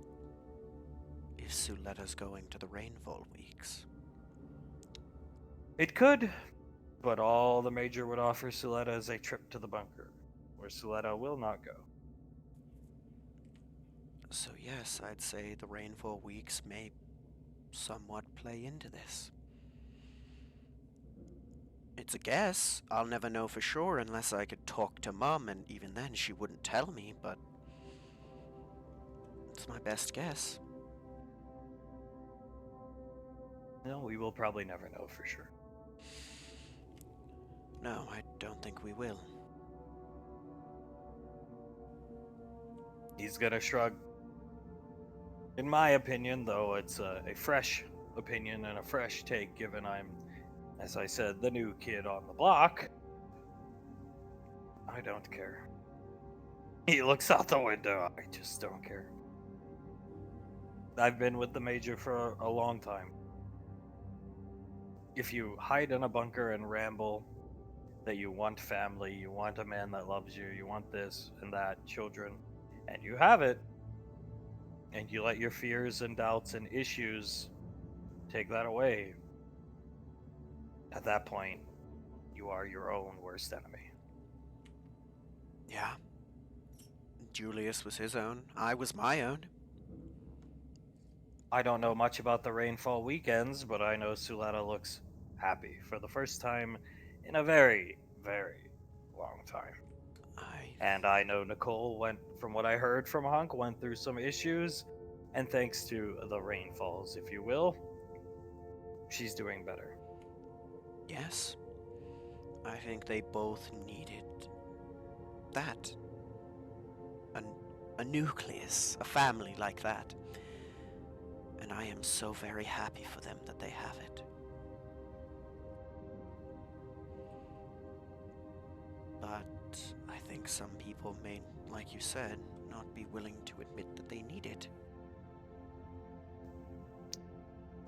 if Suletta's going to the Rainfall Weeks? It could, but all the Major would offer Suletta is a trip to the bunker, where Suletta will not go. So yes, I'd say the Rainfall Weeks may somewhat play into this. It's a guess. I'll never know for sure unless I could talk to Mom, and even then she wouldn't tell me, but it's my best guess. No, we will probably never know for sure. No, I don't think we will. He's gonna shrug. In my opinion, though, it's a fresh opinion and a fresh take, given I'm, as I said, the new kid on the block. I don't care. He looks out the window. I just don't care. I've been with the Major for a long time. If you hide in a bunker and ramble that you want family, you want a man that loves you, you want this and that, children, and you have it, and you let your fears and doubts and issues take that away, at that point, you are your own worst enemy. Yeah. Julius was his own. I was my own. I don't know much about the Rainfall weekends, but I know Suletta looks happy for the first time in a very, very long time. And I know Nicole from what I heard from Hunk, went through some issues, and thanks to the Rainfalls, if you will, she's doing better. Yes. I think they both needed that. A nucleus, a family like that. And I am so very happy for them that they have it. But I think some people may, like you said, not be willing to admit that they need it.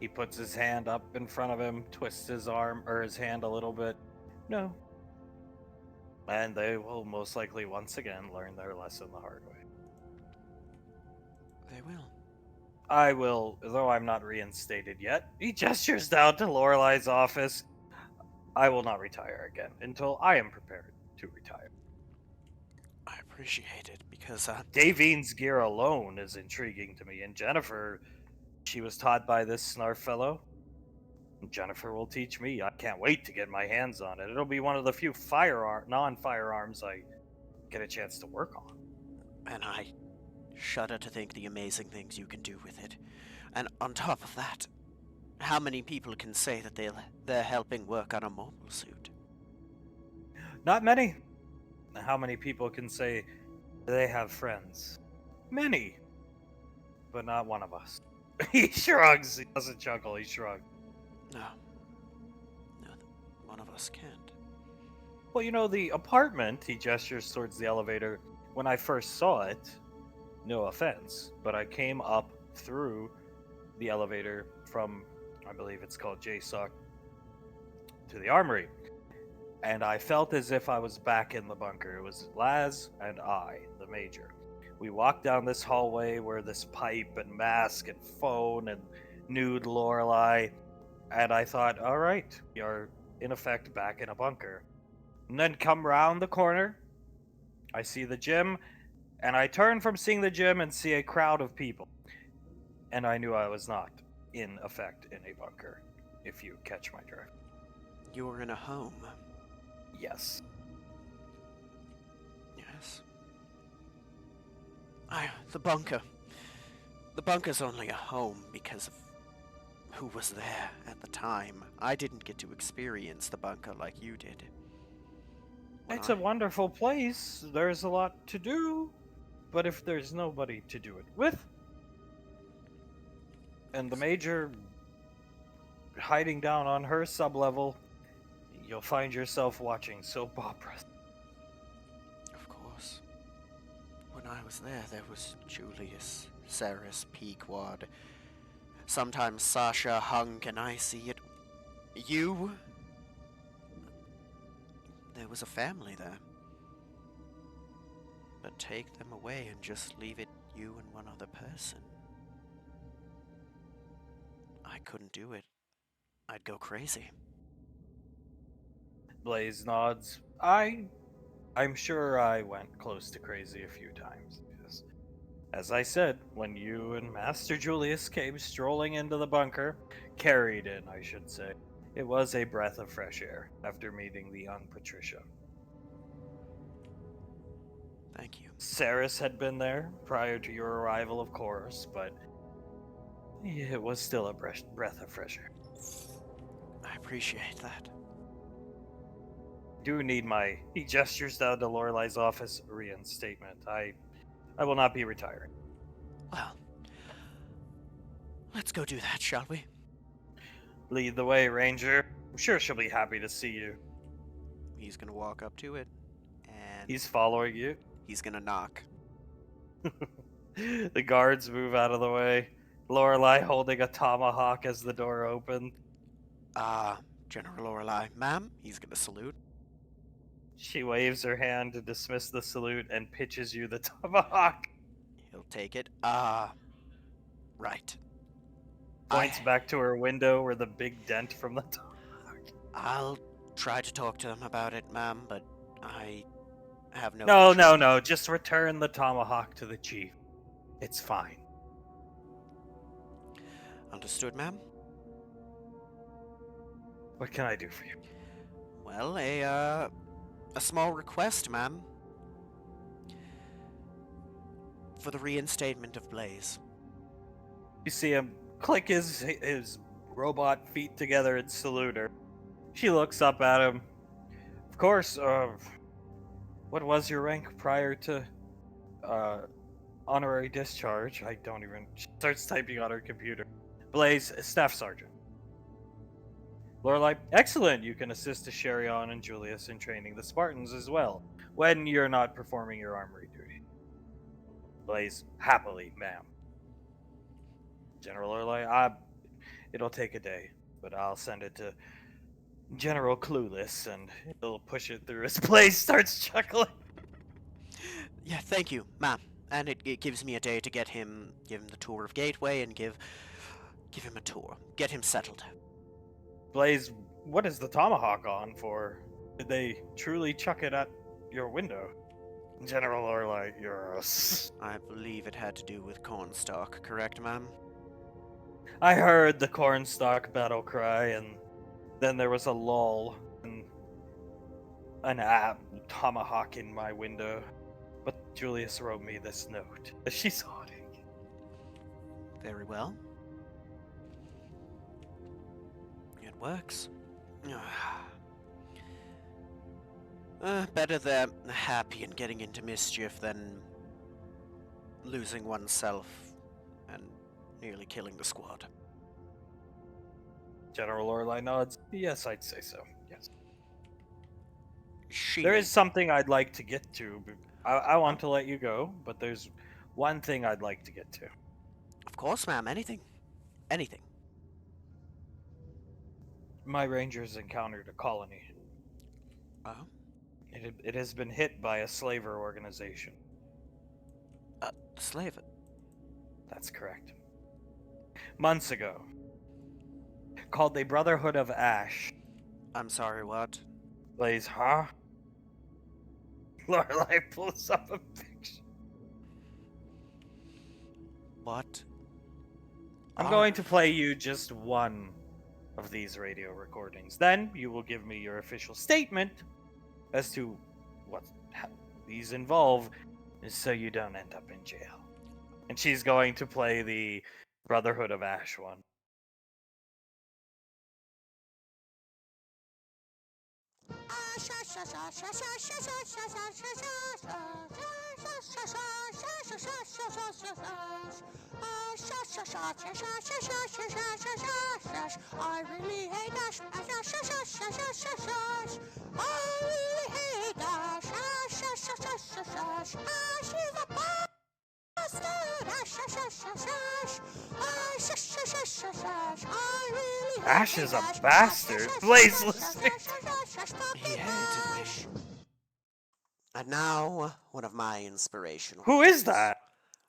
He puts his hand up in front of him, twists his arm or his hand a little bit. No. And they will most likely once again learn their lesson the hard way. They will. I will, though I'm not reinstated yet. He gestures down to Lorelai's office. I will not retire again until I am prepared to retire. I appreciate it because, Davine's gear alone is intriguing to me, and Jennifer, she was taught by this snarf fellow. Jennifer will teach me. I can't wait to get my hands on it. It'll be one of the few non-firearms I get a chance to work on. and I shudder to think the amazing things you can do with it. And on top of that, how many people can say that they're helping work on a mobile suit? Not many. How many people can say they have friends? Many. But not one of us. He shrugs. He doesn't chuckle. He shrugs. No. No, one of us can't. Well, you know, the apartment, he gestures towards the elevator. When I first saw it, no offense, but I came up through the elevator from, I believe it's called JSOC, to the armory. And I felt as if I was back in the bunker. It was Laz and I, the major. We walked down this hallway where this pipe and mask and phone and nude Lorelei, and I thought, all right, we are in effect back in a bunker. And then come round the corner, I see the gym, and I turn from seeing the gym and see a crowd of people. And I knew I was not, in effect, in a bunker, if you catch my drift. You were in a home. Yes. Yes. The bunker. The bunker's only a home because of who was there at the time. I didn't get to experience the bunker like you did. It's a wonderful place. There's a lot to do. But if there's nobody to do it with, and the major hiding down on her sublevel, you'll find yourself watching soap operas. Of course. When I was there was Julius, Ceres, Pequod, sometimes Sasha, Hunk, and I see it. You? There was a family there. But take them away and just leave it you and one other person. I couldn't do it. I'd go crazy. Blaze nods. I'm sure I went close to crazy a few times. Yes. As I said, when you and Master Julius came strolling into the bunker, carried in, I should say, it was a breath of fresh air after meeting the young Patricia. Thank you. Ceres had been there prior to your arrival, of course, but it was still a breath of fresh air. I appreciate that. Do need my, he gestures down to Lorelai's office, reinstatement. I will not be retiring. Well, let's go do that, shall we? Lead the way, Ranger. I'm sure she'll be happy to see you. He's gonna walk up to it, and He's following you. he's gonna knock. The guards move out of the way. Lorelai holding a tomahawk as the door opened. General Lorelei, ma'am, he's gonna salute. She waves her hand to dismiss the salute and pitches you the tomahawk. He'll take it. Right. Points back to her window where the big dent from the tomahawk. I'll try to talk to them about it, ma'am, but I have no... No. Just return the tomahawk to the chief. It's fine. Understood, ma'am? What can I do for you? Well, a small request, ma'am. For the reinstatement of Blaze. You see him click his robot feet together and salute her. She looks up at him. Of course, what was your rank prior to honorary discharge? I don't even... She starts typing on her computer. Blaze, Staff Sergeant. Lorelei, excellent. You can assist Asherion and Julius in training the Spartans as well, when you're not performing your armory duty. Blaze, happily, ma'am. General Lorelei, it'll take a day, but I'll send it to General Clueless, and he'll push it through his place. Starts chuckling. Yeah, thank you, ma'am. And it gives me a day to give him the tour of Gateway and give him a tour. Get him settled. Blaze, what is the tomahawk on for? Did they truly chuck it at your window? General Lorelei, yes. I believe it had to do with cornstalk, correct, ma'am? I heard the cornstalk battle cry, and then there was a lull, and an tomahawk in my window. But Julius wrote me this note. She's haunting. Very well. It works. Better they're happy and getting into mischief than losing oneself and nearly killing the squad. General Lorelei nods. Yes, I'd say so. Yes. She There is something I'd like to get to. I want to let you go, but there's one thing I'd like to get to. Of course, ma'am. Anything. Anything. My rangers encountered a colony. Oh? It has been hit by a slaver organization. Slave it. That's correct. Months ago. Called the Brotherhood of Ash. I'm sorry, what? Blaze, huh? Lorelei pulls up a picture. What? I'm going to play you just one of these radio recordings. Then you will give me your official statement as to what these involve, so you don't end up in jail. And she's going to play the Brotherhood of Ash one. I really hate Ash. I really hate Ash. Ash is a bastard. Ash is a bastard. Blaze listening. He hated me. And now, one of my inspirational Who is words. that?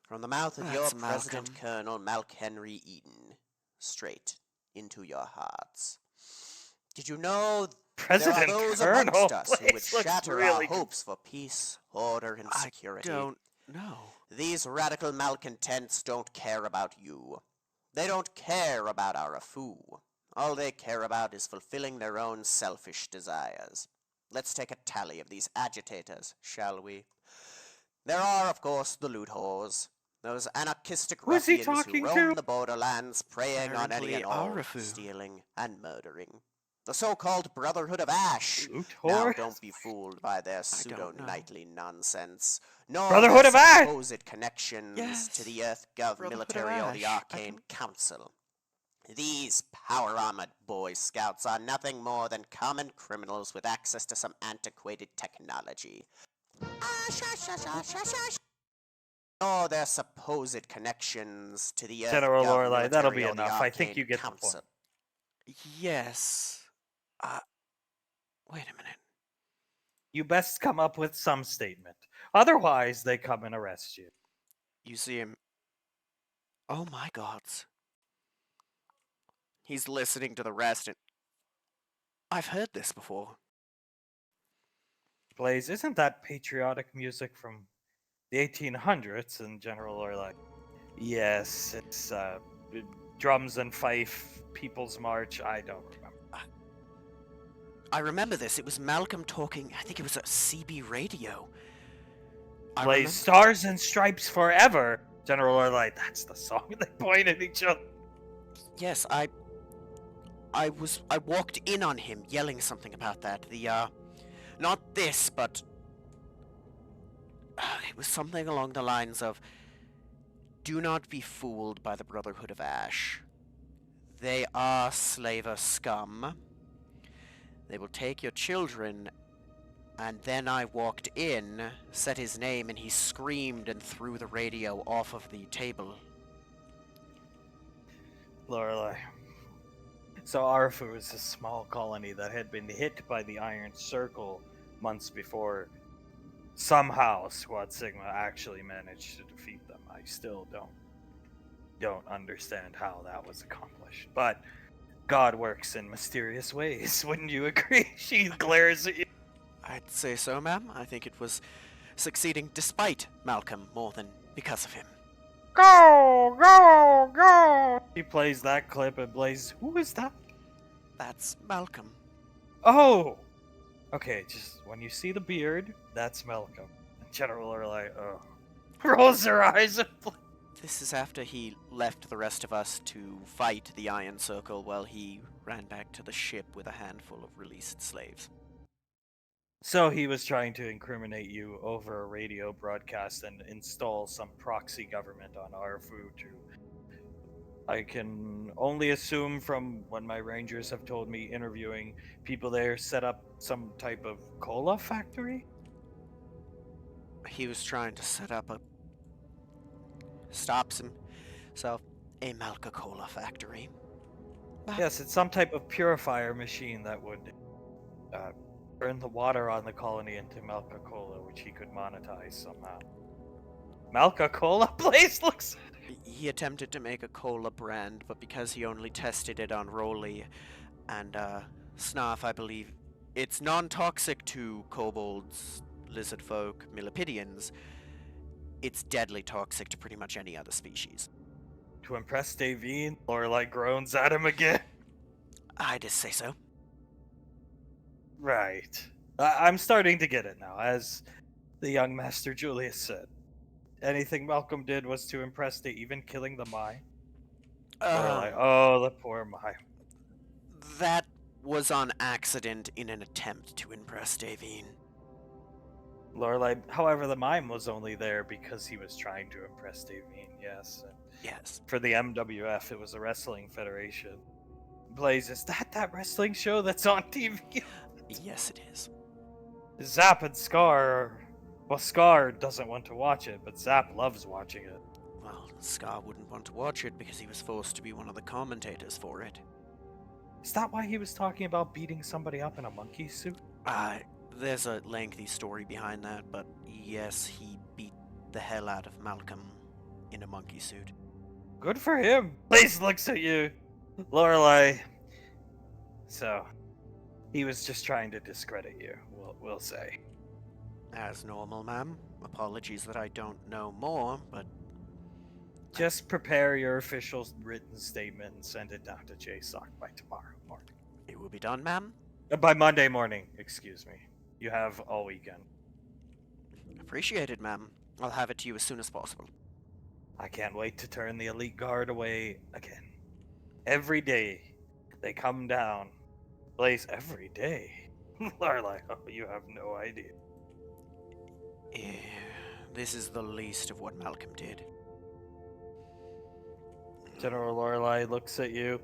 From the mouth of That's your President Malcolm. Colonel Malk Henry Eden, straight into your hearts. Did you know President there are those Colonel. amongst us who would Blaze looks shatter really our hopes for peace, order, and security? I don't know. These radical malcontents don't care about you. They don't care about our Afu. All they care about is fulfilling their own selfish desires. Let's take a tally of these agitators, shall we? There are, of course, the loot whores. Those anarchistic Who is he ruffians who talking roam to? the borderlands, preying on any and Apparently all, Arafu. stealing and murdering. The so-called Brotherhood of Ash. Loot Now, whore? don't be fooled by their don't pseudo-knightly nonsense, nor Brotherhood their of Ash! supposed connections Yes, to the Earth Gov Brotherhood of military or the Ash. Arcane Council. These power-armored Boy Scouts are nothing more than common criminals with access to some antiquated technology. Nor their supposed connections to the Earth General Gov Lorelei, that'll be military or the enough. I think Arcane you get the Council. point. Yes. Wait a minute. You best come up with some statement. Otherwise, they come and arrest you. You see him. Oh my gods. He's listening to the rest and I've heard this before. Blaze, isn't that patriotic music from the 1800s? And General Lorelei, yes, it's drums and fife, People's March. I don't remember. I remember this. It was Malcolm talking. I think it was at CB radio. I Blaze, remember- Stars and Stripes Forever. General Lorelei, that's the song. They point at each other. Yes, I walked in on him yelling something about that. Not this, but it was something along the lines of, "Do not be fooled by the Brotherhood of Ash. They are slaver scum. They will take your children, and then I walked in, said his name, and he screamed and threw the radio off of the table. Lorelei. So Arfu is a small colony that had been hit by the Iron Circle months before. Somehow Squad Sigma actually managed to defeat them. I still don't understand how that was accomplished. But God works in mysterious ways, wouldn't you agree? She glares at you. I'd say so, ma'am. I think it was succeeding despite Malcolm more than because of him. Go, go, go! He plays that clip and Blaze, who is that? That's Malcolm. Oh! Okay, just when you see the beard, that's Malcolm. General are like, oh. Rolls her eyes and This is after he left the rest of us to fight the Iron Circle while he ran back to the ship with a handful of released slaves. So he was trying to incriminate you over a radio broadcast and install some proxy government on Arfu to... I can only assume from what my rangers have told me interviewing people there set up some type of cola factory? He was trying to set up a... stops himself a Malca-Cola factory. Yes, it's some type of purifier machine that would turn the water on the colony into Malca Cola, which he could monetize somehow. Malca Cola? Blaze looks... He attempted to make a cola brand, but because he only tested it on Rolly and Snarf, I believe, it's non-toxic to kobolds, lizard folk, millipedians. It's deadly toxic to pretty much any other species. To impress Davine, Lorelei groans at him again. I'd just say so. Right. I'm starting to get it now, as the young Master Julius said. Anything Malcolm did was to impress the even killing the Mai. Lorelei, oh, the poor Mai. That was on accident in an attempt to impress Davine. Lorelei, however, the mime was only there because he was trying to impress Davine, yes. And Yes. for the MWF, it was the Wrestling Federation. Blaze, is that wrestling show that's on TV? Yes, it is. Zap and Scar, well, Scar doesn't want to watch it, but Zap loves watching it. Well, Scar wouldn't want to watch it because he was forced to be one of the commentators for it. Is that why he was talking about beating somebody up in a monkey suit? There's a lengthy story behind that, but yes, he beat the hell out of Malcolm in a monkey suit. Good for him. Blaze looks at you, Lorelei. So, he was just trying to discredit you, we'll say. As normal, ma'am. Apologies that I don't know more, but... Just prepare your official written statement and send it down to JSOC by tomorrow morning. It will be done, ma'am. By Monday morning, excuse me. You have all weekend. Appreciated, ma'am. I'll have it to you as soon as possible. I can't wait to turn the elite guard away again. Every day, they come down. Blaze, every day. Lorelei, oh, you have no idea. This is the least of what Malcolm did. General Lorelei looks at you.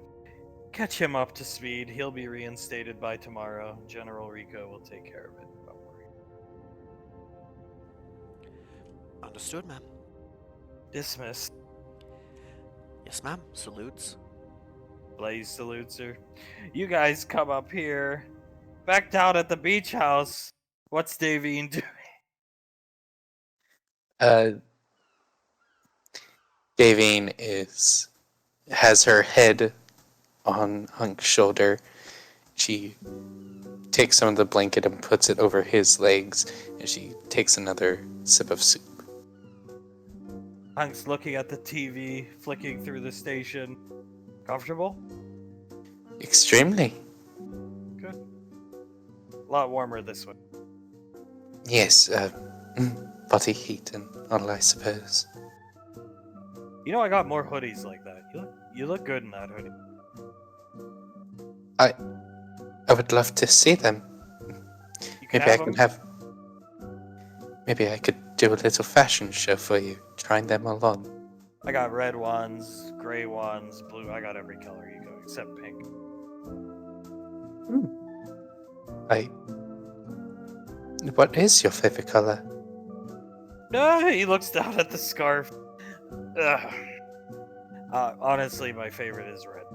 Catch him up to speed. He'll be reinstated by tomorrow. General Rico will take care of it. Don't worry. Understood, ma'am. Dismissed. Yes, ma'am. Salutes. Blaze salutes her. You guys come up here. Back down at the beach house. What's Davine doing? Davine has her head on Hunk's shoulder. She takes some of the blanket and puts it over his legs, and she takes another sip of soup. Hunk's looking at the TV, flicking through the station. Comfortable? Extremely. Good. A lot warmer this way. Yes, body heat and all, I suppose. You know, I got more hoodies like that. You look good in that hoodie. I would love to see them. You can Maybe I have can them. have. Maybe I could do a little fashion show for you, trying them all on. I got red ones, gray ones, blue. I got every color you go. except pink. I. What is your favorite color? He looks down at the scarf. Ugh. Honestly, my favorite is red.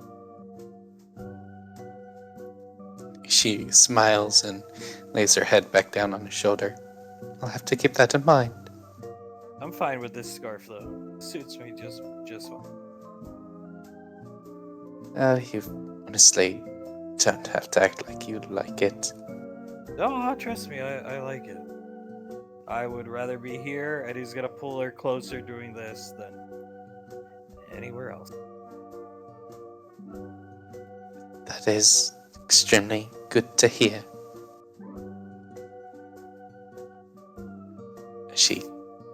She smiles and lays her head back down on his shoulder. I'll have to keep that in mind. I'm fine with this scarf though. Suits me just fine. You honestly don't have to act like you like it. Oh, trust me, I like it. I would rather be here, and he's gonna pull her closer doing this than anywhere else. That is extremely good to hear. She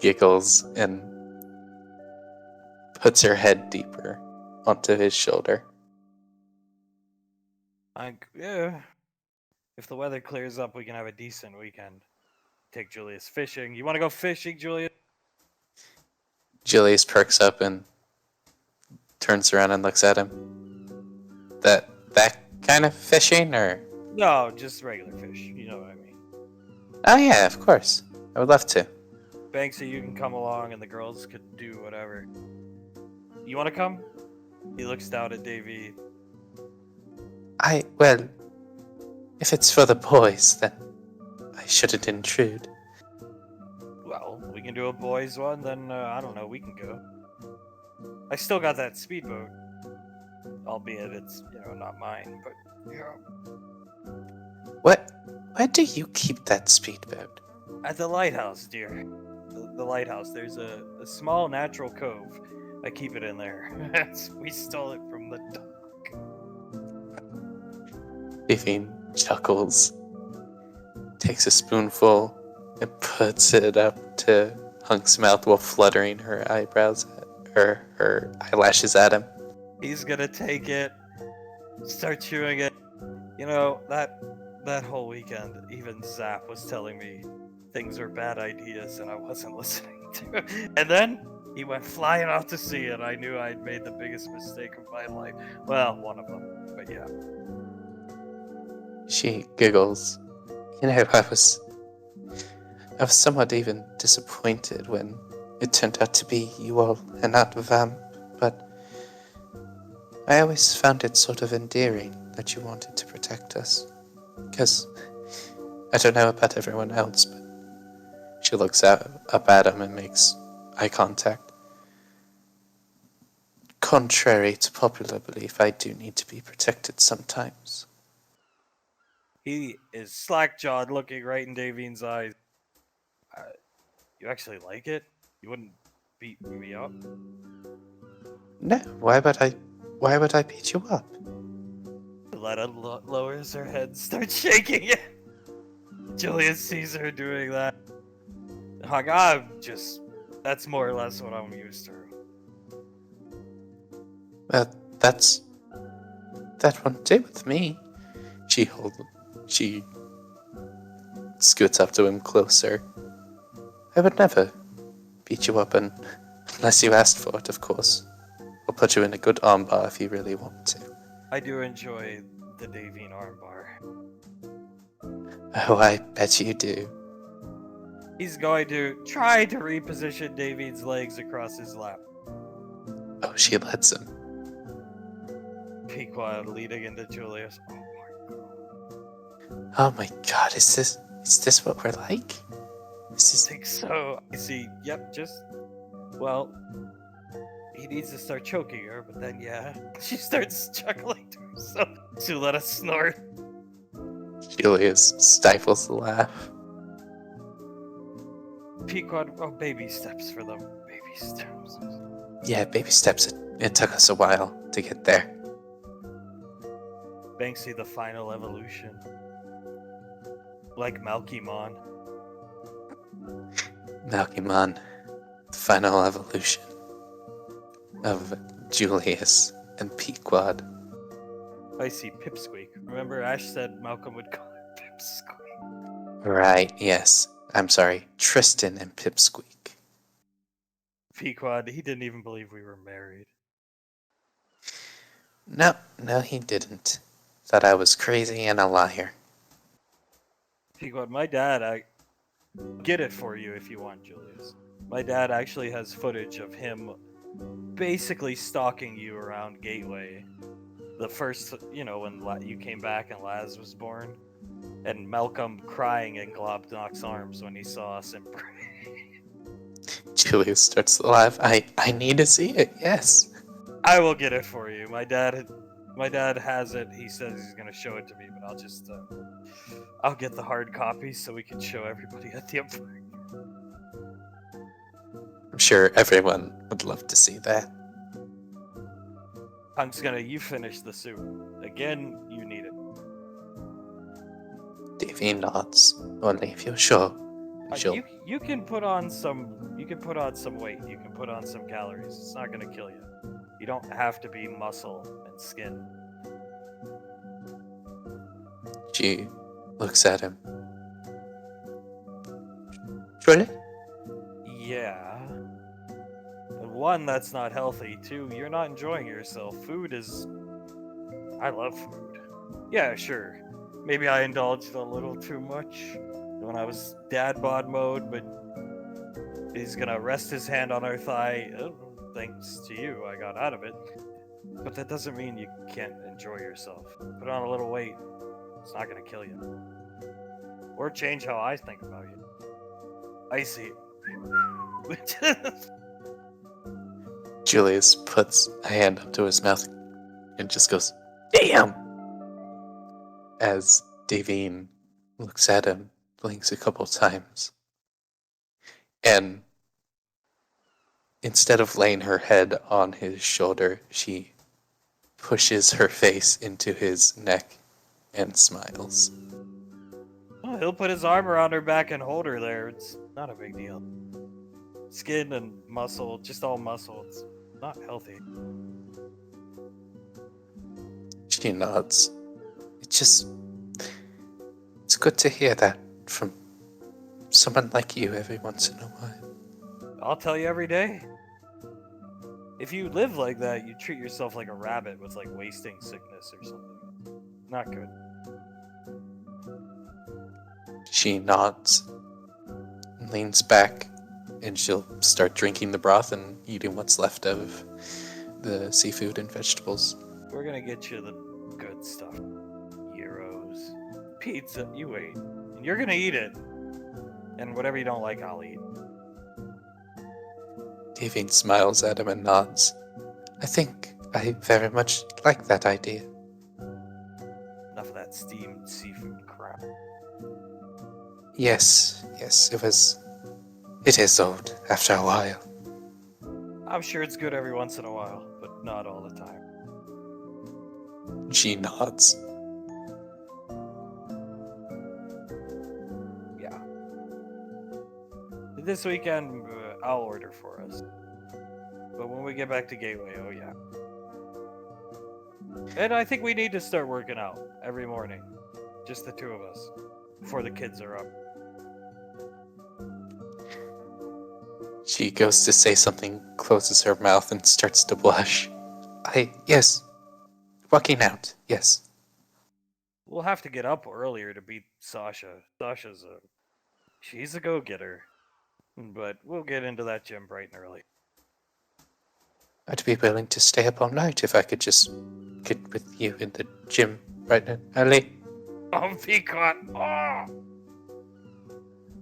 giggles and puts her head deeper onto his shoulder. Yeah. If the weather clears up, we can have a decent weekend. Take Julius fishing. You want to go fishing, Julius? Julius perks up and turns around and looks at him. That kind of fishing, or? No, just regular fish. You know what I mean. Oh yeah, of course. I would love to. Banksy, you can come along, and the girls could do whatever. You want to come? He looks down at Davy. Well, if it's for the boys, then I shouldn't intrude. Well, we can do a boys one, then I don't know, we can go. I still got that speedboat. Albeit it's, not mine, but, Where do you keep that speedboat? At the lighthouse, dear. The lighthouse. There's a small natural cove. I keep it in there. We stole it from the dock. Vivian chuckles, takes a spoonful, and puts it up to Hunk's mouth while fluttering her eyebrows her eyelashes at him. He's gonna take it, start chewing it. That whole weekend, even Zap was telling me things were bad ideas and I wasn't listening to it. And then he went flying out to sea and I knew I'd made the biggest mistake of my life. Well, one of them, but yeah. She giggles. I was somewhat even disappointed when it turned out to be you all and not Vamp, but I always found it sort of endearing that you wanted to protect us. Because I don't know about everyone else, but she looks up at him and makes eye contact. Contrary to popular belief, I do need to be protected sometimes. He is slack-jawed, looking right in Davine's eyes. You actually like it? You wouldn't beat me up? No, why would I beat you up? Letta lowers her head and starts shaking it. Julius sees her doing that. That's more or less what I'm used to. Well, that won't do with me. She scoots up to him closer. I would never beat you up unless you asked for it, of course. I'll put you in a good armbar if you really want to. I do enjoy the Davine armbar. Oh, I bet you do. He's going to try to reposition Davine's legs across his lap. Oh, she lets him. Pequod leading into Julius. Oh my god, is this what we're like? I think so. I see. Yep, he needs to start choking her, but then she starts chuckling to herself to let us snort. Julius stifles the laugh. Pequod, baby steps for them. Baby steps. Yeah, baby steps. It took us a while to get there. Banksy, the final evolution. Like Malkymon. Malkymon, the final evolution of Julius and Pequod. I see Pipsqueak. Remember Ash said Malcolm would call her Pipsqueak? Right, yes. I'm sorry, Tristan and Pipsqueak. Pequod, he didn't even believe we were married. No, he didn't. Thought I was crazy and a liar. See what my dad, I get it for you if you want, Julius. My dad actually has footage of him basically stalking you around Gateway. The first, when you came back and Laz was born, and Malcolm crying in Globnock's arms when he saw us embrace. Julius starts to laugh. I need to see it, yes. I will get it for you. My dad has it. He says he's gonna show it to me, but I'll get the hard copy so we can show everybody at the Empire. I'm sure everyone would love to see that. You finish the suit. Again, you need it. Davy nods. Only if you're sure. She'll You can put on some weight. You can put on some calories. It's not gonna kill you. You don't have to be muscle and skin. She looks at him. Surely? Yeah. And one, that's not healthy. Two, you're not enjoying yourself. I love food. Yeah, sure. Maybe I indulged a little too much when I was dad bod mode, but he's gonna rest his hand on her thigh. Thanks to you, I got out of it. But that doesn't mean you can't enjoy yourself. Put on a little weight. It's not gonna kill you. Or change how I think about you. Icy. Julius puts a hand up to his mouth and just goes, "Damn!" As Davine looks at him, blinks a couple times, and instead of laying her head on his shoulder, she pushes her face into his neck and smiles. Oh, he'll put his arm around her back and hold her there. It's not a big deal. Skin and muscle, just all muscle. It's not healthy. She nods. It's good to hear that from someone like you every once in a while. I'll tell you every day. If you live like that, you treat yourself like a rabbit with like wasting sickness or something. Not good. She nods, leans back, and she'll start drinking the broth and eating what's left of the seafood and vegetables. We're gonna get you the good stuff. Gyros, pizza, you wait. And you're gonna eat it. And whatever you don't like, I'll eat. Davine smiles at him and nods. I think I very much like that idea. Enough of that steamed seafood crap. Yes, it is old after a while. I'm sure it's good every once in a while, but not all the time. She nods. Yeah. This weekend, I'll order for us. But when we get back to Gateway, oh yeah. And I think we need to start working out every morning. Just the two of us. Before the kids are up. She goes to say something, closes her mouth, and starts to blush. Yes. Walking out, yes. We'll have to get up earlier to beat Sasha. She's a go-getter. But we'll get into that gym bright and early. I'd be willing to stay up all night if I could just get with you in the gym right now, early. Oh, Peacock! Oh!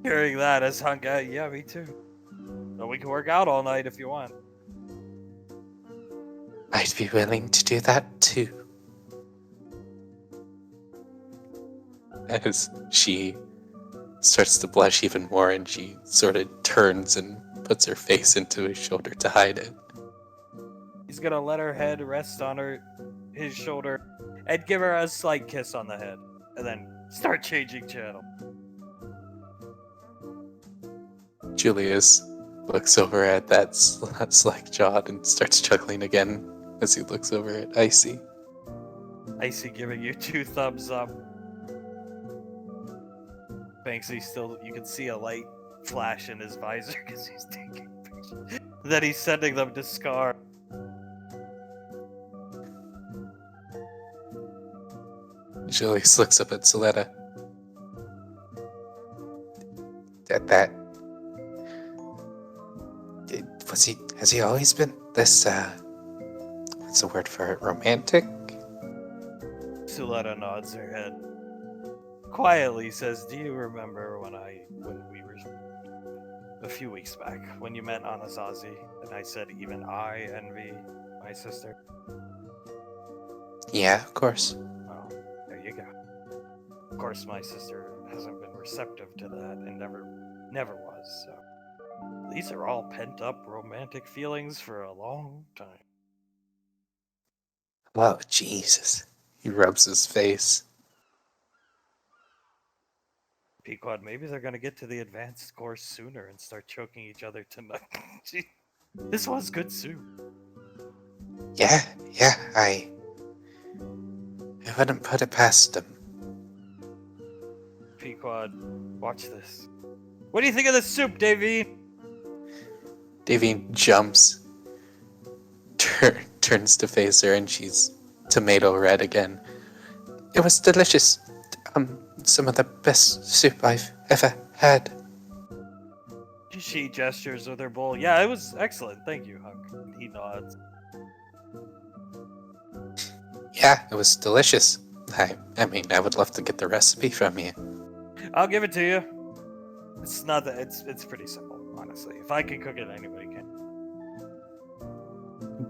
Hearing that as Hunka, yeah, me too. But we can work out all night if you want. I'd be willing to do that too. As she starts to blush even more and she sort of turns and puts her face into his shoulder to hide it. He's gonna let her head rest on his shoulder and give her a slight kiss on the head. And then start changing channel. Julius looks over at that slack-jawed and starts chuckling again as he looks over at Icy. Icy giving you 2 thumbs up. Banksy you can see a light flash in his visor because he's taking pictures. Then he's sending them to Scar. Julius looks up at Soletta. That has he always been this, what's the word for it, romantic? Suletta nods her head. Quietly says, "Do you remember when we were a few weeks back when you met Anasazi and I said even I envy my sister?" Yeah, of course. Well, there you go. Of course, my sister hasn't been receptive to that and never was. So these are all pent up romantic feelings for a long time. Oh, Jesus. He rubs his face. Pequod, maybe they're gonna get to the advanced course sooner and start choking each other tonight. Gee, this was good soup. Yeah, I wouldn't put it past him. Pequod, watch this. What do you think of this soup, Davy? Davy jumps, turns to face her, and she's tomato red again. It was delicious. Some of the best soup I've ever had. She gestures with her bowl. Yeah, it was excellent. Thank you, Hunk. He nods. Yeah, it was delicious. I mean, I would love to get the recipe from you. I'll give it to you. It's not that it's pretty simple, honestly. If I can cook it, anybody can.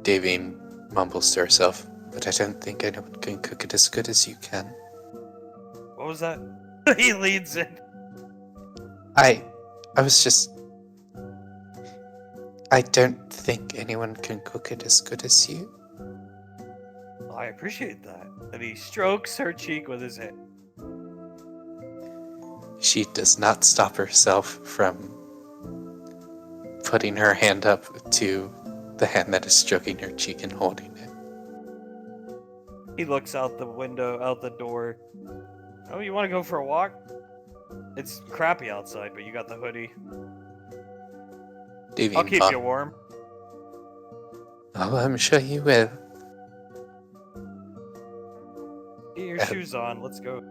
Davine mumbles to herself, but I don't think anyone can cook it as good as you can. What was that? He leads in. I was just... I don't think anyone can cook it as good as you. Well, I appreciate that. And he strokes her cheek with his hand. She does not stop herself from putting her hand up to the hand that is stroking her cheek and holding it. He looks out the window, out the door. Oh, you want to go for a walk? It's crappy outside, but you got the hoodie. Davine I'll keep you warm. Oh, I'm sure you will. Get your shoes on. Let's go.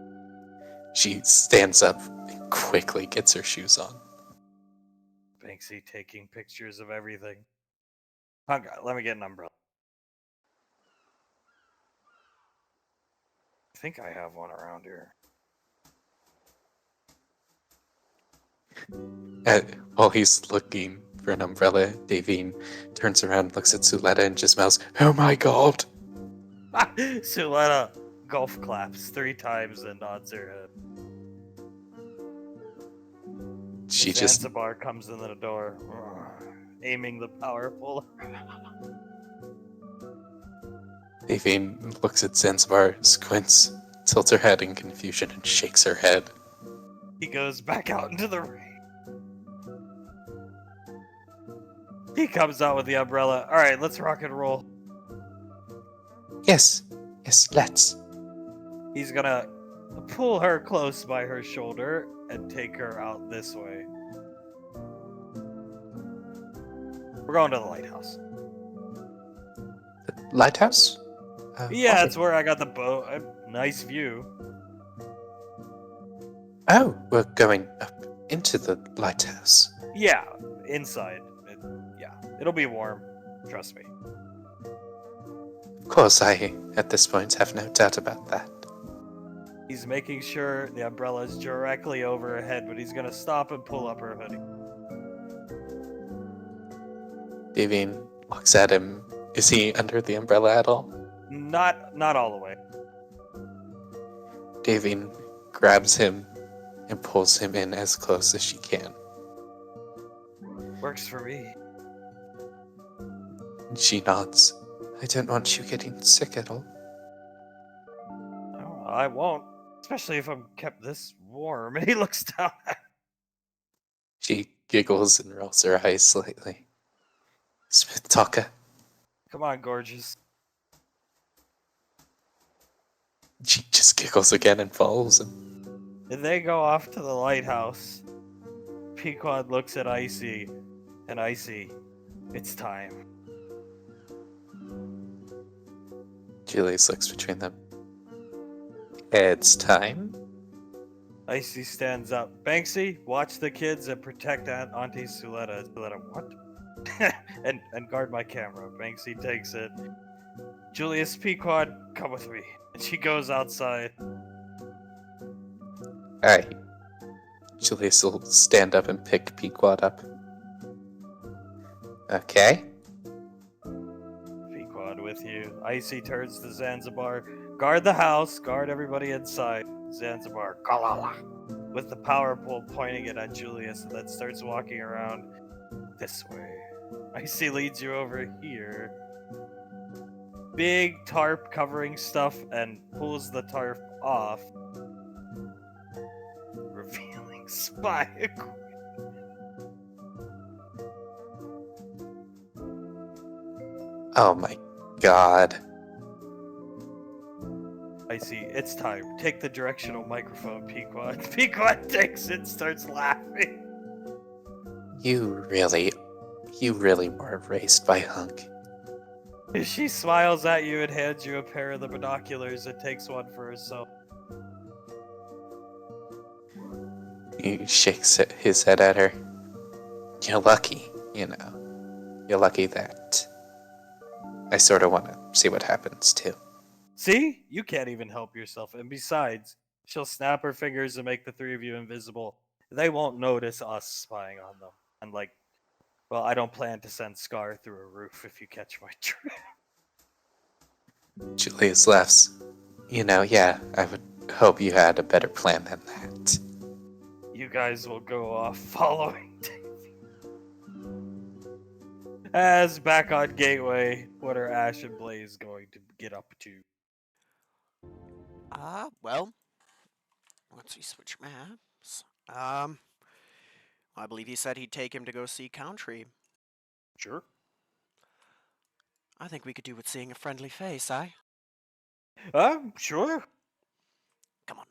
She stands up and quickly gets her shoes on. Banksy taking pictures of everything. Hunk, let me get an umbrella. I think I have one around here. While he's looking for an umbrella, Davine turns around, looks at Suletta, and just mouths, "Oh my god!" Suletta golf claps 3 times and nods her head. She just... Zanzibar comes in the door, aiming the powerful. Davine looks at Zanzibar, squints, tilts her head in confusion, and shakes her head. He goes back out into the rain. He comes out with the umbrella. All right, let's rock and roll. Yes, let's. He's gonna pull her close by her shoulder and take her out this way. We're going to the lighthouse. The lighthouse? Yeah, why? that's where I got the boat. Nice view. Oh, we're going up into the lighthouse. Yeah, inside. It'll be warm. Trust me. Of course, I, at this point, have no doubt about that. He's making sure the umbrella is directly over her head, but he's gonna stop and pull up her hoodie. Davine looks at him. Is he under the umbrella at all? Not all the way. Davine grabs him and pulls him in as close as she can. Works for me. She nods. I don't want you getting sick at all. No, I won't. Especially if I'm kept this warm. And he looks down at She giggles and rolls her eyes slightly. Smith talker. Come on, gorgeous. She just giggles again and follows him. And they go off to the lighthouse. Pequod looks at Icy. And Icy, it's time. Julius looks between them. It's time. Icy stands up. Banksy, watch the kids and protect Auntie Suletta. Suletta, what? and guard my camera. Banksy takes it. Julius Pequod, come with me. And she goes outside. Alright. Julius will stand up and pick Pequod up. Okay. Pequod with you. Icy turns to Zanzibar. Guard the house. Guard everybody inside. Zanzibar. Kalala. With the power pole pointing it at Julius and then starts walking around this way. Icy leads you over here. Big tarp covering stuff and pulls the tarp off. Revealing spy equipment. Oh my god. I see. It's time. Take the directional microphone, Pequod. Pequod takes it and starts laughing. You really were raised by Hunk. She smiles at you and hands you a pair of the binoculars and takes one for herself. He shakes his head at her. You're lucky, you know. You're lucky that I sort of want to see what happens, too. See? You can't even help yourself. And besides, she'll snap her fingers and make the three of you invisible. They won't notice us spying on them. And well, I don't plan to send Scar through a roof if you catch my drift. Julius laughs. You know, yeah, I would hope you had a better plan than that. You guys will go off following Davey. As back on Gateway, what are Ash and Blaze going to get up to? Well, once we switch maps, I believe he said he'd take him to go see Country. Sure. I think we could do with seeing a friendly face, eh? Sure. Come on.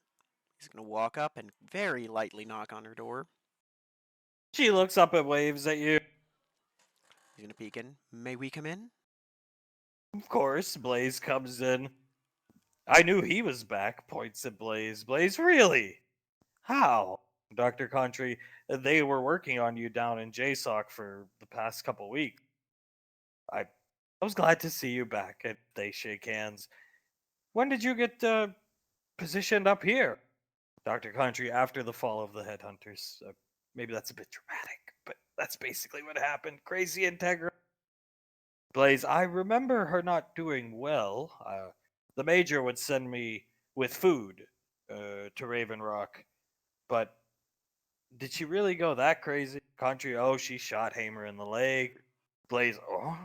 He's gonna walk up and very lightly knock on her door. She looks up and waves at you. He's gonna peek in. May we come in? Of course, Blaze comes in. I knew he was back, points at Blaze. Blaze, really? How? Dr. Country, they were working on you down in JSOC for the past couple weeks. I was glad to see you back, and they shake hands. When did you get positioned up here? Dr. Country, after the fall of the Headhunters. Maybe that's a bit dramatic, but that's basically what happened. Crazy Integra. Blaze, I remember her not doing well. The Major would send me with food to Raven Rock, but did she really go that crazy? Country, oh, she shot Hamer in the leg. Blaze, oh.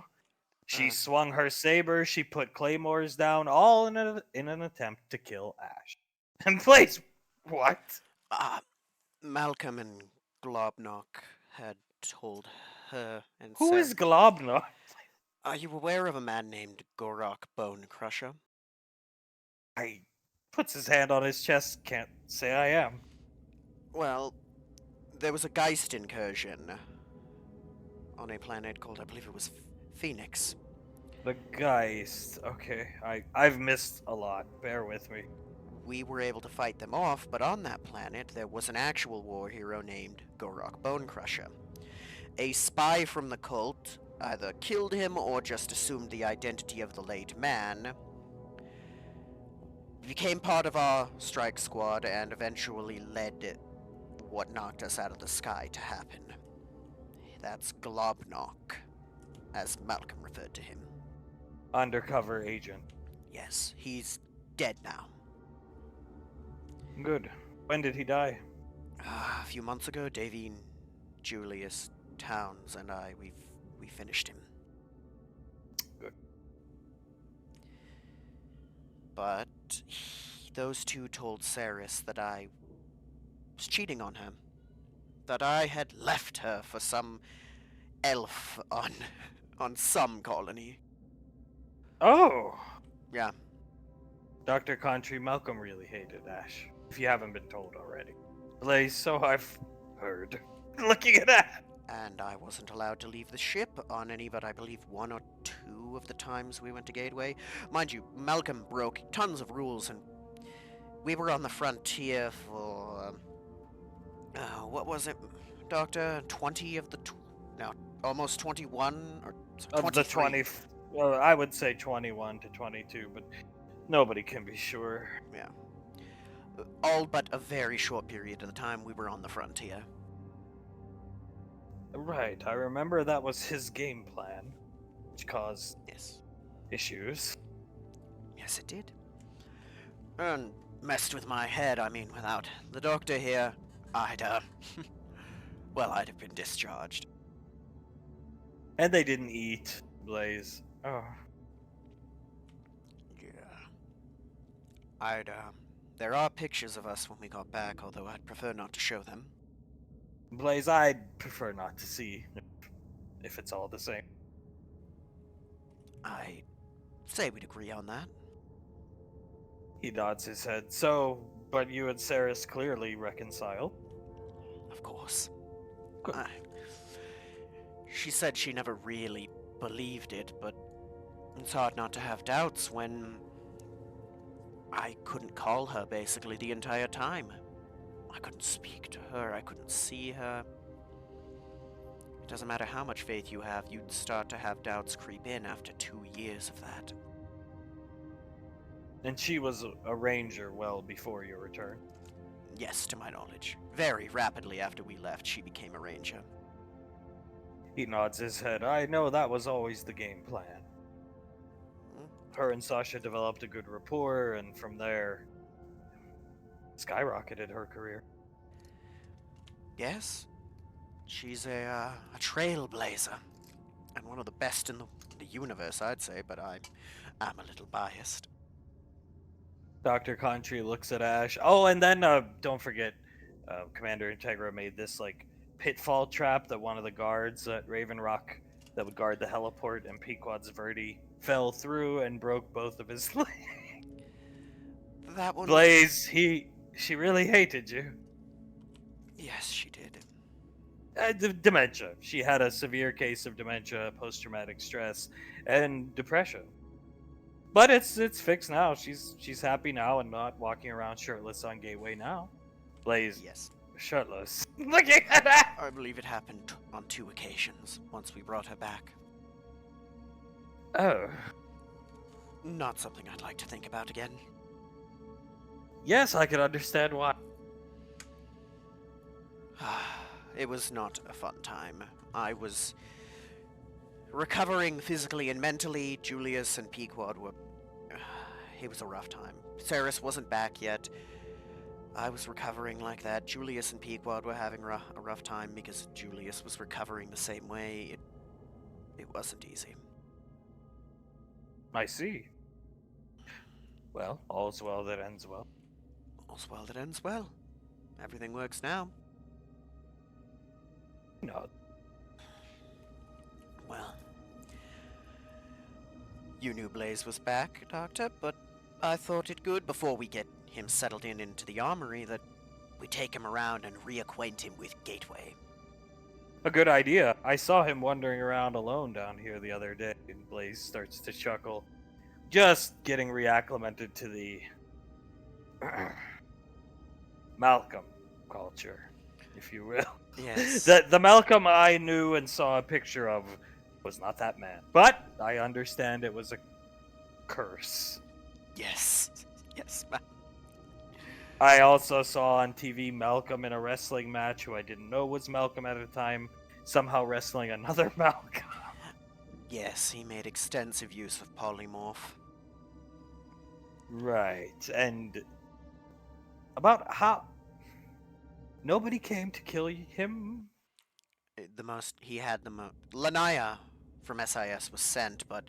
She swung her saber, she put claymores down, all in an attempt to kill Ash. And Blaze, what? Malcolm and Globnock had told her and Who said... is Globna? Are you aware of a man named Gorok Bone Crusher? I puts his hand on his chest, can't say I am. Well, there was a Geist incursion on a planet called, I believe it was Phoenix. The Geist. Okay, I've missed a lot. Bear with me. We were able to fight them off, but on that planet there was an actual war hero named Gorok Bone Crusher. A spy from the cult either killed him or just assumed the identity of the late man, became part of our strike squad, and eventually led what knocked us out of the sky to happen. That's Globnock, as Malcolm referred to him. Undercover agent. Yes, he's dead now. Good. When did he die? A few months ago, Davine, Julius, Towns, and I, we finished him. Good. But those two told Saris that I was cheating on her. That I had left her for some elf on some colony. Oh! Yeah. Dr. Country, Malcolm really hated Ash, if you haven't been told already. Blaze, so I've heard. Looking at that! And I wasn't allowed to leave the ship on any but I believe 1 or 2 of the times we went to Gateway. Mind you, Malcolm broke tons of rules and we were on the frontier for, what was it, Doctor? 20 of the, no, almost 21, or Of the 23. 20, well, I would say 21 to 22, but nobody can be sure. Yeah. All but a very short period of the time we were on the frontier. Right, I remember that was his game plan, which caused Yes. issues. Yes, it did. And messed with my head. I mean, without the doctor here, I'd, well, I'd have been discharged. And they didn't eat, Blaze. Oh. Yeah. There are pictures of us when we got back, although I'd prefer not to show them. Blaze, I'd prefer not to see, if it's all the same. I say we'd agree on that. He nods his head. So, but you and Saris clearly reconciled. Of course. Good. She said she never really believed it, but it's hard not to have doubts when I couldn't call her basically the entire time. I couldn't speak to her, I couldn't see her. It doesn't matter how much faith you have, you'd start to have doubts creep in after 2 years of that. And she was a ranger well before your return. Yes, to my knowledge. Very rapidly after we left, she became a ranger. He nods his head. I know that was always the game plan. Her and Sasha developed a good rapport, and from there, skyrocketed her career. Yes, she's a trailblazer, and one of the best in the universe, I'd say, but I'm a little biased. Dr. Contry looks at Ash. Oh, and then don't forget, Commander Integra made this like pitfall trap that one of the guards at Raven Rock that would guard the heliport and Pequod's Verde fell through and broke both of his legs. That one. Blaze, she really hated you. Yes, she did. Dementia. She had a severe case of dementia, post-traumatic stress, and depression. But it's fixed now. She's happy now and not walking around shirtless on Gateway now. Blaze, Yes. shirtless. Looking at that. I believe it happened on 2 occasions, once we brought her back. Oh. Not something I'd like to think about again. Yes, I can understand why. It was not a fun time. I was recovering physically and mentally. Julius and Pequod were... It was a rough time. Saris wasn't back yet. I was recovering like that. Julius and Pequod were having a rough time because Julius was recovering the same way. It wasn't easy. I see. Well, all's well that ends well. All's well that ends well. Everything works now. No. Well, you knew Blaze was back, Doctor, but I thought it good before we get him settled into the armory that we take him around and reacquaint him with Gateway. A good idea. I saw him wandering around alone down here the other day, and Blaze starts to chuckle. Just getting reacclimated to the Malcolm culture, if you will. Yes. The Malcolm I knew and saw a picture of was not that man. But I understand it was a curse. Yes. Yes, ma'am. I also saw on TV Malcolm in a wrestling match who I didn't know was Malcolm at the time, somehow wrestling another Malcolm. Yes, he made extensive use of polymorph. Right, and about how nobody came to kill him? Lanaya from SIS was sent, but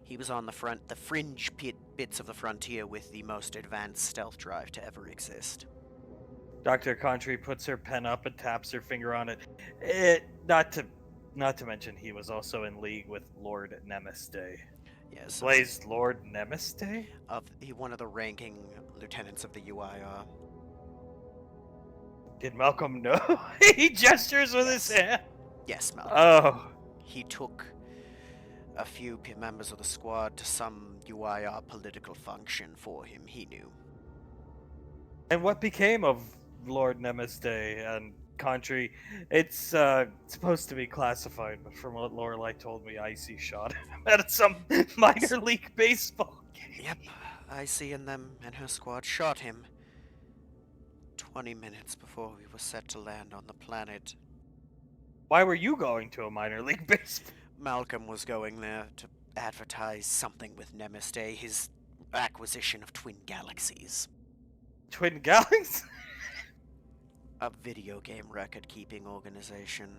he was on the fringe bits of the frontier with the most advanced stealth drive to ever exist. Dr. Contry puts her pen up and taps her finger on it. Not to mention he was also in league with Lord Nemeste. Yes. Blaze Lord Nemeste? One of the ranking lieutenants of the UIR. Did Malcolm know? He gestures with his hand. Yes, Malcolm. Oh. He took a few members of the squad to some UIR political function for him, he knew. And what became of Lord Namaste and Country? It's supposed to be classified, but from what Lorelai told me, Icy shot him at some minor league baseball game. Yep, Icy and them and her squad shot him 20 minutes before we were set to land on the planet. Why were you going to a minor league baseball? Malcolm was going there to advertise something with Namaste, his acquisition of twin galaxies. Twin Galaxies? A video game record-keeping organization.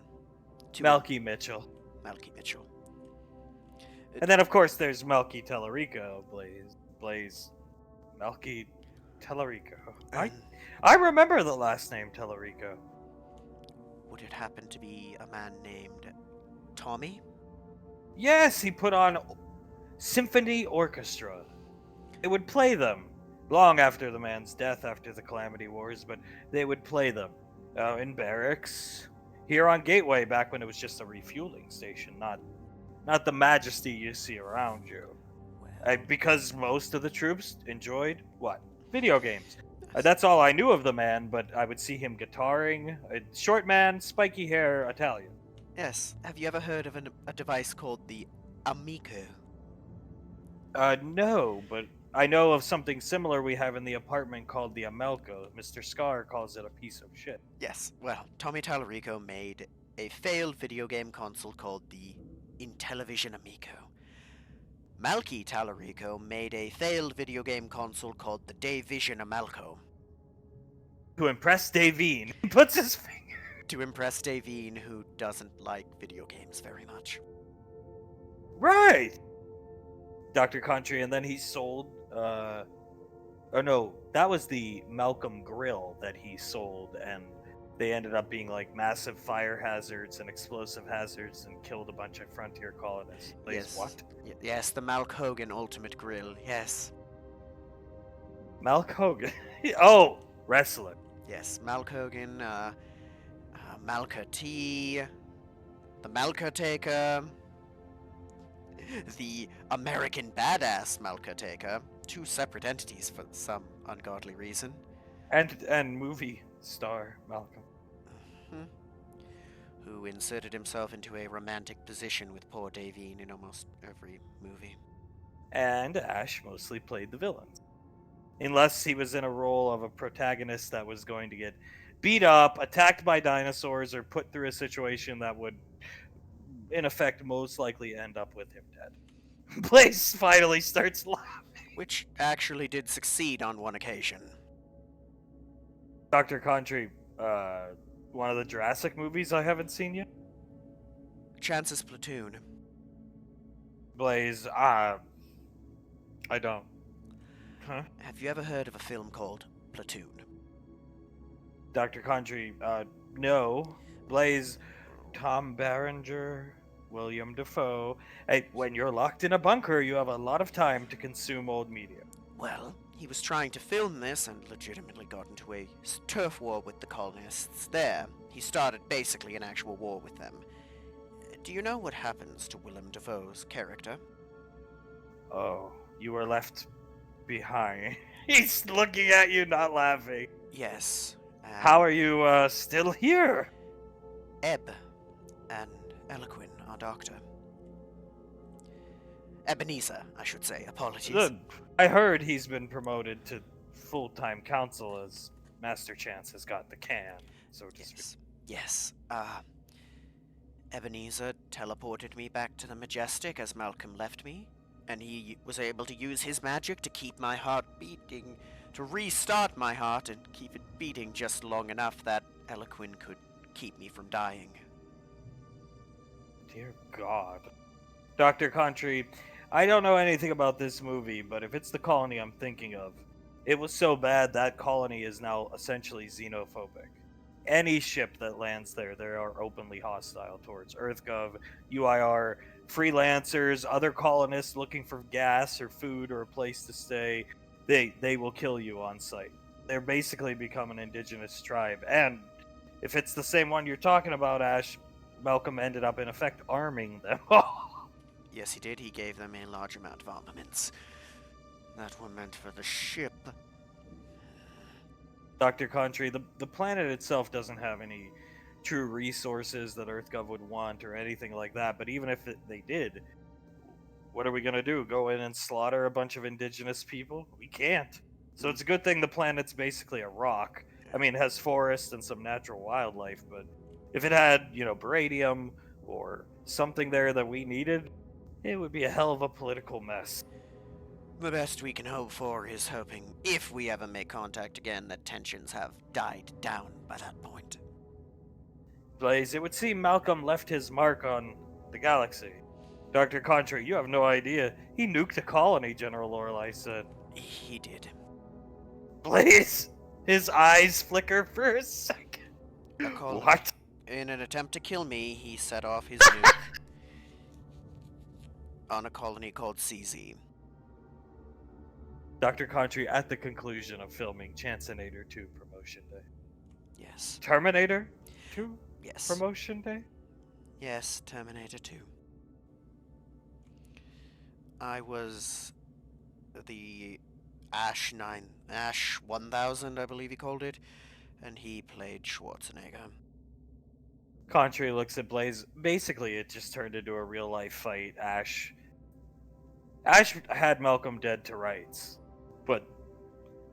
Melky Mitchell. Malky Mitchell. And then, of course, there's Melky Tellerico, Blaze. Melky Tellerico. And I remember the last name Tellerico. would it happen to be a man named Tommy? Yes, he put on symphony orchestra. It would play them long after the man's death, after the Calamity Wars, but they would play them in barracks, here on Gateway, back when it was just a refueling station, not the majesty you see around you. Well, Because most of the troops enjoyed what? Video games. That's all I knew of the man, but I would see him guitaring. A short man, spiky hair, Italian. yes. Have you ever heard of a device called the Amico? No, but I know of something similar we have in the apartment called the Amelco. Mr. Scar calls it a piece of shit. Yes. Well, Tommy Tallarico made a failed video game console called the Intellivision Amico. Malky Tallarico made a failed video game console called the Dayvision Amalco. To impress Davine, he puts his finger. To impress Davine, who doesn't like video games very much. Right! Dr. Country, and then he sold, oh no, that was the Malcolm Grill that he sold, and they ended up being like massive fire hazards and explosive hazards and killed a bunch of frontier colonists. Please, Yes. what? Yes, the Malk Hogan Ultimate Grill. Yes. Malk Hogan. Oh, wrestler. Yes, Malk Hogan, Malka T, the Malka Taker, the American Badass Malka Taker. Two separate entities for some ungodly reason. And movie star Malcolm. Mhm. Who inserted himself into a romantic position with poor Davine in almost every movie. And Ash mostly played the villains. Unless he was in a role of a protagonist that was going to get beat up, attacked by dinosaurs, or put through a situation that would, in effect, most likely end up with him dead. Blaze finally starts laughing. Which actually did succeed on one occasion. Dr. Country, one of the Jurassic movies I haven't seen yet. Chance's Platoon. Blaze, I don't. Huh? Have you ever heard of a film called Platoon? Dr. Country, no. Blaze, Tom Berenger, William Defoe. Hey, when you're locked in a bunker, you have a lot of time to consume old media. Well, he was trying to film this and legitimately got into a turf war with the colonists there. He started basically an actual war with them. Do you know what happens to Willem Dafoe's character? Oh, you were left behind. He's looking at you, not laughing. Yes. How are you, still here? Ebb and Eloquin, our doctor. Ebenezer, I should say. Apologies. Good. I heard he's been promoted to full-time counsel as Master Chance has got the can, so to speak. Yes. Ebenezer teleported me back to the Majestic as Malcolm left me, and he was able to use his magic to keep my heart beating, to restart my heart and keep it beating just long enough that Eloquin could keep me from dying. Dear God. Dr. Country, I don't know anything about this movie, but if it's the colony I'm thinking of, it was so bad that colony is now essentially xenophobic. Any ship that lands there, they are openly hostile towards EarthGov, UIR, freelancers, other colonists looking for gas or food or a place to stay. They will kill you on sight. They're basically become an indigenous tribe. And if it's the same one you're talking about, Ash, Malcolm ended up in effect arming them. Yes, he did. He gave them a large amount of armaments that were meant for the ship. Dr. Country, the planet itself doesn't have any true resources that EarthGov would want or anything like that, but even if they did, what are we going to do? Go in and slaughter a bunch of indigenous people? We can't. So it's a good thing the planet's basically a rock. I mean, it has forests and some natural wildlife, but if it had, beradium or something there that we needed, it would be a hell of a political mess. The best we can hope for is hoping, if we ever make contact again, that tensions have died down by that point. Blaze, it would seem Malcolm left his mark on the galaxy. Dr. Contra, you have no idea. He nuked a colony, General Lorelei said. He did. Blaze! His eyes flicker for a second. What? In an attempt to kill me, he set off his nuke on a colony called CZ. Dr. Contry at the conclusion of filming Chancinator 2 Promotion Day. Yes. Terminator 2 Yes. Promotion Day? Yes, Terminator 2. I was the Ash 1000, I believe he called it, and he played Schwarzenegger. Contry looks at Blaze. Basically, it just turned into a real life fight. Ash had Malcolm dead to rights, but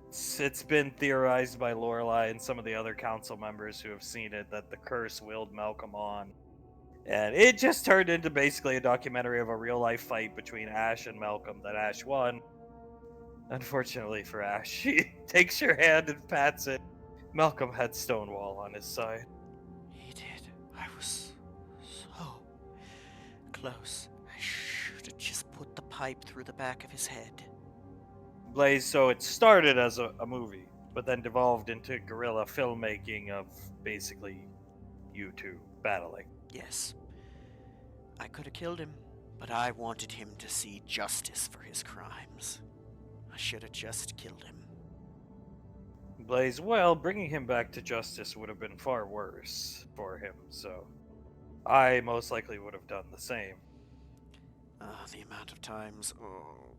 it's been theorized by Lorelei and some of the other council members who have seen it that the curse willed Malcolm on. And it just turned into basically a documentary of a real life fight between Ash and Malcolm that Ash won. Unfortunately for Ash, he takes your hand and pats it. Malcolm had Stonewall on his side. He did. I was so close. I should have just put the pipe through the back of his head. Blaze, so it started as a movie, but then devolved into guerrilla filmmaking of basically you two battling. Yes. I could have killed him, but I wanted him to see justice for his crimes. I should have just killed him. Blaze, well, bringing him back to justice would have been far worse for him, so I most likely would have done the same. The amount of times. Oh,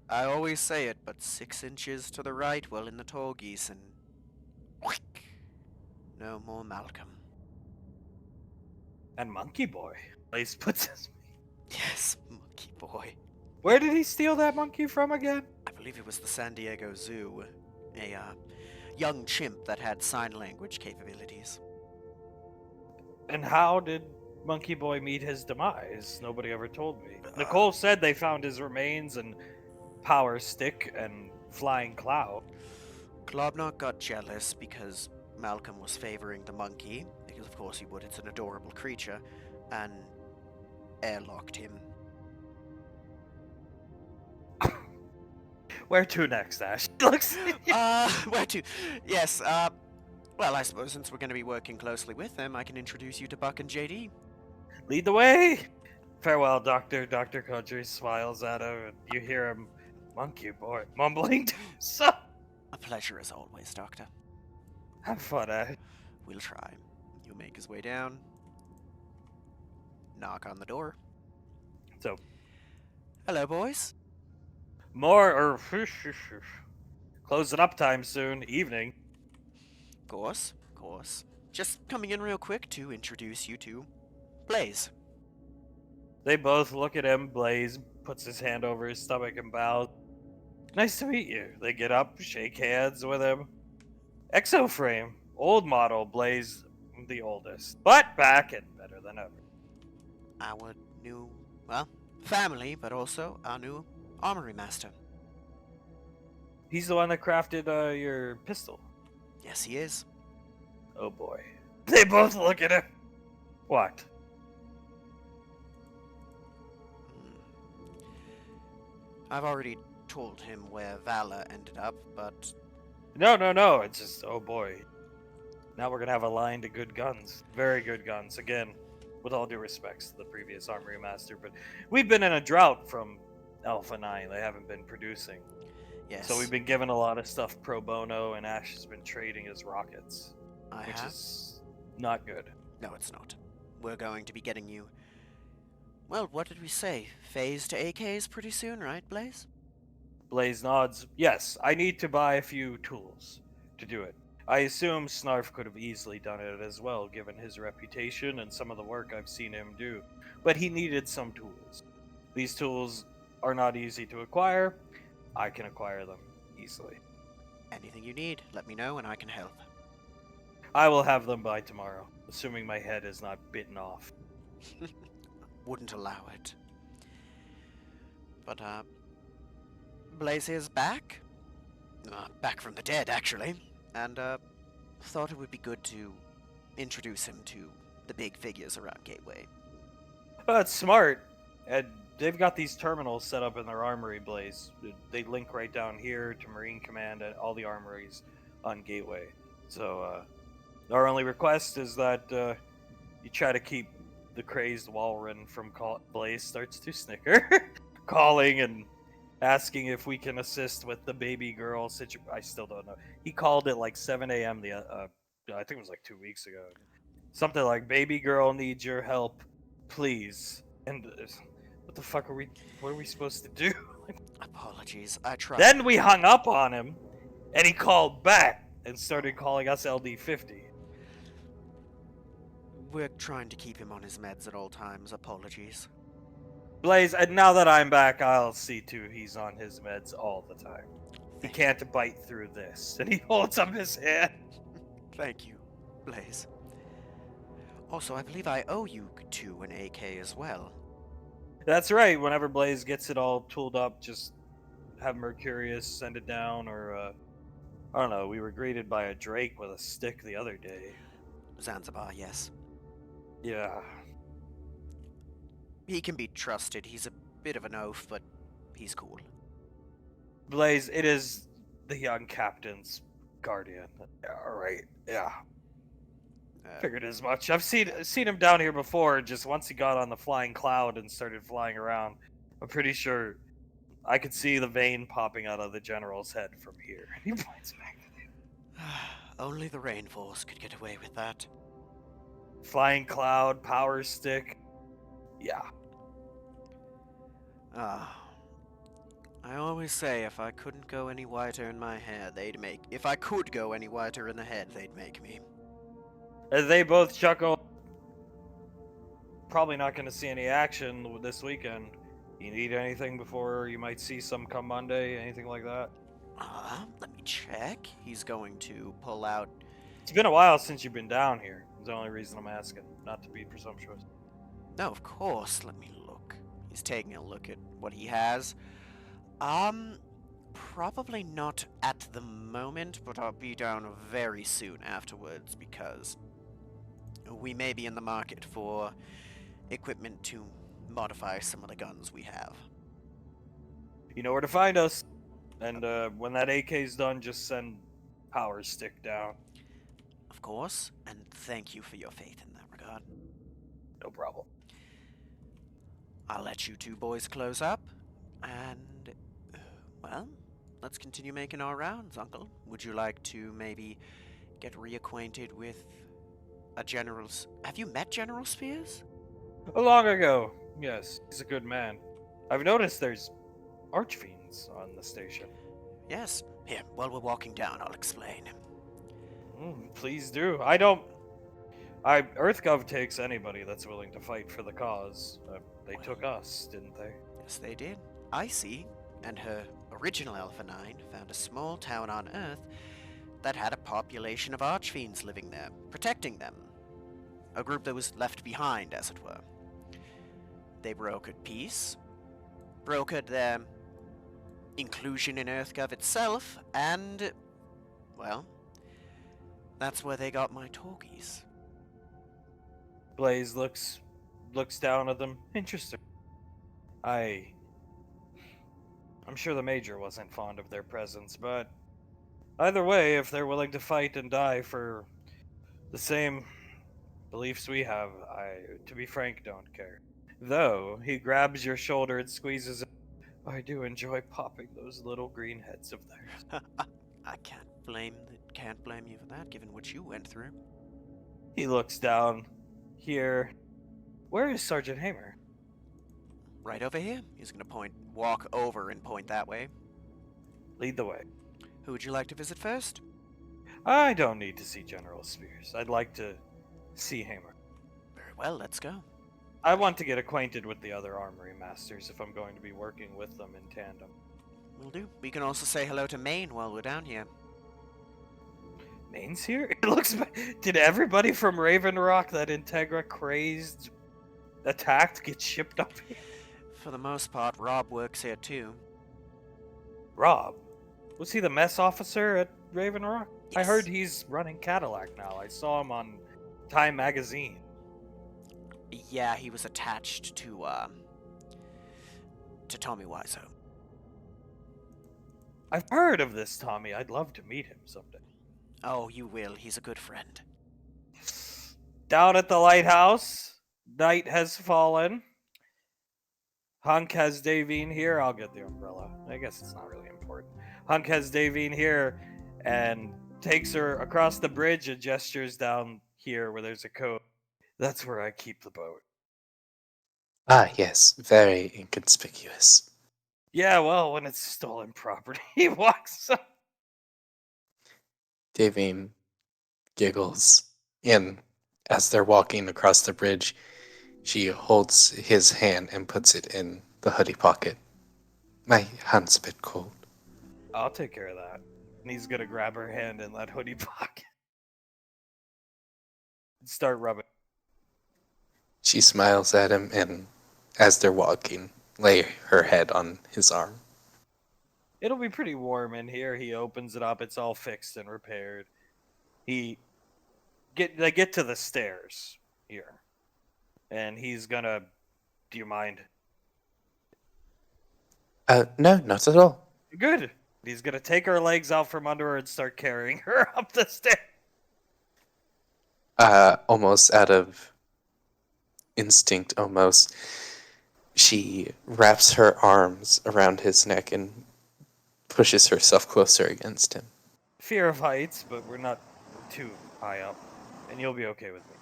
I always say it, but 6 inches to the right, well, in the tall geese, and whack, no more Malcolm. And Monkey Boy. Blaze puts his... Yes, Monkey Boy. Where did he steal that monkey from again? I believe it was the San Diego Zoo. A young chimp that had sign language capabilities. And how did Monkey Boy meet his demise? Nobody ever told me. Nicole said they found his remains and power stick and flying cloud. Klobnock got jealous because Malcolm was favoring the monkey, because of course he would, it's an adorable creature, and airlocked him. Where to next, Ash? Where to? Yes, well, I suppose since we're going to be working closely with them, I can introduce you to Buck and JD. Lead the way! Farewell, Doctor. Dr. Country smiles at him, and you hear him, Monkey Boy, mumbling to himself. A pleasure as always, Doctor. Have fun, Ash. We'll try. He'll make his way down. Knock on the door. So, Hello, boys. closing up time soon. Evening. Course. Just coming in real quick to introduce you to Blaze. They both look at him. Blaze puts his hand over his stomach and bows. Nice to meet you. They get up, shake hands with him. Exoframe. Old model. Blaze, the oldest. But back and better than ever. Our new, well, family, but also our new armory master. He's the one that crafted your pistol. Yes, he is. Oh boy. They both look at him. What? I've already told him where Vala ended up, but No. It's just, oh boy. Now we're gonna have a line to good guns. Very good guns. Again, with all due respects to the previous Armory Master, but we've been in a drought from Alpha 9. They haven't been producing. yes. So we've been given a lot of stuff pro bono, and Ash has been trading his rockets, which is not good. No, it's not. We're going to be getting you, well, what did we say? Phase to AKs pretty soon, right, Blaze? Blaze nods. Yes, I need to buy a few tools to do it. I assume Snarf could have easily done it as well, given his reputation and some of the work I've seen him do. But he needed some tools. These tools are not easy to acquire. I can acquire them easily. Anything you need, let me know and I can help. I will have them by tomorrow, assuming my head is not bitten off. Wouldn't allow it. But, Blaze is back. Back from the dead, actually. And, thought it would be good to introduce him to the big figures around Gateway. That's smart. And they've got these terminals set up in their armory, Blaze. They link right down here to Marine Command and all the armories on Gateway. So, our only request is that you try to keep the crazed Walren from Blaze starts to snicker, calling and asking if we can assist with the baby girl situation. I still don't know. He called it like 7 a.m. I think it was like 2 weeks ago. Something like, "Baby girl needs your help, please." And what the fuck what are we supposed to do? Apologies, I tried. Then we hung up on him, and he called back and started calling us LD50. We're trying to keep him on his meds at all times. Apologies. Blaze, and now that I'm back, I'll see to he's on his meds all the time. He can't bite through this. And he holds up his hand. Thank you, Blaze. Also, I believe I owe you two an AK as well. That's right. Whenever Blaze gets it all tooled up, just have Mercurius send it down, or, I don't know, we were greeted by a Drake with a stick the other day. Zanzibar, yes. Yeah. He can be trusted. He's a bit of an oaf, but he's cool. Blaze, it is the young captain's guardian. Alright, yeah. Figured as much. I've seen him down here before, just once he got on the flying cloud and started flying around. I'm pretty sure I could see the vein popping out of the general's head from here. He points back to him. Only the Rainfalls could get away with that. Flying cloud, power stick. Yeah. I always say if I couldn't go any whiter in my hair, they'd make... If I could go any whiter in the head, they'd make me. As they both chuckle. Probably not going to see any action this weekend. You need anything before you might see some come Monday? Anything like that? Let me check. He's going to pull out... It's been a while since you've been down here. It's the only reason I'm asking. Not to be presumptuous. No, of course. Let me look. He's taking a look at what he has. Probably not at the moment, but I'll be down very soon afterwards because we may be in the market for equipment to modify some of the guns we have. You know where to find us. And when that AK's done, just send power stick down. Of course, and thank you for your faith in that regard. No problem. I'll let you two boys close up, and, well, let's continue making our rounds, Uncle. Would you like to maybe get reacquainted with a General's... Have you met General Spears? Long ago, yes. He's a good man. I've noticed there's archfiends on the station. Yes. Here, while we're walking down, I'll explain. Please do. EarthGov takes anybody that's willing to fight for the cause. They took us, didn't they? Yes, they did. Icy and her original Alpha 9 found a small town on Earth that had a population of archfiends living there, protecting them. A group that was left behind, as it were. They brokered peace, brokered their inclusion in EarthGov itself, and, well, that's where they got my talkies. Blaze looks down at them. Interesting. I'm sure the Major wasn't fond of their presence, but either way, if they're willing to fight and die for the same beliefs we have, to be frank, don't care. Though, he grabs your shoulder and squeezes it. I do enjoy popping those little green heads of theirs. I can't blame you for that, given what you went through. He looks down. Here. Where is Sergeant Hamer? Right over here. He's gonna walk over and point that way. Lead the way. Who would you like to visit first? I don't need to see General Spears. I'd like to see Hamer. Very well, let's go. I want to get acquainted with the other armory masters if I'm going to be working with them in tandem. Will do. We can also say hello to Maine while we're down here. Maine's here? It looks. Did everybody from Raven Rock that Integra crazed attacked get shipped up here? For the most part, Rob works here too. Rob? Was he the mess officer at Raven Rock? I Yes. heard he's running Cadillac now. I saw him on Time Magazine. Yeah, he was attached to Tommy Wiseau. I've heard of this Tommy. I'd love to meet him someday. Oh, you will. He's a good friend. Down at the lighthouse, night has fallen. Hunk has Davine here. I'll get the umbrella. I guess it's not really important. Hunk has Davine here and takes her across the bridge and gestures down here where there's a cove. That's where I keep the boat. Ah, yes, very inconspicuous. Yeah, well, when it's stolen property, he walks up. Davine giggles, and as they're walking across the bridge, she holds his hand and puts it in the hoodie pocket. My hand's a bit cold. I'll take care of that. And he's gonna grab her hand in that hoodie pocket and start rubbing. She smiles at him, and as they're walking, lay her head on his arm. It'll be pretty warm in here. He opens it up. It's all fixed and repaired. They get to the stairs here, and he's gonna. Do you mind? No, not at all. Good. He's gonna take her legs out from under her and start carrying her up the stairs. Almost out of instinct, almost, she wraps her arms around his neck and pushes herself closer against him. Fear of heights, but we're not too high up, and you'll be okay with me.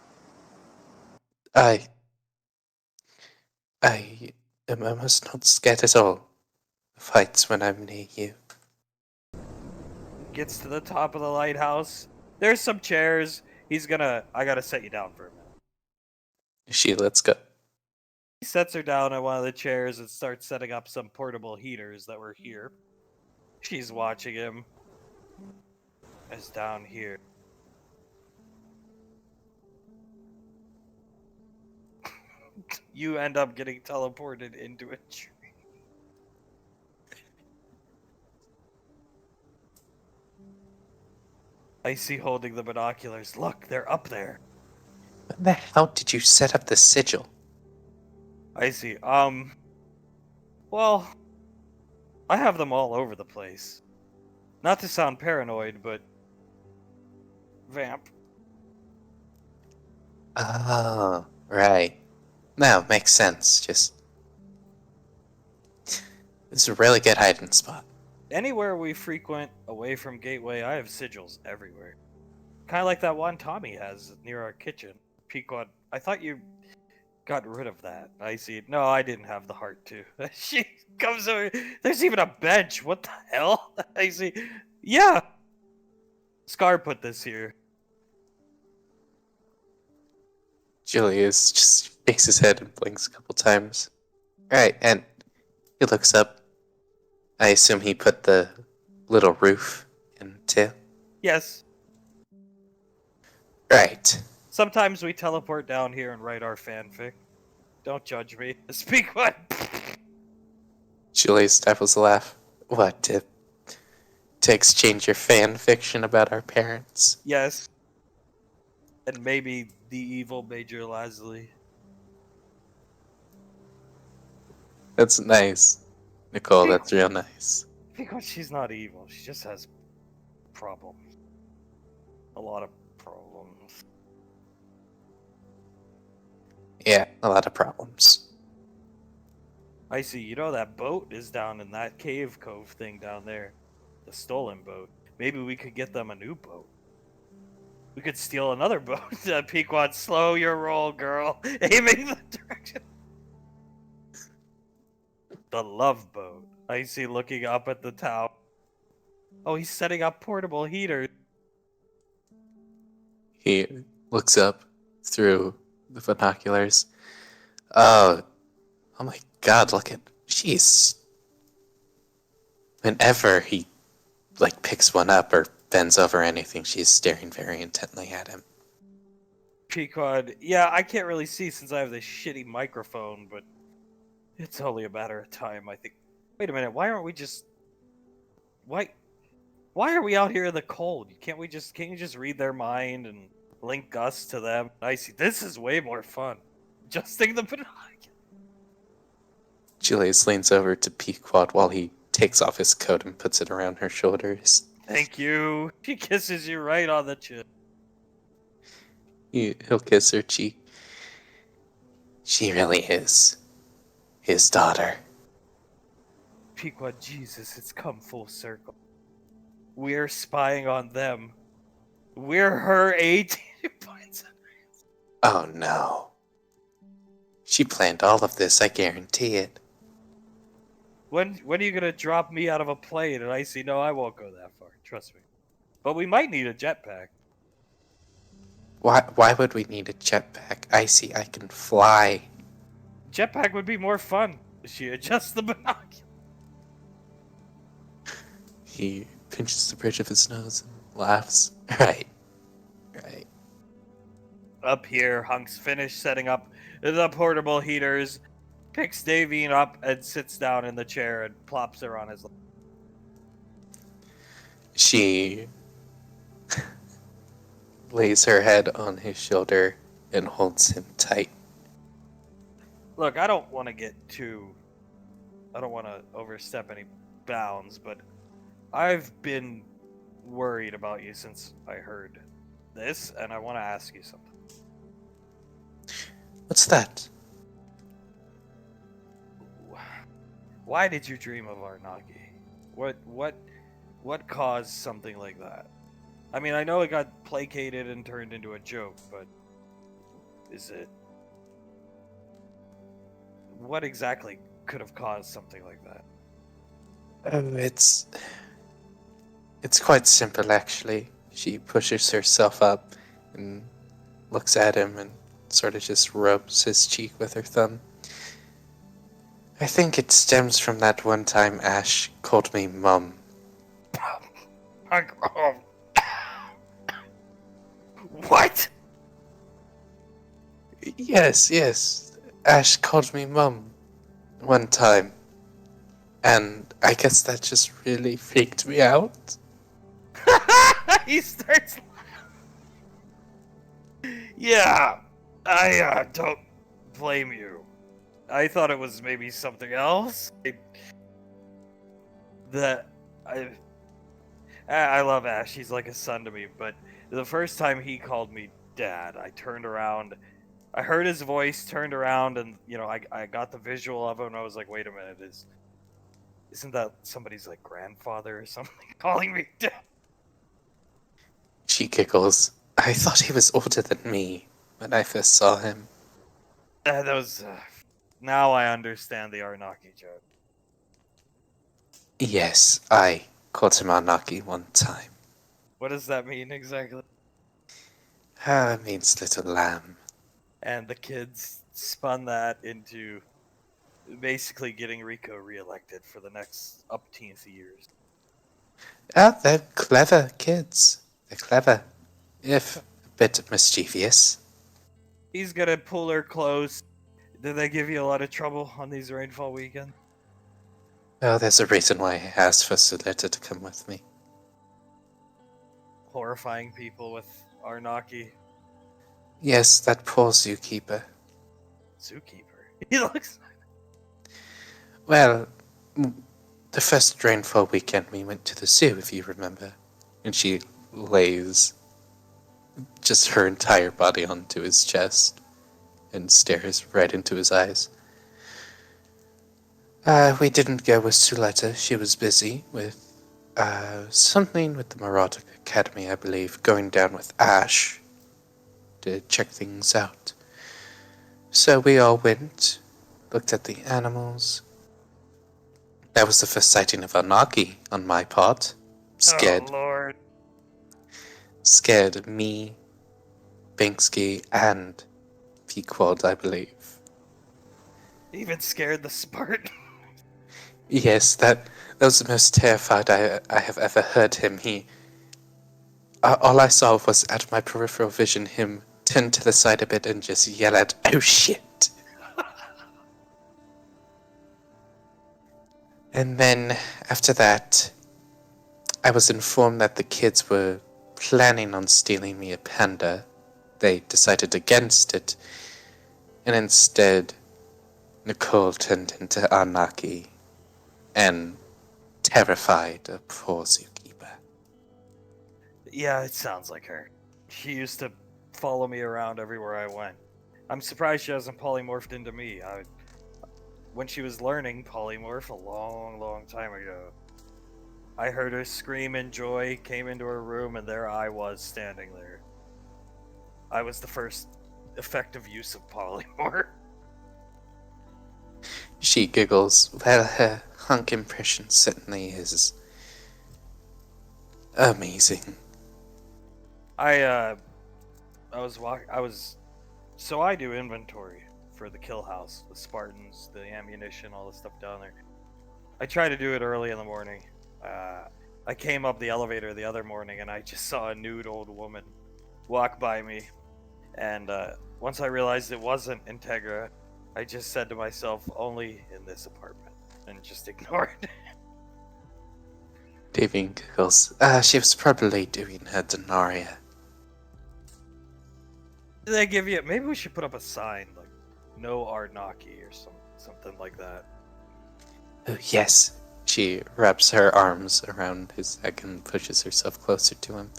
I am almost not scared at all of heights when I'm near you. Gets to the top of the lighthouse. There's some chairs. I gotta set you down for a minute. She lets go. He sets her down on one of the chairs and starts setting up some portable heaters that were here. She's watching him. As down here. You end up getting teleported into a tree. Icy holding the binoculars. Look, they're up there. When the hell did you set up the sigil? Icy, well, I have them all over the place. Not to sound paranoid, but vamp. Oh, right. No, makes sense. It's a really good hiding spot. Anywhere we frequent away from Gateway, I have sigils everywhere. Kind of like that one Tommy has near our kitchen. Pequod, I thought you got rid of that. I see. No, I didn't have the heart to. She comes over. There's even a bench. What the hell? I see. Yeah. Scar put this here. Julius just shakes his head and blinks a couple times. Right, and he looks up. I assume he put the little roof in too. Yes. Right. Sometimes we teleport down here and write our fanfic. Don't judge me. Speak what? Julius stifles a laugh. What, to exchange your fan fiction about our parents? Yes. And maybe the evil Major Lasley. That's nice. Nicole, that's real nice. Because she's not evil. She just has problems. A lot of problems. Yeah, a lot of problems. I see. You know that boat is down in that cave cove thing down there. The stolen boat. Maybe we could get them a new boat. We could steal another boat. Pequod, slow your roll, girl. Aiming the direction. The love boat. I see looking up at the tower. Oh, he's setting up portable heaters. He looks up through the binoculars. Oh, oh my god, look at... Jeez. Whenever he, like, picks one up or bends over anything, she's staring very intently at him. Pequod, yeah, I can't really see since I have this shitty microphone, but it's only a matter of time, I think. Wait a minute, why aren't we just... Why are we out here in the cold? Can't you just read their mind and link us to them? I see. This is way more fun. Adjusting the binoculars. Julius leans over to Pequod while he takes off his coat and puts it around her shoulders. Thank you. She kisses you right on the chin. He'll kiss her cheek. She really is his daughter. Pequod, Jesus, it's come full circle. We're spying on them. We're her 18 points. Oh no. She planned all of this, I guarantee it. When are you gonna drop me out of a plane? And I see, no, I won't go that far. Trust me. But we might need a jetpack. Why would we need a jetpack? Icy, I can fly. Jetpack would be more fun. She adjusts the binoculars. He pinches the bridge of his nose and laughs. Right. Up here, Hunk's finished setting up the portable heaters, picks Davine up and sits down in the chair and plops her on his lap. She lays her head on his shoulder and holds him tight. Look, I don't want to overstep any bounds, but I've been worried about you since I heard this, and I want to ask you something. What's that? Why did you dream of Arnaki? What caused something like that? I mean, I know it got placated and turned into a joke, but is it... What exactly could have caused something like that? It's quite simple, actually. She pushes herself up and looks at him and sort of just rubs his cheek with her thumb. I think it stems from that one time Ash called me Mum. What? Yes. Ash called me Mum one time. And I guess that just really freaked me out. He starts. Yeah, I don't blame you. I thought it was maybe something else. I love Ash. He's like a son to me. But the first time he called me Dad, I turned around. I heard his voice, turned around, and I got the visual of him. And I was like, wait a minute, isn't that somebody's like grandfather or something calling me Dad? She giggles. I thought he was older than me when I first saw him. That was. Now I understand the Arnaki joke. Yes, I called him Arnaki one time. What does that mean exactly? It means little lamb. And the kids spun that into basically getting Rico reelected for the next upteenth years. They're clever kids. They're clever, if a bit mischievous. He's gonna pull her close. Did they give you a lot of trouble on these rainfall weekends? Well, there's a reason why I asked for Suletta to come with me. Horrifying people with Arnaki. Yes, that poor zookeeper. Zookeeper? He looks... Well, the first rainfall weekend we went to the zoo, if you remember. And she lays just her entire body onto his chest and stares right into his eyes. We didn't go with Suletta. She was busy with something with the Marauder Academy, I believe, going down with Ash to check things out. So we all went, looked at the animals. That was the first sighting of Anaki on my part. Oh, Lord. Scared me Binksky and Pequod, I believe. Even scared the Spartan. Yes, that was the most terrified I have ever heard him. All I saw was out of my peripheral vision him turn to the side a bit and just yell out, "Oh shit!" And then after that, I was informed that the kids were planning on stealing me a panda. They decided against it, and instead, Nicole turned into Anaki and terrified a poor zookeeper. Yeah, it sounds like her. She used to follow me around everywhere I went. I'm surprised she hasn't polymorphed into me. When she was learning polymorph a long, long time ago, I heard her scream in joy, came into her room, and there I was standing there. I was the first effective use of polymorph. She giggles. Well, her hunk impression certainly is amazing. I so I do inventory for the kill house, the Spartans, the ammunition, all the stuff down there. I try to do it early in the morning. I came up the elevator the other morning and I just saw a nude old woman walk by me. And once I realized it wasn't Integra, I just said to myself, only in this apartment, and just ignored it. Davy giggles. She was probably doing her Denaria. They give you. Maybe we should put up a sign like "No Arnaki" or something like that. Oh, yes. She wraps her arms around his neck and pushes herself closer to him.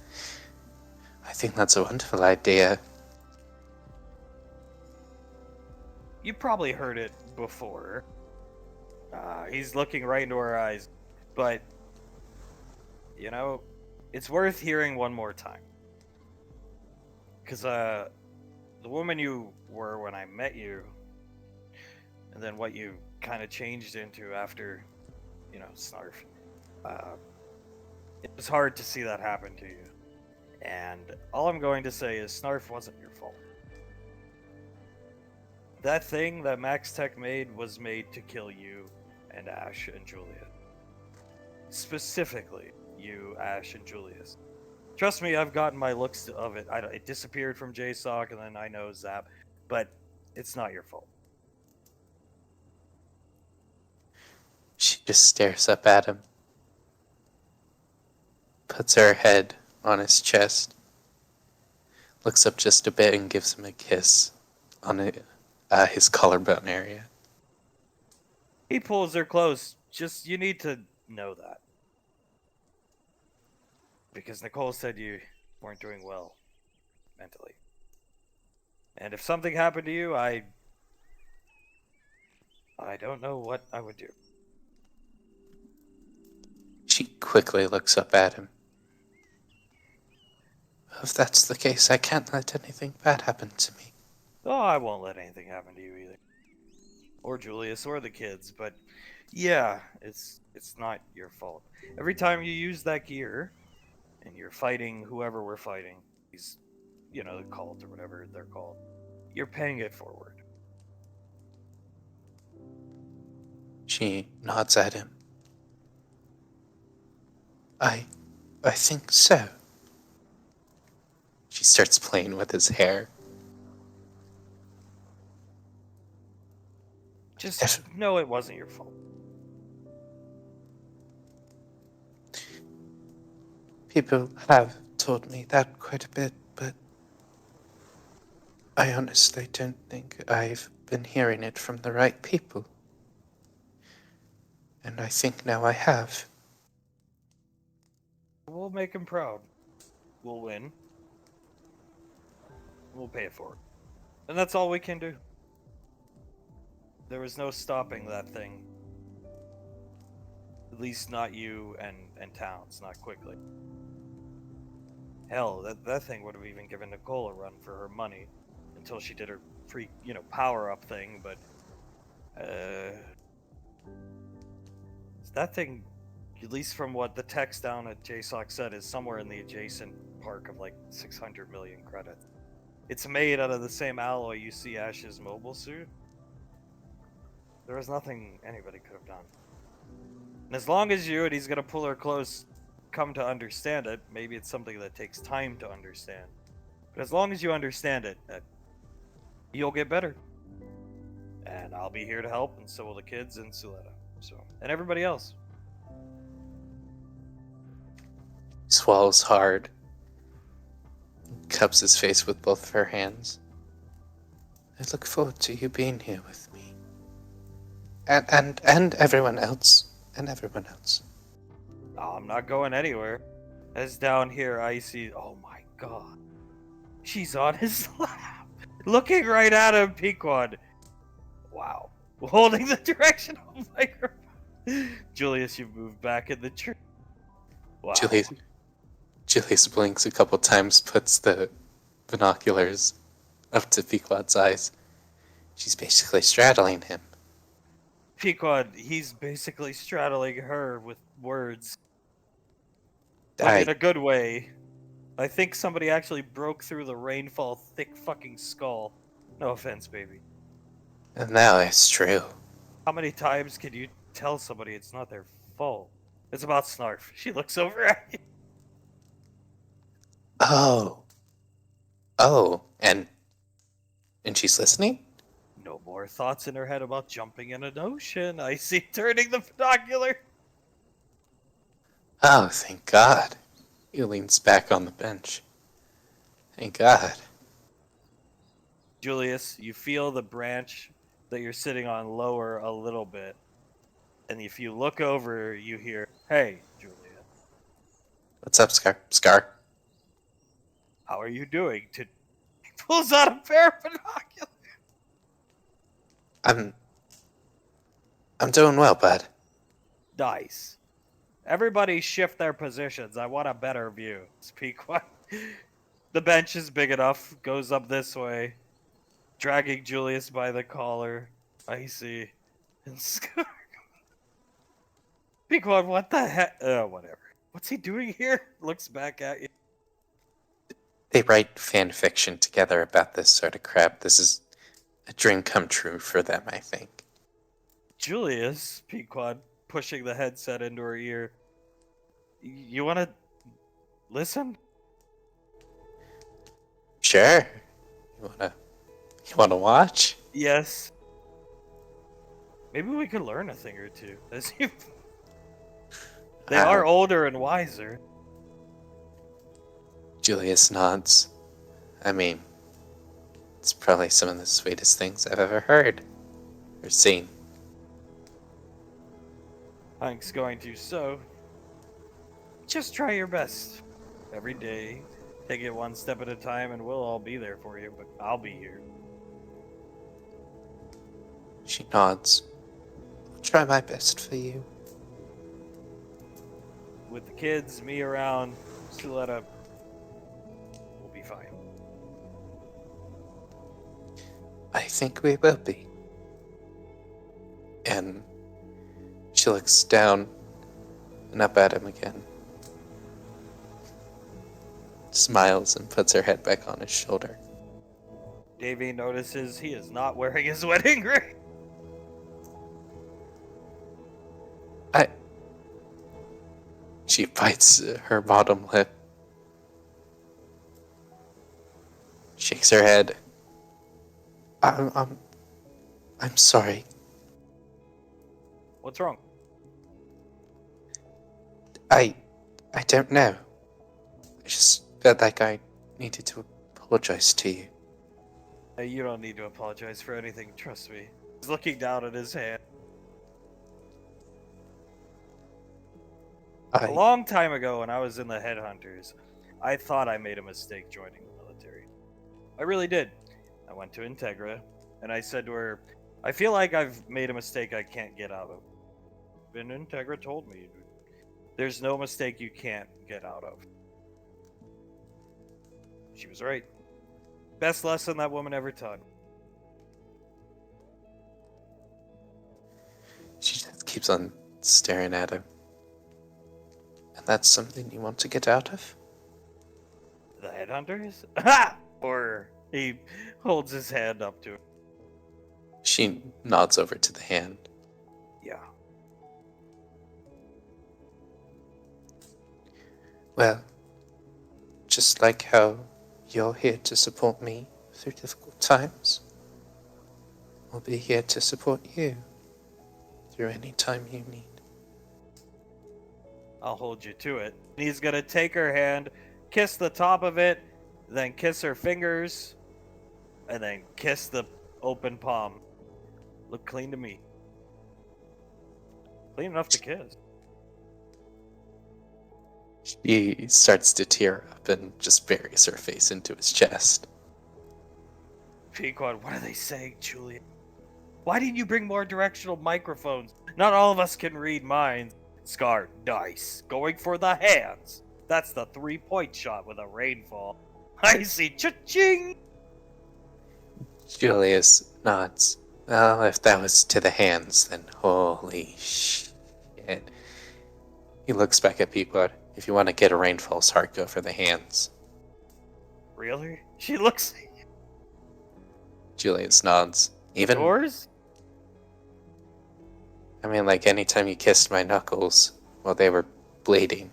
I think that's a wonderful idea. You probably heard it before. He's looking right into her eyes, but you know, it's worth hearing one more time. Because the woman you were when I met you, and then what you kind of changed into after, Snarf. It was hard to see that happen to you. And all I'm going to say is Snarf wasn't your fault. That thing that Max Tech made was made to kill you and Ash and Julia. Specifically, you, Ash, and Julius. Trust me, I've gotten my looks of it. It disappeared from JSOC, and then I know Zap, but it's not your fault. She just stares up at him, puts her head on his chest, looks up just a bit and gives him a kiss on his collarbone area. He pulls her close. Just, you need to know that. Because Nicole said you weren't doing well mentally. And if something happened to you, I don't know what I would do. She quickly looks up at him. If that's the case, I can't let anything bad happen to me. Oh, I won't let anything happen to you either. Or Julius, or the kids, but yeah, it's not your fault. Every time you use that gear, and you're fighting whoever we're fighting, these, the cult or whatever they're called, you're paying it forward. She nods at him. I think so. She starts playing with his hair. Just know it wasn't your fault. People have told me that quite a bit, but I honestly don't think I've been hearing it from the right people. And I think now I have. We'll make him proud. We'll win. We'll pay it forward. And that's all we can do. There was no stopping that thing. At least not you and Towns, not quickly. Hell, that thing would have even given Nicole a run for her money until she did her free, power-up thing, but that thing, at least from what the text down at JSOC said, is somewhere in the adjacent park of like 600 million credits. It's made out of the same alloy you see Ash's mobile suit. There was nothing anybody could have done. And as long as you and he's gonna pull her close, come to understand it, maybe it's something that takes time to understand. But as long as you understand it, you'll get better. And I'll be here to help, and so will the kids and Suletta. And everybody else. He swallows hard, cups his face with both of her hands. I look forward to you being here with me. And everyone else. And everyone else. Oh, I'm not going anywhere. As down here, I see. Oh my god. She's on his lap. Looking right at him, Pequod. Wow. Holding the direction of the microphone. Julius, you've moved back in the tree. Wow. Julius blinks a couple times, puts the binoculars up to Pequod's eyes. She's basically straddling him. Pequod, he's basically straddling her with words. But in a good way. I think somebody actually broke through the Rainfall thick fucking skull. No offense, baby. And now it's true. How many times can you tell somebody it's not their fault? It's about Snarf. She looks over at you. Oh, and she's listening? No more thoughts in her head about jumping in an ocean. I see turning the binocular. Oh, thank God. He leans back on the bench. Thank God. Julius, you feel the branch that you're sitting on lower a little bit. And if you look over, you hear, "Hey, Julia. What's up, Scar? How are you doing?" He pulls out a pair of binoculars. I'm doing well, bud. Nice. Everybody shift their positions. I want a better view. Speak quiet. The bench is big enough. Goes up this way. Dragging Julius by the collar. I see. And Scar. Be quiet. What the heck? Whatever. What's he doing here? Looks back at you. They write fan fiction together about this sort of crap. This is a dream come true for them, I think. Julius, Pequod, pushing the headset into her ear. You want to listen? Sure. You wanna watch? Yes. Maybe we could learn a thing or two. They are older and wiser. Julius nods. I mean, it's probably some of the sweetest things I've ever heard or seen. Hank's going to, so just try your best. Every day, take it one step at a time, and we'll all be there for you, but I'll be here. She nods. I'll try my best for you. With the kids, me around, Suletta, we'll be fine. I think we will be. And she looks down and up at him again. Smiles and puts her head back on his shoulder. Davey notices he is not wearing his wedding ring. She bites her bottom lip. Shakes her head. I'm sorry. What's wrong? I don't know. I just felt like I needed to apologize to you. You don't need to apologize for anything, trust me. He's looking down at his hand. A long time ago when I was in the Headhunters, I thought I made a mistake joining the military. I really did. I went to Integra, and I said to her, I feel like I've made a mistake I can't get out of. And Integra told me, there's no mistake you can't get out of. She was right. Best lesson that woman ever taught. She just keeps on staring at him. And that's something you want to get out of? The Headhunters? Ha! Or He holds his hand up to it. She nods over to the hand. Yeah. Well, just like how you're here to support me through difficult times, I'll be here to support you through any time you need. I'll hold you to it. He's gonna take her hand, kiss the top of it, then kiss her fingers, and then kiss the open palm. Look clean to me. Clean enough to kiss. She starts to tear up and just buries her face into his chest. Pequod, what are they saying, Julian? Why didn't you bring more directional microphones? Not all of us can read minds. Scar, dice. Going for the hands. That's the 3-point shot with a rainfall. I see. Cha-ching! Julius nods. Well, if that was to the hands, then holy shit. He looks back at Pequod. If you want to get a Rainfalls heart, go for the hands. Really? She looks... Julius nods. Even, Yours? I mean, like anytime you kissed my knuckles while they were bleeding,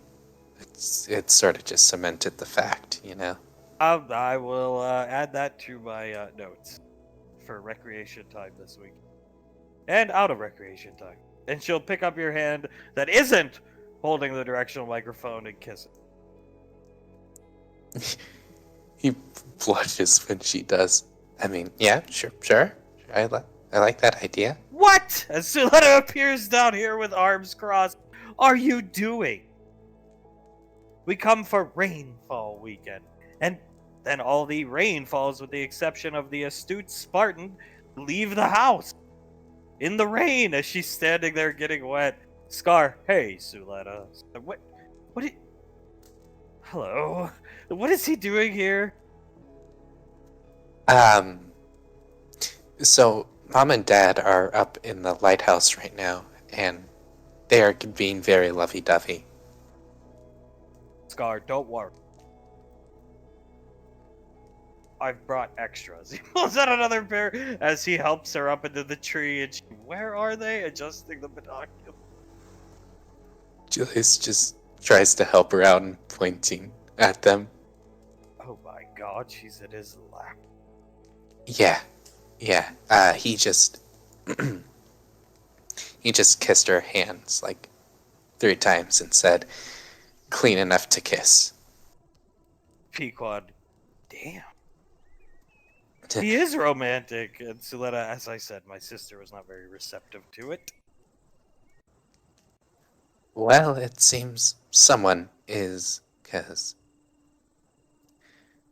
it sort of just cemented the fact, you know? I will add that to my notes for recreation time this week. And out of recreation time. And she'll pick up your hand that isn't holding the directional microphone and kiss it. He blushes when she does. I mean, yeah, sure. I like that idea. What? As Suletta appears down here with arms crossed, are you doing? We come for rainfall weekend. And then all the rainfalls, with the exception of the astute Spartan, leave the house. In the rain as she's standing there getting wet. Scar, hey, Suletta. What did... Hello? What is he doing here? So Mom and Dad are up in the lighthouse right now, and they are being very lovey-dovey. Scar, don't worry. I've brought extras. He pulls out another pair as he helps her up into the tree. And where are they? Adjusting the binoculars. Julius just tries to help her out and pointing at them. Oh my god, she's in his lap. Yeah. He just he just kissed her hands like 3 times and said, "Clean enough to kiss." Pequod, damn. He is romantic. And Suletta, as I said, my sister was not very receptive to it. Well, it seems someone is, because...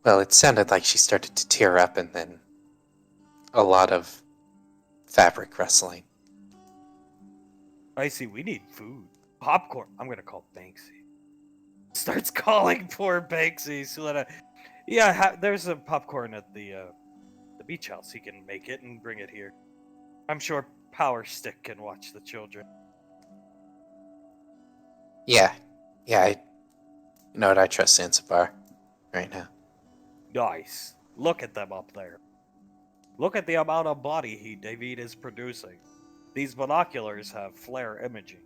Well, it sounded like she started to tear up and then a lot of fabric rustling. I see, we need food. Popcorn. I'm gonna call Banksy. Starts calling poor Banksy. Suletta, yeah, there's a popcorn at the beach house. He can make it and bring it here. I'm sure Power Stick can watch the children. Yeah, you know what, I trust Zanzibar right now. Nice. Look at them up there. Look at the amount of body heat David is producing. These binoculars have flare imaging.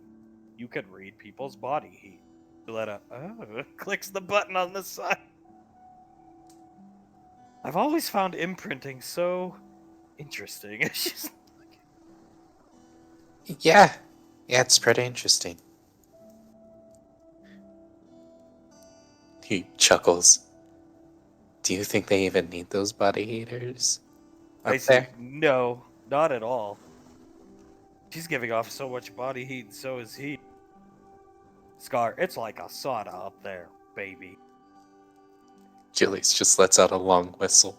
You can read people's body heat. Suletta, clicks the button on the side. I've always found imprinting so interesting. She's Yeah, it's pretty interesting. He chuckles. Do you think they even need those body heaters up I see. there? No, not at all. She's giving off so much body heat, and so is he. Scar, it's like a sauna up there, baby. Julius just lets out a long whistle.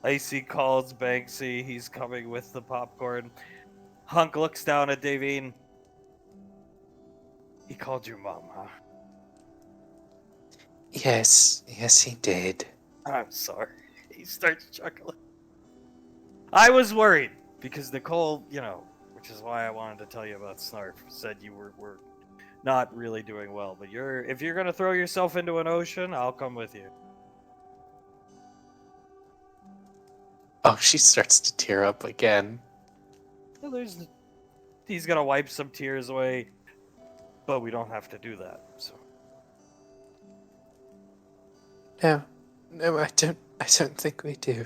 Icy calls Banksy. He's coming with the popcorn. Hunk looks down at Davine. He called your mom, huh? Yes, he did. I'm sorry. He starts chuckling. I was worried because Nicole, which is why I wanted to tell you about Snarf, said you were not really doing well. But if you're gonna throw yourself into an ocean, I'll come with you. Oh, she starts to tear up again. Well, he's gonna wipe some tears away, but we don't have to do that. So No, no, I don't think we do.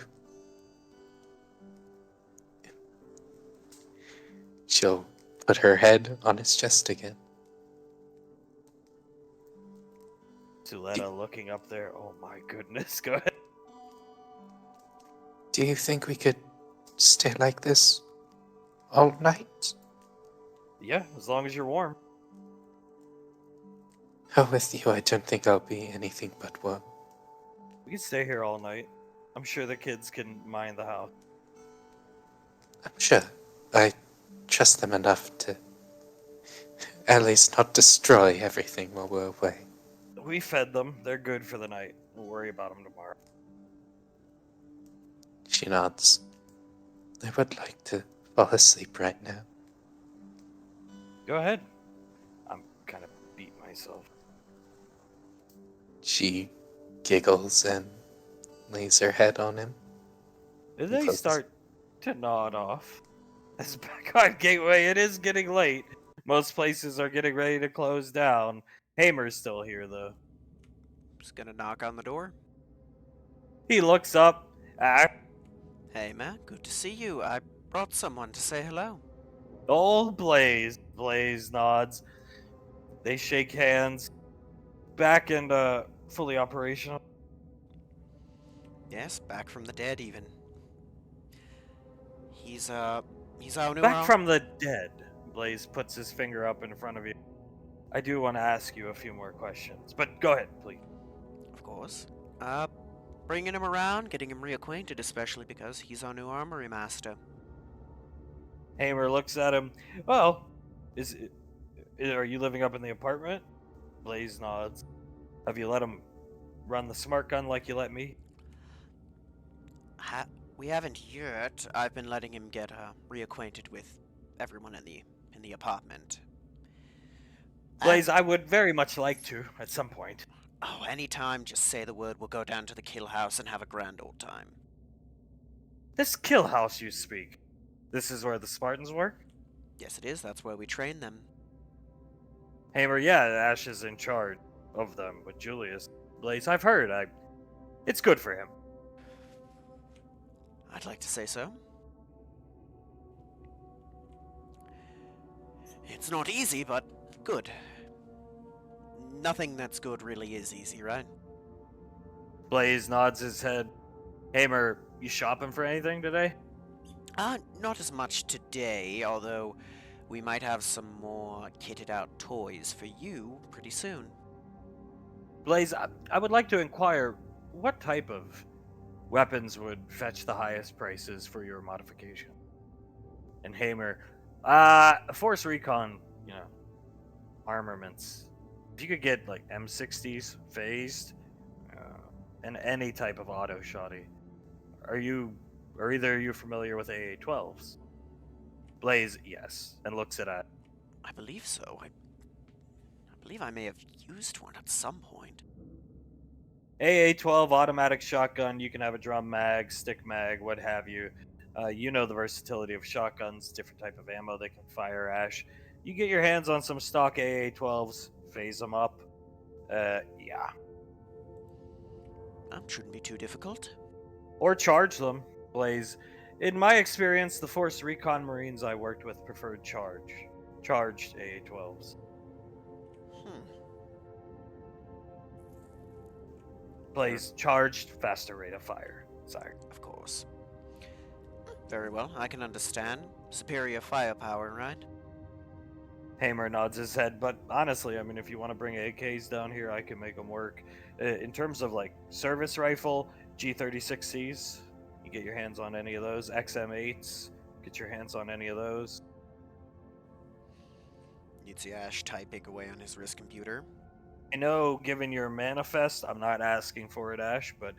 She'll put her head on his chest again. Suletta looking up there. Oh my goodness, go ahead. Do you think we could stay like this all night? Yeah, as long as you're warm. Oh, with you, I don't think I'll be anything but warm. We can stay here all night. I'm sure the kids can mind the house. I'm sure. I trust them enough to at least not destroy everything while we're away. We fed them. They're good for the night. We'll worry about them tomorrow. She nods. I would like to fall asleep right now. Go ahead. I'm kind of beat myself. She giggles and lays her head on him. Did He they closes- start to nod off? As back on Gateway, it is getting late. Most places are getting ready to close down. Hamer's still here, though. Just gonna knock on the door. He looks up. Hey, Matt, good to see you. I brought someone to say hello. Old Blaze. Blaze nods. They shake hands. Back and fully operational. Yes, back from the dead, even. He's our new Back from the dead. Blaze puts his finger up in front of you. I do want to ask you a few more questions, but go ahead, please. Of course. Bringing him around, getting him reacquainted, especially because he's our new armory master. Hamer looks at him. Well, are you living up in the apartment? Blaze nods. Have you let him run the smart gun like you let me? We haven't yet. I've been letting him get reacquainted with everyone in the apartment. Blaze, I would very much like to at some point. Oh, anytime, just say the word. We'll go down to the kill house and have a grand old time. This kill house you speak. This is where the Spartans work? Yes, it is. That's where we train them. Hamer, yeah, Ash is in charge of them with Julius. Blaze, I've heard. It's good for him. I'd like to say so. It's not easy, but good. Nothing that's good really is easy, right? Blaze nods his head. Hamer, you shopping for anything today? Not as much today, although we might have some more kitted out toys for you pretty soon. Blaze, I would like to inquire what type of weapons would fetch the highest prices for your modification? And Hamer, Force Recon, armaments. If you could get like M60s, phased, and any type of auto shotty. Are either of you familiar with AA-12s? Blaze, yes, and looks at it. I believe so. I believe I may have used one at some point. AA-12 automatic shotgun. You can have a drum mag, stick mag, what have you. You know the versatility of shotguns, different type of ammo they can fire. Ash, you get your hands on some stock AA-12s, phase them up. Yeah. That shouldn't be too difficult. Or charge them, Blaze. In my experience, the Force Recon Marines I worked with preferred charged AA-12s. Blaze, charged, faster rate of fire. Sorry. Of course. Very well, I can understand. Superior firepower, right? Hamer nods his head, but honestly, I mean, if you want to bring AKs down here, I can make them work. In terms of like service rifle, G36Cs, you get your hands on any of those. XM8s, get your hands on any of those. You'd see Ash typing away on his wrist computer. I know, given your manifest, I'm not asking for it, Ash, but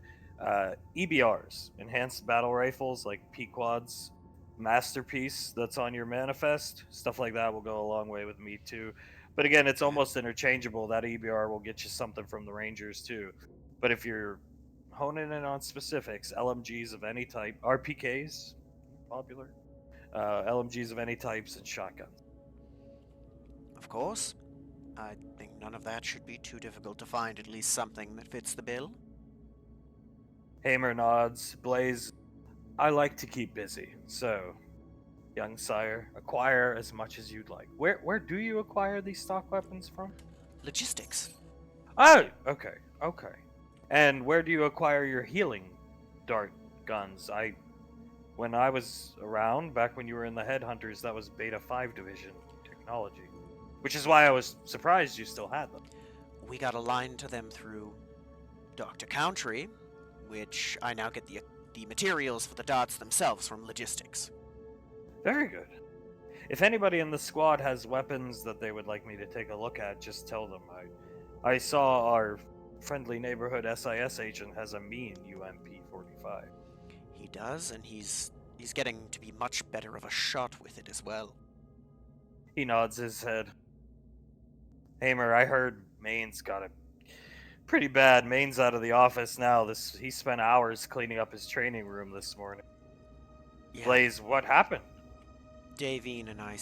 EBRs, enhanced battle rifles like Pequods, Masterpiece, that's on your manifest, stuff like that will go a long way with me too. But again, it's almost interchangeable. That EBR will get you something from the Rangers too. But if you're honing in on specifics. LMGs of any type, RPKs, popular. LMGs of any types, and shotguns. Of course. I think none of that should be too difficult to find at least something that fits the bill. Hamer nods. Blaze, I like to keep busy, so, young sire, acquire as much as you'd like. Where do you acquire these stock weapons from? Logistics. Oh, okay. And where do you acquire your healing dart guns? When I was around, back when you were in the Headhunters, that was Beta 5 Division technology. Which is why I was surprised you still had them. We got aligned to them through Dr. Country, which I now get the materials for the darts themselves from logistics. Very good. If anybody in the squad has weapons that they would like me to take a look at, just tell them. I saw our friendly neighborhood SIS agent has a mean UMP-45. He does, and he's getting to be much better of a shot with it as well. He nods his head. Hamer, I heard Maine's got it pretty bad. Maine's out of the office now. He spent hours cleaning up his training room this morning. Yeah, Blaze, what happened? Davine and I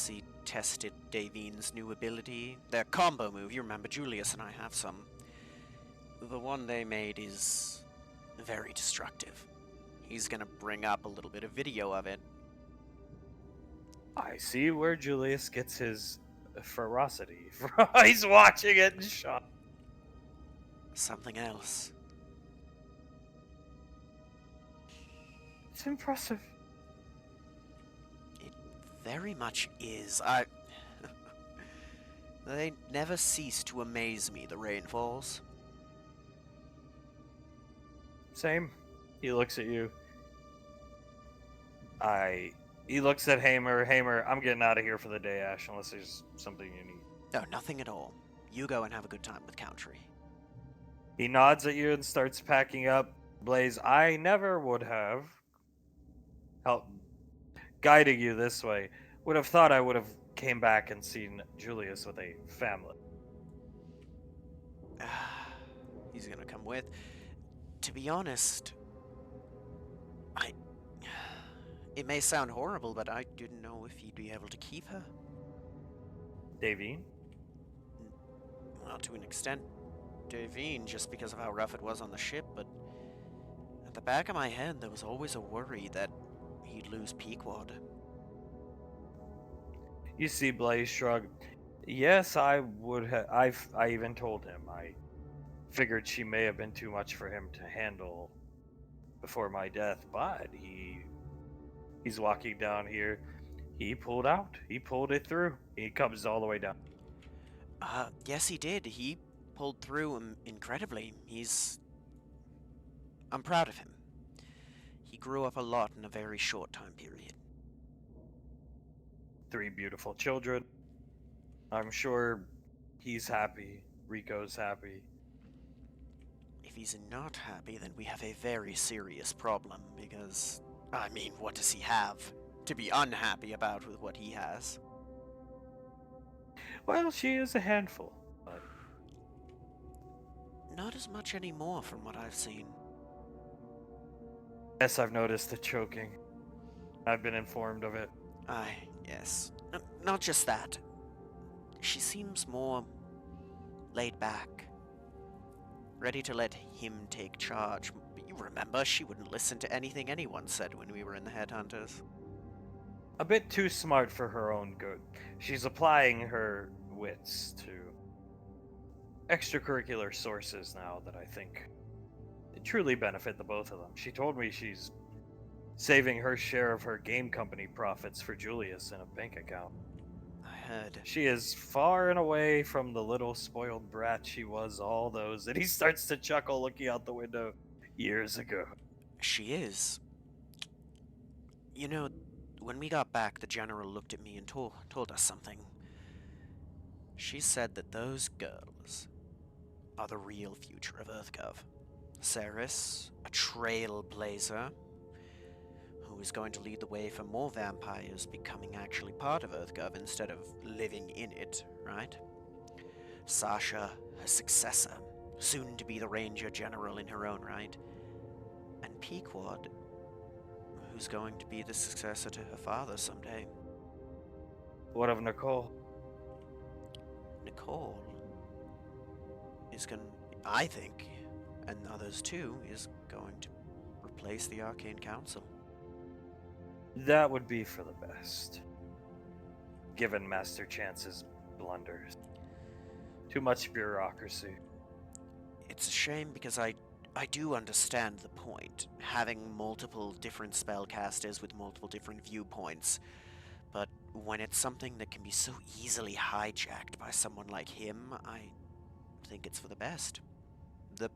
tested Davine's new ability. Their combo move, you remember Julius and I have some. The one they made is very destructive. He's gonna bring up a little bit of video of it. I see where Julius gets his ferocity from. He's watching it and shocked. Something else. It's impressive. It very much is. They never cease to amaze me, the Rainfalls. Same. He looks at you. He looks at Hamer. Hamer, I'm getting out of here for the day, Ash, unless there's something you need. No, nothing at all. You go and have a good time with Country. He nods at you and starts packing up. Blaze, I never would have helped guiding you this way. Would have thought I would have came back and seen Julius with a family. He's gonna come with. To be honest, it may sound horrible, but I didn't know if he'd be able to keep her. Davine? Well, to an extent, Davine, just because of how rough it was on the ship, but at the back of my head, there was always a worry that he'd lose Pequod. You see Blaze shrug. Yes, I would have. I even told him. I figured she may have been too much for him to handle before my death, but he's walking down here. He pulled out. He pulled it through. He comes all the way down. Yes, he did. He pulled through incredibly. I'm proud of him. He grew up a lot in a very short time period. 3 beautiful children. I'm sure he's happy. Rico's happy. If he's not happy, then we have a very serious problem, because, I mean, what does he have to be unhappy about with what he has? Well, she is a handful. But Not as much anymore from what I've seen. yes, I've noticed the choking. I've been informed of it. Yes. Not just that. She seems more laid back. Ready to let him take charge. But you remember, she wouldn't listen to anything anyone said when we were in the Headhunters. A bit too smart for her own good. She's applying her wits to extracurricular sources now that I think truly benefit the both of them. She told me she's saving her share of her game company profits for Julius in a bank account. I heard. She is far and away from the little spoiled brat she was all those. And he starts to chuckle looking out the window years ago. She is. You know, when we got back, the General looked at me and told us something. She said that those girls are the real future of EarthGov. Ceres, a trailblazer, who is going to lead the way for more vampires becoming actually part of EarthGov instead of living in it, right? Sasha, her successor, soon to be the Ranger General in her own right. And Pequod, who's going to be the successor to her father someday. What of Nicole? Nicole is going, I think, and others too, is going to replace the Arcane Council. That would be for the best. Given Master Chance's blunders. Too much bureaucracy. It's a shame because I do understand the point, having multiple different spellcasters with multiple different viewpoints, but when it's something that can be so easily hijacked by someone like him, I think it's for the best. The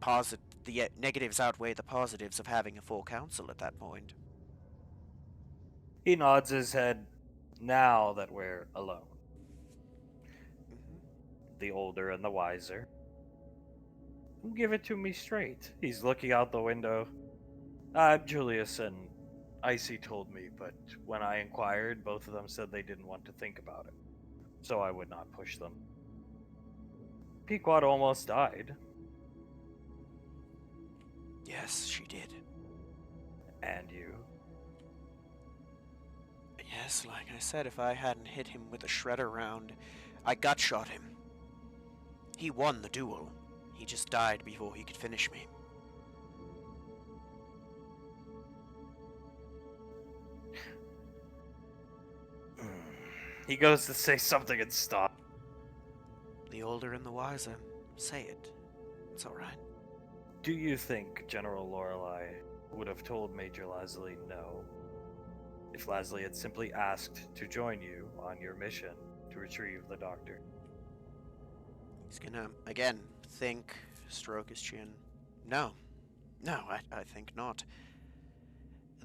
negatives outweigh the positives of having a full council at that point. He nods his head now that we're alone. Mhm. The older and the wiser. Give it to me straight. He's looking out the window. Julius and Icy told me, but when I inquired, both of them said they didn't want to think about it. So I would not push them. Pequod almost died. Yes, she did. And you. Yes, like I said, if I hadn't hit him with a shredder round, I gut shot him. He won the duel. He just died before he could finish me. He goes to say something and stop. The older and the wiser. Say it. It's alright. Do you think General Lorelei would have told Major Lasley no if Lasley had simply asked to join you on your mission to retrieve the doctor? He's gonna, again, think, stroke his chin. No. No, I think not.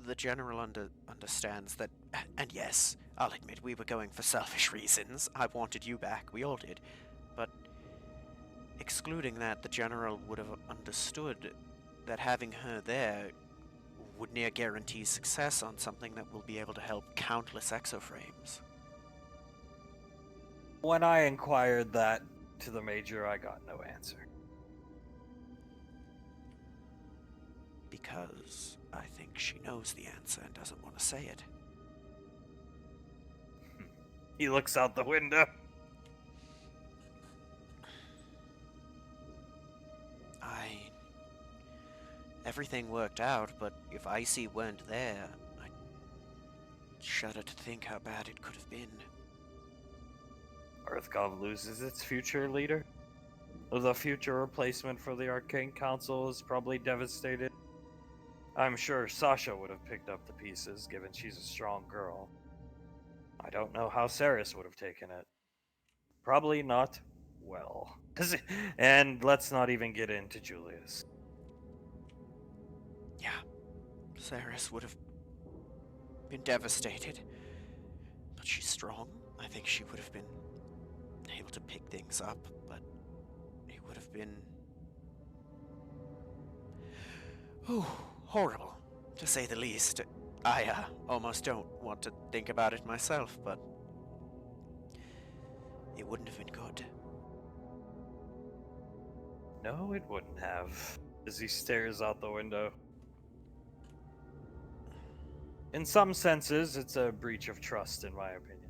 The General understands that, and yes, I'll admit we were going for selfish reasons. I wanted you back, we all did. But excluding that, the General would have understood that having her there would near guarantee success on something that will be able to help countless exoframes. When I inquired that to the Major, I got no answer. Because I think she knows the answer and doesn't want to say it. He looks out the window. Everything worked out, but if Icy weren't there, I shudder to think how bad it could have been. Earthgov loses its future leader. The future replacement for the Arcane Council is probably devastated. I'm sure Sasha would have picked up the pieces, given she's a strong girl. I don't know how Saris would have taken it. Probably not well. And let's not even get into Julius. Yeah, Saris would have been devastated. But she's strong. I think she would have been able to pick things up, but it would have been... oh, horrible, to say the least. I almost don't want to think about it myself, but it wouldn't have been good. No, it wouldn't have. As he stares out the window. In some senses, it's a breach of trust, in my opinion.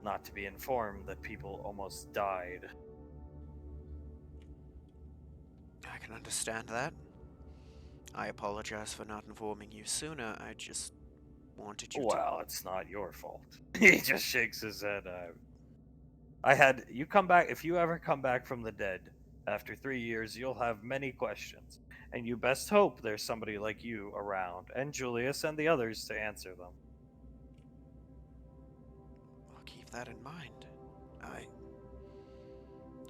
Not to be informed that people almost died. I can understand that. I apologize for not informing you sooner. I just wanted you to... Well, it's not your fault. He just shakes his head. I had you come back. If you ever come back from the dead after 3 years, you'll have many questions, and you best hope there's somebody like you around, and Julius and the others to answer them. I'll keep that in mind.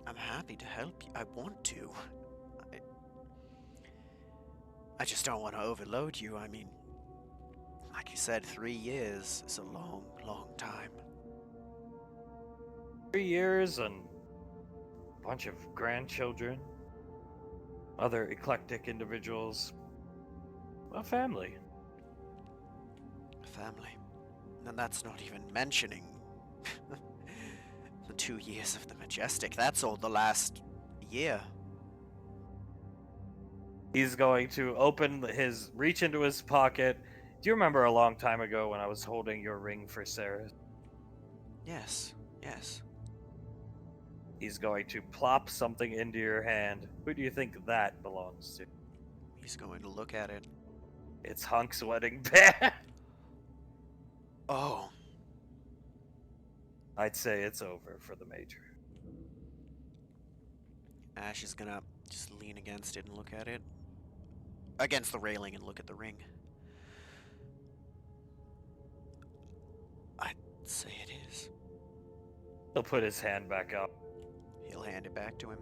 I'm happy to help you. I want to. I just don't want to overload you. I mean, like you said, 3 years is a long, long time. 3 years and a bunch of grandchildren, other eclectic individuals, a family. A family. And that's not even mentioning the 2 years of the Majestic. That's all the last year. He's going to reach into his pocket. Do you remember a long time ago when I was holding your ring for Sarah? Yes, yes. He's going to plop something into your hand. Who do you think that belongs to? He's going to look at it. It's Hunk's wedding band. Oh, I'd say it's over for the Major. Ash is gonna just lean against it and look at it. Against the railing and look at the ring. I'd say it is. He'll put his hand back up. He'll hand it back to him.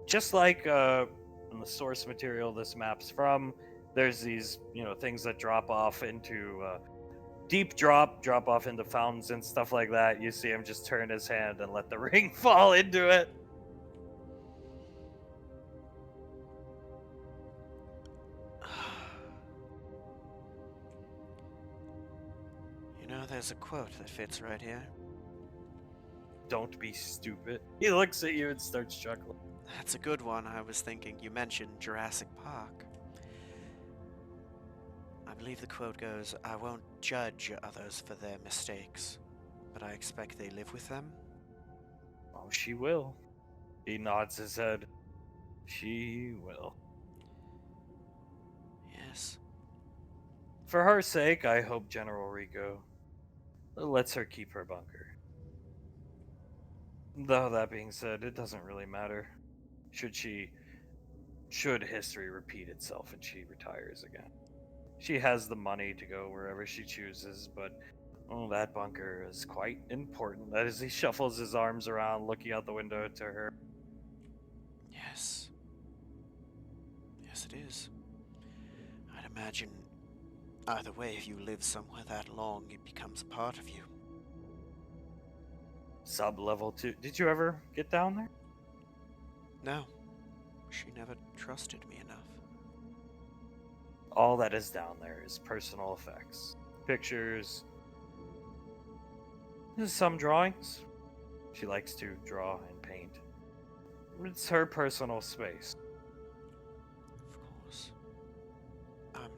Just like in the source material this map's from, there's these, things that drop off into deep drop off into fountains and stuff like that. You see him just turn his hand and let the ring fall into it. You know, there's a quote that fits right here. Don't be stupid. He looks at you and starts chuckling. That's a good one. I was thinking you mentioned Jurassic Park. I believe the quote goes, "I won't judge others for their mistakes, but I expect they live with them." Oh, she will. He nods his head. She will. Yes. For her sake, I hope General Rico lets her keep her bunker. Though that being said, it doesn't really matter. Should history repeat itself and she retires again. She has the money to go wherever she chooses, but that bunker is quite important. As he shuffles his arms around, looking out the window to her. Yes. Yes, it is. I'd imagine either way, if you live somewhere that long, it becomes a part of you. Sub-level 2. Did you ever get down there? No. She never trusted me enough. All that is down there is personal effects. Pictures. There's some drawings. She likes to draw and paint. It's her personal space. Of course. I'm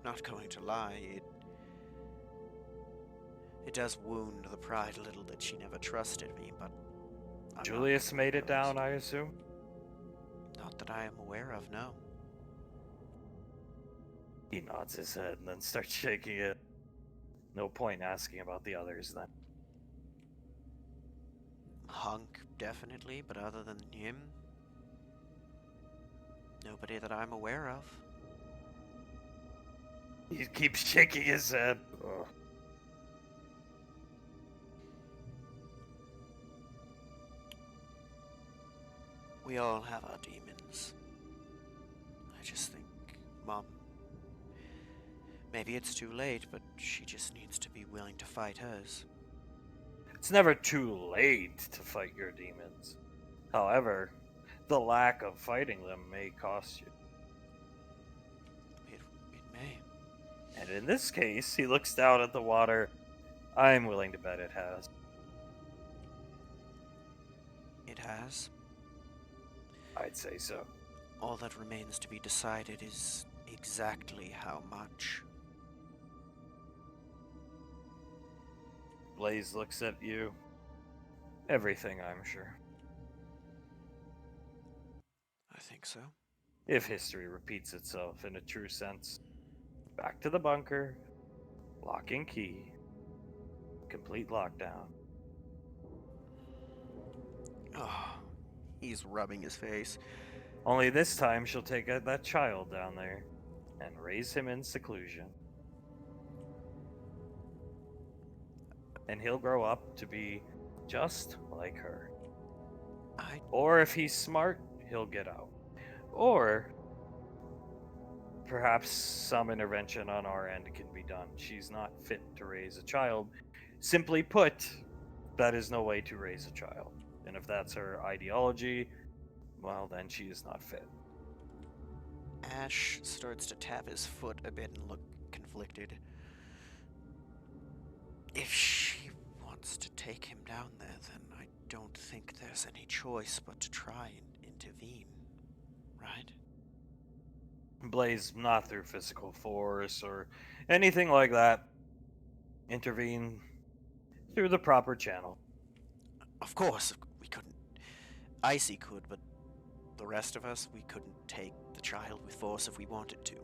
not going to lie, it does wound the pride a little that she never trusted me, but I'm Julius not made it down, opposed. I assume? Not that I am aware of, no. He nods his head and then starts shaking it. No point asking about the others then. Hunk, definitely, but other than him, nobody that I'm aware of. He keeps shaking his head. Ugh. We all have our demons. I just think, Mom, maybe it's too late, but she just needs to be willing to fight hers. It's never too late to fight your demons. However, the lack of fighting them may cost you. It may. And in this case, he looks down at the water. I'm willing to bet it has. It has. I'd say so. All that remains to be decided is exactly how much. Blaze looks at you. Everything, I'm sure. I think so. If history repeats itself in a true sense. Back to the bunker. Lock and key. Complete lockdown. Oh, he's rubbing his face. Only this time she'll take that child down there and raise him in seclusion. And he'll grow up to be just like her. Or if he's smart, he'll get out. Or perhaps some intervention on our end can be done. She's not fit to raise a child. Simply put, that is no way to raise a child. And if that's her ideology, well, then she is not fit. Ash starts to tap his foot a bit and look conflicted. If she wants to take him down there, then I don't think there's any choice but to try and intervene, right? Blaze, not through physical force or anything like that. Intervene through the proper channel. Of course, we couldn't. Icy could, but the rest of us, we couldn't take the child with force if we wanted to.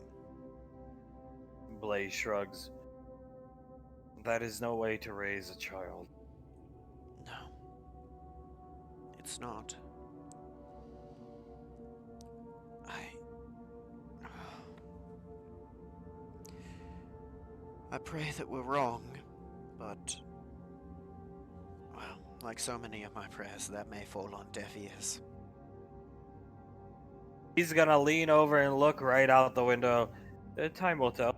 Blaze shrugs. That is no way to raise a child. No. It's not. I pray that we're wrong, but, well, like so many of my prayers, that may fall on deaf ears. He's gonna lean over and look right out the window. Time will tell.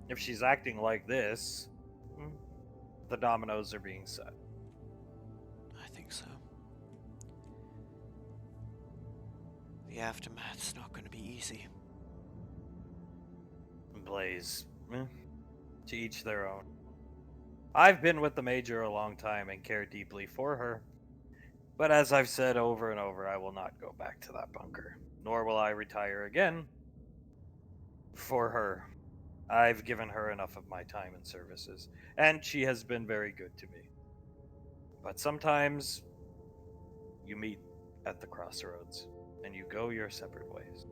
If she's acting like this, the dominoes are being set. I think so. The aftermath's not going to be easy. Blaze. To each their own. I've been with the Major a long time and care deeply for her. But as I've said over and over, I will not go back to that bunker. Nor will I retire again. For her. I've given her enough of my time and services, and she has been very good to me. But sometimes you meet at the crossroads, and you go your separate ways.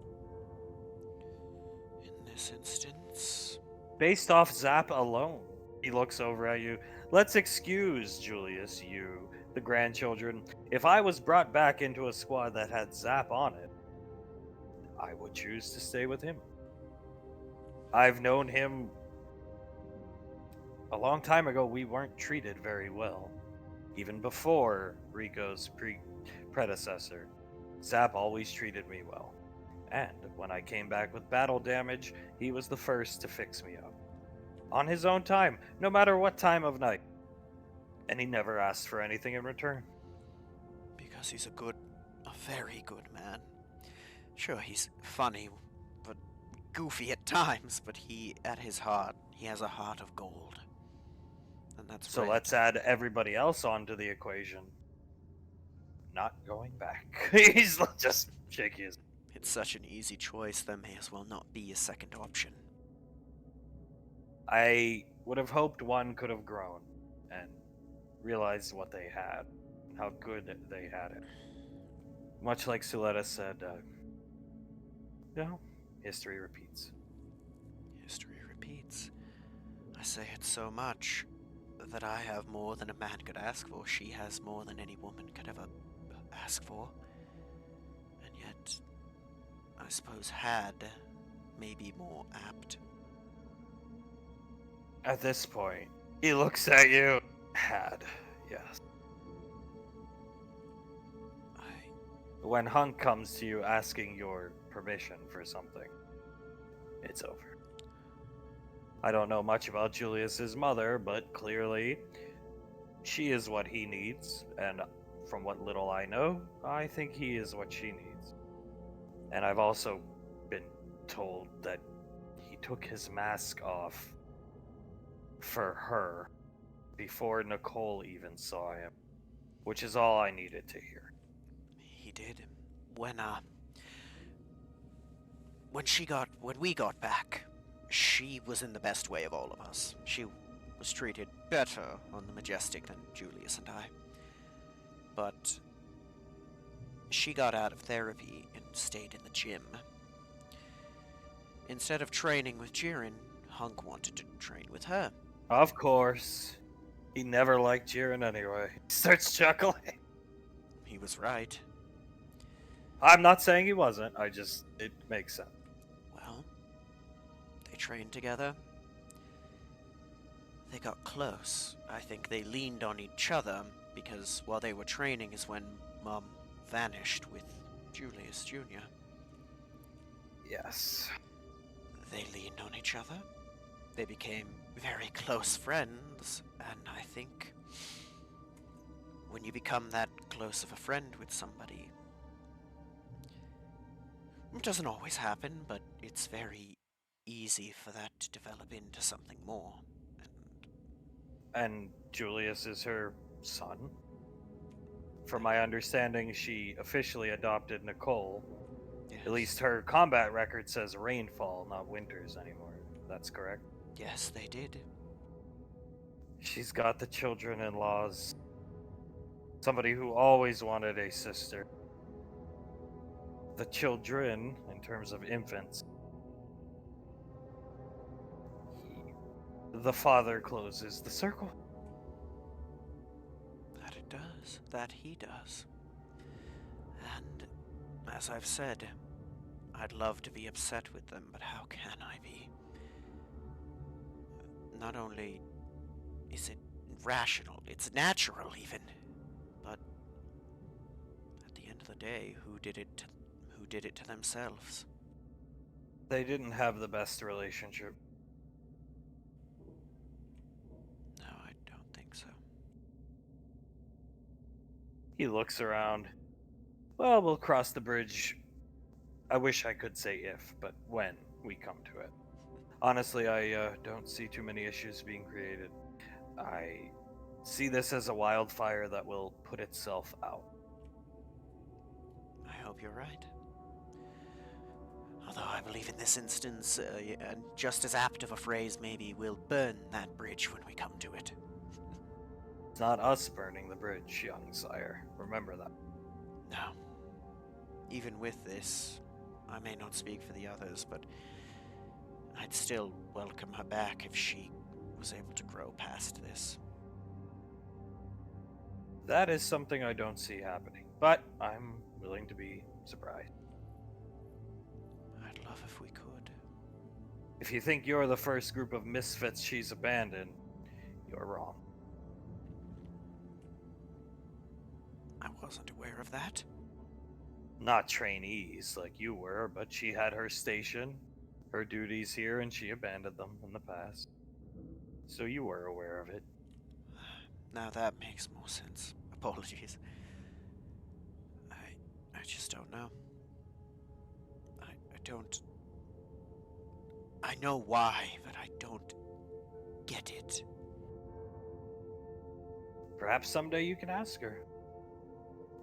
In this instance, Based off Zap alone, he looks over at you. Let's excuse, Julius, you, the grandchildren. If I was brought back into a squad that had Zap on it, I would choose to stay with him. I've known him a long time ago. We weren't treated very well. Even before Rico's predecessor, Zap always treated me well. And when I came back with battle damage, he was the first to fix me up. On his own time, no matter what time of night. And he never asked for anything in return. because he's a very good man. Sure, he's funny, but goofy at times, but at his heart, he has a heart of gold. And that's So red. let's add everybody else onto the equation. Not going back. He's just shaky his. It's such an easy choice, there may as well not be a second option. I would have hoped one could have grown and realized what they had, and how good they had it. Much like Suletta said, history repeats. History repeats. I say it so much that I have more than a man could ask for. She has more than any woman could ever ask for. And yet, I suppose had may be more apt. At this point, he looks at you. Had, yes. When Hunk comes to you asking your permission for something, it's over. I don't know much about Julius's mother, but clearly she is what he needs, and from what little I know, I think he is what she needs. And I've also been told that he took his mask off for her before Nicole even saw him, which is all I needed to hear. He did. When we got back, she was in the best way of all of us. She was treated better on the Majestic than Julius and I. But she got out of therapy and stayed in the gym. Instead of training with Jiren, Hunk wanted to train with her. Of course. He never liked Jiren anyway. He starts chuckling. He was right. I'm not saying he wasn't, it makes sense. Well, they trained together. They got close. I think they leaned on each other because while they were training is when Mom vanished with Julius Jr. Yes. They leaned on each other. They became very close friends, and I think when you become that close of a friend with somebody, it doesn't always happen, but it's very easy for that to develop into something more. And Julius is her son? From my understanding, she officially adopted Nicole. Yes. At least her combat record says Rainfall, not Winters anymore. That's correct. Yes, they did. She's got the children-in-laws. Somebody who always wanted a sister. The children, in terms of infants. The father closes the circle. That it does. That he does. And, as I've said, I'd love to be upset with them, but how can I be? Not only is it rational, it's natural even, but at the end of the day, who did it to themselves? They didn't have the best relationship. No, I don't think so. He looks around. Well, we'll cross the bridge. I wish I could say if, but when we come to it. Honestly, I don't see too many issues being created. I see this as a wildfire that will put itself out. I hope you're right. Although I believe in this instance, and just as apt of a phrase maybe, we'll burn that bridge when we come to it. It's not us burning the bridge, young sire. Remember that. No. Even with this, I may not speak for the others, but I'd still welcome her back if she was able to grow past this. That is something I don't see happening, but I'm willing to be surprised. I'd love if we could. If you think you're the first group of misfits she's abandoned, you're wrong. I wasn't aware of that. Not trainees like you were, but she had her station, her duties here, and she abandoned them in the past. So you were aware of it. Now that makes more sense. Apologies. I just don't know. I don't... I know why, but I don't get it. Perhaps someday you can ask her.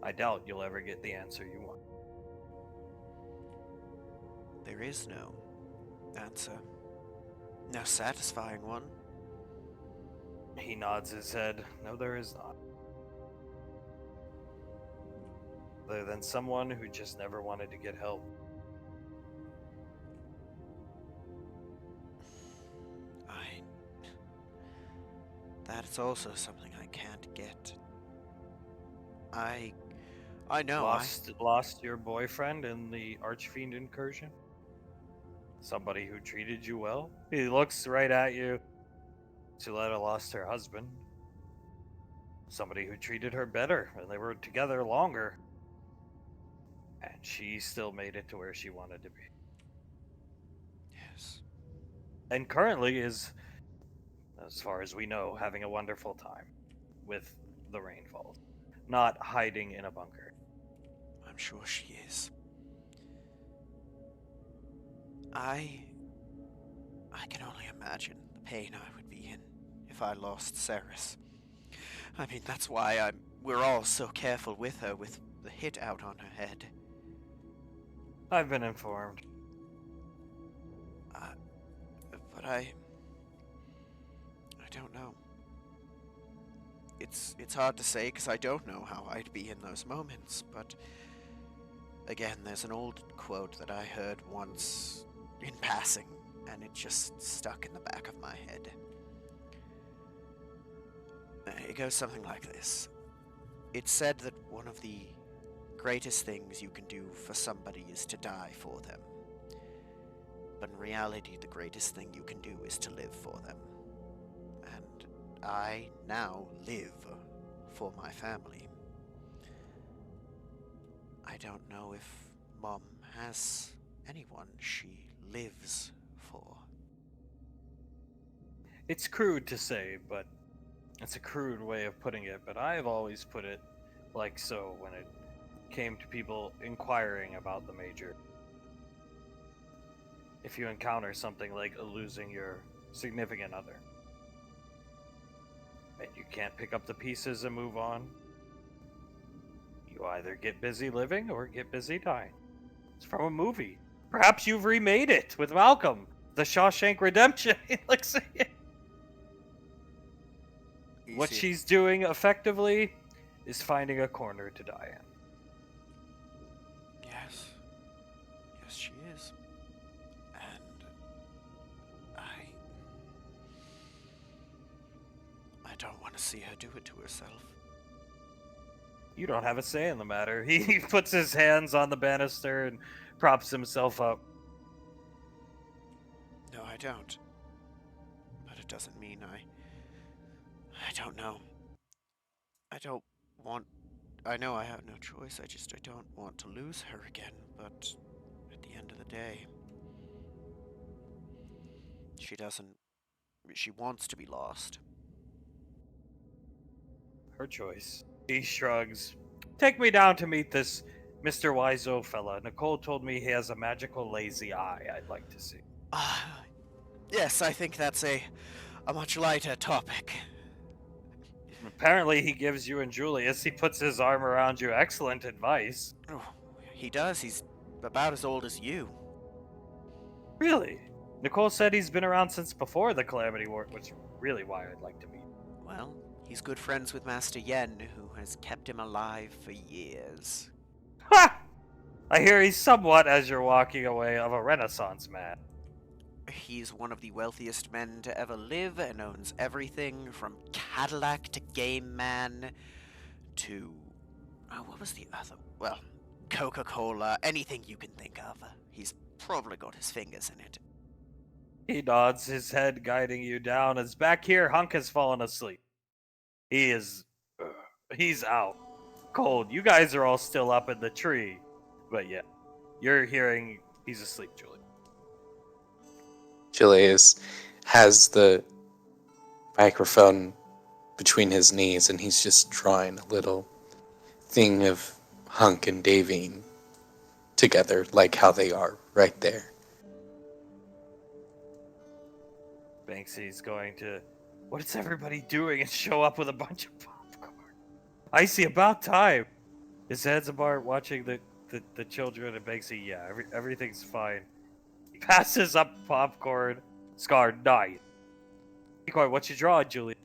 I doubt you'll ever get the answer you want. There is no answer. No satisfying one. He nods his head. No, there is not. Other than someone who just never wanted to get help. That's also something I can't get. I know. Lost your boyfriend in the Archfiend incursion? Somebody who treated you well? He looks right at you. Suletta lost her husband. Somebody who treated her better, and they were together longer. And she still made it to where she wanted to be. Yes. And currently is, as far as we know, having a wonderful time with the Rainfalls. Not hiding in a bunker. I'm sure she is. I can only imagine the pain I would be in if I lost Ceres. I mean, that's why we're all so careful with her, with the hit out on her head. I've been informed. But I don't know. It's hard to say because I don't know how I'd be in those moments, but again, there's an old quote that I heard once in passing, and it just stuck in the back of my head. It goes something like this. It's said that one of the greatest things you can do for somebody is to die for them. But in reality, the greatest thing you can do is to live for them. And I now live for my family. I don't know if Mom has anyone she lives for. It's crude to say, but it's a crude way of putting it, but I've always put it like so when it came to people inquiring about the Major. If you encounter something like losing your significant other, and you can't pick up the pieces and move on, You either get busy living or get busy dying. It's from a movie. Perhaps you've remade it with Malcolm. The Shawshank Redemption. Looks at it. What Easy. she's doing effectively is finding a corner to die in. Yes. Yes, she is. And I don't want to see her do it to herself. You don't have a say in the matter. He puts his hands on the banister and props himself up. No, I don't. But it doesn't mean I don't know. I don't want. I know I have no choice. I don't want to lose her again. But at the end of the day, she doesn't. She wants to be lost. Her choice. He shrugs. Take me down to meet this Mr. Wiseau fella. Nicole told me he has a magical lazy eye I'd like to see. Yes, I think that's a much lighter topic. Apparently he gives you and Julius, he puts his arm around you. Excellent advice. Oh, he does. He's about as old as you. Really? Nicole said he's been around since before the Calamity War, which is really why I'd like to meet. Well, he's good friends with Master Yen, who has kept him alive for years. Ha! I hear he's somewhat, as you're walking away, of a Renaissance man. He's one of the wealthiest men to ever live and owns everything from Cadillac to Game Man to. Oh, what was the other? Well, Coca-Cola, anything you can think of. He's probably got his fingers in it. He nods his head, guiding you down, as back here, Hunk has fallen asleep. He is. He's out. Cold. You guys are all still up in the tree. But yeah, you're hearing he's asleep, Julie. Julius has the microphone between his knees and he's just drawing a little thing of Hunk and Davine together, like how they are right there. Banksy's going to. What is everybody doing and show up with a bunch of popcorn? I see, about time. His head's apart watching the children and Banksy. Yeah, everything's fine. He passes up popcorn. Scar, night. What you drawing, Julie?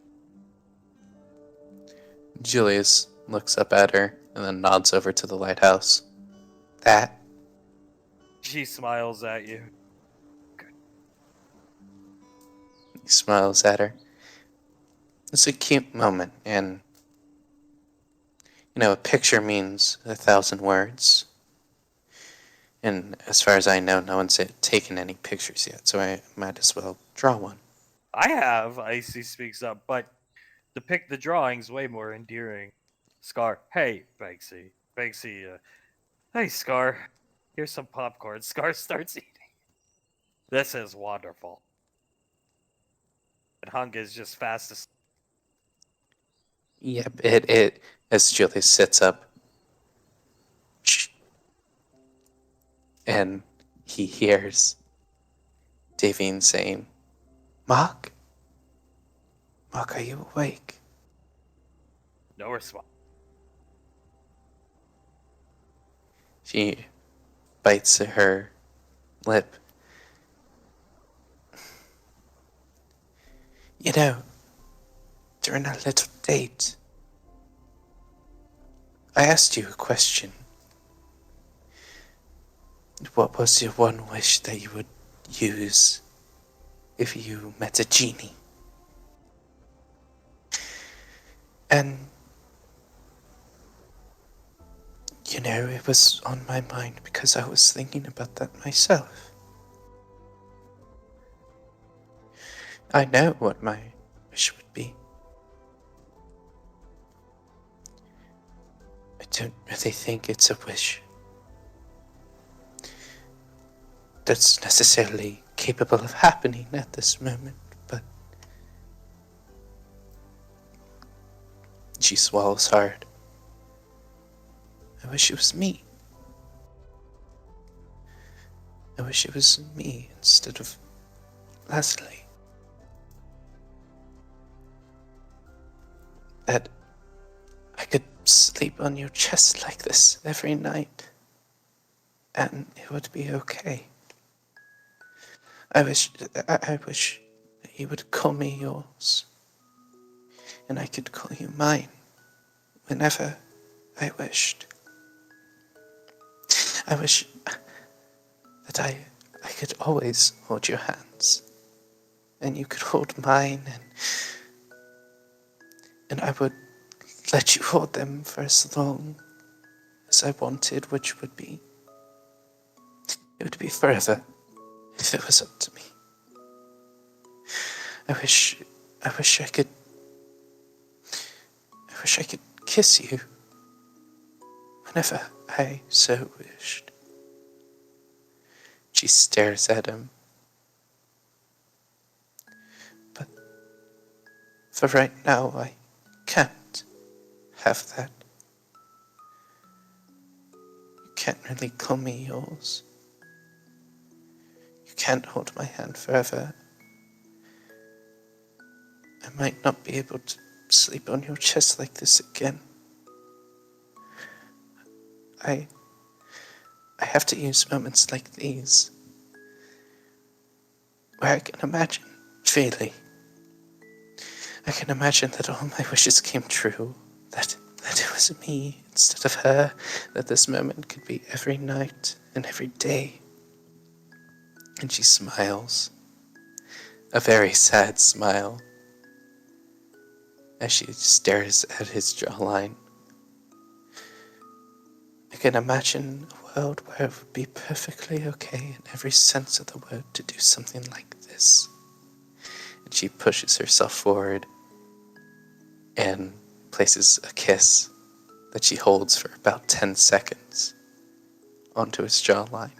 Julius looks up at her and then nods over to the lighthouse. That? She smiles at you. He smiles at her. It's a cute moment, and a picture means 1,000 words. And as far as I know, no one's taken any pictures yet, so I might as well draw one. I have, Icy speaks up, but the drawing's way more endearing. Scar, hey, Banksy. Banksy, hey, Scar. Here's some popcorn. Scar starts eating. This is wonderful. And Hunk is just fast asleep. Yep, it as Julius sits up. Shh. And he hears Davine saying, Mark? Mark, are you awake? No response. She bites her lip. During our little date, I asked you a question. What was your one wish that you would use if you met a genie? And, it was on my mind because I was thinking about that myself. I know what my wish would be. I don't really think it's a wish that's necessarily capable of happening at this moment, but she swallows hard. I wish it was me. I wish it was me instead of Leslie. That I could sleep on your chest like this every night, and it would be okay. I wish that you would call me yours, and I could call you mine whenever I wished. I wish that I could always hold your hands, and you could hold mine, and I would let you hold them for as long as I wanted, which would be, it would be forever if it was up to me. I wish I could kiss you whenever I so wished. She stares at him. But for right now, I can't have that. You can't really call me yours. You can't hold my hand forever. I might not be able to sleep on your chest like this again. I have to use moments like these where I can imagine freely. I can imagine that all my wishes came true, that it was me instead of her, that this moment could be every night and every day. And she smiles, a very sad smile, as she stares at his jawline. I can imagine a world where it would be perfectly okay in every sense of the word to do something like this. And she pushes herself forward and places a kiss that she holds for about 10 seconds onto his jawline.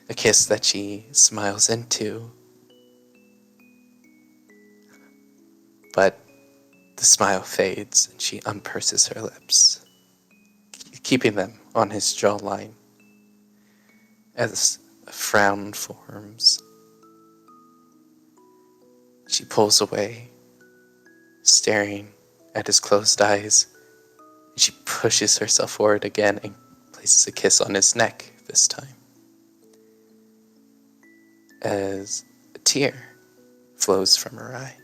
A kiss that she smiles into, but the smile fades and she unpurses her lips, keeping them on his jawline as a frown forms. She pulls away, staring at his closed eyes, and she pushes herself forward again and places a kiss on his neck this time, as a tear flows from her eye.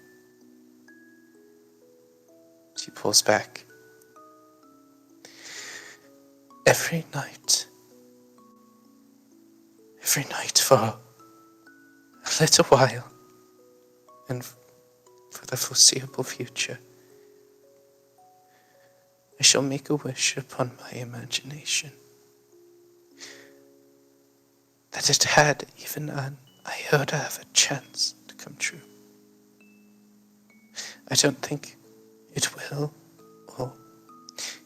She pulls back. Every night for a little while, and for the foreseeable future, I shall make a wish upon my imagination that it had even an iota of a chance to come true. I don't think it will, or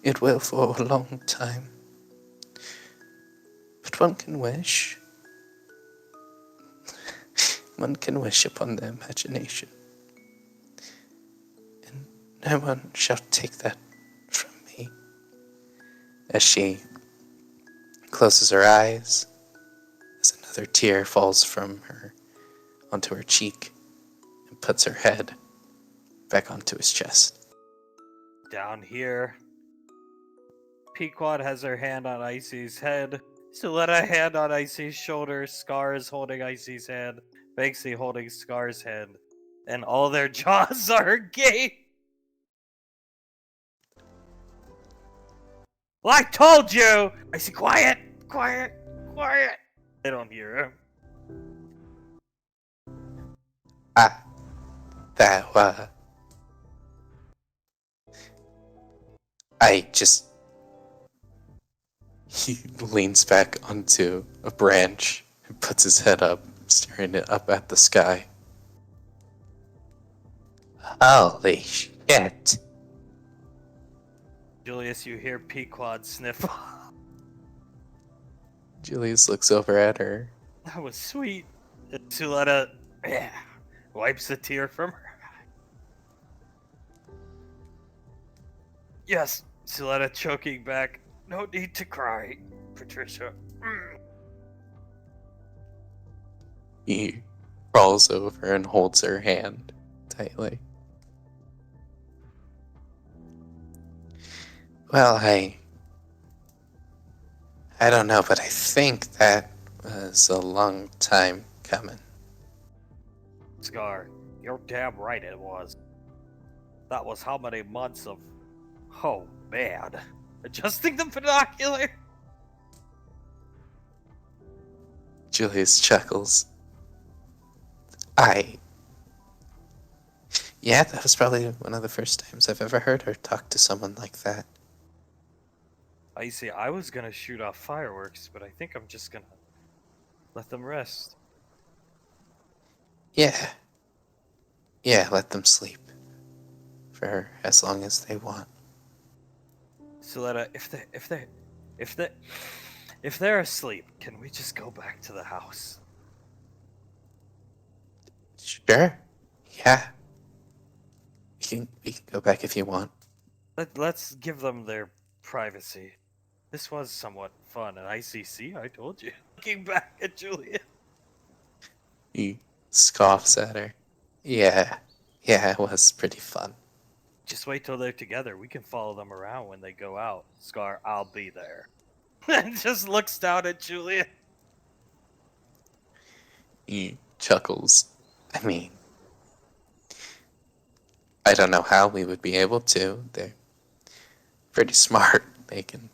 it will for a long time, but one can wish. One can wish upon the imagination, and no one shall take that from me. As she closes her eyes, as another tear falls from her onto her cheek and puts her head back onto his chest. Down here, Pequod has her hand on Icy's head. Suletta hand on Icy's shoulder. Scar is holding Icy's hand. Banksy holding Scar's hand. And all their jaws are agape. Well, I told you! Icy, quiet! Quiet! Quiet! They don't hear him. That I just... He leans back onto a branch and puts his head up, staring up at the sky. Holy shit. Julius, you hear Pequod sniff. Julius looks over at her. That was sweet. And Suletta wipes a tear from her eye. Yes, Suletta choking back. No need to cry, Patricia. He crawls over and holds her hand tightly. Well, I don't know, but I think that was a long time coming. Scar, you're damn right it was. That was how many months of. Oh, man. Adjusting the binocular? Julius chuckles. I. Yeah, that was probably one of the first times I've ever heard her talk to someone like that. I see, I was gonna shoot off fireworks, but I think I'm just gonna let them rest. Yeah. Yeah, let them sleep. For as long as they want. So that if they're asleep, can we just go back to the house? Sure. Yeah. We can go back if you want. Let's give them their privacy. This was somewhat fun at ICC, I told you. Looking back at Julia. He scoffs at her. Yeah. Yeah, it was pretty fun. Just wait till they're together. We can follow them around when they go out. Scar, I'll be there. And just looks down at Julia. He chuckles. I mean, I don't know how we would be able to. They're pretty smart. They can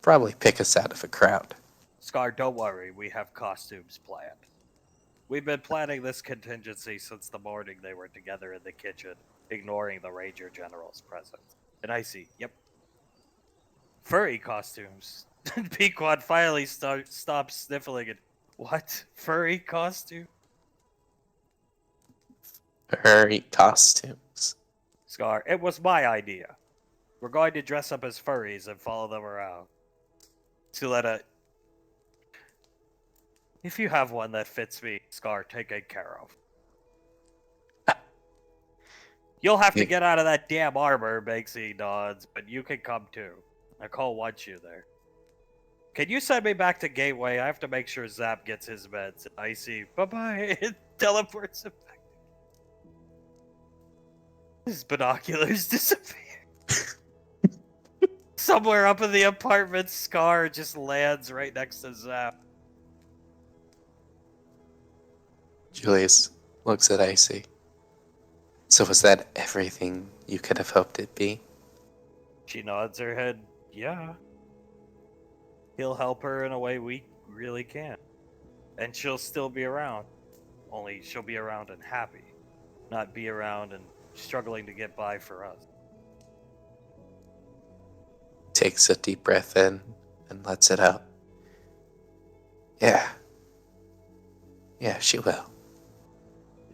probably pick us out of a crowd. Scar, don't worry. We have costumes planned. We've been planning this contingency since the morning they were together in the kitchen, ignoring the Ranger General's presence. And I see, yep. Furry costumes. Pequod finally stops sniffling and. What? Furry costume? Furry costumes. Scar, it was my idea. We're going to dress up as furries and follow them around. Tuleta, if you have one that fits me, Scar, take good care of. You'll have to Yeah. get out of that damn armor, Banksy nods, but you can come too. Nicole wants you there. Can you send me back to Gateway? I have to make sure Zap gets his meds. I see. Bye-bye. It teleports him back. His binoculars disappear. Somewhere up in the apartment, Scar just lands right next to Zap. Julius looks at Icy. So was that everything you could have hoped it'd be? She nods her head. Yeah. He'll help her in a way we really can't. And she'll still be around. Only she'll be around and happy. Not be around and struggling to get by for us. Takes a deep breath in and lets it out. Yeah. Yeah, she will.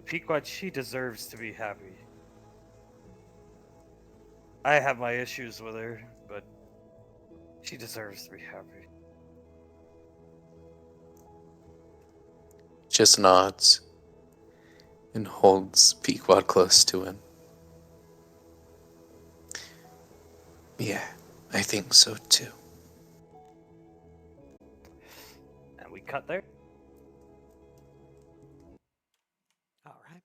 Pequod, she deserves to be happy. I have my issues with her, but she deserves to be happy. Just nods and holds Pequod close to him. Yeah, I think so too. And we cut there. All right.